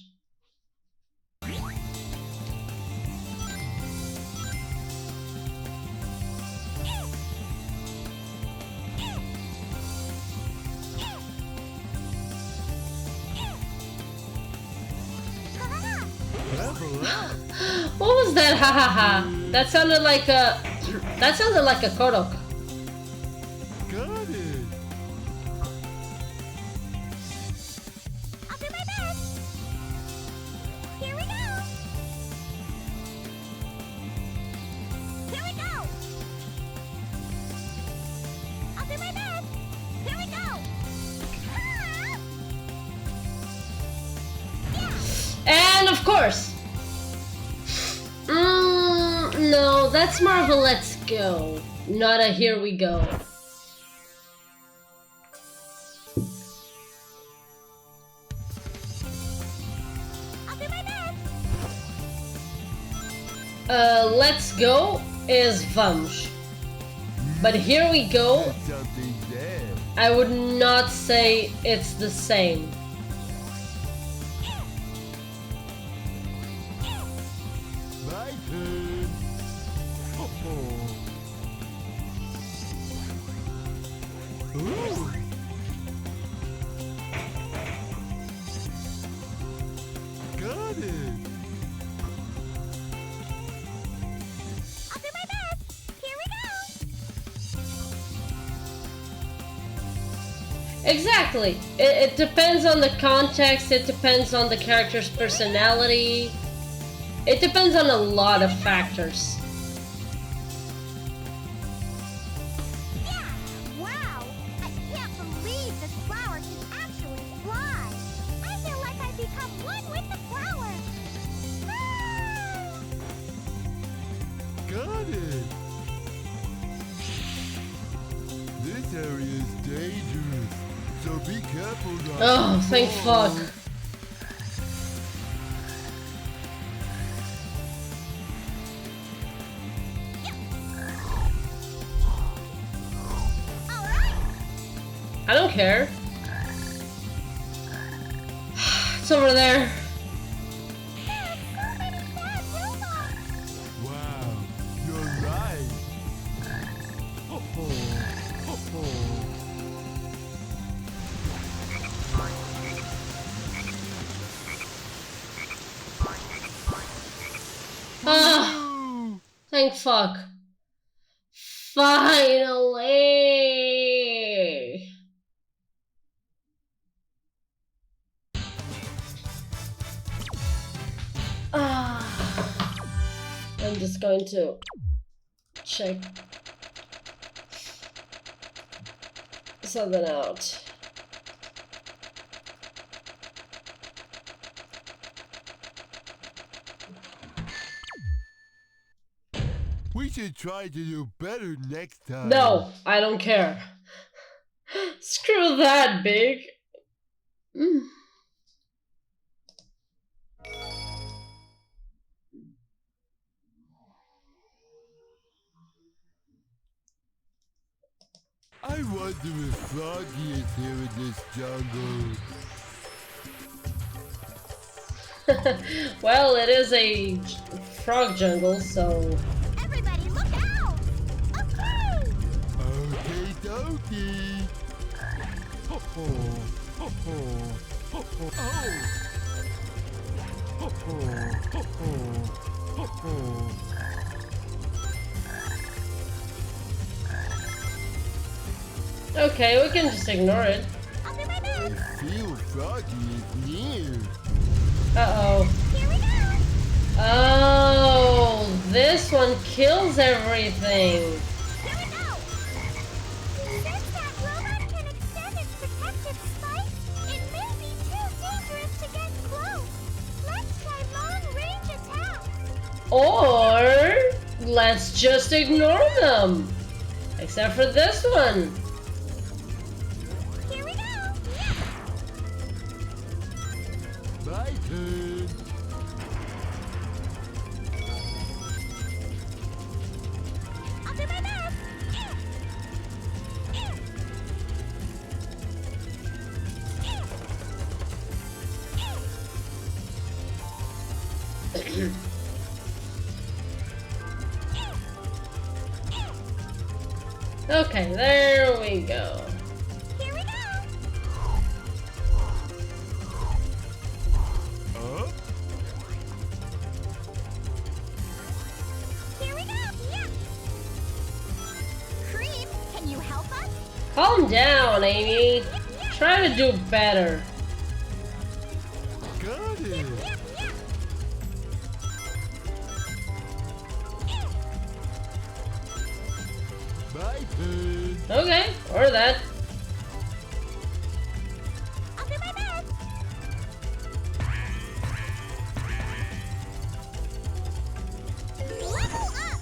What was that? Ha ha ha! That sounded like a korok. Got it. I'll do my best. Here we go. Here we go. I'll do my best. Here we go. And of course. No, that's more of a let's go, not a here we go. I'll do my best. Let's go is vamos. But here we go, I would not say it's the same. My turn. Ooh. Got it. I'll do my best. Here we go. Exactly. It depends on the context, it depends on the character's personality. It depends on a lot of factors. Yeah! Wow! I can't believe this flower can actually fly. I feel like I've become one with the flower. Ah! Got it. This area is dangerous, so be careful. Oh, thank fuck. I don't care. It's over there. Wow, you're right. Ah, thank fuck. Finally. I'm just going to check something out. We should try to do better next time. No, I don't care. Screw that, Big. I wonder if Froggy is here in this jungle. Well, it is a frog jungle, so... Everybody look out! Okay! Okay, dokie. Ho-ho, ho-ho, ho-ho. Oh! Ho-ho, ho-ho, ho-ho. Okay, we can just ignore it. I'll do my best. feel froggy near. Uh-oh. Here we go. Oh, this one kills everything. Here we go. Since that robot can extend its protective spikes, it may be too dangerous to get close. Let's try long-range attacks. Or let's just ignore them. Except for this one. Here we go. My turn. I'll do my best. Okay, there we go. Here we go. Here we go. Yeah. Cream, can you help us? Calm down, Amy. Try to do better. Got it. My turn. Okay, or that. I'll do my best. Level up.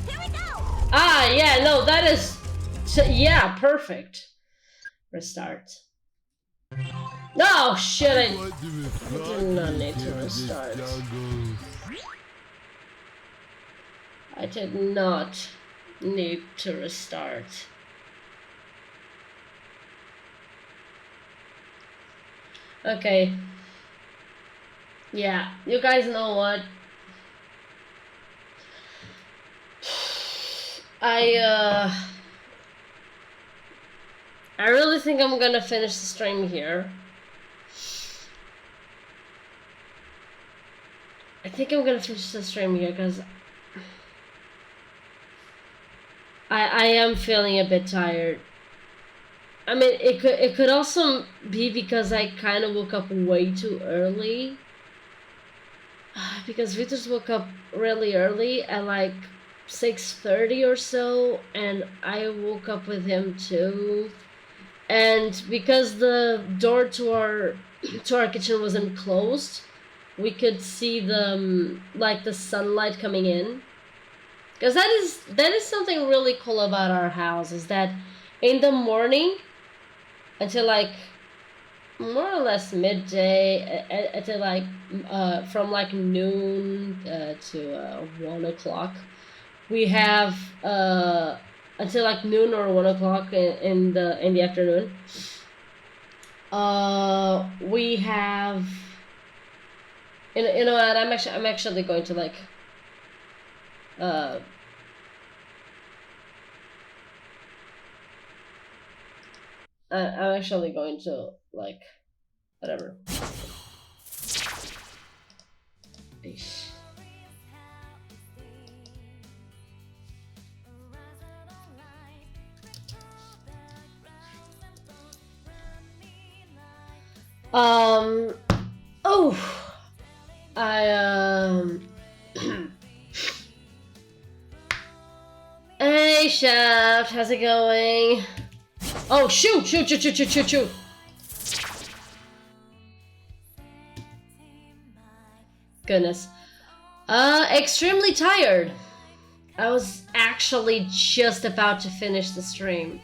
Here we go. Ah, yeah, no, that is... Yeah, perfect. Restart. Oh, shit, I do not need to restart. I did not need to restart. Okay. Yeah, you guys know what? I really think I'm gonna finish the stream here. I think I'm gonna finish the stream here because I am feeling a bit tired. I mean, it could also be because I kind of woke up way too early. Because Vitus woke up really early at like 6:30 or so, and I woke up with him too. And because the door to our kitchen wasn't closed, we could see the like the sunlight coming in. Because that is something really cool about our house, is that in the morning until like more or less midday, until like from like noon to 1 o'clock, we have until like noon or 1 o'clock in the afternoon. We have, you know what? I'm actually going to like I'm actually going to like whatever. Eesh. Oh, Hey, Chef, how's it going? Oh, shoot! Goodness. Extremely tired. I was actually just about to finish the stream.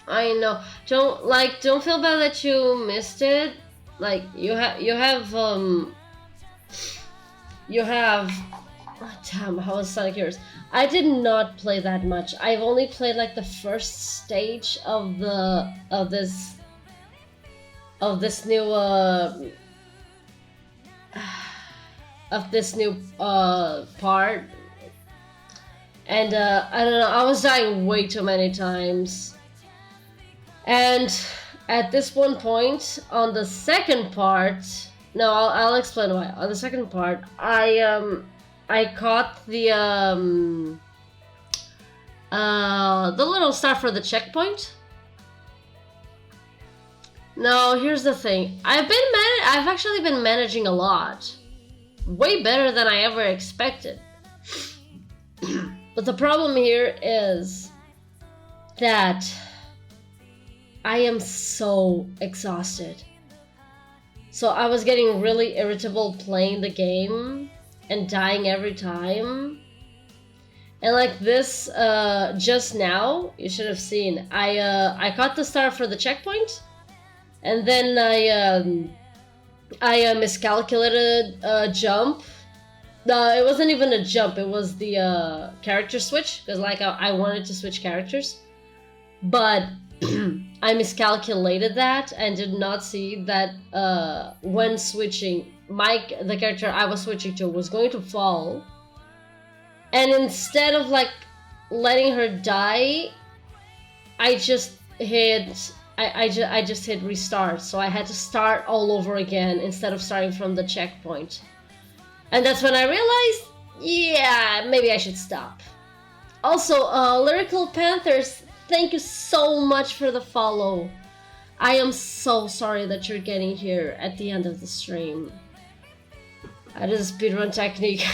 I know. Don't feel bad that you missed it. Like you have oh, damn, how was Sonic Heroes? I did not play that much. I've only played like the first stage of this new part. And I don't know, I was dying way too many times. And at this one point on the second part, No, I'll explain why. On the second part, I caught the little star for the checkpoint. No, here's the thing. I've actually been managing a lot, way better than I ever expected. But the problem here is that I am so exhausted. So I was getting really irritable playing the game and dying every time. And like this, just now, you should have seen, I caught the star for the checkpoint, and then I miscalculated a jump. It wasn't even a jump, it was the character switch, because like I wanted to switch characters. But I miscalculated that and did not see that when switching, the character I was switching to was going to fall. And instead of like letting her die, I just hit I just hit restart. So I had to start all over again instead of starting from the checkpoint. And that's when I realized, yeah, maybe I should stop. Also, Lyrical Panthers, thank you so much for the follow. I am so sorry that you're getting here at the end of the stream. That is a speedrun technique.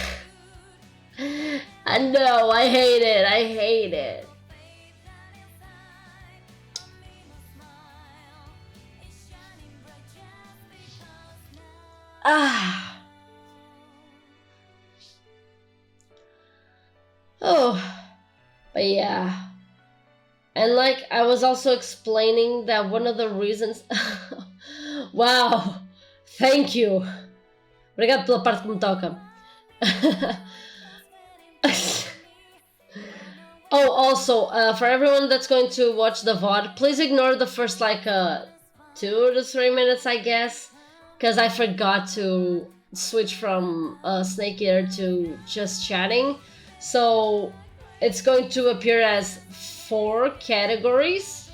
I know, I hate it, I hate it. Ah. Oh, but yeah. And like, I was also explaining that one of the reasons... Wow, thank you. Obrigado pela parte que me toca. Oh, also, for everyone that's going to watch the VOD, please ignore the first like 2 to 3 minutes, I guess, because I forgot to switch from Snake Eater to just chatting. So it's going to appear as 4 categories,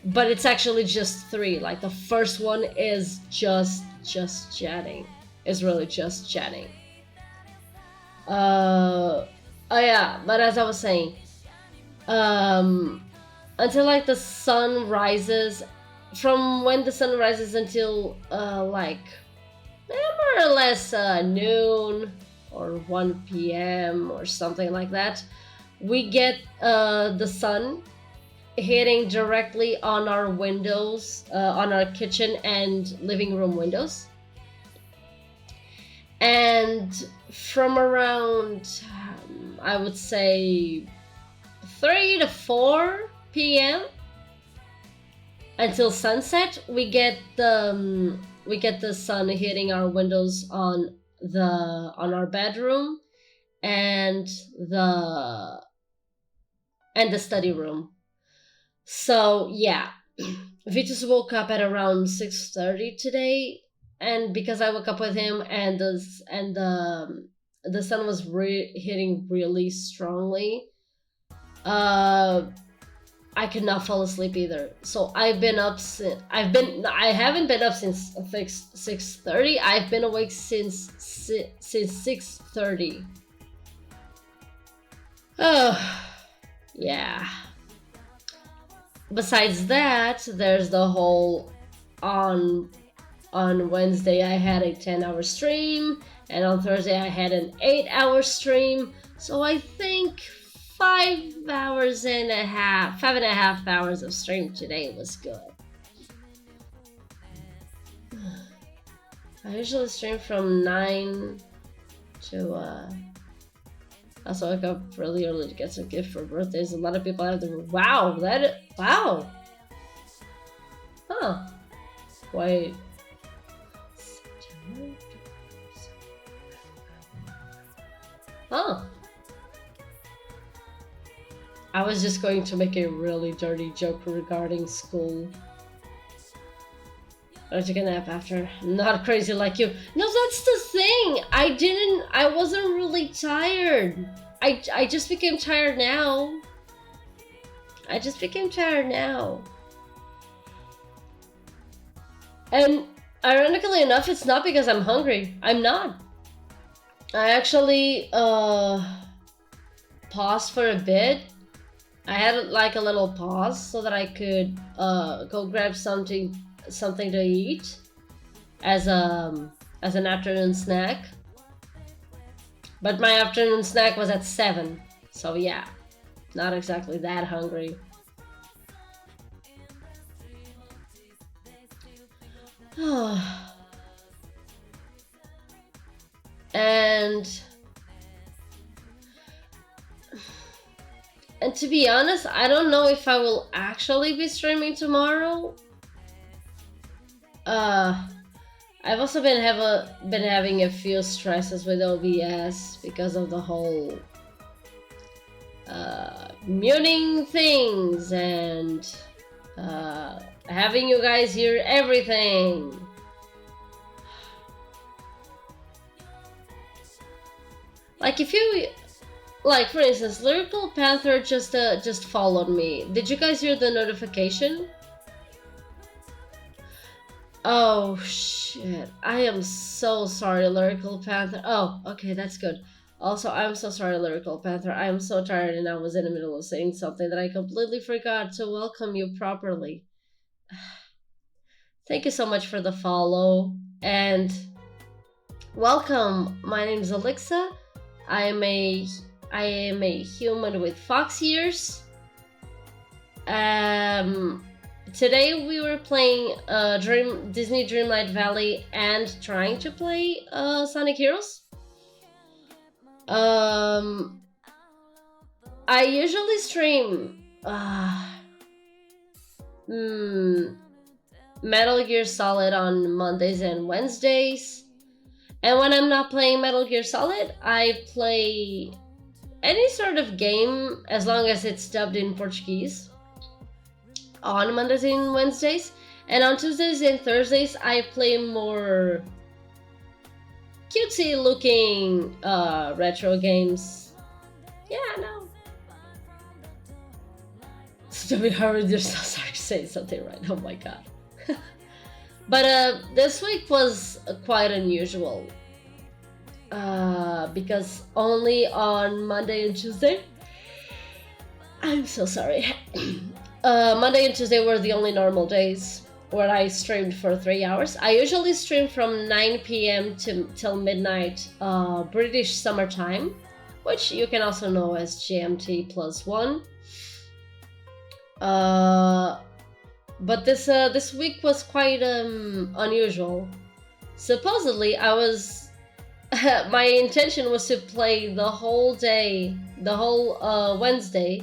but it's actually just 3. Like the first one is just chatting. It's really just chatting. Oh yeah, but as I was saying, until like the sun rises, from when the sun rises until like more or less noon or 1 p.m. or something like that, we get the sun hitting directly on our windows, on our kitchen and living room windows. And from around, I would say 3 to 4 p.m. until sunset, we get the sun hitting our windows on our bedroom and the study room. So yeah, Vitus woke up at around 6:30 today, and because I woke up with him and the sun was hitting really strongly, I could not fall asleep either. So I haven't been up since 6:30. I've been awake since 6:30. Oh, yeah. Besides that, there's the whole on Wednesday I had a 10-hour stream, and on Thursday I had an 8-hour stream. So I think 5.5 hours of stream today was good. I usually stream from 9 to I also wake up really early to get some gift for birthdays. A lot of people have the wow. Huh. Wait. Huh. I was just going to make a really dirty joke regarding school. I took a nap after. Not crazy like you. No, that's the thing. I wasn't really tired. I just became tired now. And Ironically enough, it's not because I'm hungry. I'm not. I actually paused for a bit. I had like a little pause so that I could go grab something to eat as an afternoon snack. But my afternoon snack was at 7, so yeah, not exactly that hungry. And to be honest, I don't know if I will actually be streaming tomorrow. I've also been having a few stresses with OBS because of the whole muting things and having you guys hear everything. Like if you, like for instance, Lyrical Panther just followed me. Did you guys hear the notification? Oh shit, I am so sorry, Lyrical Panther. Oh, okay, that's good. Also, I'm so sorry, Lyrical Panther. I am so tired and I was in the middle of saying something that I completely forgot to welcome you properly. Thank you so much for the follow and welcome. My name is Alexa. I am a human with fox ears. Today we were playing Disney Dreamlight Valley and trying to play Sonic Heroes. I usually stream Metal Gear Solid on Mondays and Wednesdays. And when I'm not playing Metal Gear Solid, I play any sort of game as long as it's dubbed in Portuguese on Mondays and Wednesdays. And on Tuesdays and Thursdays, I play more cutesy looking retro games. Yeah, no. Stupid Harvard, you're so sorry to say something right. Oh my god. But this week was quite unusual because only on Monday and Tuesday, I'm so sorry. Monday and Tuesday were the only normal days where I streamed for 3 hours. I usually stream from 9 p.m. till midnight British Summer Time, which you can also know as GMT +1. But this week was quite unusual. Supposedly, I was my intention was to play the whole day, the whole Wednesday,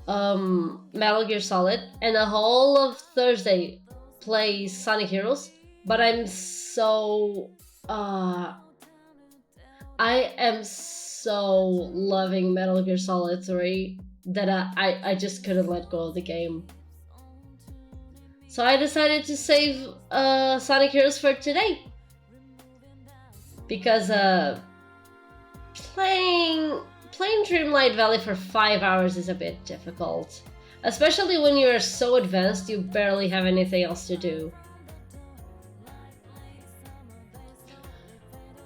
Metal Gear Solid, and the whole of Thursday play Sonic Heroes. But I'm so I am so loving Metal Gear Solid 3 that I just couldn't let go of the game. So I decided to save Sonic Heroes for today. Because playing Dreamlight Valley for 5 hours is a bit difficult. Especially when you're so advanced you barely have anything else to do.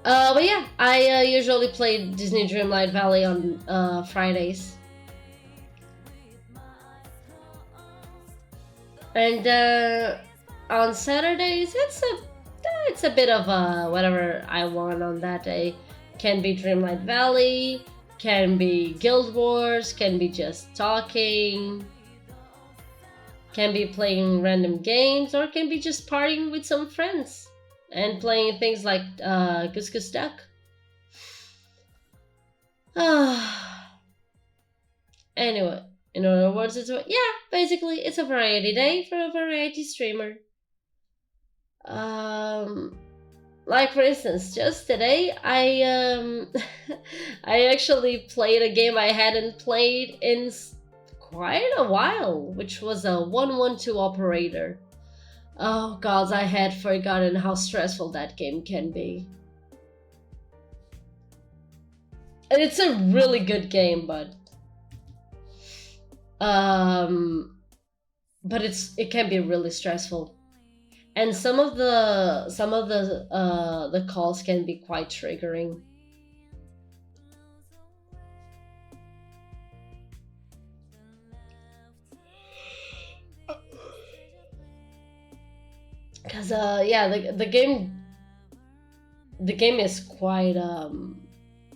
But yeah, I usually play Disney Dreamlight Valley on Fridays. And on Saturdays, it's a bit of whatever I want on that day. Can be Dreamlight Valley, can be Guild Wars, can be just talking, can be playing random games, or can be just partying with some friends and playing things like Goose Goose Duck. Anyway. In other words, basically it's a variety day for a variety streamer. Like for instance, just today I I actually played a game I hadn't played in quite a while, which was a 1-1-2 operator. Oh god, I had forgotten how stressful that game can be. And it's a really good game, but it can be really stressful. and some of the calls can be quite triggering. Because yeah, the game is quite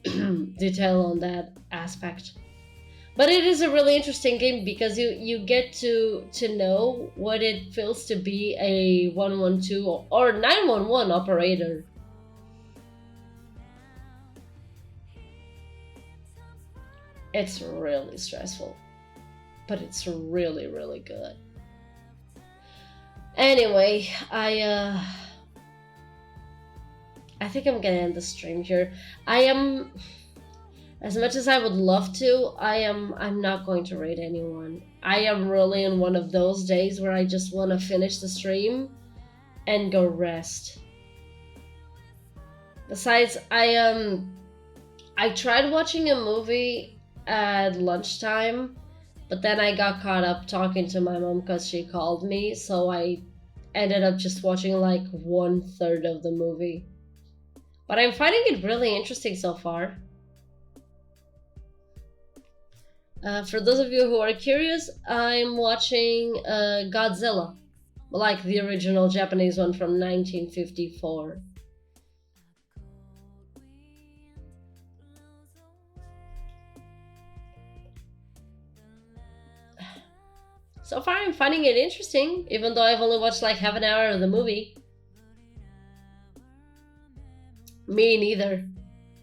detailed on that aspect. But it is a really interesting game because you get to know what it feels to be a 112 or 911 operator. It's really stressful, but it's really, really good. Anyway, I think I'm gonna end the stream here. I am, as much as I would love to, I'm not going to raid anyone. I am really in one of those days where I just want to finish the stream and go rest. Besides, I tried watching a movie at lunchtime, but then I got caught up talking to my mom because she called me, so I ended up just watching like 1/3 of the movie. But I'm finding it really interesting so far. For those of you who are curious, I'm watching Godzilla, like the original Japanese one from 1954. So far I'm finding it interesting, even though I've only watched like half an hour of the movie. Me neither.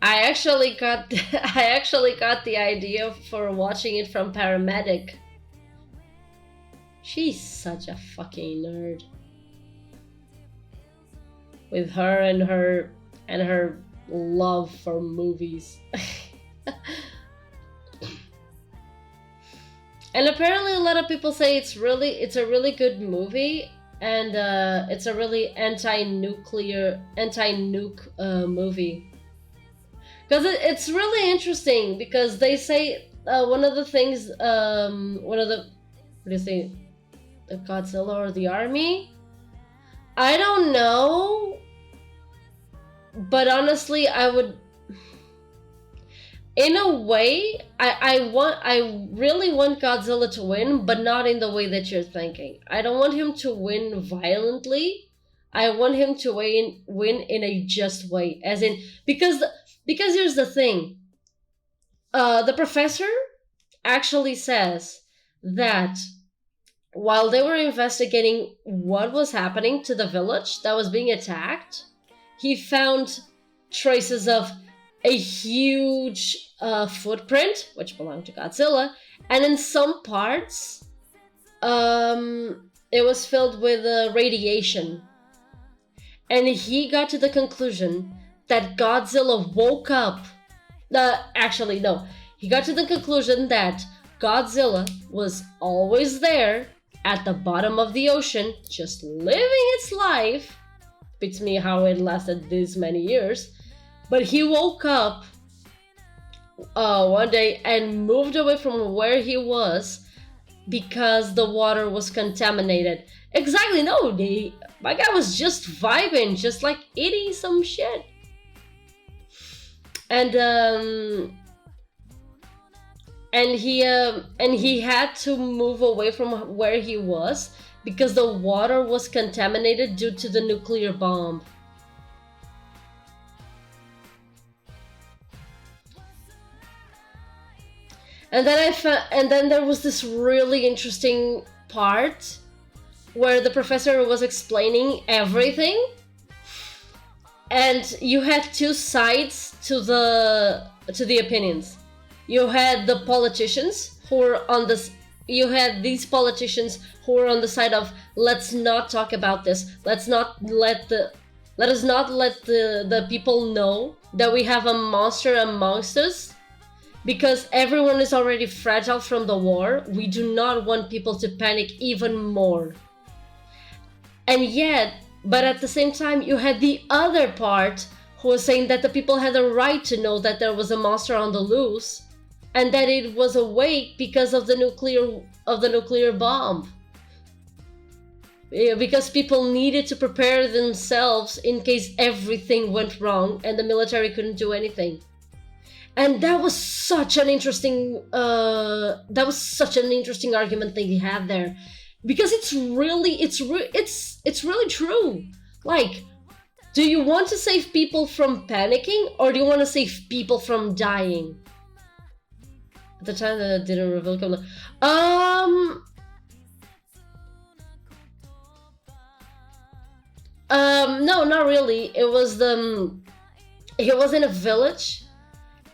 I actually got the idea for watching it from Paramedic. She's such a fucking nerd. With her and her love for movies. And apparently a lot of people say it's a really good movie, and it's a really anti-nuke movie. Because it's really interesting, because they say one of the things, the Godzilla or the army? I don't know, but honestly, I would, in a way, I really want Godzilla to win, but not in the way that you're thinking. I don't want him to win violently. I want him to win in a just way, as in, because here's the thing. The professor actually says that while they were investigating what was happening to the village that was being attacked, he found traces of a huge footprint, which belonged to Godzilla, and in some parts, it was filled with radiation. And he got to the conclusion that Godzilla woke up. Actually, no. He got to the conclusion that Godzilla was always there at the bottom of the ocean, just living its life. Beats me how it lasted this many years. But he woke up one day and moved away from where he was because the water was contaminated. Exactly, no, my guy was just vibing, just like eating some shit. And he had to move away from where he was because the water was contaminated due to the nuclear bomb. And then there was this really interesting part where the professor was explaining everything, and you had two sides to the opinions. You had the politicians who were on this. You had these politicians who were on the side of, let's not talk about this. Let us not let the people know that we have a monster amongst us, because everyone is already fragile from the war. We do not want people to panic even more. And yet, but at the same time, you had the other part who was saying that the people had a right to know that there was a monster on the loose, and that it was awake because of the nuclear bomb. because people needed to prepare themselves in case everything went wrong and the military couldn't do anything. And that was such an interesting argument that he had there, because it's really true. Like, do you want to save people from panicking, or do you want to save people from dying? At the time that didn't reveal. No, not really. It was he was in a village,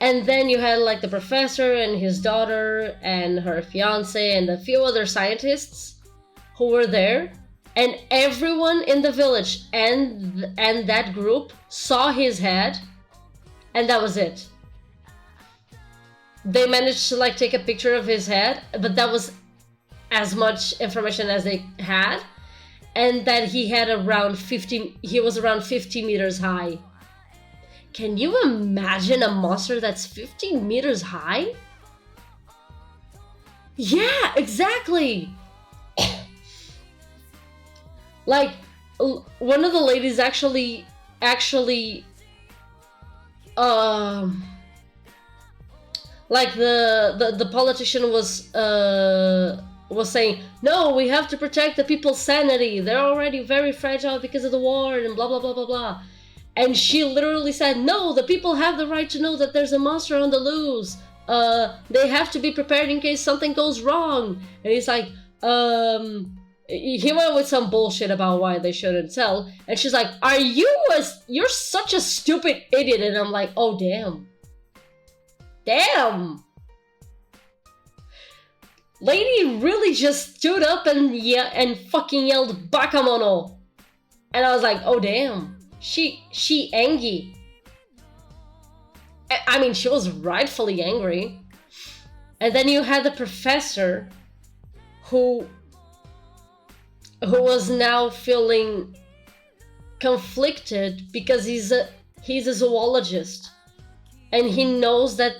and then you had like the professor and his daughter and her fiance and a few other scientists who were there, and everyone in the village and that group saw his head, and that was it. They managed to like take a picture of his head, but that was as much information as they had. And that he was around 50 meters high. Can you imagine a monster that's 50 meters high? Yeah, exactly. Like, one of the ladies actually like the politician was saying, no, we have to protect the people's sanity. They're already very fragile because of the war and blah, blah, blah, blah, blah. And she literally said, no, the people have the right to know that there's a monster on the loose. They have to be prepared in case something goes wrong. And he's like, he went with some bullshit about why they shouldn't tell. And she's like, you're such a stupid idiot. And I'm like, oh, damn. Damn. Lady really just stood up and fucking yelled Bakamono. And I was like, oh damn. She ENG. I mean, she was rightfully angry. And then you had the professor who was now feeling conflicted because he's a zoologist. And he knows that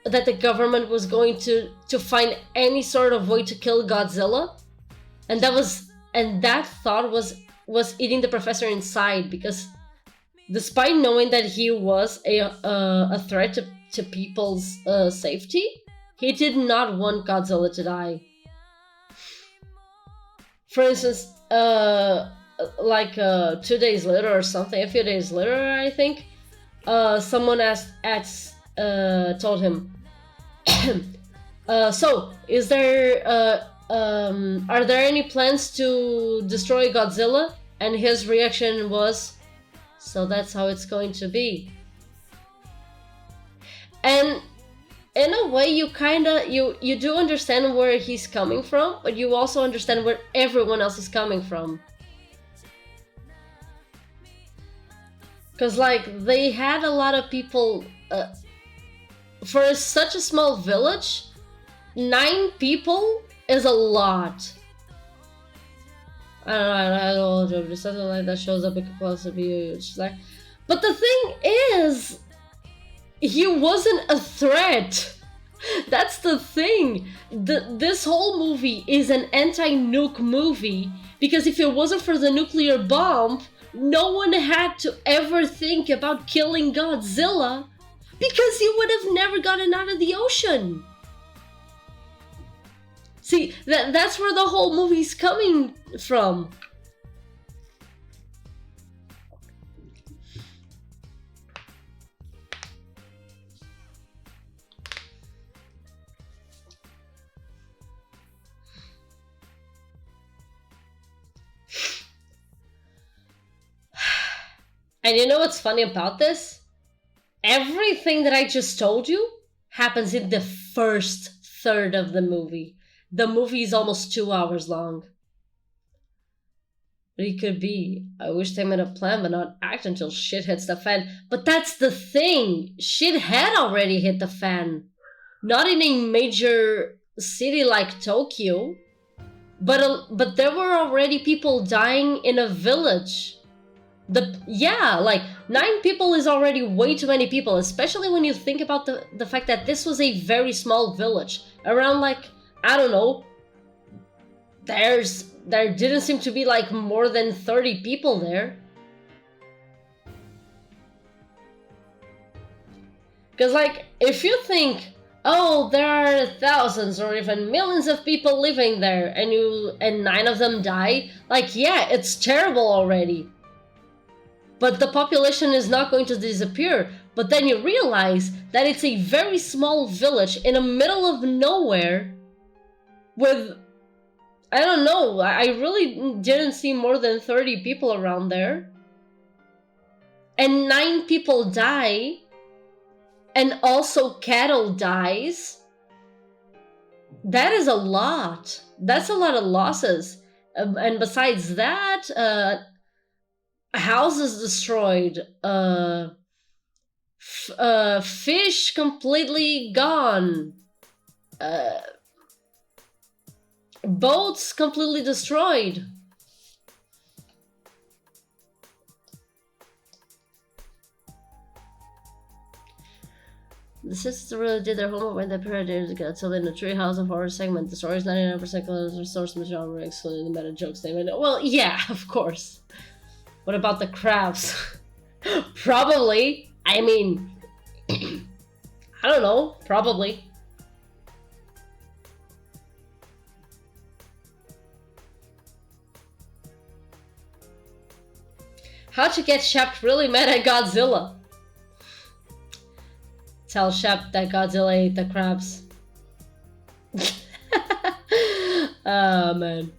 the government was going to find any sort of way to kill Godzilla, and that thought was eating the professor inside, because despite knowing that he was a threat to people's safety, he did not want Godzilla to die. For instance, like 2 days later or something, a few days later, I think, someone told him, so is there are there any plans to destroy Godzilla? And his reaction was, so that's how it's going to be. And in a way, you do understand where he's coming from, but you also understand where everyone else is coming from. Because like, they had a lot of people for such a small village. 9 people is a lot. I don't know, just something like that shows up, it could possibly be huge. Like, but the thing is, he wasn't a threat. That's the thing. This whole movie is an anti-nuke movie, because if it wasn't for the nuclear bomb, no one had to ever think about killing Godzilla, because he would have never gotten out of the ocean. See, that's where the whole movie's coming from. And you know what's funny about this? Everything that I just told you happens in the first third of the movie. The movie is almost 2 hours long. But it could be, I wish they made a plan but not act until shit hits the fan. But that's the thing. Shit had already hit the fan. Not in a major city like Tokyo. But there were already people dying in a village. Like 9 people is already way too many people, especially when you think about the fact that this was a very small village. Around like, I don't know, there's there didn't seem to be like more than 30 people there. Because like, if you think, oh, there are thousands or even millions of people living there and 9 of them die, like, yeah, it's terrible already. But the population is not going to disappear. But then you realize that it's a very small village in the middle of nowhere with, I don't know, I really didn't see more than 30 people around there. And 9 people die. And also cattle dies. That is a lot. That's a lot of losses. And besides that, houses destroyed. Fish completely gone. Boats completely destroyed. The sisters really did their homework when the Predators got so in the treehouse of horror segment. The story's 99% of the source material, excluding the meta joke statement. Well, yeah, of course. What about the crabs? Probably. I mean, I don't know. Probably. How to get Shep really mad at Godzilla? Tell Shep that Godzilla ate the crabs. Oh, man.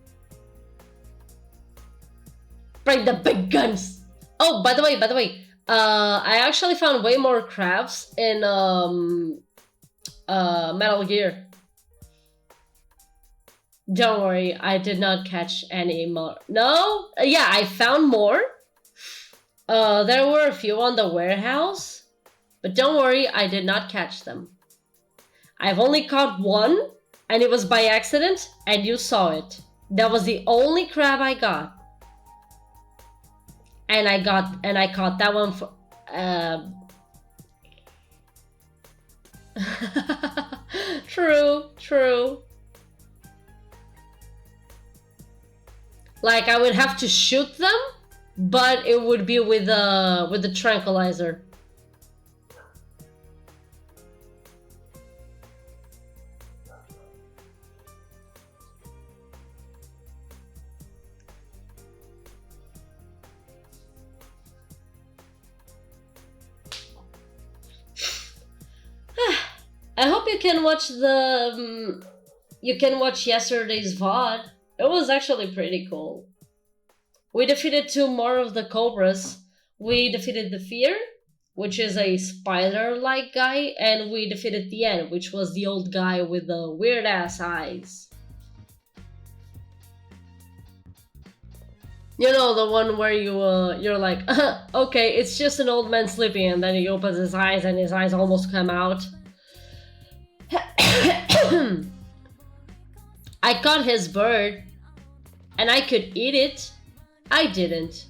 Bring the big guns! Oh, by the way, I actually found way more crabs in Metal Gear. Don't worry, I did not catch any more. No? Yeah, I found more. There were a few on the warehouse. But don't worry, I did not catch them. I've only caught one, and it was by accident, and you saw it. That was the only crab I got. And I caught that one for... True. Like, I would have to shoot them, but it would be with the tranquilizer. I hope you can watch you can watch yesterday's VOD. It was actually pretty cool. We defeated 2 more of the Cobras. We defeated the Fear, which is a spider-like guy, and we defeated the End, which was the old guy with the weird-ass eyes. You know, the one where you're like, okay, it's just an old man sleeping, and then he opens his eyes and his eyes almost come out. I caught his bird, and I could eat it. I didn't.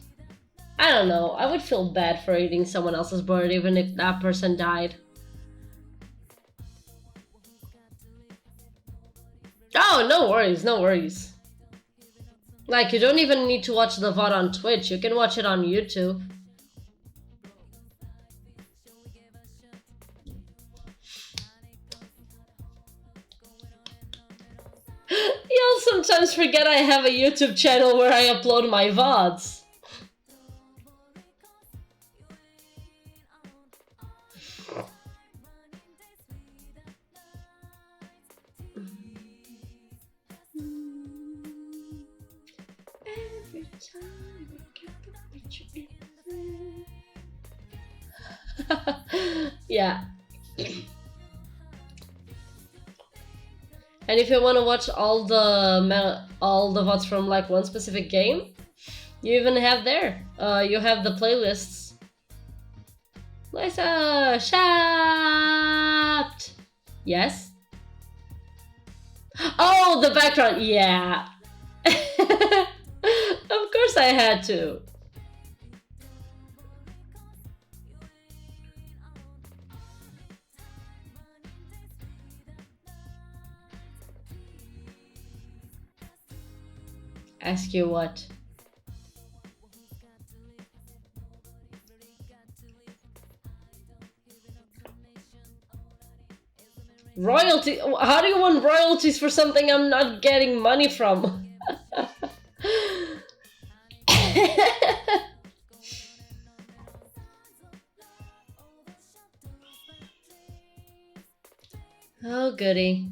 I don't know, I would feel bad for eating someone else's bird even if that person died. Oh, no worries. Like, you don't even need to watch the VOD on Twitch, you can watch it on YouTube. You'll sometimes forget I have a YouTube channel where I upload my VODs. Every time I get the picture in yeah. And if you want to watch all the VODs from like one specific game, you even have there. You have the playlists. Lisa, shout! Yes. Oh, the background. Yeah. Of course I had to. Ask you what? Royalty? How do you want royalties for something I'm not getting money from? Oh goody.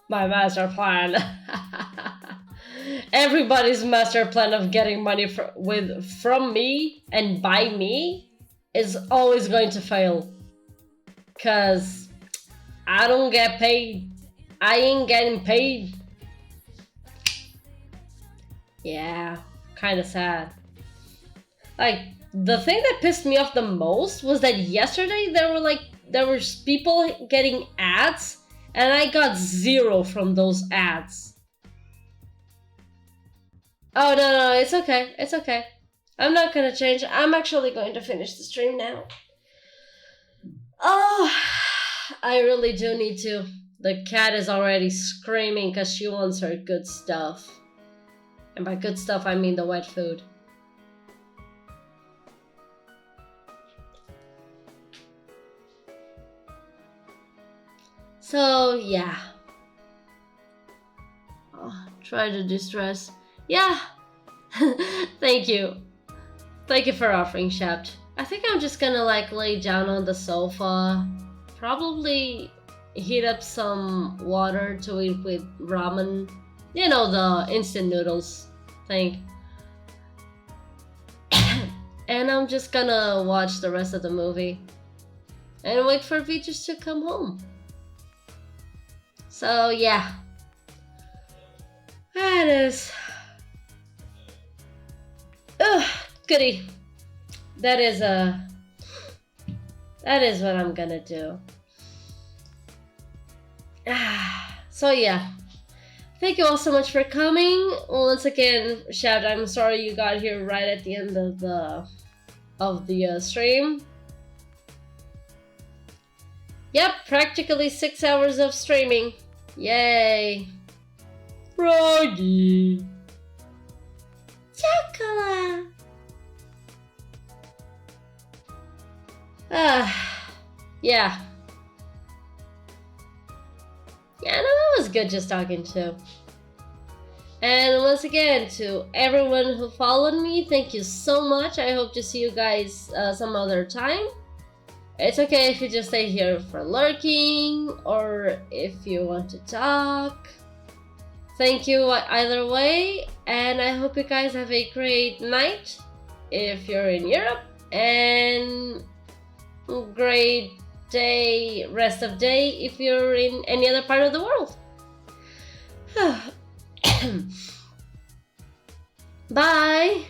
My master plan. Everybody's master plan of getting money from me and by me is always going to fail. Cause I don't get paid. I ain't getting paid. Yeah, kinda sad. Like, the thing that pissed me off the most was that yesterday there was people getting ads and I got 0 from those ads. Oh no, it's okay, it's okay. I'm not gonna change. I'm actually going to finish the stream now. Oh, I really do need to. The cat is already screaming because she wants her good stuff. And by good stuff, I mean the wet food. So, yeah. Oh, try to distress. Yeah. Thank you. Thank you for offering, Shapt. I think I'm just gonna like lay down on the sofa. Probably heat up some water to eat with ramen. You know, the instant noodles thing. And I'm just gonna watch the rest of the movie. And wait for Beatrice to come home. So, yeah. That is... Ugh, goody. That is what I'm gonna do. So yeah, thank you all so much for coming. Once again, Shaft, I'm sorry you got here right at the end of the stream. Yep, practically 6 hours of streaming. Yay! Froggy! Chocolate! Yeah. Yeah, no, that was good just talking to. And once again, to everyone who followed me, thank you so much. I hope to see you guys some other time. It's okay if you just stay here for lurking, or if you want to talk. Thank you either way, and I hope you guys have a great night if you're in Europe, and great day, rest of day if you're in any other part of the world. Bye!